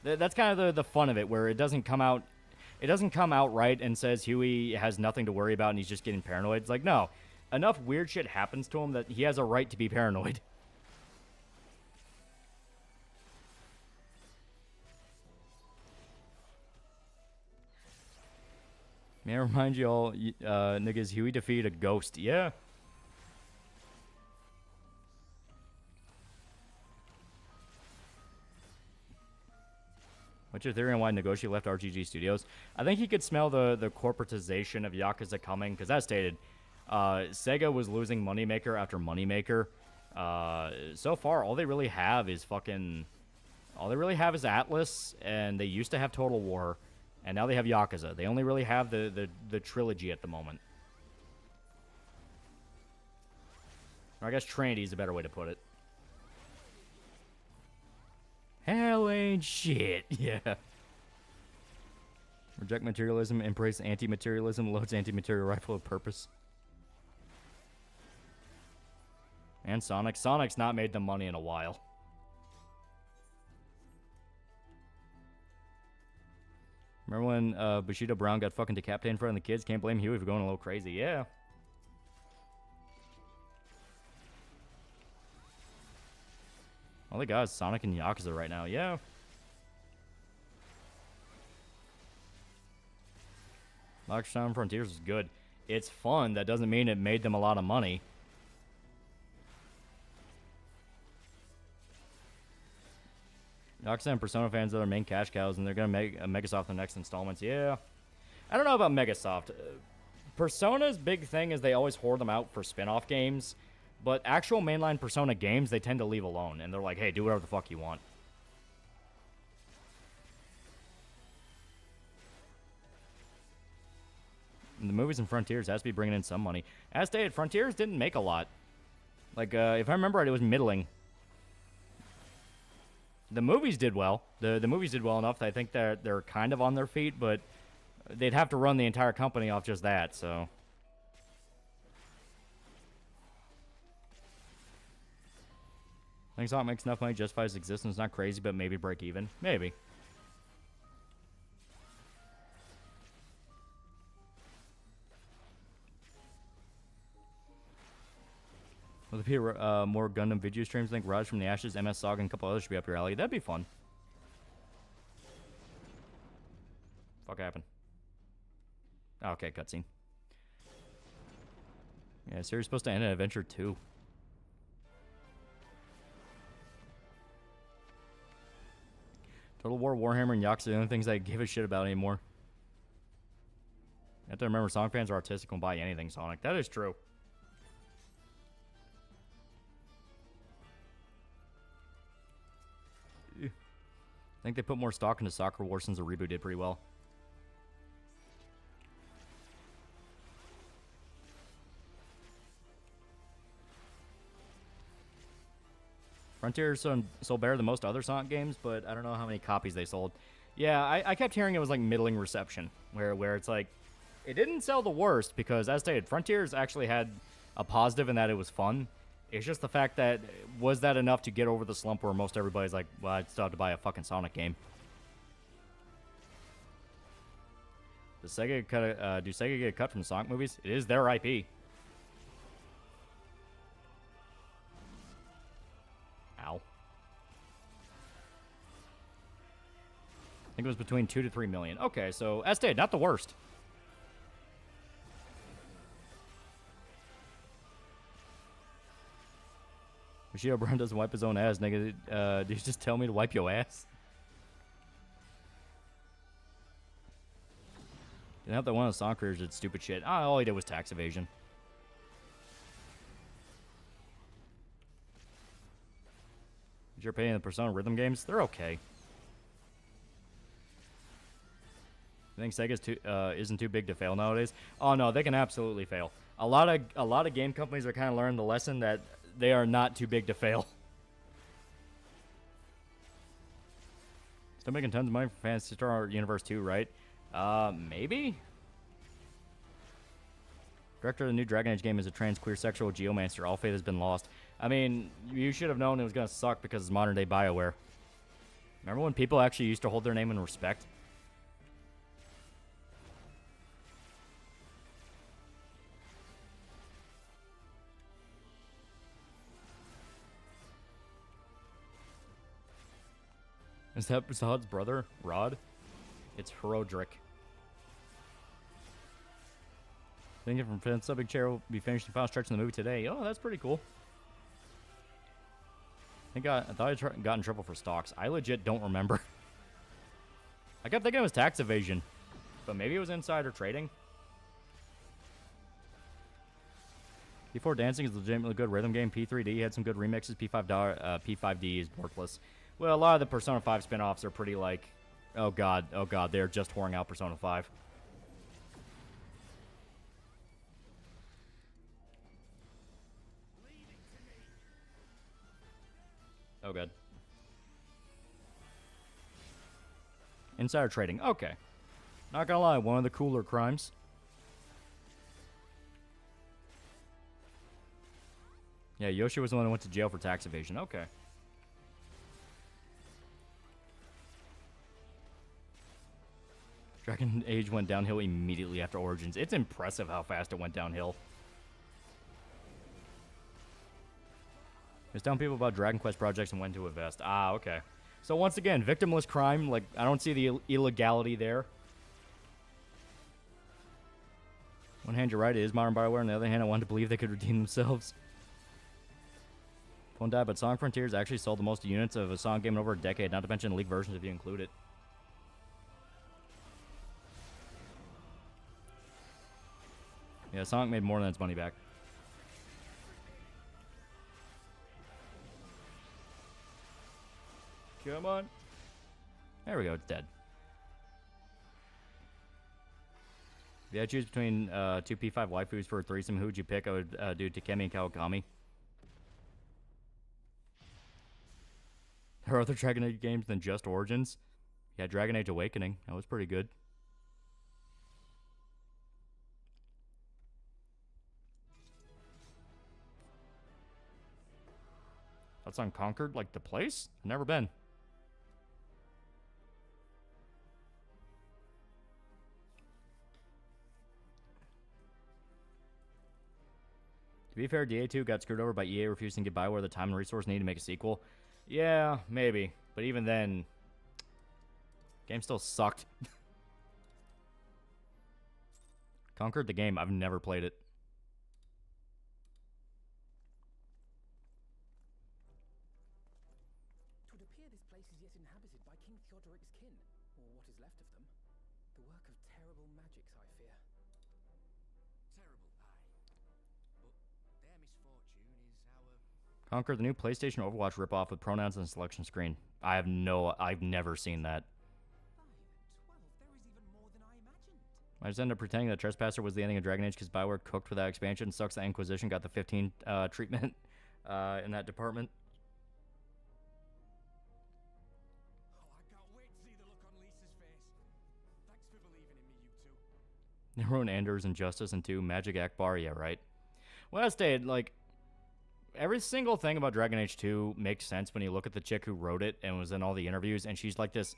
that's kind of the fun of it, where it doesn't come out. It doesn't come out right and says Huey has nothing to worry about and he's just getting paranoid. It's like, no, enough weird shit happens to him that he has a right to be paranoid. May I remind you all, niggas, Huey defeated a ghost. Yeah. What's your theory on why Nagoshi left RGG Studios? I think he could smell the corporatization of Yakuza coming, because as stated, Sega was losing moneymaker after moneymaker. So far, all they really have is Atlas, and they used to have Total War, and now they have Yakuza. They only really have the trilogy at the moment. Or I guess Trinity is a better way to put it. Hell ain't shit. Yeah. Reject materialism, embrace anti-materialism, loads anti-material rifle of purpose. And Sonic. Sonic's not made them money in a while. Remember when Bushido Brown got fucking decapitated in front of the kids? Can't blame Huey for going a little crazy. Yeah. All they got is Sonic and Yakuza right now. Yeah. Lockdown Frontiers is good. It's fun. That doesn't mean it made them a lot of money. Yakuza and Persona fans are their main cash cows, and they're going to make Megasoft the next installments. Yeah. I don't know about Megasoft. Persona's big thing is they always hoard them out for spin-off games. But actual mainline Persona games, they tend to leave alone. And they're like, hey, do whatever the fuck you want. And the movies and Frontiers has to be bringing in some money. As stated, Frontiers didn't make a lot. Like, if I remember right, it was middling. The movies did well. The movies did well enough that I think they're kind of on their feet, but they'd have to run the entire company off just that, so... I think Sonic makes enough money to justify his existence. Not crazy, but maybe break even. Maybe. Will there be more Gundam video streams? I think Raj from the Ashes, MS Saga, and a couple others should be up your alley. That'd be fun. Fuck happened? Oh, okay, cutscene. Yeah, series supposed to end at Adventure 2. Total War, Warhammer, and Yakuza are the only things I give a shit about anymore. You have to remember, Sonic fans are artistic and will buy anything Sonic. That is true. I think they put more stock into Soccer Wars since the reboot did pretty well. Frontier sold better than most other Sonic games, but I don't know how many copies they sold. Yeah, I kept hearing it was like middling reception, where it's like, it didn't sell the worst because, as stated, Frontiers actually had a positive in that it was fun. It's just the fact that, was that enough to get over the slump where most everybody's like, well, I'd still have to buy a fucking Sonic game. Do Sega get a cut from the Sonic movies? It is their IP. Ow. I think it was between 2 to 3 million. Okay, so as stated, not the worst. Yoshio Brown doesn't wipe his own ass, nigga. Did you just tell me to wipe your ass? Didn't have that one of the Sonic creators did stupid shit. All he did was tax evasion. You're paying the Persona rhythm games? They're okay. You think Sega isn't too big to fail nowadays? Oh no, they can absolutely fail. A lot of game companies are kind of learning the lesson that they are not too big to fail. Still making tons of money for Phantasy Star Universe 2, right? Maybe? Director of the new Dragon Age game is a trans queer sexual geomancer. All faith has been lost. I mean, you should have known it was going to suck because it's modern day BioWare. Remember when people actually used to hold their name in respect? Is that Zod's brother, Rod? It's Herodric. Thank you from Fence. Big Chair will be finishing the final stretch in the movie today. Oh, that's pretty cool. I thought I got in trouble for stocks. I legit don't remember. I kept thinking it was tax evasion, but maybe it was insider trading. P4 Dancing is a legitimately good rhythm game. P3D had some good remixes. P5D is worthless. Well, a lot of the Persona 5 spin-offs are pretty like, oh god, they're just whoring out Persona 5. Oh god. Insider trading, okay. Not gonna lie, one of the cooler crimes. Yeah, Yoshi was the one who went to jail for tax evasion, okay. Dragon Age went downhill immediately after Origins. It's impressive how fast it went downhill. Just telling people about Dragon Quest projects and when to invest. Ah, okay. So once again, victimless crime. Like, I don't see the illegality there. One hand, you're right, it is modern BioWare. On the other hand, I wanted to believe they could redeem themselves. Won't die, but Sonic Frontiers actually sold the most units of a Sonic game in over a decade, not to mention league versions if you include it. Yeah, Sonic made more than its money back. Come on. There we go, it's dead. If you had to choose between two P5 waifus for a threesome, who would you pick? I would do Takemi and Kawakami. There are other Dragon Age games than just Origins. Yeah, Dragon Age Awakening. That was pretty good. That's on Concord, like the place? I've never been. To be fair, DA2 got screwed over by EA refusing to give BioWare the time and resource needed to make a sequel. Yeah, maybe. But even then, game still sucked. Conquered the game. I've never played it. Twould appear this place is yet inhabited by King Theodoric's kin, or what is left of them. The work of terrible magics, I fear. Terrible, aye. But their misfortune is our... Conquer the new PlayStation Overwatch ripoff with pronouns on the selection screen. I've never seen that. I just ended up pretending that Trespasser was the ending of Dragon Age because Bioware cooked with that expansion. Sucks that Inquisition got the 15 treatment in that department. Oh, I can't wait to see the look on Lisa's face. Thanks for believing in me, you two. They wrote Anders and Justice and 2. Magic Akbar, yeah, right. Well, I stayed, like, every single thing about Dragon Age 2 makes sense when you look at the chick who wrote it and was in all the interviews, and she's like this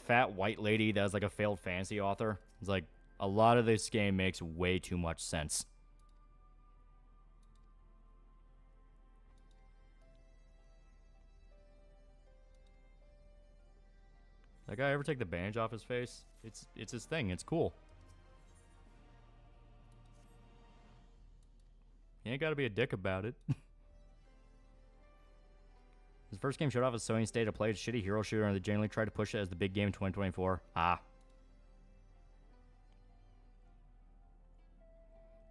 fat white lady that was like a failed fantasy author. It's like, a lot of this game makes way too much sense. That guy ever take the bandage off his face? It's his thing. It's cool. You ain't got to be a dick about it. His first game showed off as Sony State of Play, a shitty hero shooter, and they generally tried to push it as the big game in 2024. Ah.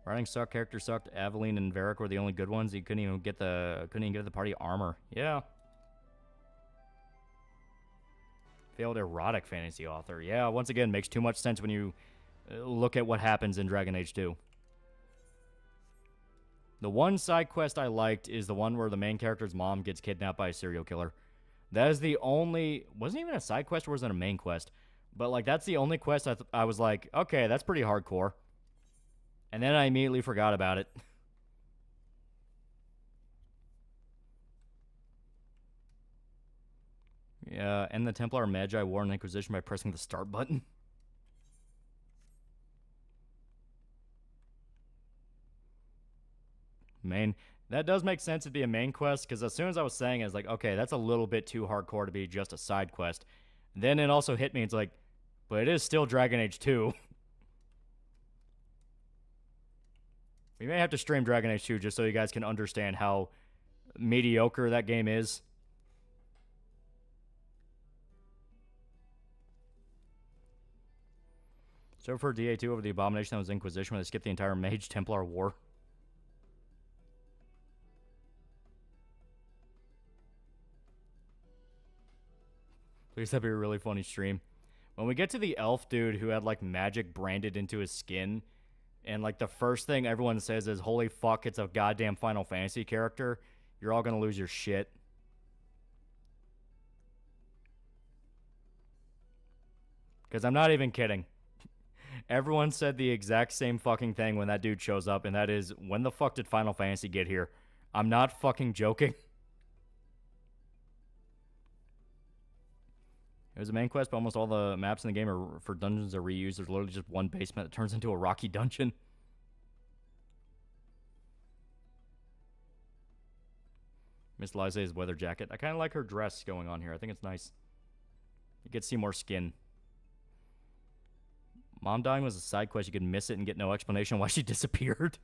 Writing sucked, characters sucked. Aveline and Varric were the only good ones. He couldn't even get the party armor. Yeah. Failed erotic fantasy author. Yeah, once again, makes too much sense when you look at what happens in Dragon Age 2. The one side quest I liked is the one where the main character's mom gets kidnapped by a serial killer. That is the only... Wasn't even a side quest or was it a main quest? But, like, that's the only quest I was like, okay, that's pretty hardcore. And then I immediately forgot about it. Yeah, and the Templar Magi War and Inquisition by pressing the start button. Main. That does make sense to be a main quest, because as soon as I was saying it, I was like, okay, that's a little bit too hardcore to be just a side quest. Then it also hit me, it's like, but it is still Dragon Age 2. We may have to stream Dragon Age 2 just so you guys can understand how mediocre that game is. So for DA2 over the Abomination that was Inquisition when they skipped the entire Mage Templar War. Please, that'd be a really funny stream. When we get to the elf dude who had like magic branded into his skin, and like the first thing everyone says is, holy fuck, it's a goddamn Final Fantasy character, you're all gonna lose your shit. Because I'm not even kidding. Everyone said the exact same fucking thing when that dude shows up, and that is, when the fuck did Final Fantasy get here? I'm not fucking joking. It was a main quest, but almost all the maps in the game are for dungeons are reused. There's literally just one basement that turns into a rocky dungeon. Miss Liza's weather jacket. I kind of like her dress going on here. I think it's nice. You get to see more skin. Mom dying was a side quest. You could miss it and get no explanation why she disappeared.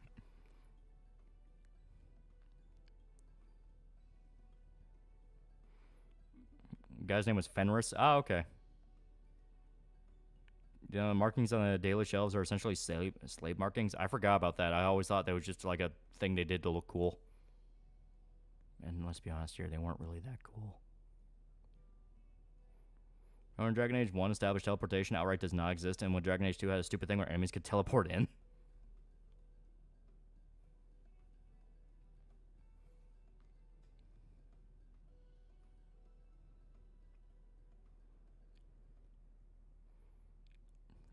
The guy's name was Fenris. Ah, okay. The markings on the daily shelves are essentially slave markings. I forgot about that. I always thought that was just like a thing they did to look cool. And let's be honest here, they weren't really that cool. When Dragon Age 1 established teleportation outright does not exist, and when Dragon Age 2 had a stupid thing where enemies could teleport in.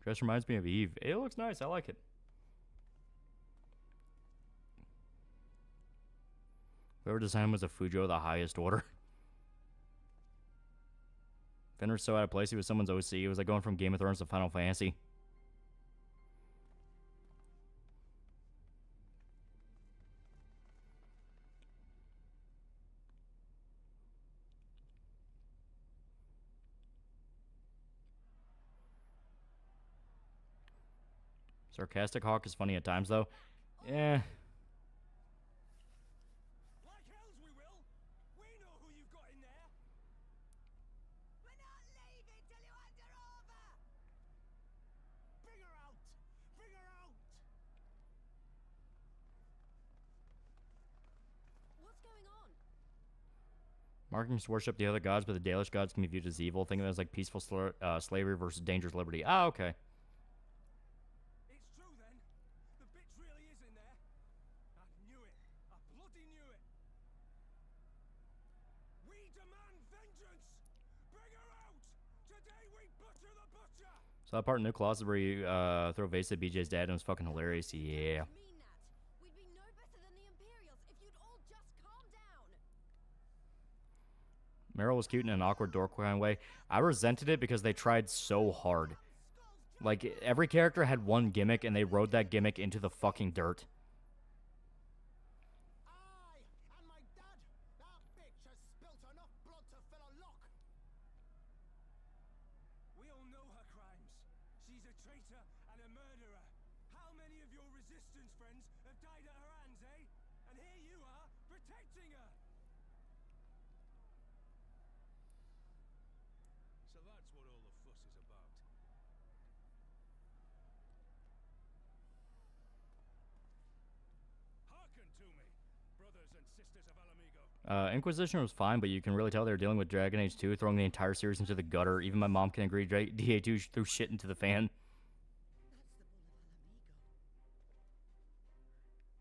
Dress reminds me of Eve. It looks nice. I like it. Whoever designed was a Fujo of the highest order. Fenrir's so out of place. He was someone's OC. It was like going from Game of Thrones to Final Fantasy. Sarcastic Hawk is funny at times, though. Yeah. Like hells we will. We know who you've got in there. We're not leaving till you hand her over! Bring her out. Bring her out. Markings worship the other gods, but the Dalish gods can be viewed as evil. Think of it as like peaceful slavery versus dangerous liberty. Ah, okay. It's true then. The bitch really is in there. I knew it. I bloody knew it. We demand vengeance. Bring her out. Today we butcher the butcher. So that part in New Colossus where you throw vase at BJ's dad and it was fucking hilarious. Yeah. Mean that. We'd be no better than the Imperials if you'd all just calm down. Meryl was cute in an awkward dork kind of way. I resented it because they tried so hard. Like, every character had one gimmick and they rode that gimmick into the fucking dirt. I and my dad. That bitch has spilt enough blood to fill a lock. We all know her crimes. She's a traitor and a murderer. How many of your resistance friends have died at her hands, eh? And here you are, protecting her. So that's what all the fuss is about. Hearken to me, brothers and sisters of Alamigo. Inquisition was fine, but you can really tell they were dealing with Dragon Age 2, throwing the entire series into the gutter. Even my mom can agree DA2 threw shit into the fan.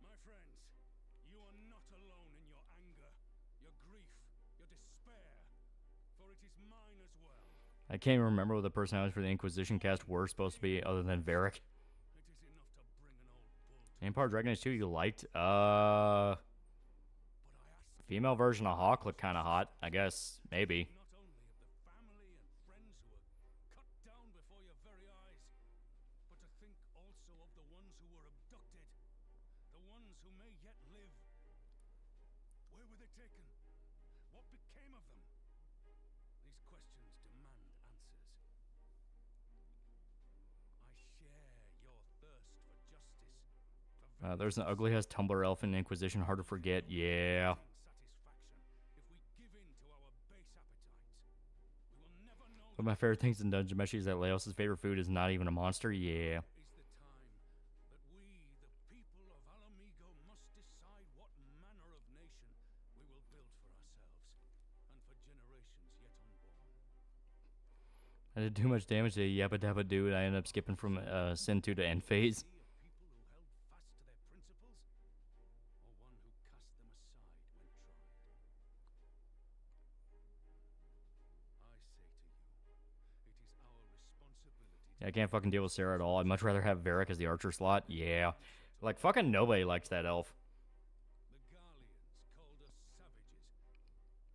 My friends, you are not alone in your anger, your grief, your despair, for it is mine as well. I can't even remember what the personalities for the Inquisition cast were supposed to be other than Varric. It is enough to bring an old bull to Any part of Dragon Age 2 you liked? but I ask Female version of Hawk looked kind of hot. I guess, maybe. not only of the family and friends who were cut down before your very eyes, but to think also of the ones who were abducted, the ones who may yet live. Where were they taken? What became of them? These questions demand answers. I share your thirst for justice, for There's an ugly ass Tumblr elf in Inquisition, hard to forget. Yeah. satisfaction. If we give in to our base appetites, we will never know One of my favorite things in Dungeon Meshi is that Laos' favorite food is not even a monster. Yeah. is the time that we, the people of Alamigo, must decide what manner of nation we will build for ourselves and for generations yet unborn. I did too much damage to Yabba Dabba Dude. I ended up skipping from Sin 2 to End Phase. Be a people who held fast to their principles, or one who cast them aside when tried. I say to you, it is our responsibility I can't fucking deal with Sarah at all. I'd much rather have Varric as the archer slot. Yeah. Like, fucking nobody likes that elf. The Garleans called us savages,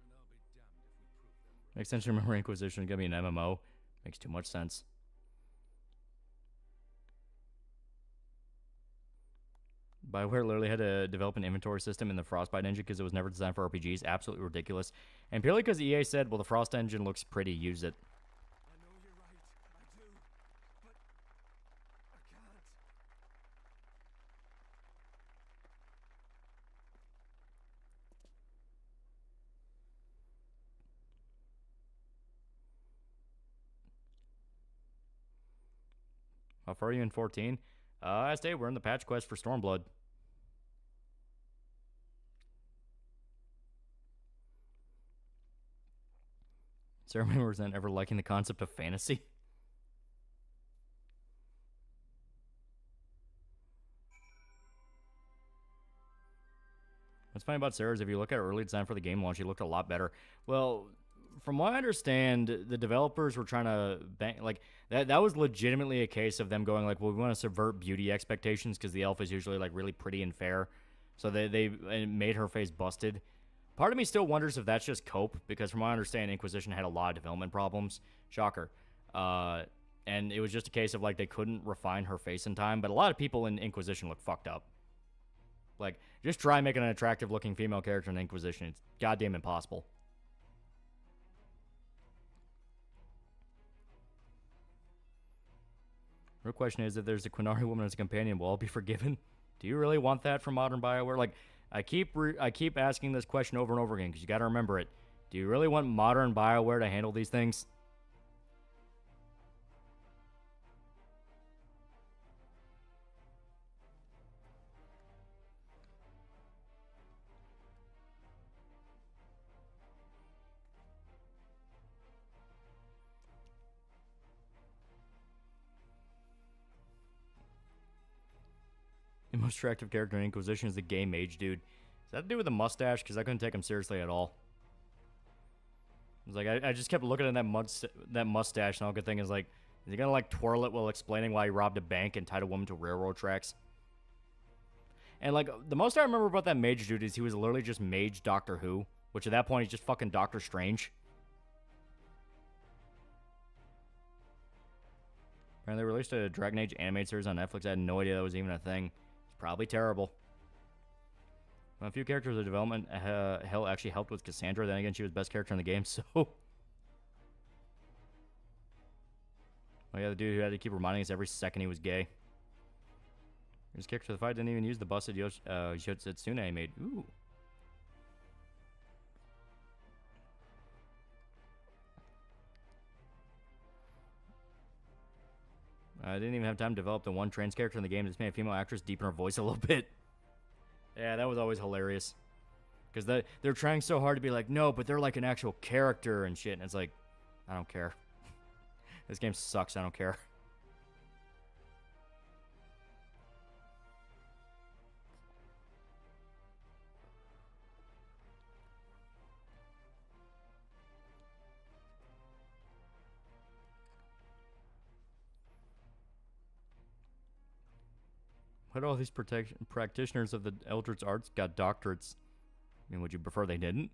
and I'll be damned if we prove them right. Makes sense to remember Inquisition is gonna be an MMO. Makes too much sense. BioWare literally had to develop an inventory system in the Frostbite engine because it was never designed for RPGs. Absolutely ridiculous. And purely because EA said, well, the Frost engine looks pretty, use it. I know you're right, I do, but I can't. How far are you in 14? I stay. We're in the patch quest for Stormblood. Sarah may resent ever liking the concept of fantasy. What's funny about Sarah is if you look at her early design for the game launch, she looked a lot better. Well, from what I understand, the developers were trying to bang, like that was legitimately a case of them going like, well, we want to subvert beauty expectations because the elf is usually like really pretty and fair, so they made her face busted. Part of me still wonders if that's just cope, because from what I understand, Inquisition had a lot of development problems. Shocker. And it was just a case of like they couldn't refine her face in time, but a lot of people in Inquisition look fucked up. Like, just try making an attractive looking female character in Inquisition. It's goddamn impossible. Real question is, if there's a Quinari woman as a companion, will all be forgiven? Do you really want that from modern BioWare? Like, I keep asking this question over and over again because you got to remember it. Do you really want modern BioWare to handle these things? most attractive character in Inquisition is the gay mage dude. Does that have to do with the mustache? Because I couldn't take him seriously at all. It was like, I just kept looking at that mustache, and all I could think is like, is he gonna like twirl it while explaining why he robbed a bank and tied a woman to railroad tracks? And like, the most I remember about that mage dude is he was literally just Mage Doctor Who, which at that point he's just fucking Doctor Strange. And they released a Dragon Age animated series on Netflix. I had no idea that was even a thing. It's probably terrible. A few characters of development, hell, actually helped with Cassandra. Then again, she was best character in the game, so... Oh yeah, the dude who had to keep reminding us every second he was gay. His character of the fight didn't even use the busted Yoshitsune I made. Ooh. I didn't even have time to develop the one trans character in the game. Just made a female actress deepen her voice a little bit. Yeah, that was always hilarious. Because they're trying so hard to be like, no, but they're like an actual character and shit. And it's like, I don't care. This game sucks. I don't care. But all these practitioners of the Eldritch Arts got doctorates. I mean, would you prefer they didn't?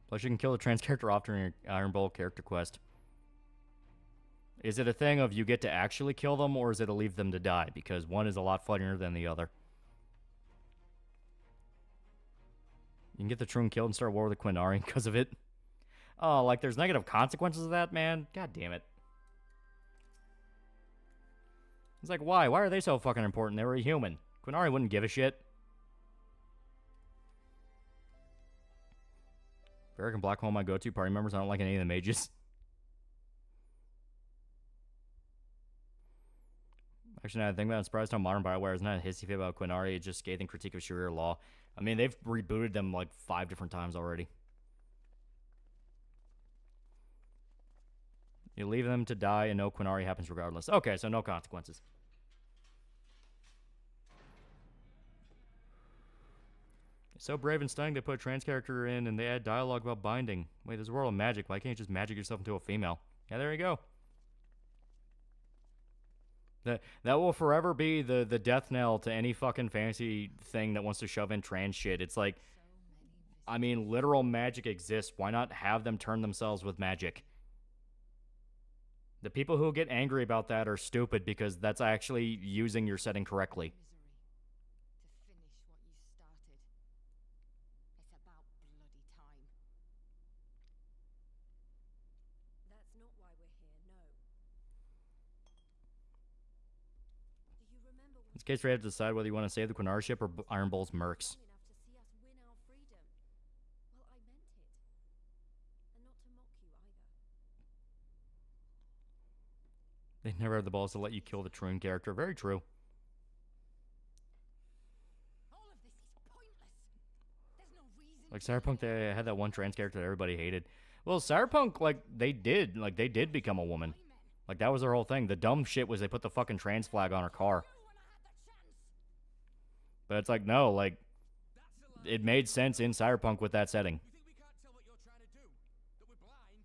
Plus, you can kill a trans character often in your Iron Bowl character quest. Is it a thing of you get to actually kill them, or is it to leave them to die? Because one is a lot funnier than the other. You can get the Troon killed and start a war with the Quinari because of it. Oh, like there's negative consequences of that, man? God damn it. It's like, why? Why are they so fucking important? They were a human. Quinari wouldn't give a shit. Varric and Blackhole, my go-to party members. I don't like any of the mages. Actually, now I think about it, I'm surprised how modern BioWare is not a hissy fit about Quinari. It's just scathing critique of Sharia law. I mean, they've rebooted them like 5 different times already. You leave them to die and no Quinari happens regardless. Okay, so no consequences. It's so brave and stunning they put a trans character in and they add dialogue about binding. Wait, there's a world of magic. Why can't you just magic yourself into a female? Yeah, there you go. That will forever be the death knell to any fucking fantasy thing that wants to shove in trans shit. It's like, I mean, literal magic exists. Why not have them turn themselves with magic? The people who get angry about that are stupid because that's actually using your setting correctly. That's not why we're here, no. Do you remember when In this case, we have to decide whether you want to save the Quinari ship or Iron Bull's mercs. enough to see us win our freedom? Well, I meant it. And not to mock you either. They never had the balls to let you kill the Troon character. Very true. All of this is pointless. There's no reason. Like Cyberpunk, they had that one trans character that everybody hated. Well, Cyberpunk, like, they did become a woman. Like, that was their whole thing. The dumb shit was they put the fucking trans flag on her car. But it's like, no, like, it made sense in Cyberpunk with that setting. You think we can't tell what you're trying to do? That we're blind?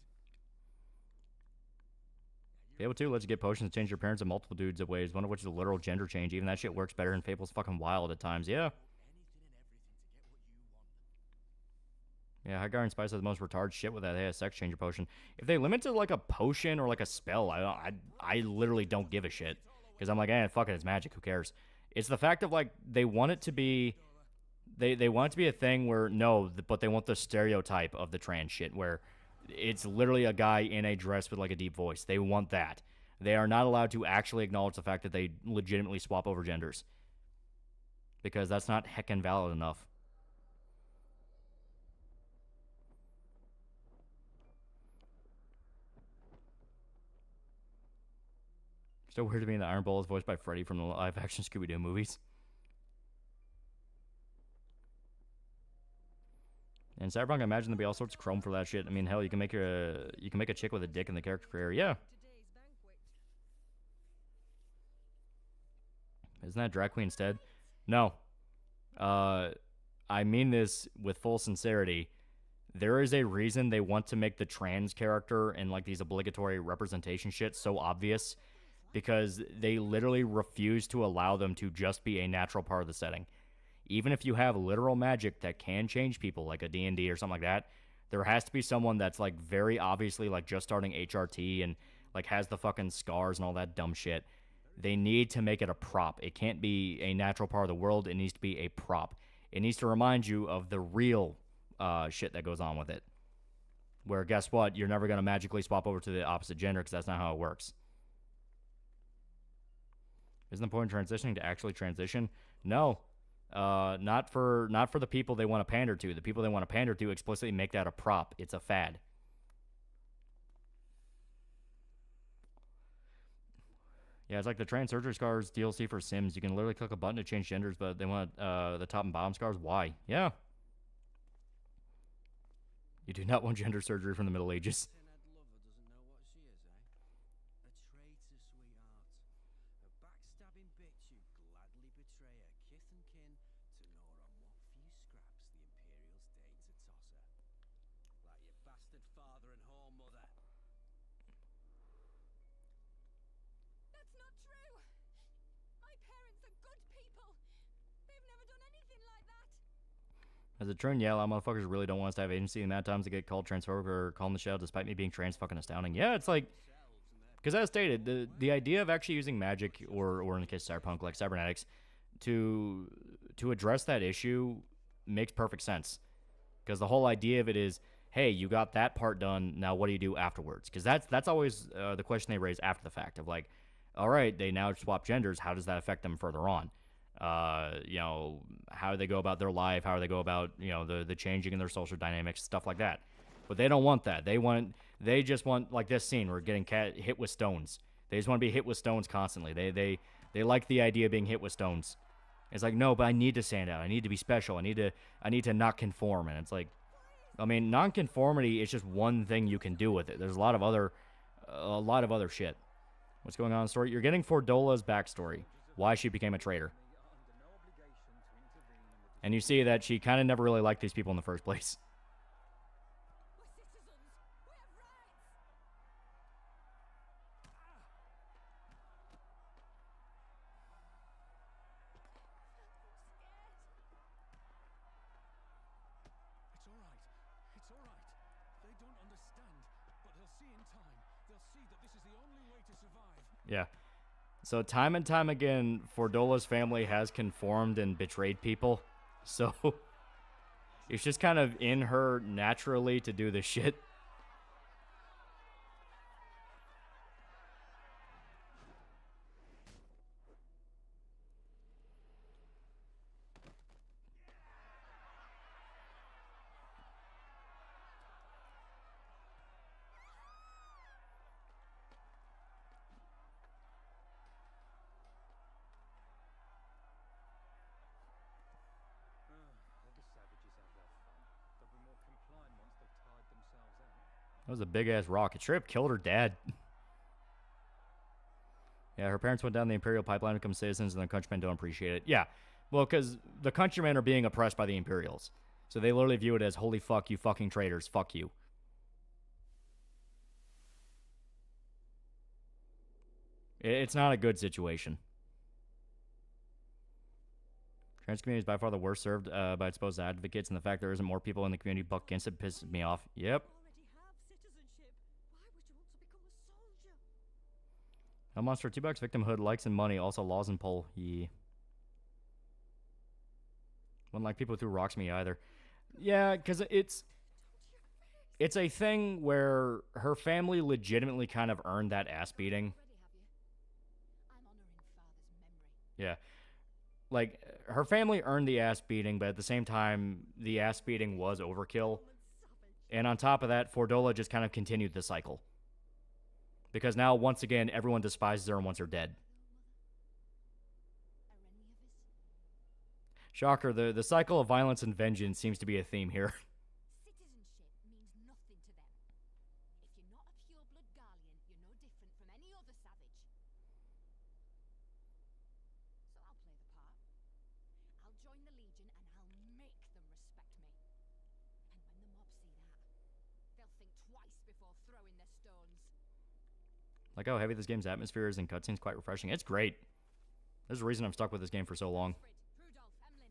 Be able to let you get potions to change your appearance in multiple dudes of ways, one of which is a literal gender change. Even that shit works better, and Fable's fucking wild at times. Yeah. Yeah, Hagar and Spice have the most retarded shit with that. They have a sex changer potion. If they limit to like a potion or like a spell, I literally don't give a shit. Because I'm like, fuck it, it's magic. Who cares? It's the fact of like they want it to be, they want it to be a thing where but they want the stereotype of the trans shit where it's literally a guy in a dress with like a deep voice. They want that. They are not allowed to actually acknowledge the fact that they legitimately swap over genders. Because that's not heckin' valid enough. Still weird to me that Iron Bull is voiced by Freddy from the live-action Scooby-Doo movies. And Cyberpunk, I imagine there'll be all sorts of chrome for that shit. I mean, hell, you can make a chick with a dick in the character creator. Yeah. Isn't that drag queen instead? No. I mean this with full sincerity. There is a reason they want to make the trans character and like these obligatory representation shit so obvious, because they literally refuse to allow them to just be a natural part of the setting. Even if you have literal magic that can change people, like a D&D or something like that, there has to be someone that's like very obviously like just starting HRT and like has the fucking scars and all that dumb shit. They need to make it a prop. It can't be a natural part of the world. It needs to be a prop. It needs to remind you of the real shit that goes on with it. Where, guess what? You're never going to magically swap over to the opposite gender because that's not how it works. Isn't the point of transitioning to actually transition? No. Not for the people they want to pander to. The people they want to pander to explicitly make that a prop. It's a fad. Yeah, it's like the trans surgery scars DLC for Sims. You can literally click a button to change genders, but they want the top and bottom scars. Why? Yeah. You do not want gender surgery from the Middle Ages. As a trend, yeah, a lot of motherfuckers really don't want us to have agency. The amount of times they get called transphobic or called in the shell despite me being trans fucking astounding. Yeah, it's like, because as stated, the idea of actually using magic, or in the case of cyberpunk, like cybernetics, to address that issue makes perfect sense. Because the whole idea of it is, hey, you got that part done, now what do you do afterwards? Because that's always the question they raise after the fact of like, all right, they now swap genders, how does that affect them further on? You know, how do they go about their life? How do they go about, you know, the changing in their social dynamics, stuff like that. But they don't want that. They just want, like this scene, we're getting hit with stones. They just want to be hit with stones constantly. They like the idea of being hit with stones. It's like, no, but I need to stand out. I need to be special. I need to not conform. And it's like, I mean, nonconformity is just one thing you can do with it. There's a lot of other shit. What's going on in the story? You're getting Fordola's backstory, why she became a traitor. And you see that she kind of never really liked these people in the first place. It's all right. It's all right. They don't understand, but they'll see in time. They'll see that this is the only way to survive. Yeah. So time and time again, Fordola's family has conformed and betrayed people. So it's just kind of in her naturally to do this shit. That was a big-ass rock. It straight up killed her dad. Yeah, her parents went down the Imperial pipeline to become citizens, and the countrymen don't appreciate it. Yeah, well, because the countrymen are being oppressed by the Imperials. So they literally view it as, holy fuck, you fucking traitors. Fuck you. It's not a good situation. Trans community is by far the worst served by its supposed advocates, and the fact there isn't more people in the community buck against it pisses me off. Yep. A monster, $2 victimhood, likes and money, also laws and pull. Yeah. Wouldn't like people who threw rocks at me either. Yeah, because it's a thing where her family legitimately kind of earned that ass beating. Yeah. Like, her family earned the ass beating, but at the same time, the ass beating was overkill. And on top of that, Fordola just kind of continued the cycle. Because now, once again, everyone despises her and wants her dead. Shocker, the cycle of violence and vengeance seems to be a theme here. Citizenship means nothing to them. If you're not a pure-blood Garlean, you're no different from any other savage. So I'll Like how heavy this game's atmosphere is and cutscenes, quite refreshing. It's great. There's a reason I'm stuck with this game for so long. Rudolph, Emlyn.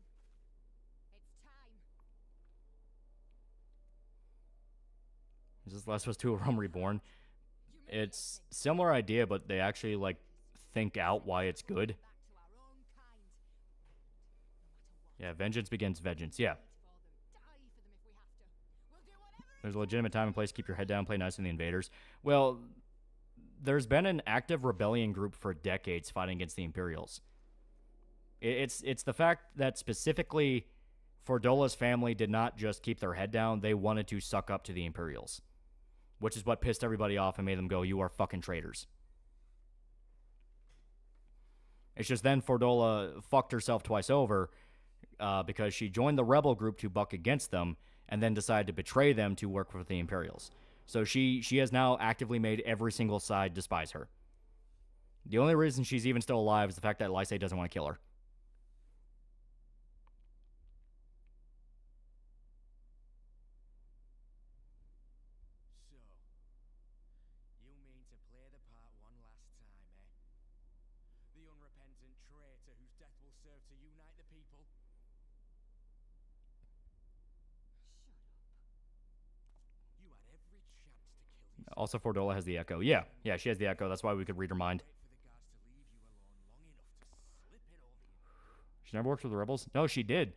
It's time. Is this Last of Us 2 A Realm Reborn? It's similar idea, but they actually like think out why it's good. Back to our own kind. Yeah, vengeance begins vengeance. Yeah. For them. Die for them if we have to. We'll do whatever. There's a legitimate time and place to keep your head down, play nice with the invaders. Well, there's been an active rebellion group for decades fighting against the Imperials. It's the fact that specifically Fordola's family did not just keep their head down, they wanted to suck up to the Imperials. Which is what pissed everybody off and made them go, you are fucking traitors. It's just then Fordola fucked herself twice over because she joined the rebel group to buck against them and then decided to betray them to work with the Imperials. So she has now actively made every single side despise her. The only reason she's even still alive is the fact that Lysate doesn't want to kill her. So, you mean to play the part one last time, eh? The unrepentant traitor whose death will serve to unite the people? Shut up. You had every chance to kill yourself. Also, Fordola has the Echo. Yeah, she has the Echo. That's why we could read her mind. Wait for the guards to leave you alone long enough to slip it over you. She never worked with the rebels? No, she did.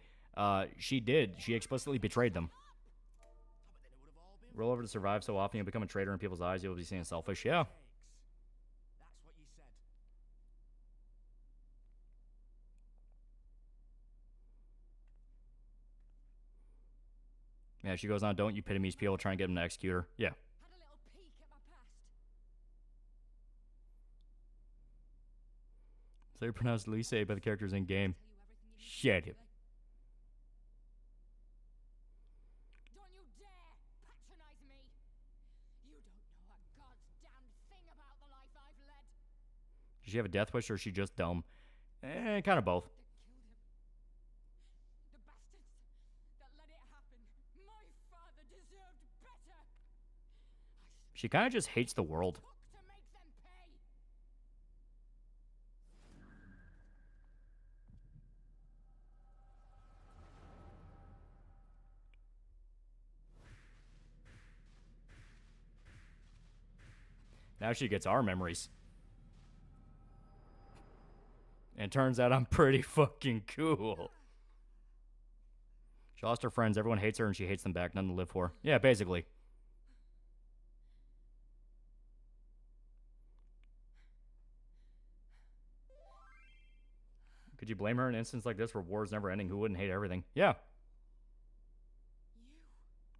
She did. She explicitly betrayed them. Oh, but then it would have all been Roll over to survive so often you'll become a traitor in people's eyes. You'll be seen as selfish. Yeah. mistakes. That's what you said. Yeah, she goes on, don't you pity me, people trying to get him to execute her. Yeah. Had a little peek at my past. So you're pronounced Lysate by the characters in game. Tell you everything you need to Shut know up. today. Don't you dare patronize me. You don't know a goddamn thing about the life I've led. Does she have a death wish or is she just dumb? Kind of both. That killed him. The bastards that let it happen. My father deserved better. I She kind of just hates the world. took to make them pay. Now she gets our memories. And turns out I'm pretty fucking cool. She lost her friends, everyone hates her, and she hates them back. Nothing to live for. Yeah, basically. Could you blame her in an instance like this where war is never ending? Who wouldn't hate everything? Yeah. You.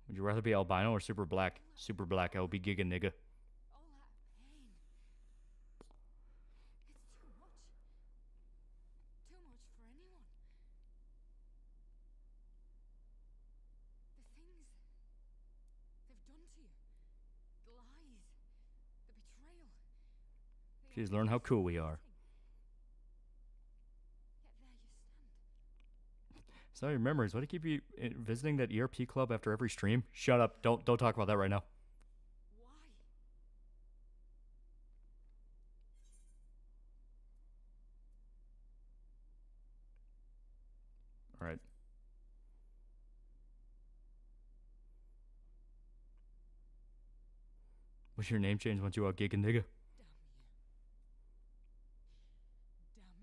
Would you rather be albino or super black? Super black, I would be giga nigga. All that pain. It's too much. Too much for anyone. The things they've done to you. The lies. The betrayal. The She's learned how cool we are. Yet there you stand. So your memories. Why do you keep you visiting that ERP club after every stream? Shut up. Don't talk about that right now. Why? All right. Was your name changed once you out giga nigga? Damn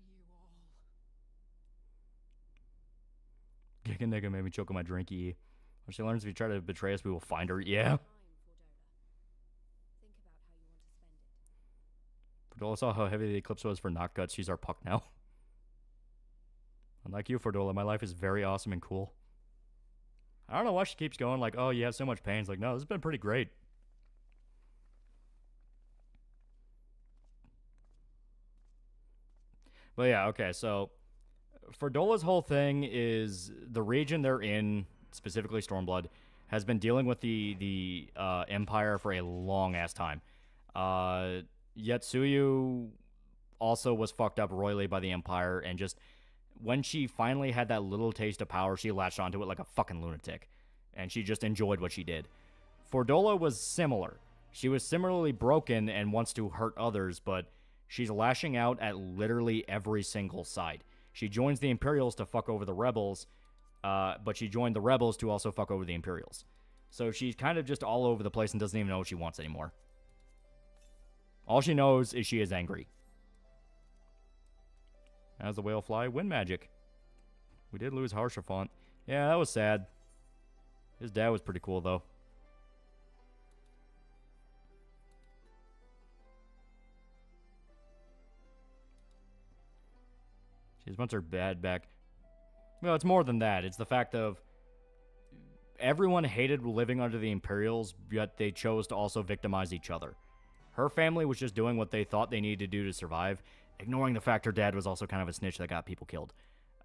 you all. Giga nigga made me choke on my drinky. When she learns if you try to betray us, we will find her. Yeah. Time, Fordola. Think about how you want to spend it. Fordola saw how heavy the eclipse was for not guts. She's our puck now. Unlike you, Fordola, my life is very awesome and cool. I don't know why she keeps going like, oh, you have so much pain. It's like, no, this has been pretty great. But yeah, okay, so Fordola's whole thing is the region they're in, specifically Stormblood, has been dealing with the Empire for a long-ass time. Yetsuyu also was fucked up royally by the Empire, and just when she finally had that little taste of power, she latched onto it like a fucking lunatic, and she just enjoyed what she did. Fordola was similar. She was similarly broken and wants to hurt others, but she's lashing out at literally every single side. She joins the Imperials to fuck over the Rebels, but she joined the Rebels to also fuck over the Imperials. So she's kind of just all over the place and doesn't even know what she wants anymore. All she knows is she is angry. As the whale fly, wind magic. We did lose Harshaphant. Yeah, that was sad. His dad was pretty cool, though. She just wants her dad back. Well, it's more than that. It's the fact of everyone hated living under the Imperials, yet they chose to also victimize each other. Her family was just doing what they thought they needed to do to survive, ignoring the fact her dad was also kind of a snitch that got people killed.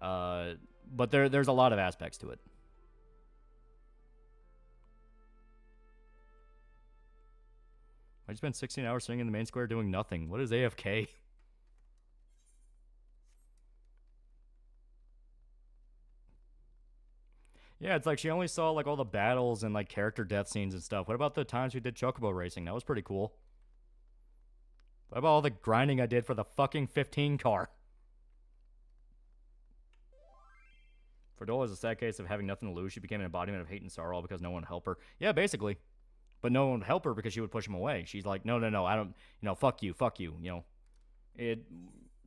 But there's a lot of aspects to it. I spent 16 hours sitting in the main square doing nothing. What is AFK? Yeah, it's like she only saw like all the battles and like character death scenes and stuff. What about the times we did chocobo racing? That was pretty cool. What about all the grinding I did for the fucking 15 car? Fordola is a sad case of having nothing to lose. She became an embodiment of hate and sorrow all because no one would help her. Yeah, basically. But no one would help her because she would push him away. She's like, no, I don't, fuck you, It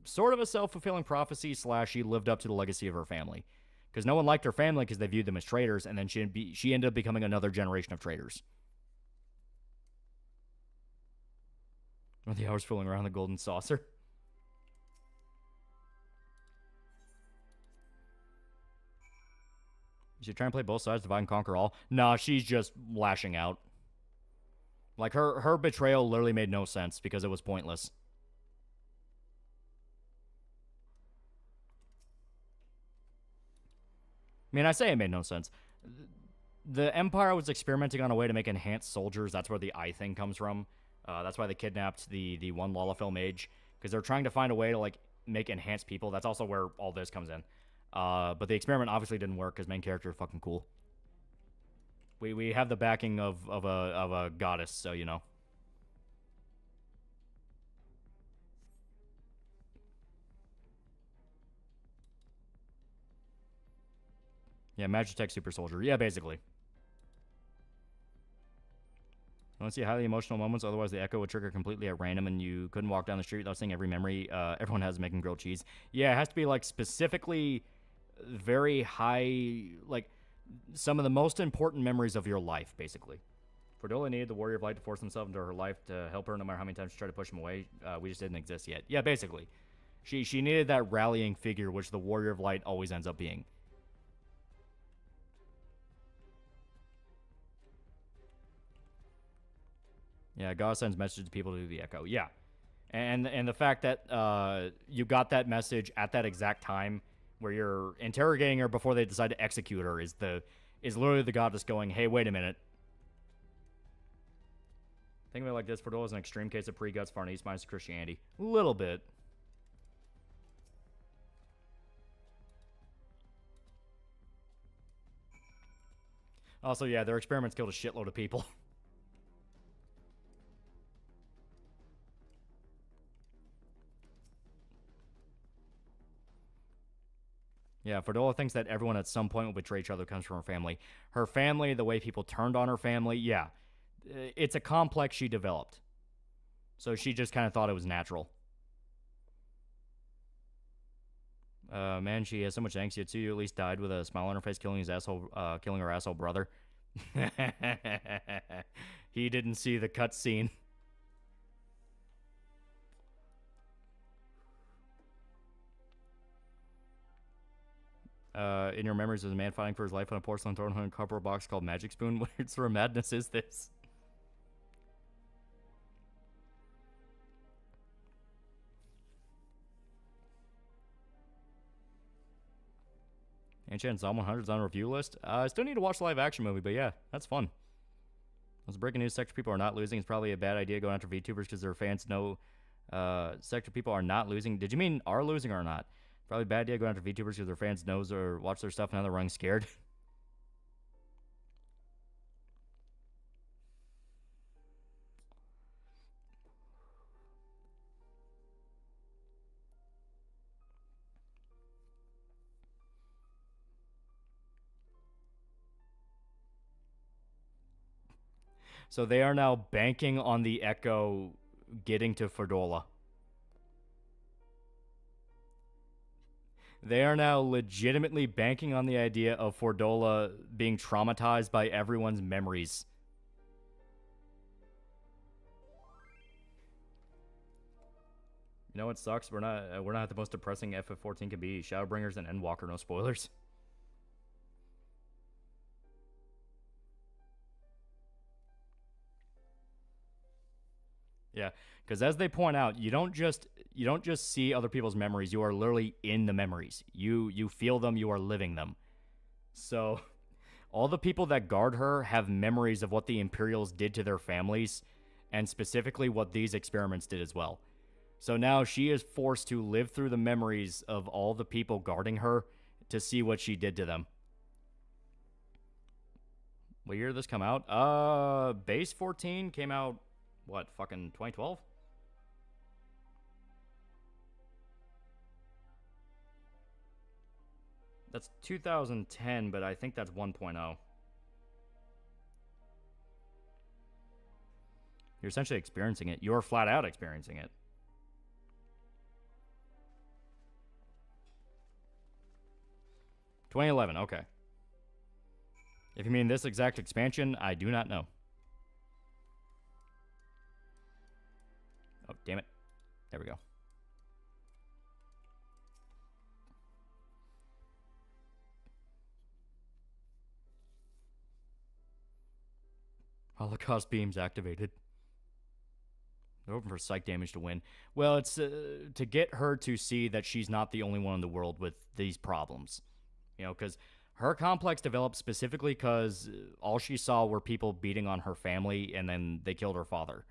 sort of a self-fulfilling prophecy / she lived up to the legacy of her family. Because no one liked her family because they viewed them as traitors, and then she ended up becoming another generation of traitors. The hours fooling around the golden saucer. Is she trying to play both sides, divide and conquer all? Nah, she's just lashing out. Like, her betrayal literally made no sense because it was pointless. I mean, I say it made no sense. The Empire was experimenting on a way to make enhanced soldiers. That's where the eye thing comes from. That's why they kidnapped the one Lalafell mage. Because they're trying to find a way to, like, make enhanced people. That's also where all this comes in. But the experiment obviously didn't work because main character is fucking cool. We have the backing of a goddess, so you know. Yeah, Magitech Super Soldier. Yeah, basically. I want to see highly emotional moments, otherwise the echo would trigger completely at random and you couldn't walk down the street without seeing every memory everyone has making grilled cheese. Yeah, it has to be, like, specifically very high, like, some of the most important memories of your life, basically. Fordola needed the Warrior of Light to force himself into her life to help her no matter how many times she tried to push him away. We just didn't exist yet. Yeah, basically. She needed that rallying figure, which the Warrior of Light always ends up being. Yeah, God sends messages to people to do the echo. Yeah. And the fact that you got that message at that exact time where you're interrogating her before they decide to execute her is literally the goddess going, hey, wait a minute. Think of it like this. Fordola is an extreme case of pre-guts, far east minus Christianity. A little bit. Also, yeah, their experiments killed a shitload of people. Yeah, Fordola thinks that everyone at some point will betray each other comes from her family. Her family, the way people turned on her family, yeah. It's a complex she developed. So she just kind of thought it was natural. Man, she has so much angst. Yatsuyu at least died with a smile on her face, killing her asshole brother. He didn't see the cutscene. In your memories, there's a man fighting for his life on a porcelain throne in a cardboard box called Magic Spoon. What sort of madness is this? Ancient Zom 100's on a review list. I still need to watch the live action movie, but yeah, that's fun. Those breaking news, Sector people are not losing. It's probably a bad idea going after VTubers because their fans know Sector people are not losing. Did you mean are losing or not? Probably a bad idea going after VTubers because their fans knows or watch their stuff and now they're running scared. So they are now banking on the Echo getting to Fordola. They are now legitimately banking on the idea of Fordola being traumatized by everyone's memories. You know what sucks? We're not the most depressing FF14 can be. Shadowbringers and Endwalker, no spoilers. Yeah, because as they point out, you don't just see other people's memories. You are literally in the memories. You feel them. You are living them. So, all the people that guard her have memories of what the Imperials did to their families, and specifically what these experiments did as well. So now she is forced to live through the memories of all the people guarding her to see what she did to them. What year did this come out? Base 14 came out, what, fucking 2012? That's 2010, but I think that's 1.0. You're essentially experiencing it. You're flat out experiencing it. $2011, okay. If you mean this exact expansion, I do not know. Oh, damn it. There we go. Holocaust beams activated. They're hoping for psych damage to win. Well, it's to get her to see that she's not the only one in the world with these problems. You know, because her complex developed specifically because all she saw were people beating on her family, and then they killed her father.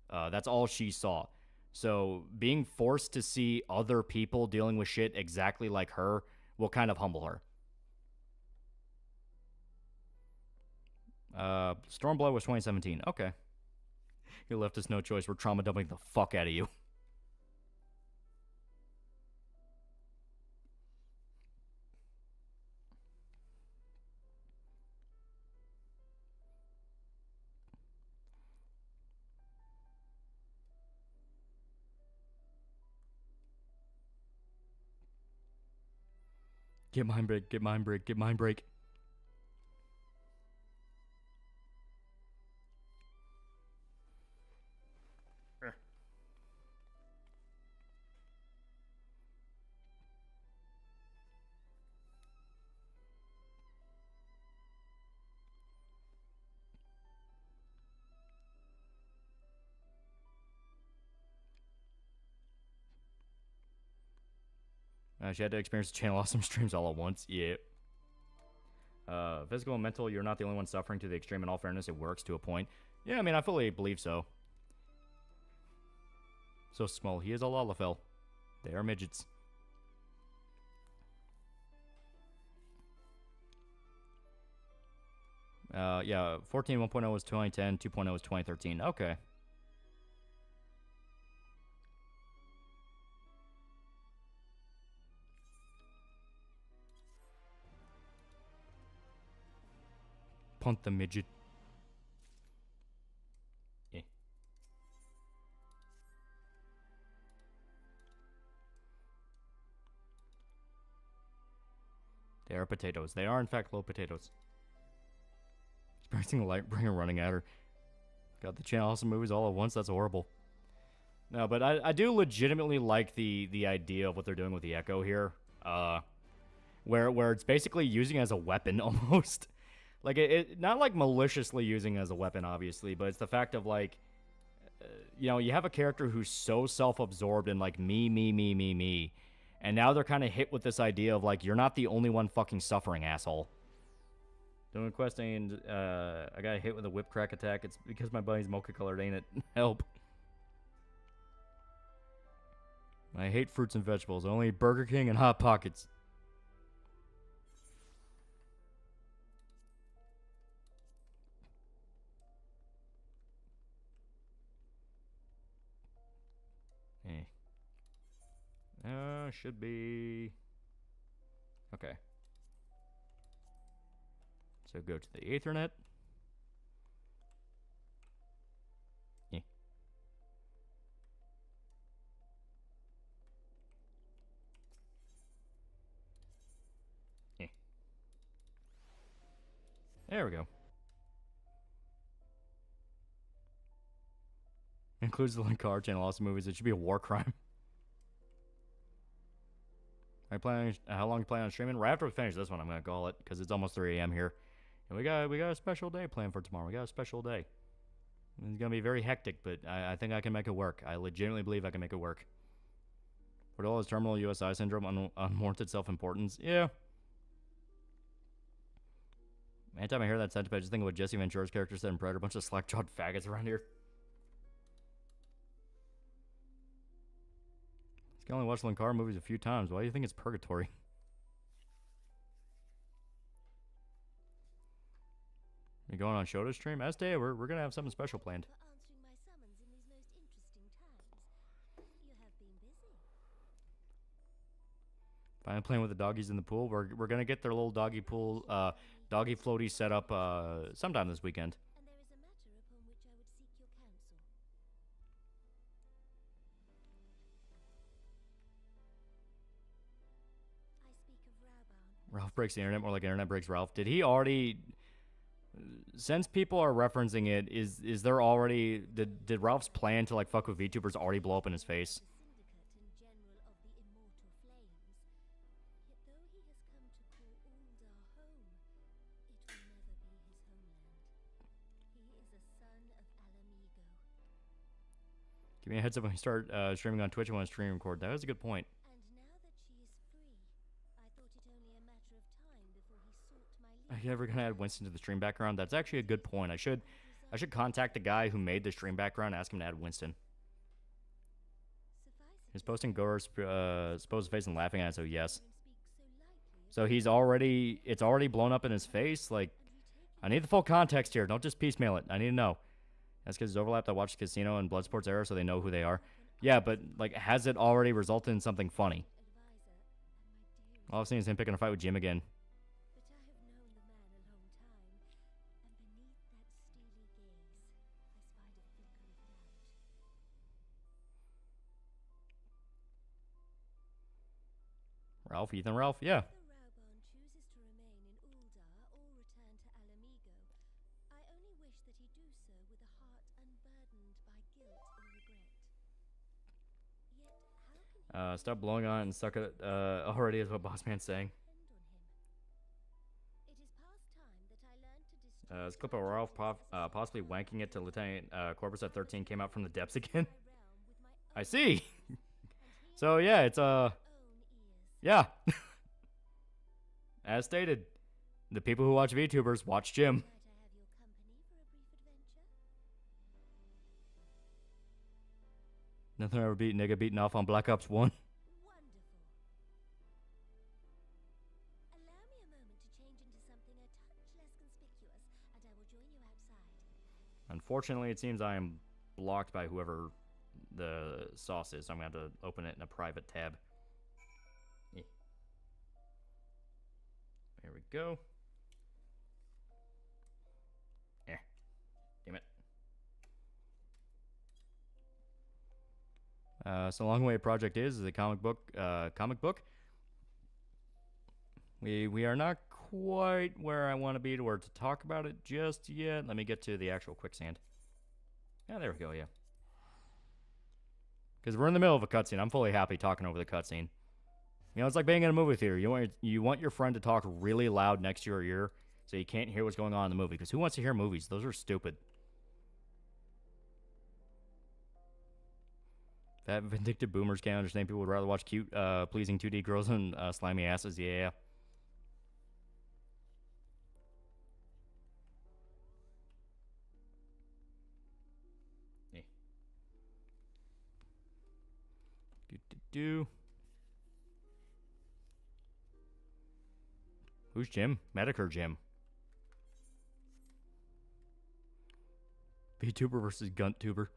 That's all she saw. So being forced to see other people dealing with shit exactly like her will kind of humble her. Stormblood was 2017. Okay. You left us no choice. We're trauma dumping the fuck out of you. Get mind break, get mind break, get mind break. She had to experience channel awesome streams all at once. Yeah. Physical and mental, you're not the only one suffering to the extreme. In all fairness, it works to a point. Yeah, I mean, I fully believe so. So small. He is a Lalafell. They are midgets. Yeah, 14 1.0 was 2010, 2.0 was 2013. Okay. Punt the midget. Yeah. They are potatoes. They are, in fact, low potatoes. Experiencing the Lightbringer running at her. Got the channel awesome movies all at once. That's horrible. No, but I do legitimately like the idea of what they're doing with the Echo here. Where it's basically using it as a weapon almost. Like, it not like maliciously using it as a weapon, obviously, but it's the fact of, like, you know, you have a character who's so self-absorbed and, like, me, and now they're kind of hit with this idea of, like, you're not the only one fucking suffering, asshole. Doing quest and I got hit with a whip crack attack. It's because my buddy's mocha colored, ain't it? Help. I hate fruits and vegetables. I only eat Burger King and Hot Pockets. Should be... Okay. So go to the Ethernet. There we go. Includes the Linkar channel, awesome movies. It should be a war crime. Are you planning? How long you plan on streaming? Right after we finish this one, I'm gonna call it because it's almost 3 a.m. here, and we got a special day planned for tomorrow. We got a special day. It's gonna be very hectic, but I think I can make it work. I legitimately believe I can make it work. Cordell has terminal USI syndrome, unwarranted self-importance. Yeah. Anytime I hear that sentiment, I just think of what Jesse Ventura's character said in Predator. A bunch of slack-jawed faggots around here. I can only watch Linkar movies a few times. Why do you think it's purgatory? You going on Shoto's stream? As day, we're gonna have something special planned. Finally playing with the doggies in the pool. We're gonna get their little doggy pool, doggy floaty set up sometime this weekend. Ralph breaks the internet more like internet breaks Ralph. Did he already? Since people are referencing it, is there already? Did Ralph's plan to like fuck with VTubers already blow up in his face? Give me a heads up when you start streaming on Twitch and want to stream record. That was a good point. Are you ever gonna add Winston to the stream background? That's actually a good point. I should contact the guy who made the stream background and ask him to add Winston. He's posting Gore's supposed face and laughing at it, so yes. So it's already blown up in his face. Like, I need the full context here. Don't just piecemeal it. I need to know. That's because it's overlapped. I watched Casino and Bloodsport's era, so they know who they are. Yeah, but like, has it already resulted in something funny? All I've seen is him picking a fight with Jim again. Ralph, Ethan, Ralph, yeah. Stop blowing on it and suck it already is what Bossman's saying. This clip of Ralph possibly wanking it to Lieutenant Corpus at 13 came out from the depths again. I see. So yeah, it's yeah. As stated, the people who watch VTubers watch Jim. Nothing ever beat nigga beating off on Black Ops 1. Unfortunately, it seems I am blocked by whoever the sauce is, so I'm going to have to open it in a private tab. There we go. Damn it. So Long Way Project is a comic book. We are not quite where I want to be to talk about it just yet. Let me get to the actual quicksand. Yeah, there we go, yeah. Because we're in the middle of a cutscene. I'm fully happy talking over the cutscene. You know, it's like being in a movie theater. You want your friend to talk really loud next to your ear so you can't hear what's going on in the movie. Because who wants to hear movies? Those are stupid. Fat, vindictive boomers can't understand. People would rather watch cute, pleasing 2D girls than slimy asses. Yeah. Do. Who's Jim? Medicare Jim. VTuber versus GuntTuber.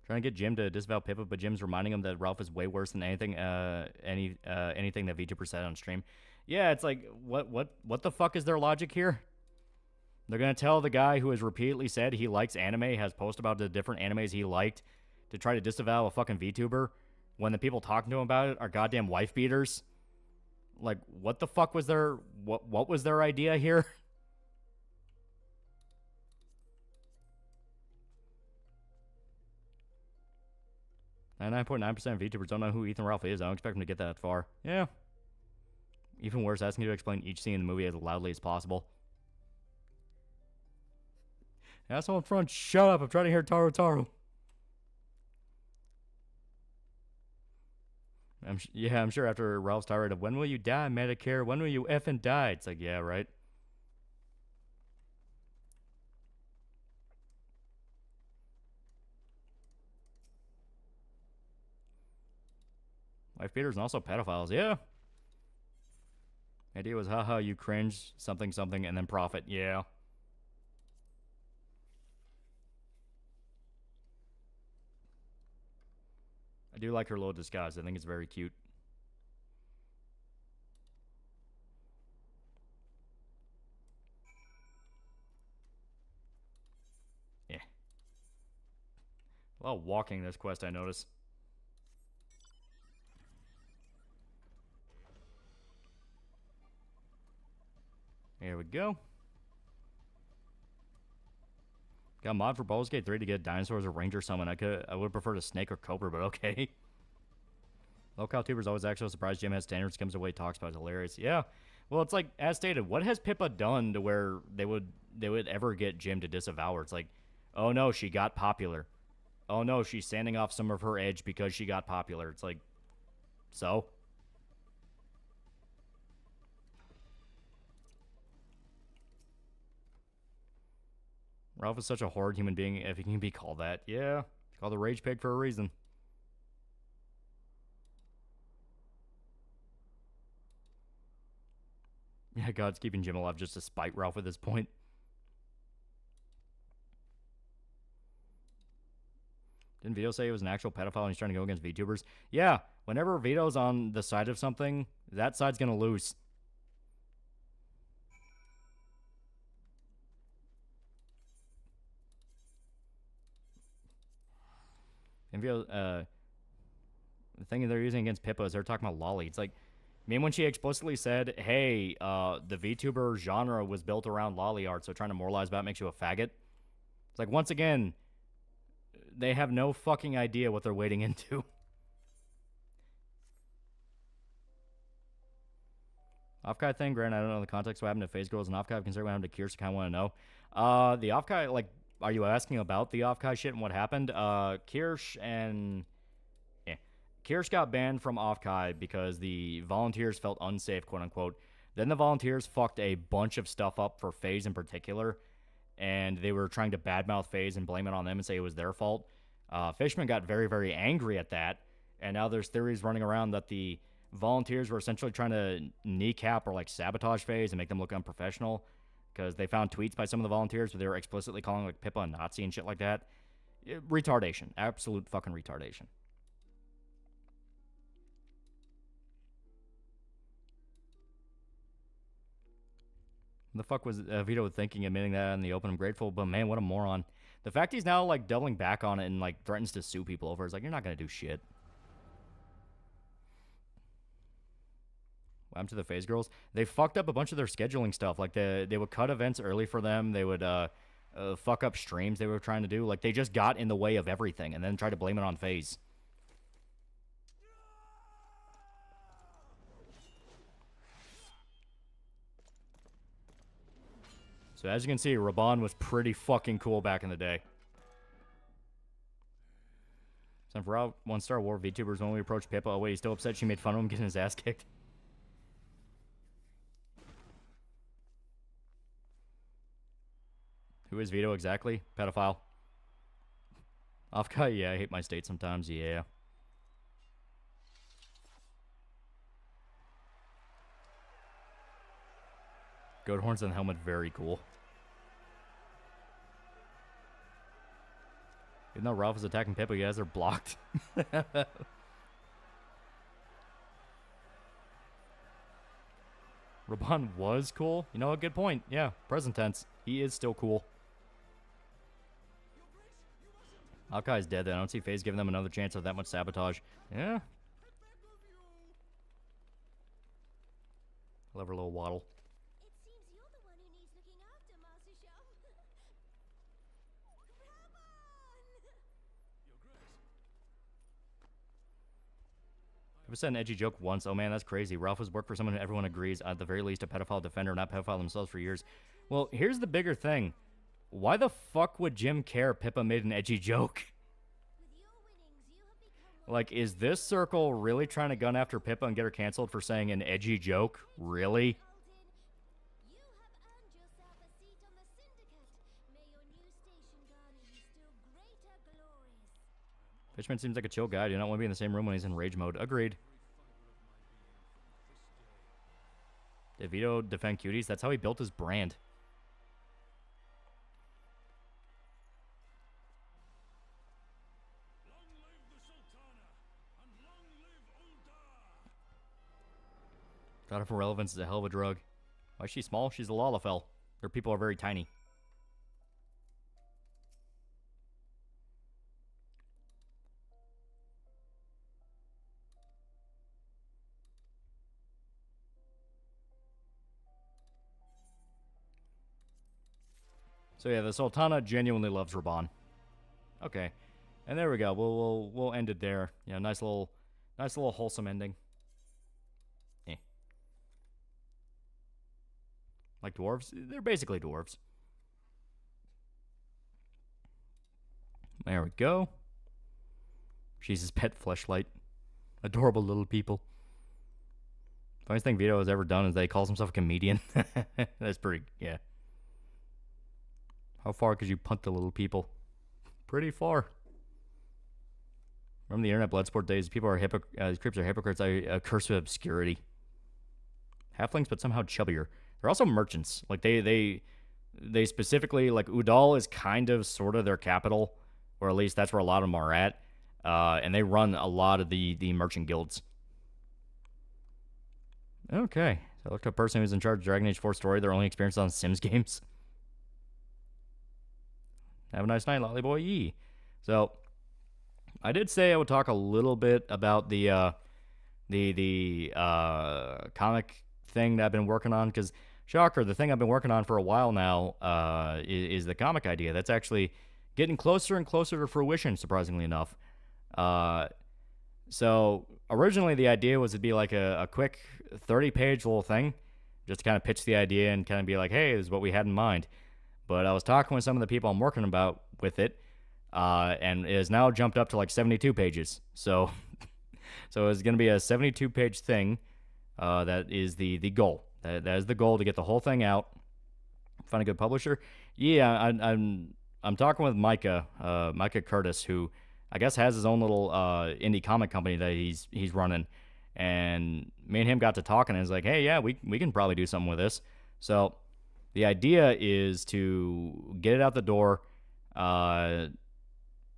Trying to get Jim to disavow Pippa, but Jim's reminding him that Ralph is way worse than anything anything that VTuber said on stream. Yeah, it's like, what the fuck is their logic here? They're gonna tell the guy who has repeatedly said he likes anime, has posted about the different animes he liked, to try to disavow a fucking VTuber when the people talking to him about it are goddamn wife beaters. Like, what the fuck was their what was their idea here? 99.9% of VTubers don't know who Ethan Ralph is. I don't expect them to get that far. Yeah. Even worse, asking you to explain each scene in the movie as loudly as possible. Asshole in front, shut up. I'm trying to hear Taro Taro. I'm sure after Ralph's tirade of, when will you die, Medicare? When will you effing die? It's like, yeah, right. Wife beaters and also pedophiles, yeah. Idea was, haha, you cringe, something, something, and then profit, yeah. I do like her little disguise. I think it's very cute. Yeah. A lot of walking this quest, I notice. Here we go. Got a mod for Baldur's Gate 3 to get dinosaurs or ranger summon. I would prefer to snake or cobra, but okay. Local tubers always act so surprised Jim has standards, comes away, talks about it. Hilarious. Yeah. Well, it's like, as stated, what has Pippa done to where they would ever get Jim to disavow her? It's like, oh no, she got popular. Oh no, she's sanding off some of her edge because she got popular. It's like, so? Ralph is such a horrid human being, if he can be called that. Yeah, called the rage pig for a reason. Yeah, God's keeping Jim alive just to spite Ralph at this point. Didn't Vito say he was an actual pedophile and he's trying to go against VTubers? Yeah, whenever Vito's on the side of something, that side's gonna lose. And Vito, the thing they're using against Pippa is they're talking about Loli. It's like, I mean, when she explicitly said, hey, the VTuber genre was built around Loli art, so trying to moralize about it makes you a faggot. It's like, once again, they have no fucking idea what they're wading into. Off-Kai thing, Grant, I don't know the context of what happened to Phase Girls and Off-Kai. Consider what happened to Kirsch, I kind of want to know. The Off-Kai, like, are you asking about the Off-Kai shit and what happened? Kirsch and... yeah. Kirsch got banned from Off-Kai because the volunteers felt unsafe, quote-unquote. Then the volunteers fucked a bunch of stuff up for FaZe in particular, and they were trying to badmouth FaZe and blame it on them and say it was their fault. Fishman got very, very angry at that, and now there's theories running around that the volunteers were essentially trying to kneecap or, like, sabotage FaZe and make them look unprofessional, because they found tweets by some of the volunteers where they were explicitly calling, like, Pippa a Nazi and shit like that. Retardation. Absolute fucking retardation. The fuck was Vito thinking, admitting that in the open? I'm grateful, but man, what a moron. The fact he's now, like, doubling back on it and, like, threatens to sue people over it is like, you're not gonna do shit. What happened to the FaZe Girls? They fucked up a bunch of their scheduling stuff. Like, they would cut events early for them. They would fuck up streams they were trying to do. Like, they just got in the way of everything and then tried to blame it on FaZe. So as you can see, Raban was pretty fucking cool back in the day. So for our 1-star war VTubers, when we approached Pippa, oh wait, he's still upset she made fun of him getting his ass kicked. Who is Vito exactly? Pedophile. Off-Kai, yeah, I hate my state sometimes, yeah. Goat horns and helmet, very cool. Even though Ralph is attacking Pippa, you guys are blocked. Raban was cool. You know, a good point. Yeah, present tense. He is still cool. Off-Kai's dead then. I don't see FaZe giving them another chance of that much sabotage. Yeah. I love her little waddle. I've said an edgy joke once. Oh man, that's crazy. Ralph has worked for someone who everyone agrees, at the very least, a pedophile defender, not pedophile themselves for years. Well, here's the bigger thing. Why the fuck would Jim care Pippa made an edgy joke? Like, is this circle really trying to gun after Pippa and get her canceled for saying an edgy joke? Really? Fishman seems like a chill guy. I do not want to be in the same room when he's in rage mode. Agreed. Did Vito defend cuties? That's how he built his brand. Thought of irrelevance is a hell of a drug. Why is she small? She's a Lalafell. Their people are very tiny. So yeah, the Sultana genuinely loves Raban. Okay, and there we go. We'll end it there. You know, nice little wholesome ending. Eh. Like dwarves? They're basically dwarves. There we go. She's his pet fleshlight. Adorable little people. Funniest thing Vito has ever done is that he calls himself a comedian. That's pretty, yeah. How far could you punt the little people? Pretty far. Remember the internet Bloodsport days? People are these creeps are hypocrites. I curse with obscurity. Halflings, but somehow chubbier. They're also merchants. Like they specifically, like Udal is kind of sort of their capital, or at least that's where a lot of them are at. And they run a lot of the merchant guilds. Okay, so I looked up a person who's in charge of Dragon Age 4 story. Their only experience on Sims games. Have a nice night, Lolly Boy. Yee. So, I did say I would talk a little bit about the comic thing that I've been working on, because, shocker, the thing I've been working on for a while now is the comic idea. That's actually getting closer and closer to fruition, surprisingly enough. So, originally the idea was to be like a quick 30-page little thing, just to kind of pitch the idea and kind of be like, hey, this is what we had in mind. But I was talking with some of the people I'm working about with it, and it has now jumped up to like 72 pages. So, it's going to be a 72-page thing. That is the goal. That is the goal, to get the whole thing out. Find a good publisher. Yeah, I'm talking with Micah Curtis, who I guess has his own little indie comic company that he's running. And me and him got to talking, and it's like, hey, yeah, we can probably do something with this. So the idea is to get it out the door. Now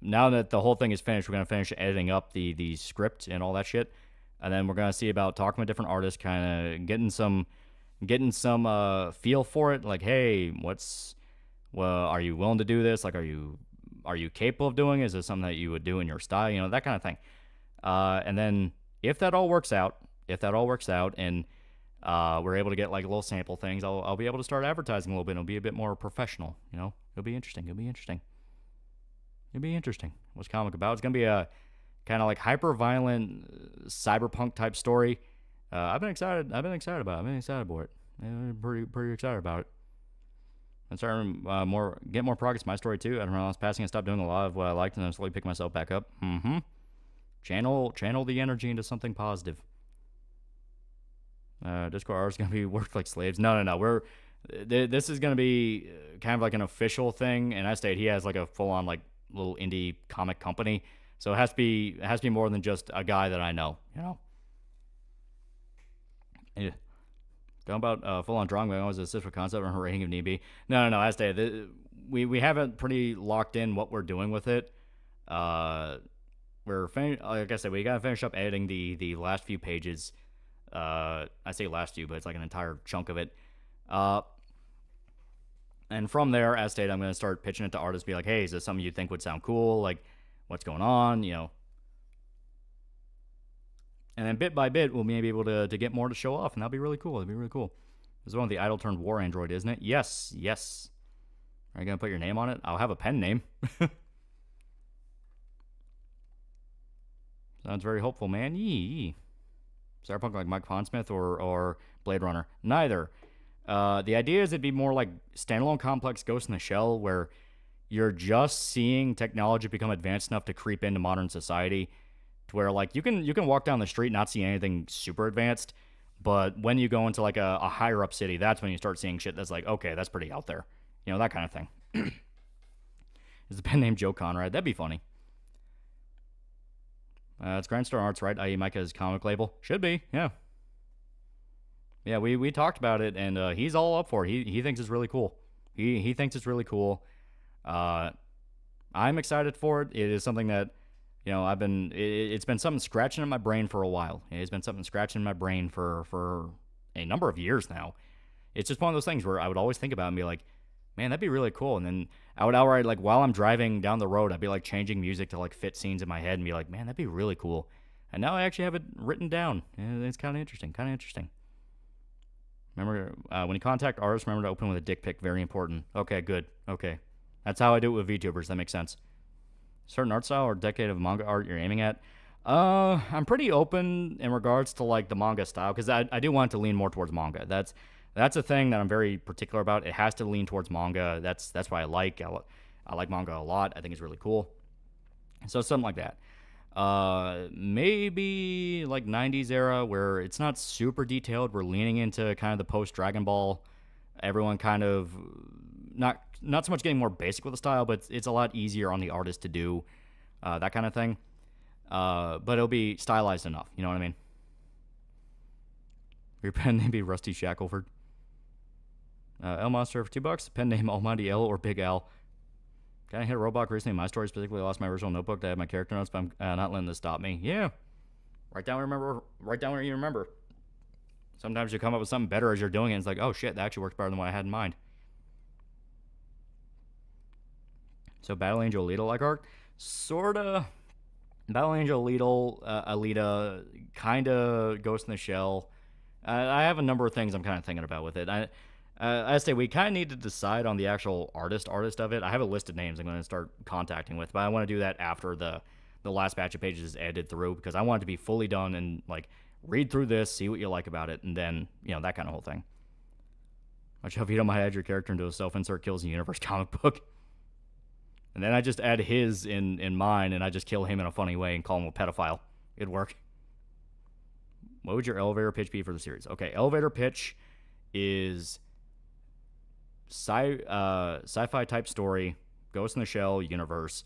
that the whole thing is finished, we're going to finish editing up the script and all that shit. And then we're going to see about talking with different artists, kind of getting some feel for it. Like, hey, are you willing to do this? Like, are you capable of doing it? Is this something that you would do in your style? You know, that kind of thing. And then if that all works out, and we're able to get like little sample things, I'll be able to start advertising a little bit. It'll be a bit more professional, you know. It'll be interesting. What's comic about? It's gonna be a kind of like hyper violent cyberpunk type story. I've been excited about it. I'm pretty excited about it. I'm starting get more progress in my story too. I don't know. I was passing and stopped doing a lot of what I liked, and then slowly pick myself back up. Channel the energy into something positive. Discord art is gonna be worked like slaves. No. This is gonna be kind of like an official thing. And I stated he has like a full on like little indie comic company, so it has to be more than just a guy that I know. You know. Yeah. Going about full on drawing, we always assist with concept and rating if need be. No. I stated we have it pretty locked in what we're doing with it. Like I said, we gotta finish up editing the last few pages. I say last few, but it's like an entire chunk of it. And from there, as stated, I'm going to start pitching it to artists, be like, hey, is this something you think would sound cool? Like, what's going on? You know. And then bit by bit, we'll maybe be able to get more to show off, and that'll be really cool. This is one of the idle turned war android, isn't it? Yes. Are you going to put your name on it? I'll have a pen name. Sounds very hopeful, man. Yee. Cyberpunk like Mike Pondsmith or Blade Runner? Neither. The idea is it'd be more like standalone complex Ghost in the Shell, where you're just seeing technology become advanced enough to creep into modern society, to where like you can walk down the street and not see anything super advanced, but when you go into like a higher up city, that's when you start seeing shit that's like, okay, that's pretty out there, that kind of thing. Is the pen named Joe Conrad? That'd be funny. It's Grand Star Arts, right? I.e. Micah's comic label. Should be, yeah. Yeah, we talked about it, and he's all up for it. He thinks it's really cool. He thinks it's really cool. I'm excited for it. It is something that, it's been something scratching in my brain for a while. It's been something scratching in my brain for a number of years now. It's just one of those things where I would always think about it and be like, man, that'd be really cool. And then I would outright, like, while I'm driving down the road, I'd be like changing music to like fit scenes in my head and be like, man, that'd be really cool. And now I actually have it written down. And it's kind of interesting. Remember, when you contact artists, remember to open with a dick pic. Very important. Okay, good. Okay. That's how I do it with VTubers. That makes sense. Certain art style or decade of manga art you're aiming at? I'm pretty open in regards to like the manga style, because I do want it to lean more towards manga. That's a thing that I'm very particular about. It has to lean towards manga. That's why I like manga a lot. I think it's really cool. So something like that. Maybe like 90s era where it's not super detailed. We're leaning into kind of the post Dragon Ball. Everyone kind of not so much getting more basic with the style, but it's a lot easier on the artist to do that kind of thing. But it'll be stylized enough. You know what I mean? Your pen name be Rusty Shackelford. L Monster for $2. Pen name Almighty L or Big Al. Kind of hit a roadblock recently in my story. Specifically, lost my original notebook that had my character notes, but I'm not letting this stop me. Yeah. Write down what you remember. Sometimes you come up with something better as you're doing it. And it's like, oh shit, that actually works better than what I had in mind. So Battle Angel Alita like art? Sorta. Battle Angel Alita kind of Ghost in the Shell. I have a number of things I'm kind of thinking about with it. I say we kind of need to decide on the actual artist of it. I have a list of names I'm going to start contacting with, but I want to do that after the last batch of pages is edited through, because I want it to be fully done and like read through this, see what you like about it, and then that kind of whole thing. Watch how Vito might add your character into a self-insert kills in the universe comic book, and then I just add his in mine, and I just kill him in a funny way and call him a pedophile. It'd work. What would your elevator pitch be for the series? Okay, elevator pitch is sci-fi type story, Ghost in the Shell universe,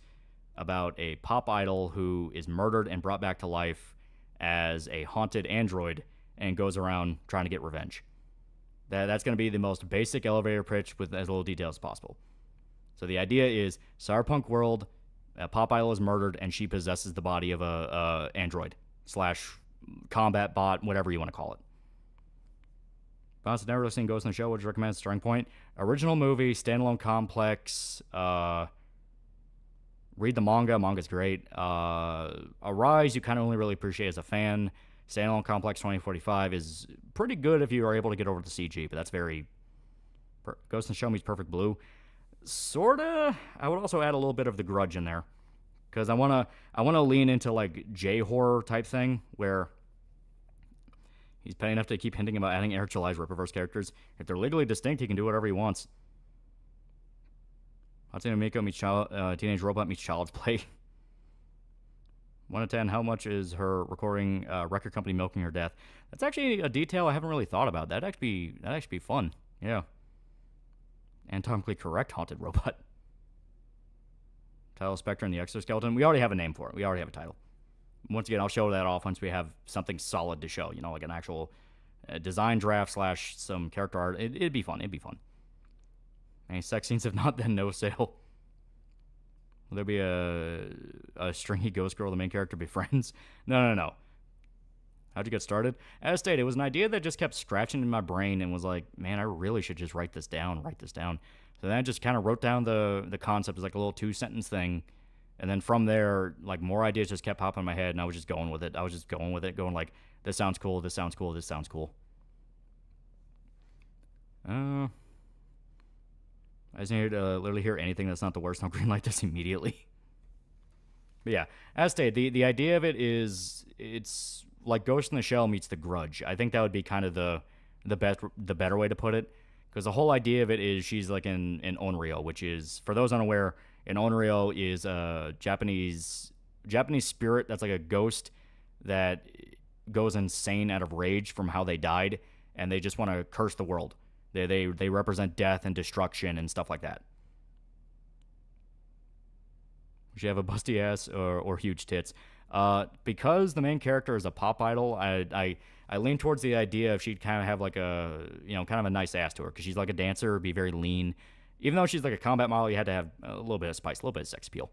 about a pop idol who is murdered and brought back to life as a haunted android and goes around trying to get revenge. That's going to be the most basic elevator pitch with as little detail as possible. So the idea is cyberpunk world, a pop idol is murdered and she possesses the body of a android / combat bot, whatever you want to call it. Boss has never seen Ghost in the Shell. Would you recommend starting point? Original movie, standalone complex. Read the manga. Manga's great. Arise, you kind of only really appreciate as a fan. Standalone complex 2045 is pretty good if you are able to get over the CG, but that's very... Ghost in the Shell meets Perfect Blue. Sorta. I would also add a little bit of The Grudge in there, because I wanna lean into like J-horror type thing where he's petty enough to keep hinting about adding Eric July's Rippaverse characters. If they're legally distinct, he can do whatever he wants. Hatsune Miku meets Teenage Robot meets Child's Play. 1 to 10, how much is her recording record company milking her death? That's actually a detail I haven't really thought about. That'd actually be fun. Yeah. Anatomically correct haunted robot. Title Spectre and the Exoskeleton. We already have a name for it. We already have a title. Once again, I'll show that off once we have something solid to show. Like an actual design draft / some character art. It'd be fun. Any sex scenes? If not, then no sale. Will there be a stringy ghost girl, the main character, be friends? No. How'd you get started? As stated, it was an idea that just kept scratching in my brain and was like, man, I really should just write this down. So then I just kind of wrote down the concept as like a little 2-sentence thing. And then from there, like more ideas just kept popping in my head, and I was just going with it. Going like, this sounds cool. I just need to literally hear anything that's not the worst. I'll greenlight this immediately. But yeah, as stated, the idea of it is it's like Ghost in the Shell meets The Grudge. I think that would be kind of the better way to put it, because the whole idea of it is she's like an onryo, which is, for those unaware, an onryo is a Japanese spirit that's like a ghost that goes insane out of rage from how they died, and they just want to curse the world. They represent death and destruction and stuff like that. She have a busty ass or huge tits. Because the main character is a pop idol, I lean towards the idea of she'd kind of have like a, kind of a nice ass to her, because she's like a dancer, be very lean. Even though she's like a combat model, you had to have a little bit of spice, a little bit of sex appeal.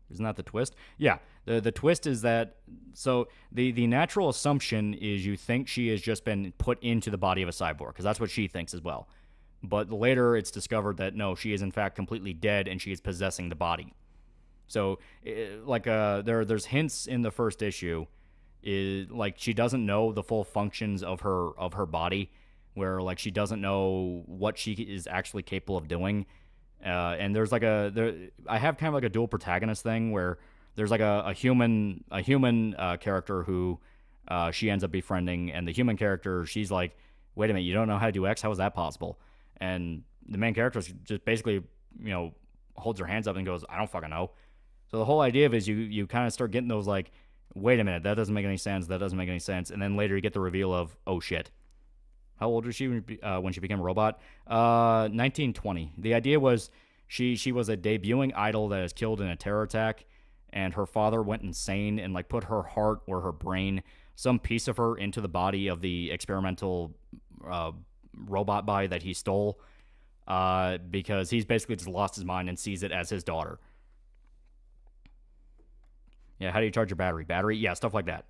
Isn't that the twist? Yeah, the twist is that, so the natural assumption is you think she has just been put into the body of a cyborg, because that's what she thinks as well. But later it's discovered that no, she is in fact completely dead, and she is possessing the body. So, there's hints in the first issue, is like she doesn't know the full functions of her body, where like she doesn't know what she is actually capable of doing. And there's like I have kind of like a dual protagonist thing where there's like a human character who she ends up befriending, and the human character, she's like, wait a minute, you don't know how to do X? How is that possible? And the main character just basically, holds her hands up and goes, I don't fucking know. So the whole idea of it is you kind of start getting those like, wait a minute, that doesn't make any sense. That doesn't make any sense. And then later you get the reveal of, oh shit. How old was she when she became a robot? 1920. The idea was she was a debuting idol that is killed in a terror attack, and her father went insane and like put her heart or her brain, some piece of her, into the body of the experimental robot body that he stole, because he's basically just lost his mind and sees it as his daughter. Yeah, how do you charge your battery? Battery? Yeah, stuff like that.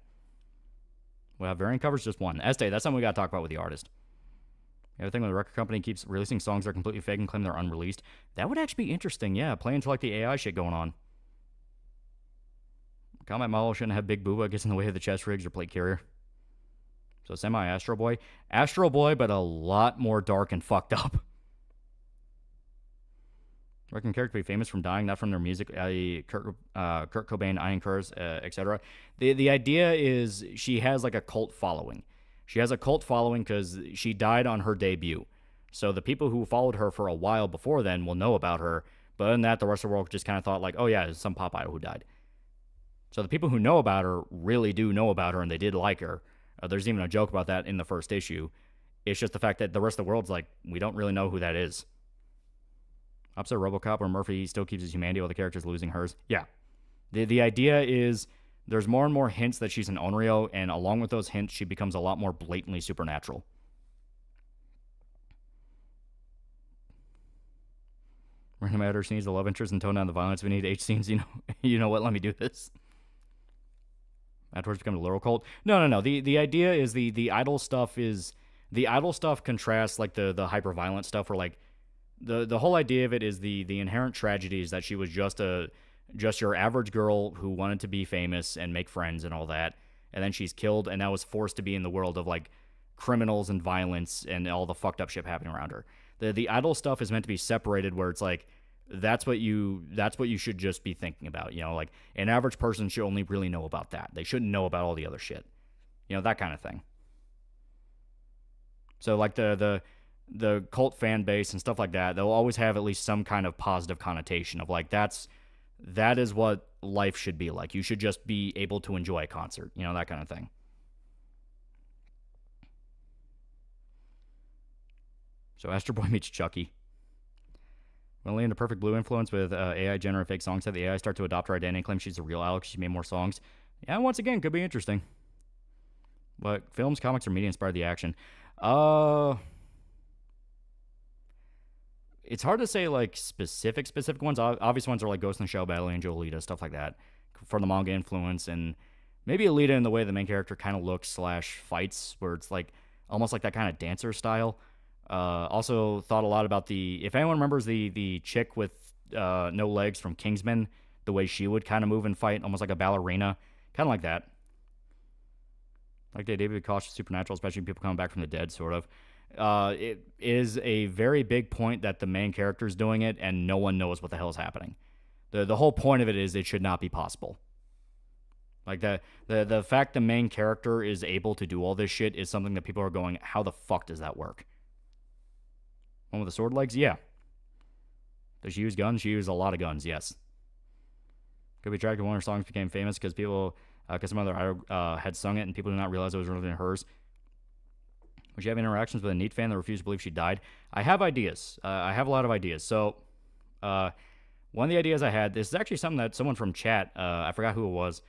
Well, variant covers, just one. Estee, that's something we got to talk about with the artist. Everything with the record company keeps releasing songs that are completely fake and claim they're unreleased. That would actually be interesting, yeah. Play into like the AI shit going on. Combat model shouldn't have big booba, gets in the way of the chest rigs or plate carrier. So semi-Astro Boy. Astro Boy, but a lot more dark and fucked up. Reckon character be famous from dying, not from their music. Kurt Cobain, Iron Curse, etc. The idea is she has like a cult following. She has a cult following because she died on her debut. So the people who followed her for a while before then will know about her. But other than that, the rest of the world just kind of thought like, oh yeah, it's some pop idol who died. So the people who know about her really do know about her, and they did like her. There's even a joke about that in the first issue. It's just the fact that the rest of the world's like, we don't really know who that is. Opposite RoboCop, where Murphy still keeps his humanity while the character's losing hers. Yeah. The idea is there's more and more hints that she's an Onryo, and along with those hints, she becomes a lot more blatantly supernatural. Random editor scenes, the love interest, and tone down the violence. We need H scenes. You know what? Let me do this. Afterwards, become a literal cult. No. The idea is the idol stuff is the idol stuff contrasts like the hyper violent stuff, where like the whole idea of it is the inherent tragedy is that she was just your average girl who wanted to be famous and make friends and all that, and then she's killed and now is forced to be in the world of like criminals and violence and all the fucked up shit happening around her. The idol stuff is meant to be separated, where it's like that's what you should just be thinking about. Like an average person should only really know about that. They shouldn't know about all the other shit. That kind of thing. So like the cult fan base and stuff like that, they'll always have at least some kind of positive connotation of like that is what life should be like. You should just be able to enjoy a concert, that kind of thing. So Astro Boy meets Chucky. When Lee into Perfect Blue influence with AI generate fake songs, have the AI start to adopt her identity and claim she's the real Alex. She made more songs. Yeah, once again, could be interesting. But films, comics, or media inspired the action. It's hard to say like specific ones. Obvious ones are like Ghost in the Shell, Battle Angel, Alita, stuff like that, for the manga influence, and maybe Alita in the way the main character kind of looks / fights, where it's like almost like that kind of dancer style. Also thought a lot about if anyone remembers the chick with no legs from Kingsman, the way she would kind of move and fight, almost like a ballerina, kind of like that. Like they debuted cautious supernatural, especially people coming back from the dead, sort of. it is a very big point that the main character is doing it and no one knows what the hell is happening. The whole point of it is it should not be possible. Like the fact the main character is able to do all this shit is something that people are going, how the fuck does that work? One with the sword legs? Yeah. Does she use guns? She used a lot of guns, yes. Could be tracked when her songs became famous because some other idol had sung it and people did not realize it was really hers. Would you have interactions with a neat fan that refused to believe she died? I have ideas. I have a lot of ideas. So, one of the ideas I had, this is actually something that someone from chat, I forgot who it was,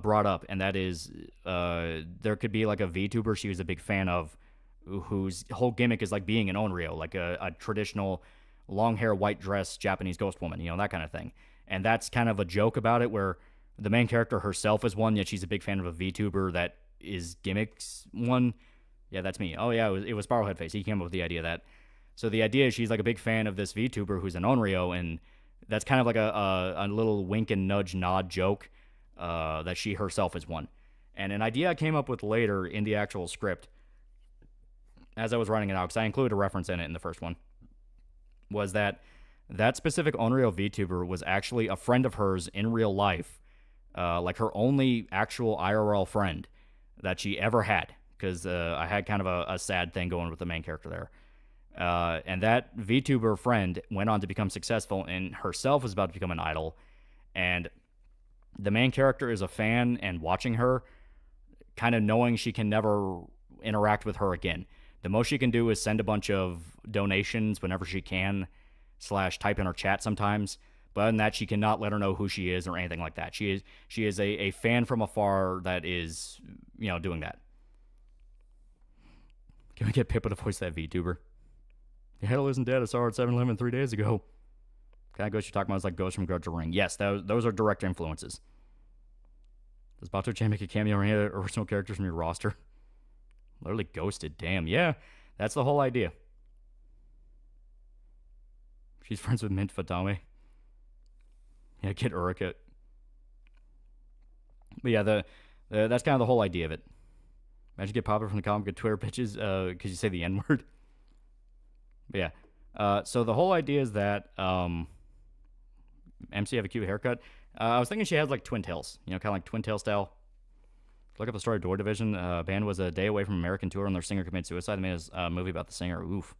brought up, and that is there could be like a VTuber she was a big fan of whose whole gimmick is like being an Onryo, like a traditional long hair, white dress Japanese ghost woman, that kind of thing. And that's kind of a joke about it where the main character herself is one, yet she's a big fan of a VTuber that is gimmicks one. Yeah, that's me. Oh, yeah, it was Sparrowhead He came up with the idea of that. So the idea is she's like a big fan of this VTuber who's an Onryo, and that's kind of like a little wink and nudge nod joke that she herself is one. And an idea I came up with later in the actual script, as I was writing it out, because I included a reference in it in the first one, was that specific Onryo VTuber was actually a friend of hers in real life, like her only actual IRL friend that she ever had. Because I had kind of a sad thing going with the main character there. And that VTuber friend went on to become successful and herself was about to become an idol. And the main character is a fan and watching her, kind of knowing she can never interact with her again. The most she can do is send a bunch of donations whenever she can, / type in her chat sometimes. But other than that, she cannot let her know who she is or anything like that. She is a fan from afar that is, doing that. Can we get Pippa to voice that VTuber? The hell isn't dead. I saw her at 7-Eleven 3 days ago. Kind of ghost you're talking about is like Ghost from Grudge or Ring. Yes, those are direct influences. Does Bato-chan make a cameo or any other original characters from your roster? Literally ghosted. Damn. Yeah, that's the whole idea. She's friends with Mint Fatame. Yeah, get Urika. But yeah, that's kind of the whole idea of it. Imagine get popular from the comic book Twitter pitches because you say the N-word. But yeah. So the whole idea is that MC have a cute haircut. I was thinking she has like twin tails. Kind of like twin tail style. Look up the story of Door Division. Band was a day away from American tour and their singer committed suicide. They made a movie about the singer. Oof.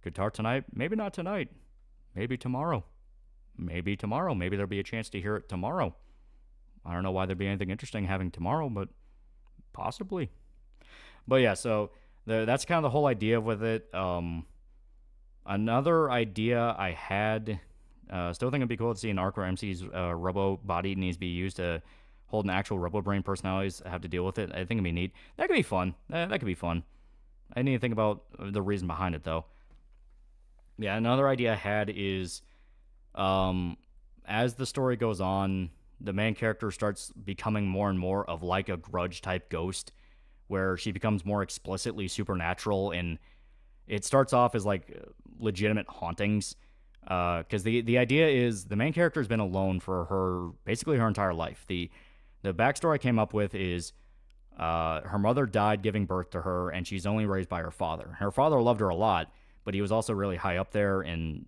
Guitar tonight? Maybe not tonight. Maybe tomorrow. Maybe there'll be a chance to hear it tomorrow. I don't know why there'd be anything interesting having tomorrow, but possibly. But yeah, so that's kind of the whole idea with it. Another idea I had, still think it'd be cool to see an arc where MC's robo body needs to be used to hold an actual robo brain personalities have to deal with it. I think it'd be neat. That could be fun. That could be fun. I need to think about the reason behind it, though. Yeah, another idea I had is as the story goes on, the main character starts becoming more and more of like a Grudge type ghost where she becomes more explicitly supernatural, and it starts off as like legitimate hauntings because the idea is the main character has been alone for basically her entire life. The backstory I came up with is her mother died giving birth to her, and she's only raised by her father. Her father loved her a lot, but he was also really high up there in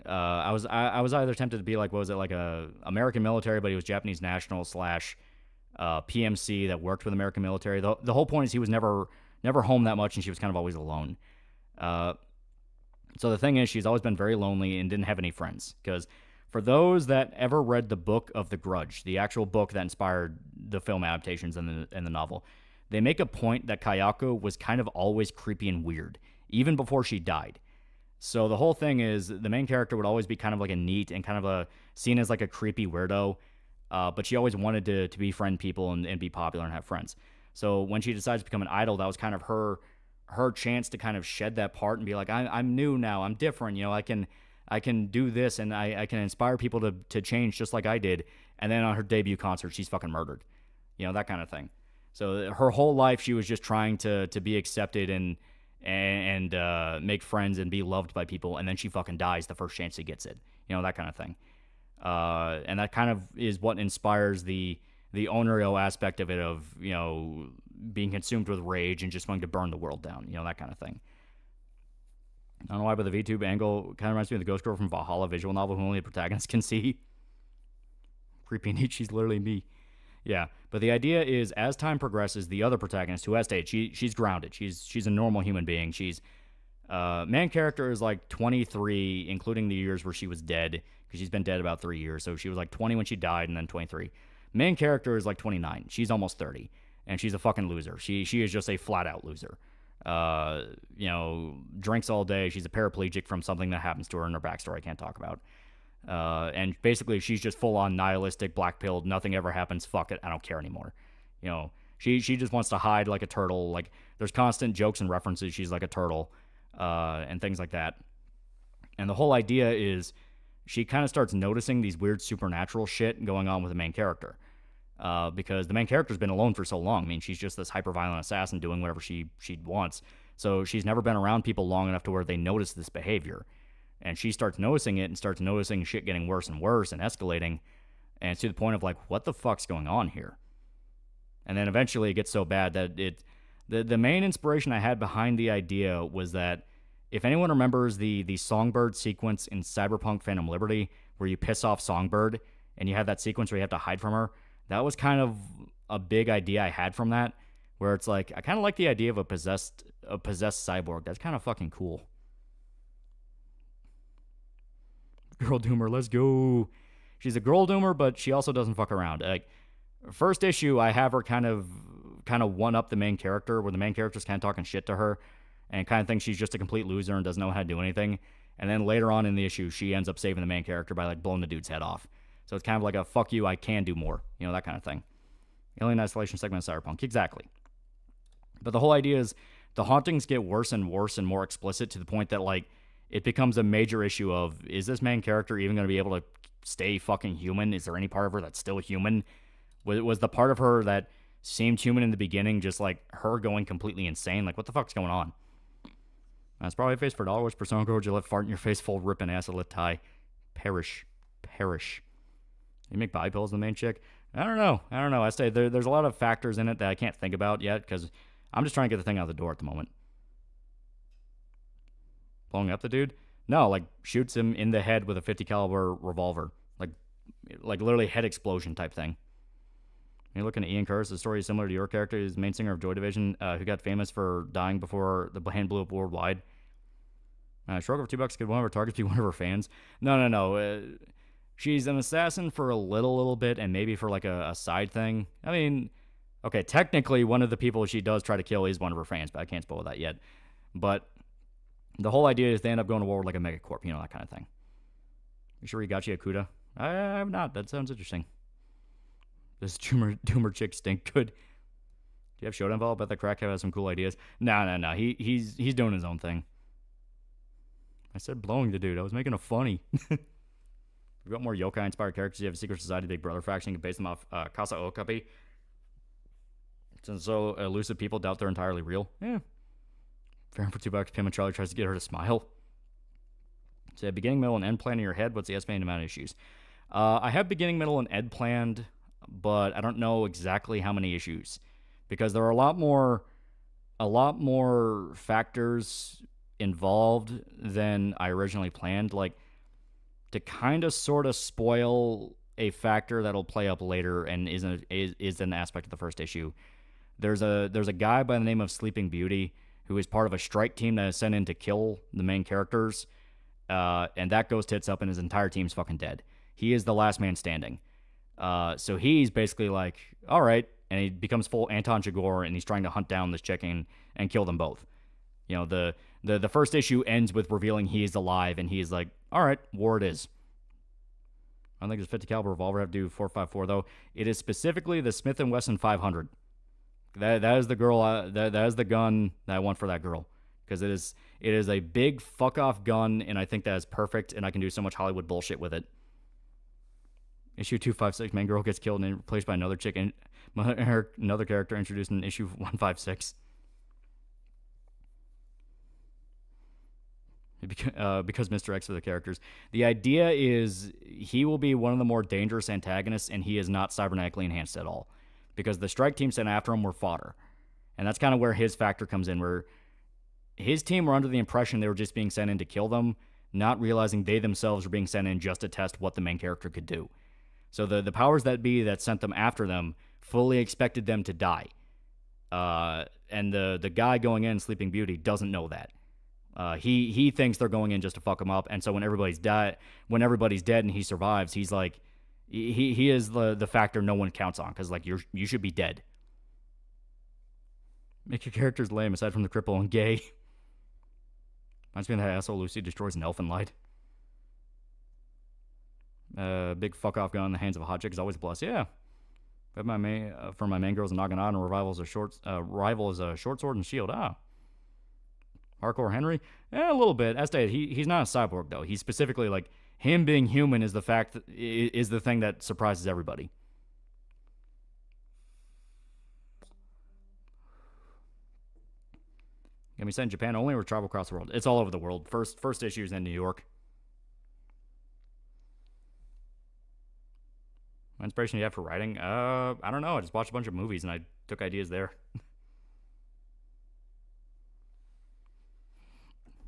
I was either tempted to be like, what was it, like a American military, but he was Japanese national / PMC that worked with American military. The whole point is he was never home that much, and she was kind of always alone. So the thing is, she's always been very lonely and didn't have any friends. Because for those that ever read the book of The Grudge, the actual book that inspired the film adaptations and the novel, they make a point that Kayako was kind of always creepy and weird, even before she died. So the whole thing is the main character would always be kind of like a neat and kind of seen as like a creepy weirdo, but she always wanted to befriend people and be popular and have friends. So when she decides to become an idol, that was kind of her chance to kind of shed that part and be like, I'm new now, I'm different, I can do this and I can inspire people to change just like I did. And then on her debut concert, she's fucking murdered, that kind of thing. So her whole life she was just trying to be accepted and make friends and be loved by people, and then she fucking dies the first chance she gets it. That kind of thing. And that kind of is what inspires the the Onryo aspect of it, of, you know, being consumed with rage and just wanting to burn the world down, you know, that kind of thing. I don't know why, but the VTube angle kind of reminds me of the Ghost Girl from Valhalla visual novel, who only the protagonist can see. Creepy neat, she's literally me. Yeah, but the idea is, as time progresses, the other protagonist, who has to age, she's grounded. She's a normal human being. She's main character is like 23, including the years where she was dead, because she's been dead about 3 years. So she was like 20 when she died, and then 23. Main character is like 29. She's almost 30, and she's a fucking loser. She is just a flat out loser. You know, drinks all day. She's a paraplegic from something that happens to her in her backstory I can't talk about. And basically she's just full on nihilistic, black-pilled, nothing ever happens, fuck it, I don't care anymore. You know, she just wants to hide like a turtle. Like, there's constant jokes and references, she's like a turtle, and things like that. And the whole idea is she kind of starts noticing these weird supernatural shit going on with the main character. Because the main character's been alone for so long. I mean, she's just this hyper-violent assassin doing whatever she wants. So she's never been around people long enough to where they notice this behavior. And she starts noticing it and starts noticing shit getting worse and worse and escalating. And it's to the point of like, what the fuck's going on here? And then eventually it gets so bad that the main inspiration I had behind the idea was that, if anyone remembers the Songbird sequence in Cyberpunk Phantom Liberty, where you piss off Songbird and you have that sequence where you have to hide from her, that was kind of a big idea I had from that, where it's like, I kind of like the idea of a possessed cyborg. That's kind of fucking cool. Girl Doomer, let's go. She's a girl doomer, but she also doesn't fuck around. Like, first issue, I have her kind of one up the main character, where the main character's kind of talking shit to her and kind of thinks she's just a complete loser and doesn't know how to do anything. And then later on in the issue, she ends up saving the main character by like blowing the dude's head off. So it's kind of like a fuck you, I can do more, you know, that kind of thing. Alien Isolation segment of Cyberpunk, exactly. But the whole idea is the hauntings get worse and worse and more explicit, to the point that like it becomes a major issue of, is this main character even going to be able to stay fucking human? Is there any part of her that's still human? Was the part of her that seemed human in the beginning just like her going completely insane? Like, what the fuck's going on? That's probably a face for $1. Persona Girl, Gillette, fart in your face, full ripping acid lit tie. Perish. You make body pills the main chick? I don't know. I say there's a lot of factors in it that I can't think about yet, because I'm just trying to get the thing out the door at the moment. Blowing up the dude? No, like shoots him in the head with a 50 caliber revolver. Like literally head explosion type thing. You're looking at Ian Curtis. The story is similar to your character. He's the main singer of Joy Division, who got famous for dying before the band blew up worldwide. Shrug over $2 could one of her targets be one of her fans? No. She's an assassin for a little bit, and maybe for like a side thing. I mean, okay, technically one of the people she does try to kill is one of her fans, but I can't spoil that yet. But the whole idea is they end up going to war with like a megacorp, you know, that kind of thing. You sure you got you a CUDA? I have not. That sounds interesting. Does Doomer chick stink good? Do you have Showdown Ball? I bet the crack has some cool ideas. No. He's doing his own thing. I said blowing the dude. I was making a funny. We've got more yokai-inspired characters. You have a secret society, Big Brother faction. You can base them off Casa Okapi. Since so elusive people doubt they're entirely real. Yeah. Fair for $2. Pim and Charlie tries to get her to smile. So beginning, middle, and end plan in your head. What's the estimated amount of issues? I have beginning, middle, and end planned, but I don't know exactly how many issues, because there are a lot more factors involved than I originally planned. Like, to kind of sort of spoil a factor that'll play up later and is an aspect of the first issue. There's a guy by the name of Sleeping Beauty who is part of a strike team that is sent in to kill the main characters, and that goes tits up and his entire team's fucking dead. He is the last man standing. So he's basically like, all right, and he becomes full Anton Chigurh, and he's trying to hunt down this chicken and kill them both. You know, the first issue ends with revealing he is alive, and he's like, all right, war it is. I don't think there's 50 caliber revolver. I have to do 4.54 though. It is specifically the Smith & Wesson 500. That is the girl. That is the gun that I want for that girl, because it is a big fuck off gun, and I think that is perfect, and I can do so much Hollywood bullshit with it. Issue 256, main girl gets killed and replaced by another chick, and another character introduced in issue 156. because Mr. X for the characters. The idea is he will be one of the more dangerous antagonists, and he is not cybernetically enhanced at all. Because the strike team sent after him were fodder. And that's kind of where his factor comes in, where his team were under the impression they were just being sent in to kill them, not realizing they themselves were being sent in just to test what the main character could do. So the powers that be that sent them after them fully expected them to die. And the guy going in, Sleeping Beauty, doesn't know that. He thinks they're going in just to fuck him up, and so when everybody's dead and he survives, he's like, he is the factor no one counts on, because like you should be dead. Make your characters lame aside from the cripple and gay. Reminds me of that asshole Lucy destroys an elfin light. Big fuck off gun in the hands of a hot chick is always a plus. Yeah. But for my main girl's a Naginata, and rival is a short sword and shield. Ah. Hardcore Henry? A little bit. As stated, he's not a cyborg though. He's specifically like, him being human is the thing that surprises everybody. Can be sent in Japan only or travel across the world? It's all over the world. First issue is in New York. What inspiration do you have for writing? I don't know. I just watched a bunch of movies and I took ideas there.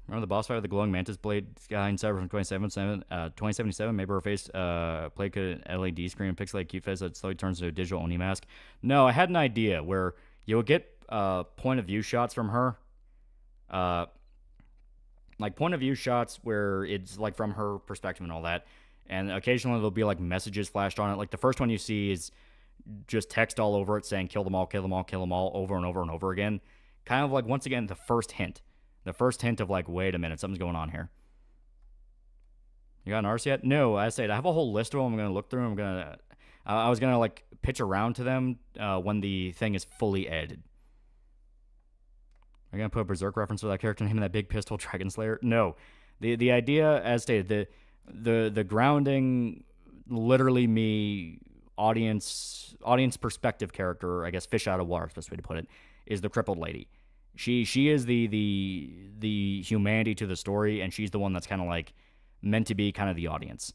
Remember the boss fight with the glowing mantis blade guy in Cyber from 2077? Maybe her face play could LED screen and pixelate cute face that slowly turns into a digital Oni mask. No, I had an idea where you would get point of view shots from her. Like point of view shots where it's like from her perspective and all that. And occasionally there'll be like messages flashed on it. Like the first one you see is just text all over it saying kill them all, kill them all, kill them all over and over and over again. Kind of like, once again, the first hint. The first hint of like, wait a minute, something's going on here. You got an artist yet? No, I said I have a whole list of them. I'm going to look through them. I was going to like pitch around to them when the thing is fully edited. Are you going to put a Berserk reference for that character name in that big pistol Dragon Slayer? No. The idea, as stated, the grounding, literally me, audience perspective character, I guess fish out of water is the best way to put it, is the crippled lady. She is the humanity to the story, and she's the one that's kind of like meant to be kind of the audience.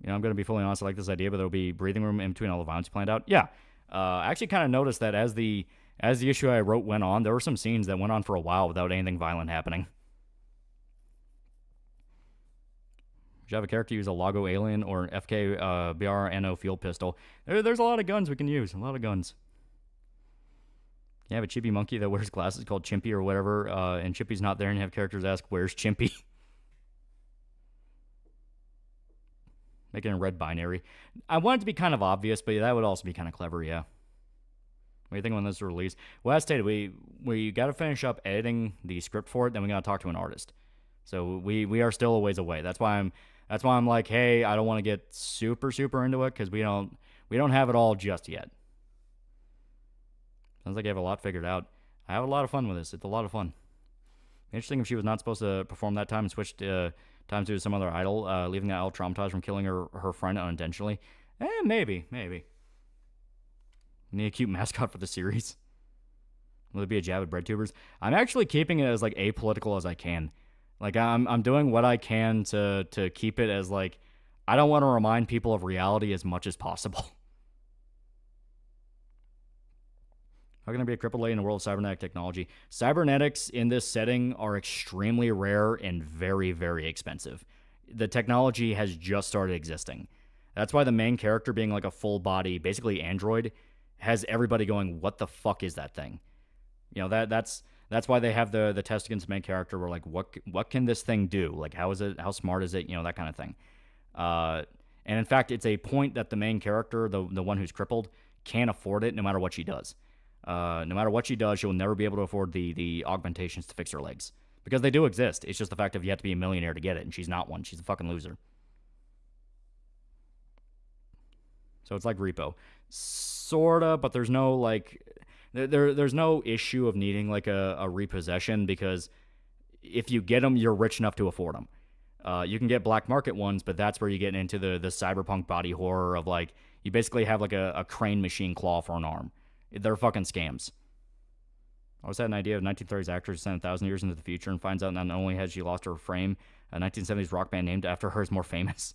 You know, I'm going to be fully honest, I like this idea, but there'll be breathing room in between all the violence planned out. Yeah. I actually kind of noticed that as the issue I wrote went on, there were some scenes that went on for a while without anything violent happening. Should you have a character use a Lago Alien or an FK BRNO field pistol? There's a lot of guns we can use. A lot of guns. You have a chippy monkey that wears glasses called Chimpy or whatever, and Chippy's not there, and you have characters ask, where's Chimpy? Make it in red binary. I want it to be kind of obvious, but that would also be kind of clever, yeah. What do you think when this is released? Well, as stated, we got to finish up editing the script for it, then we got to talk to an artist. So we are still a ways away. That's why I'm like, hey, I don't want to get super into it, because we don't have it all just yet. Sounds like you have a lot figured out. I have a lot of fun with this. It's a lot of fun. Interesting if she was not supposed to perform that time and switched times to some other idol, leaving that idol traumatized from killing her friend unintentionally. Maybe. Need a cute mascot for the series. Will it be a jab at breadtubers? I'm actually keeping it as like apolitical as I can. Like I'm doing what I can to keep it as like, I don't want to remind people of reality as much as possible. How can there be a crippled lady in the world of cybernetic technology? Cybernetics in this setting are extremely rare and very, very expensive. The technology has just started existing. That's why the main character being like a full body, basically android, has everybody going, what the fuck is that thing? You know, that's why they have the test against the main character where like, what can this thing do? Like, how smart is it? You know, that kind of thing. And in fact, it's a point that the main character, the one who's crippled, can't afford it no matter what she does. No matter what she does, she'll never be able to afford the augmentations to fix her legs. Because they do exist. It's just the fact of you have to be a millionaire to get it, and she's not one. She's a fucking loser. So it's like repo. Sorta, but there's no, like... There's no issue of needing, like, a repossession, because if you get them, you're rich enough to afford them. You can get black market ones, but that's where you get into the cyberpunk body horror of, like, you basically have, like, a crane machine claw for an arm. They're fucking scams. I always had an idea of 1930s actress sent 1,000 years into the future and finds out not only had she lost her frame, a 1970s rock band named after her is more famous.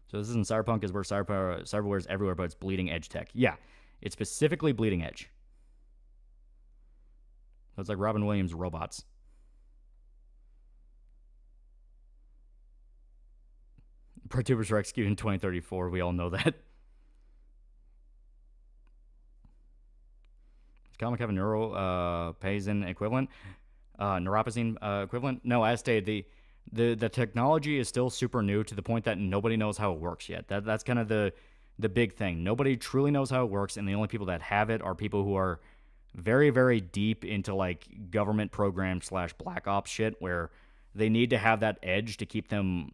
So this isn't cyberpunk, is where cyberware is everywhere, but it's bleeding edge tech. Yeah, it's specifically bleeding edge. So it's like Robin Williams robots. Protubers were executed in 2034. We all know that. Does comic have a neuropazin equivalent? Neuropazine equivalent? No, as stated, the technology is still super new to the point that nobody knows how it works yet. That's kind of the big thing. Nobody truly knows how it works, and the only people that have it are people who are very, very deep into like government program / black ops shit, where they need to have that edge to keep them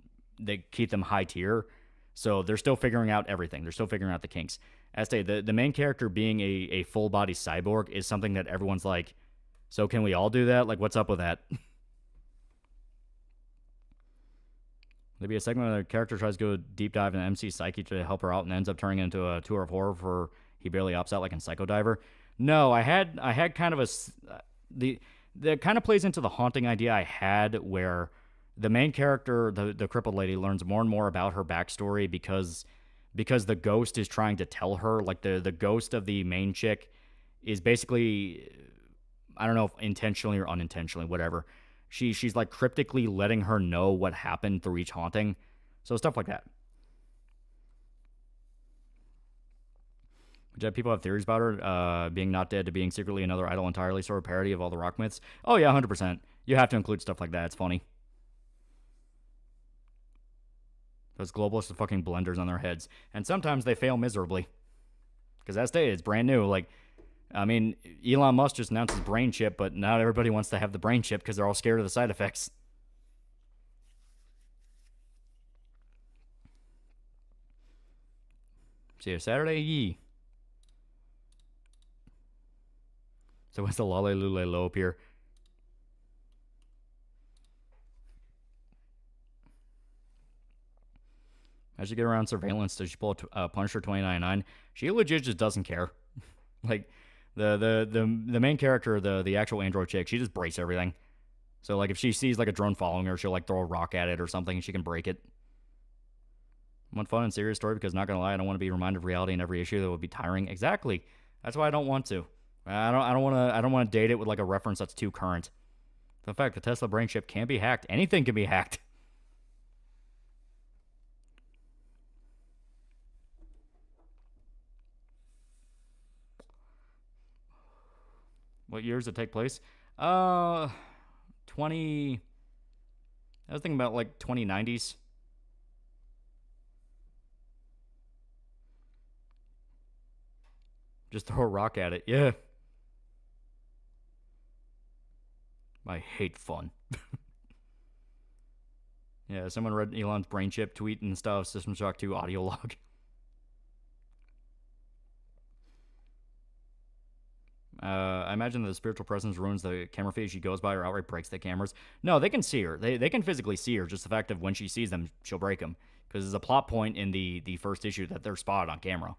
high tier. So they're still figuring out everything. They're still figuring out the kinks. As stated, the main character being a full body cyborg is something that everyone's like, so can we all do that? Like, what's up with that? There'd be a segment where the character tries to go deep dive in MC's psyche to help her out and ends up turning into a tour of horror for he barely opts out like in Psycho Diver. No, I had kind of that kind of plays into the haunting idea I had where the main character, the crippled lady, learns more and more about her backstory because the ghost is trying to tell her. Like the ghost of the main chick is basically, I don't know if intentionally or unintentionally, whatever. She's like cryptically letting her know what happened through each haunting. So stuff like that. People have theories about her being not dead to being secretly another idol entirely, sort of parody of all the rock myths. Oh yeah, 100%. You have to include stuff like that. It's funny. Those globalists are fucking blenders on their heads. And sometimes they fail miserably. Because as stated, it's brand new. Like, I mean, Elon Musk just announced his brain chip, but not everybody wants to have the brain chip because they're all scared of the side effects. See you Saturday, yee. So when's the Lolly Lule Low appear? As she get around surveillance, does she pull a Punisher 2099? She legit just doesn't care. Like, the main character, the actual android chick, she just breaks everything. So, like, if she sees, like, a drone following her, she'll, like, throw a rock at it or something, and she can break it. I want fun and serious story because, not gonna lie, I don't want to be reminded of reality in every issue. That would be tiring. Exactly. That's why I don't want to. I don't want to date it with, like, a reference that's too current. The fact the Tesla brain chip can be hacked. Anything can be hacked. What years did it take place? 20... I was thinking about, like, 2090s. Just throw a rock at it. Yeah. I hate fun. Yeah, someone read Elon's brain chip tweet and stuff. System Shock 2 audio log. I imagine the spiritual presence ruins the camera feed she goes by or outright breaks the cameras. No, they can see her. They can physically see her. Just the fact of when she sees them, she'll break them. Because there's a plot point in the first issue that they're spotted on camera.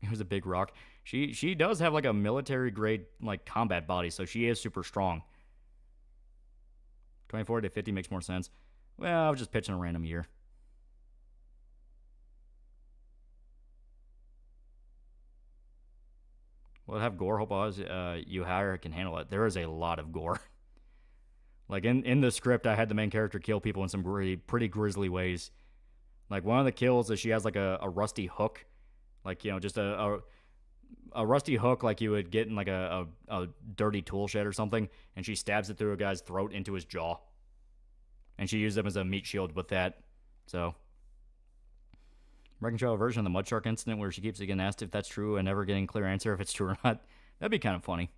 It was a big rock. She does have like a military grade like combat body, so she is super strong. 24 to 50 makes more sense. Well, I was just pitching a random year. Will it have gore? Hope you hire can handle it. There is a lot of gore. Like in the script, I had the main character kill people in some pretty grisly ways. Like one of the kills is she has like a rusty hook. Like, you know, just a rusty hook like you would get in like a dirty tool shed or something. And she stabs it through a guy's throat into his jaw. And she used them as a meat shield with that. So, reconcile a version of the mud shark incident where she keeps getting asked if that's true and never getting a clear answer if it's true or not. That'd be kind of funny.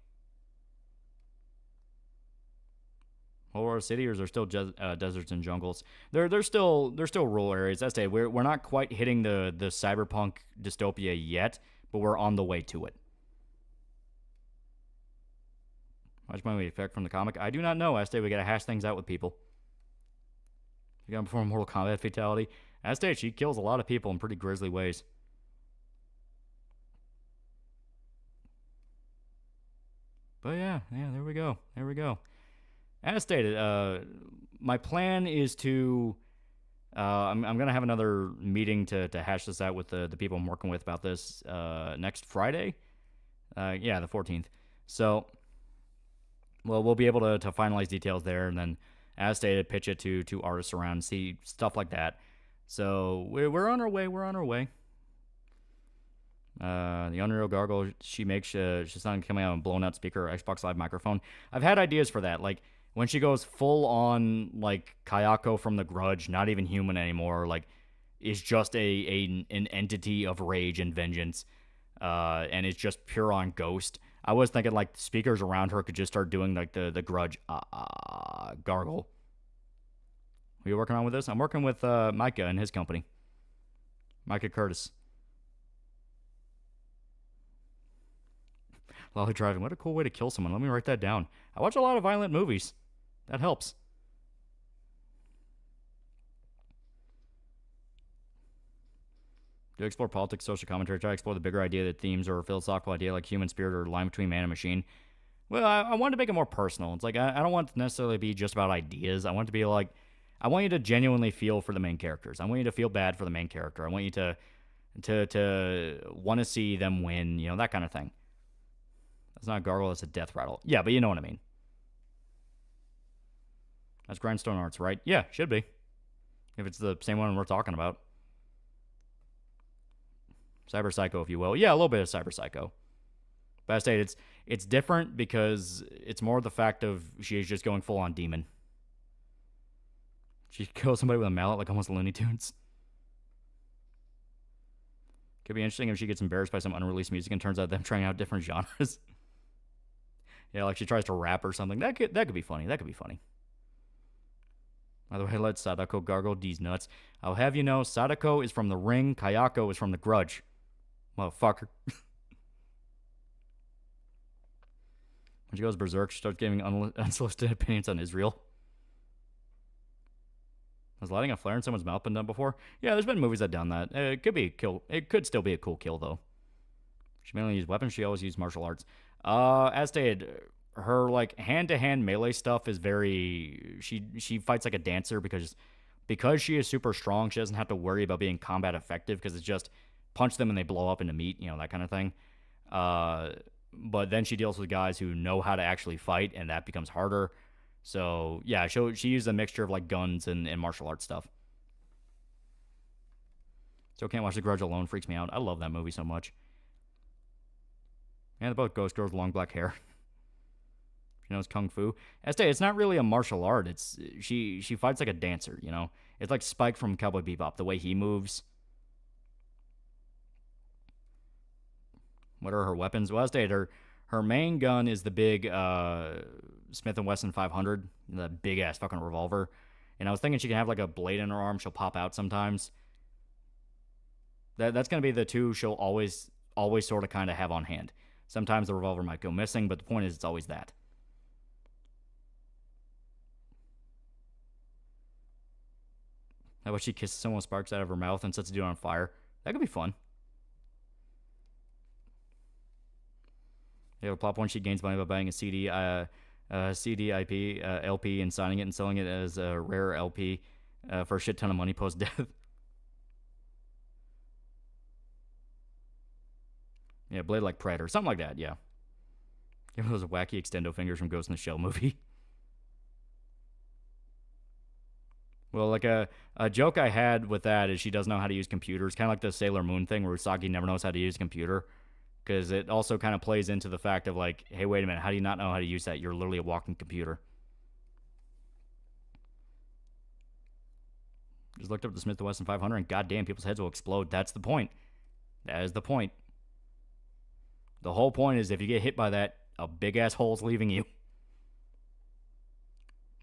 Or city, or is there still deserts and jungles? They're still rural areas. That's it. We're not quite hitting the cyberpunk dystopia yet, but we're on the way to it. How much money we expect from the comic? I do not know. I say we gotta hash things out with people. You got to perform a Mortal Kombat fatality. As stated, she kills a lot of people in pretty grisly ways. But yeah, there we go. There we go. As stated, my plan is to... I'm going to have another meeting to hash this out with the people I'm working with about this next Friday. Yeah, the 14th. So, well, we'll be able to finalize details there, and then, as stated, pitch it to artists around, see stuff like that. So, we're on our way. We're on our way. The Unreal Gargle she makes, she's not coming out on a blown out speaker or Xbox Live microphone. I've had ideas for that. Like, when she goes full on, like, Kayako from The Grudge, not even human anymore, like, is just an entity of rage and vengeance, and it's just pure on ghost. I was thinking, like, the speakers around her could just start doing, like, the Grudge gargle. What are you working on with this? I'm working with Micah and his company. Micah Curtis. Lolly driving. What a cool way to kill someone. Let me write that down. I watch a lot of violent movies. That helps. Do explore politics, social commentary, try to explore the bigger idea that themes or a philosophical idea like human spirit or line between man and machine. Well, I wanted to make it more personal. It's like, I don't want it to necessarily be just about ideas. I want it to be like, I want you to genuinely feel for the main characters. I want you to feel bad for the main character. I want you to want to see them win, you know, that kind of thing. That's not a gargle, that's a death rattle. Yeah, but you know what I mean. That's Grindstone Arts, right? Yeah, should be. If it's the same one we're talking about. Cyber Psycho, if you will. Yeah, a little bit of Cyber Psycho. But I state it's different because it's more the fact of she's just going full on demon. She kills somebody with a mallet like almost Looney Tunes. Could be interesting if she gets embarrassed by some unreleased music and turns out them trying out different genres. Yeah, like she tries to rap or something. That could be funny. That could be funny. By the way, let Sadako gargle these nuts. I'll have you know, Sadako is from The Ring, Kayako is from The Grudge. Motherfucker. When she goes berserk, she starts giving unsolicited opinions on Israel. Has lighting a flare in someone's mouth been done before? Yeah, there's been movies that done that. It could be a kill. It could still be a cool kill, though. She mainly used weapons. She always used martial arts. As stated, her like hand-to-hand melee stuff is very. She fights like a dancer because she is super strong. She doesn't have to worry about being combat effective because it's just punch them and they blow up into meat, you know, that kind of thing. But then she deals with guys who know how to actually fight, and that becomes harder. So, yeah, she used a mixture of, like, guns and martial arts stuff. So Can't Watch The Grudge Alone freaks me out. I love that movie so much. And about Ghost Girl's long black hair. She knows Kung Fu. It's not really a martial art. It's she fights like a dancer, you know? It's like Spike from Cowboy Bebop, the way he moves. What are her weapons? Well, her main gun is the big Smith & Wesson 500, the big-ass fucking revolver. And I was thinking she can have, like, a blade in her arm. She'll pop out sometimes. That's going to be the two she'll always sort of kind of have on hand. Sometimes the revolver might go missing, but the point is it's always that. How about she kisses someone with sparks out of her mouth and sets a dude on fire? That could be fun. Yeah, plot point, she gains money by buying a CD, IP, LP, and signing it and selling it as a rare LP for a shit ton of money post-death. Yeah, Blade like Predator. Something like that, yeah. Give those wacky extendo fingers from Ghost in the Shell movie. Well, like a joke I had with that is she doesn't know how to use computers. Kind of like the Sailor Moon thing where Usagi never knows how to use a computer. Because it also kind of plays into the fact of like, hey, wait a minute, how do you not know how to use that? You're literally a walking computer. Just looked up the Smith & Wesson 500 and goddamn, people's heads will explode. That's the point. That is the point. The whole point is if you get hit by that, a big-ass hole's leaving you.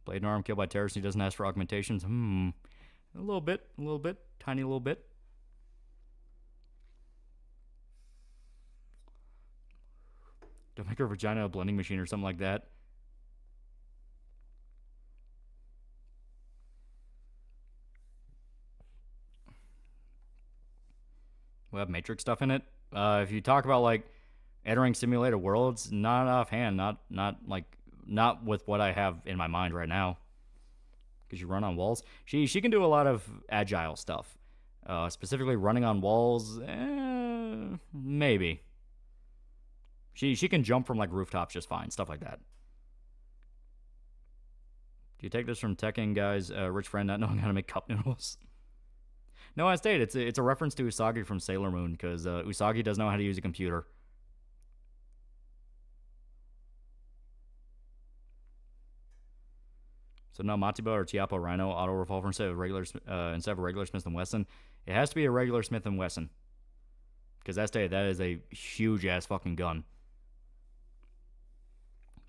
Blade and arm killed by terrorists. He doesn't ask for augmentations. A little bit. Tiny little bit. Don't make her vagina a blending machine or something like that. We'll have Matrix stuff in it. If you talk about like entering simulated worlds, not offhand, not with what I have in my mind right now. Because you run on walls. She can do a lot of agile stuff. Specifically running on walls, maybe. She can jump from like rooftops just fine, stuff like that. Do you take this from Tekken guy's rich friend not knowing how to make cup noodles? No, I stated it's a reference to Usagi from Sailor Moon because Usagi doesn't know how to use a computer. So no Matiba or Tiapo Rhino auto revolver instead of a regular Smith & Wesson. It has to be a regular Smith & Wesson. Because that is a huge ass fucking gun.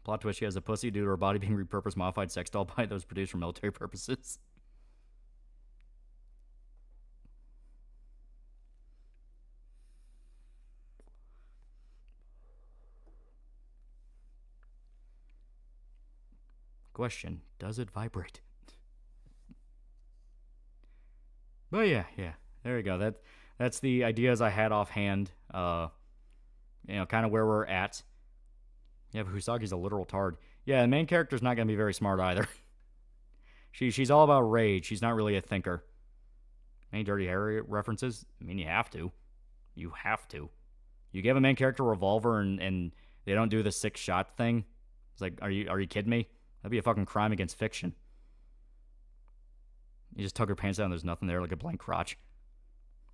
Plot twist: she has a pussy due to her body being repurposed modified sex doll body that was produced for military purposes. Question: does it vibrate? But yeah, there you go. That's the ideas I had offhand. Kind of where we're at. Yeah, but Usagi's a literal tard. Yeah, the main character's not gonna be very smart either. She's all about rage. She's not really a thinker. Any Dirty Harry references? I mean, you have to. You have to. You give a main character a revolver and they don't do the 6-shot thing. It's like, are you kidding me? That'd be a fucking crime against fiction. You just tug her pants down and there's nothing there, like a blank crotch.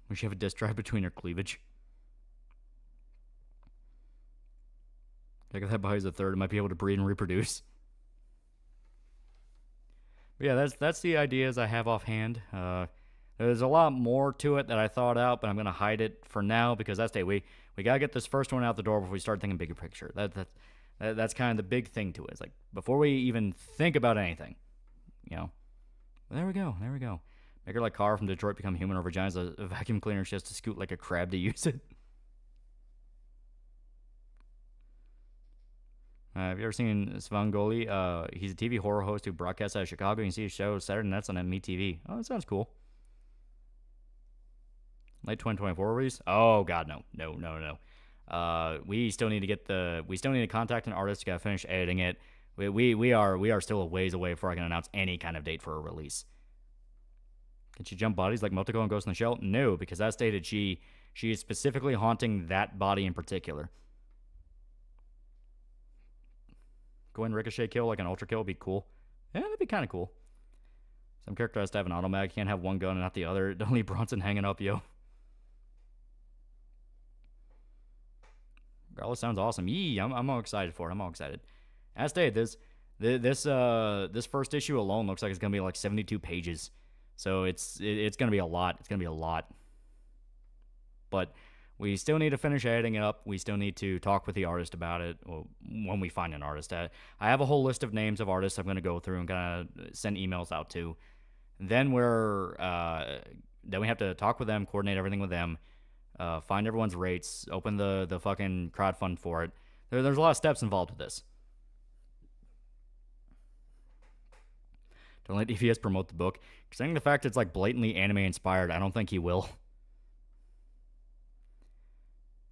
We should have a disk drive between her cleavage. Like if that body's a third, it might be able to breed and reproduce. But yeah, that's the ideas I have offhand. There's a lot more to it that I thought out, but I'm gonna hide it for now because we gotta get this first one out the door before we start thinking bigger picture. That's kind of the big thing to it. It's like before we even think about anything, There we go. Make her like Carr from Detroit become human. Her vagina's a vacuum cleaner. She has to scoot like a crab to use it. Have you ever seen Svangoli? He's a TV horror host who broadcasts out of Chicago. You can see his show Saturday nights on MeTV. Oh, that sounds cool. Late 2024 release? Oh God, no. We still need to contact an artist. Gotta finish editing it. We are still a ways away before I can announce any kind of date for a release. Can she jump bodies like Motoko and Ghost in the Shell? No, because that stated she is specifically haunting that body in particular. Go and ricochet kill like an ultra kill would be cool. Yeah, that'd be kind of cool. Some character has to have an automag. Can't have one gun and not the other. Don't leave Bronson hanging up, yo. Regardless, sounds awesome. Yee, I'm all excited for it. I'm all excited. As stated, this first issue alone looks like it's gonna be like 72 pages, so it's gonna be a lot. It's gonna be a lot. But we still need to finish editing it up. We still need to talk with the artist about it when we find an artist. I have a whole list of names of artists I'm gonna go through and kind of send emails out to. Then we have to talk with them, coordinate everything with them, find everyone's rates, open the fucking crowdfund for it. There's a lot of steps involved with this. Don't let DVS promote the book. Considering the fact it's like blatantly anime inspired, I don't think he will.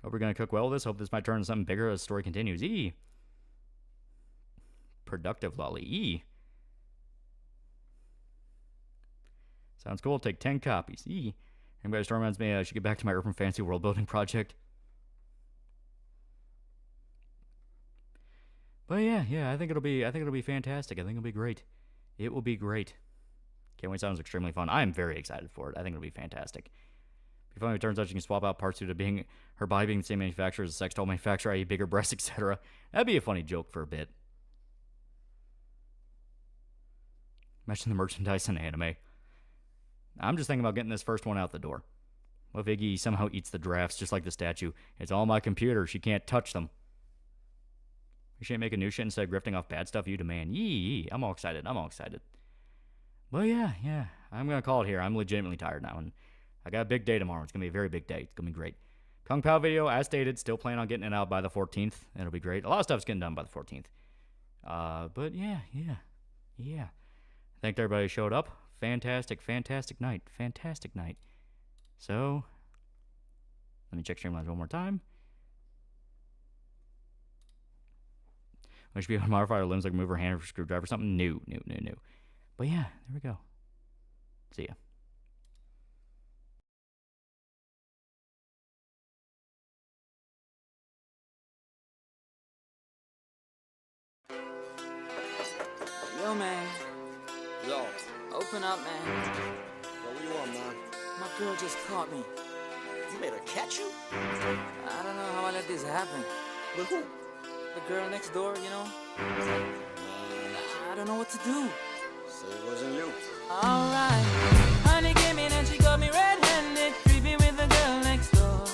Hope we're gonna cook well with this. Hope this might turn into something bigger as the story continues. Productive lolly. Sounds cool. Take 10 copies. Anybody storm reminds me I should get back to my urban fantasy world building project. But yeah, I think it'll be fantastic. I think it'll be great. It will be great. Can't wait. Sounds extremely fun. I am very excited for it. I think it'll be fantastic. If it turns out you can swap out parts due to being her body being the same manufacturer as a sex doll manufacturer, i.e. bigger breasts, etc. That'd be a funny joke for a bit. Imagine the merchandise in anime. I'm just thinking about getting this first one out the door. What if Iggy somehow eats the drafts just like the statue? It's all my computer. She can't touch them. We should make a new shit instead of grifting off bad stuff you demand. Yee. I'm all excited. But yeah. I'm going to call it here. I'm legitimately tired now. And I got a big day tomorrow. It's going to be a very big day. It's going to be great. Kung Pao video, as stated, still plan on getting it out by the 14th. It'll be great. A lot of stuff's getting done by the 14th. But yeah. Thank everybody who showed up. Fantastic night. So, Let me check Streamlabs one more time. We should be able to modify our limbs like move our hand or screwdriver or something. New. But yeah, there we go. See ya. Yo, man. Yo. Open up, man. What do you want, man? My girl just caught me. You made her catch you? I don't know how I let this happen. With who? The girl next door, you know? I don't know what to do. So it wasn't you. Alright. Honey came in and she got me red-handed, creepy with the girl next door.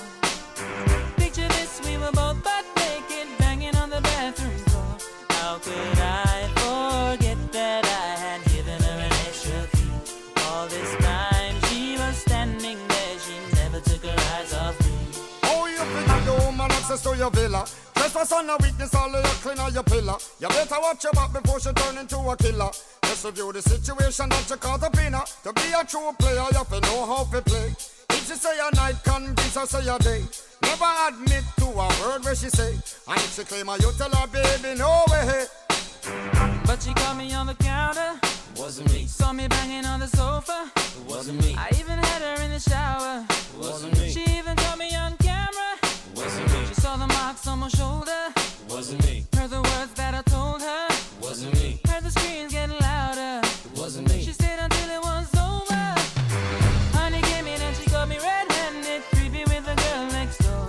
Picture this, we were both butt naked, banging on the bathroom floor. How could I forget that I had given her an extra key? All this time she was standing there, she never took her eyes off me. Oh, you think the woman access to your villa? Trespass on a weakness, all of your clean on your pillar. You better watch your back before she turn into a killer. Just review the situation that you call the winner. To be a true player, you have to know how to play. If she say a night, convince her say a day. Never admit to a word where she say. And if she claim her, you tell her, baby, no way. But she caught me on the counter. Wasn't me. Saw me banging on the sofa. It wasn't me. I even had her in the shower. It wasn't me. She even caught me on camera. It wasn't me. She saw the marks on my shoulder. It wasn't me. Heard the words that I told her. It wasn't me. Heard the screams getting louder. It wasn't me. She stayed until it was over. Honey came in and she got me red-handed, creepy with the girl next door.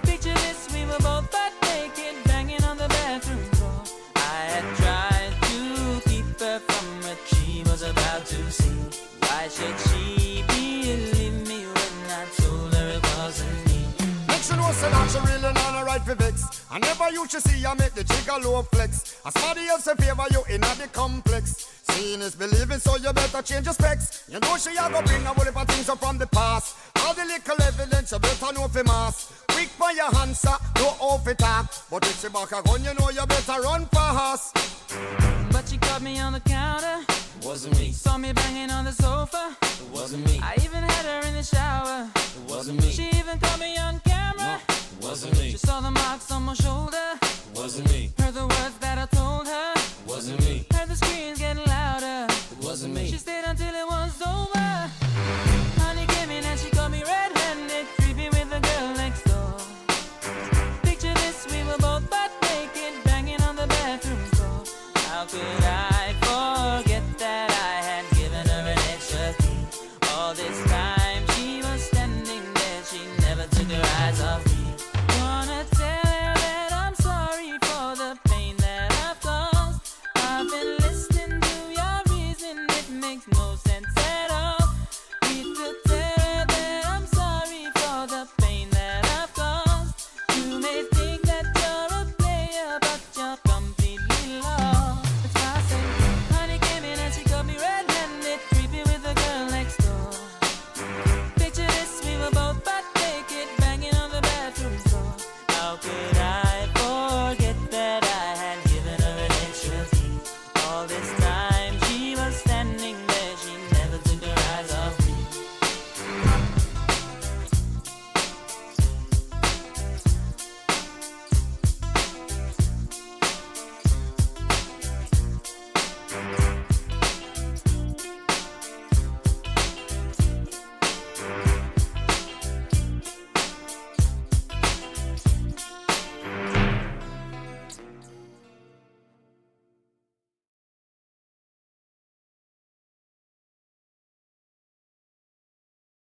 Picture this, we were both butt naked, banging on the bathroom floor. I had tried to keep her from what she was about to see. Why should she believe me when I told her it wasn't me? Next you know say that she really not a right for vex. I never used to see you make the jigger low flex. As somebody else in favor you in the complex. Seeing is believing, so you better change your specs. You know she a go bring a whole heap of things up from the past. All the little evidence you better know for mass. Quick for your answer, no off it talk. But if she back a gun, you know you better run fast. But she caught me on the counter. It wasn't me. Saw me banging on the sofa.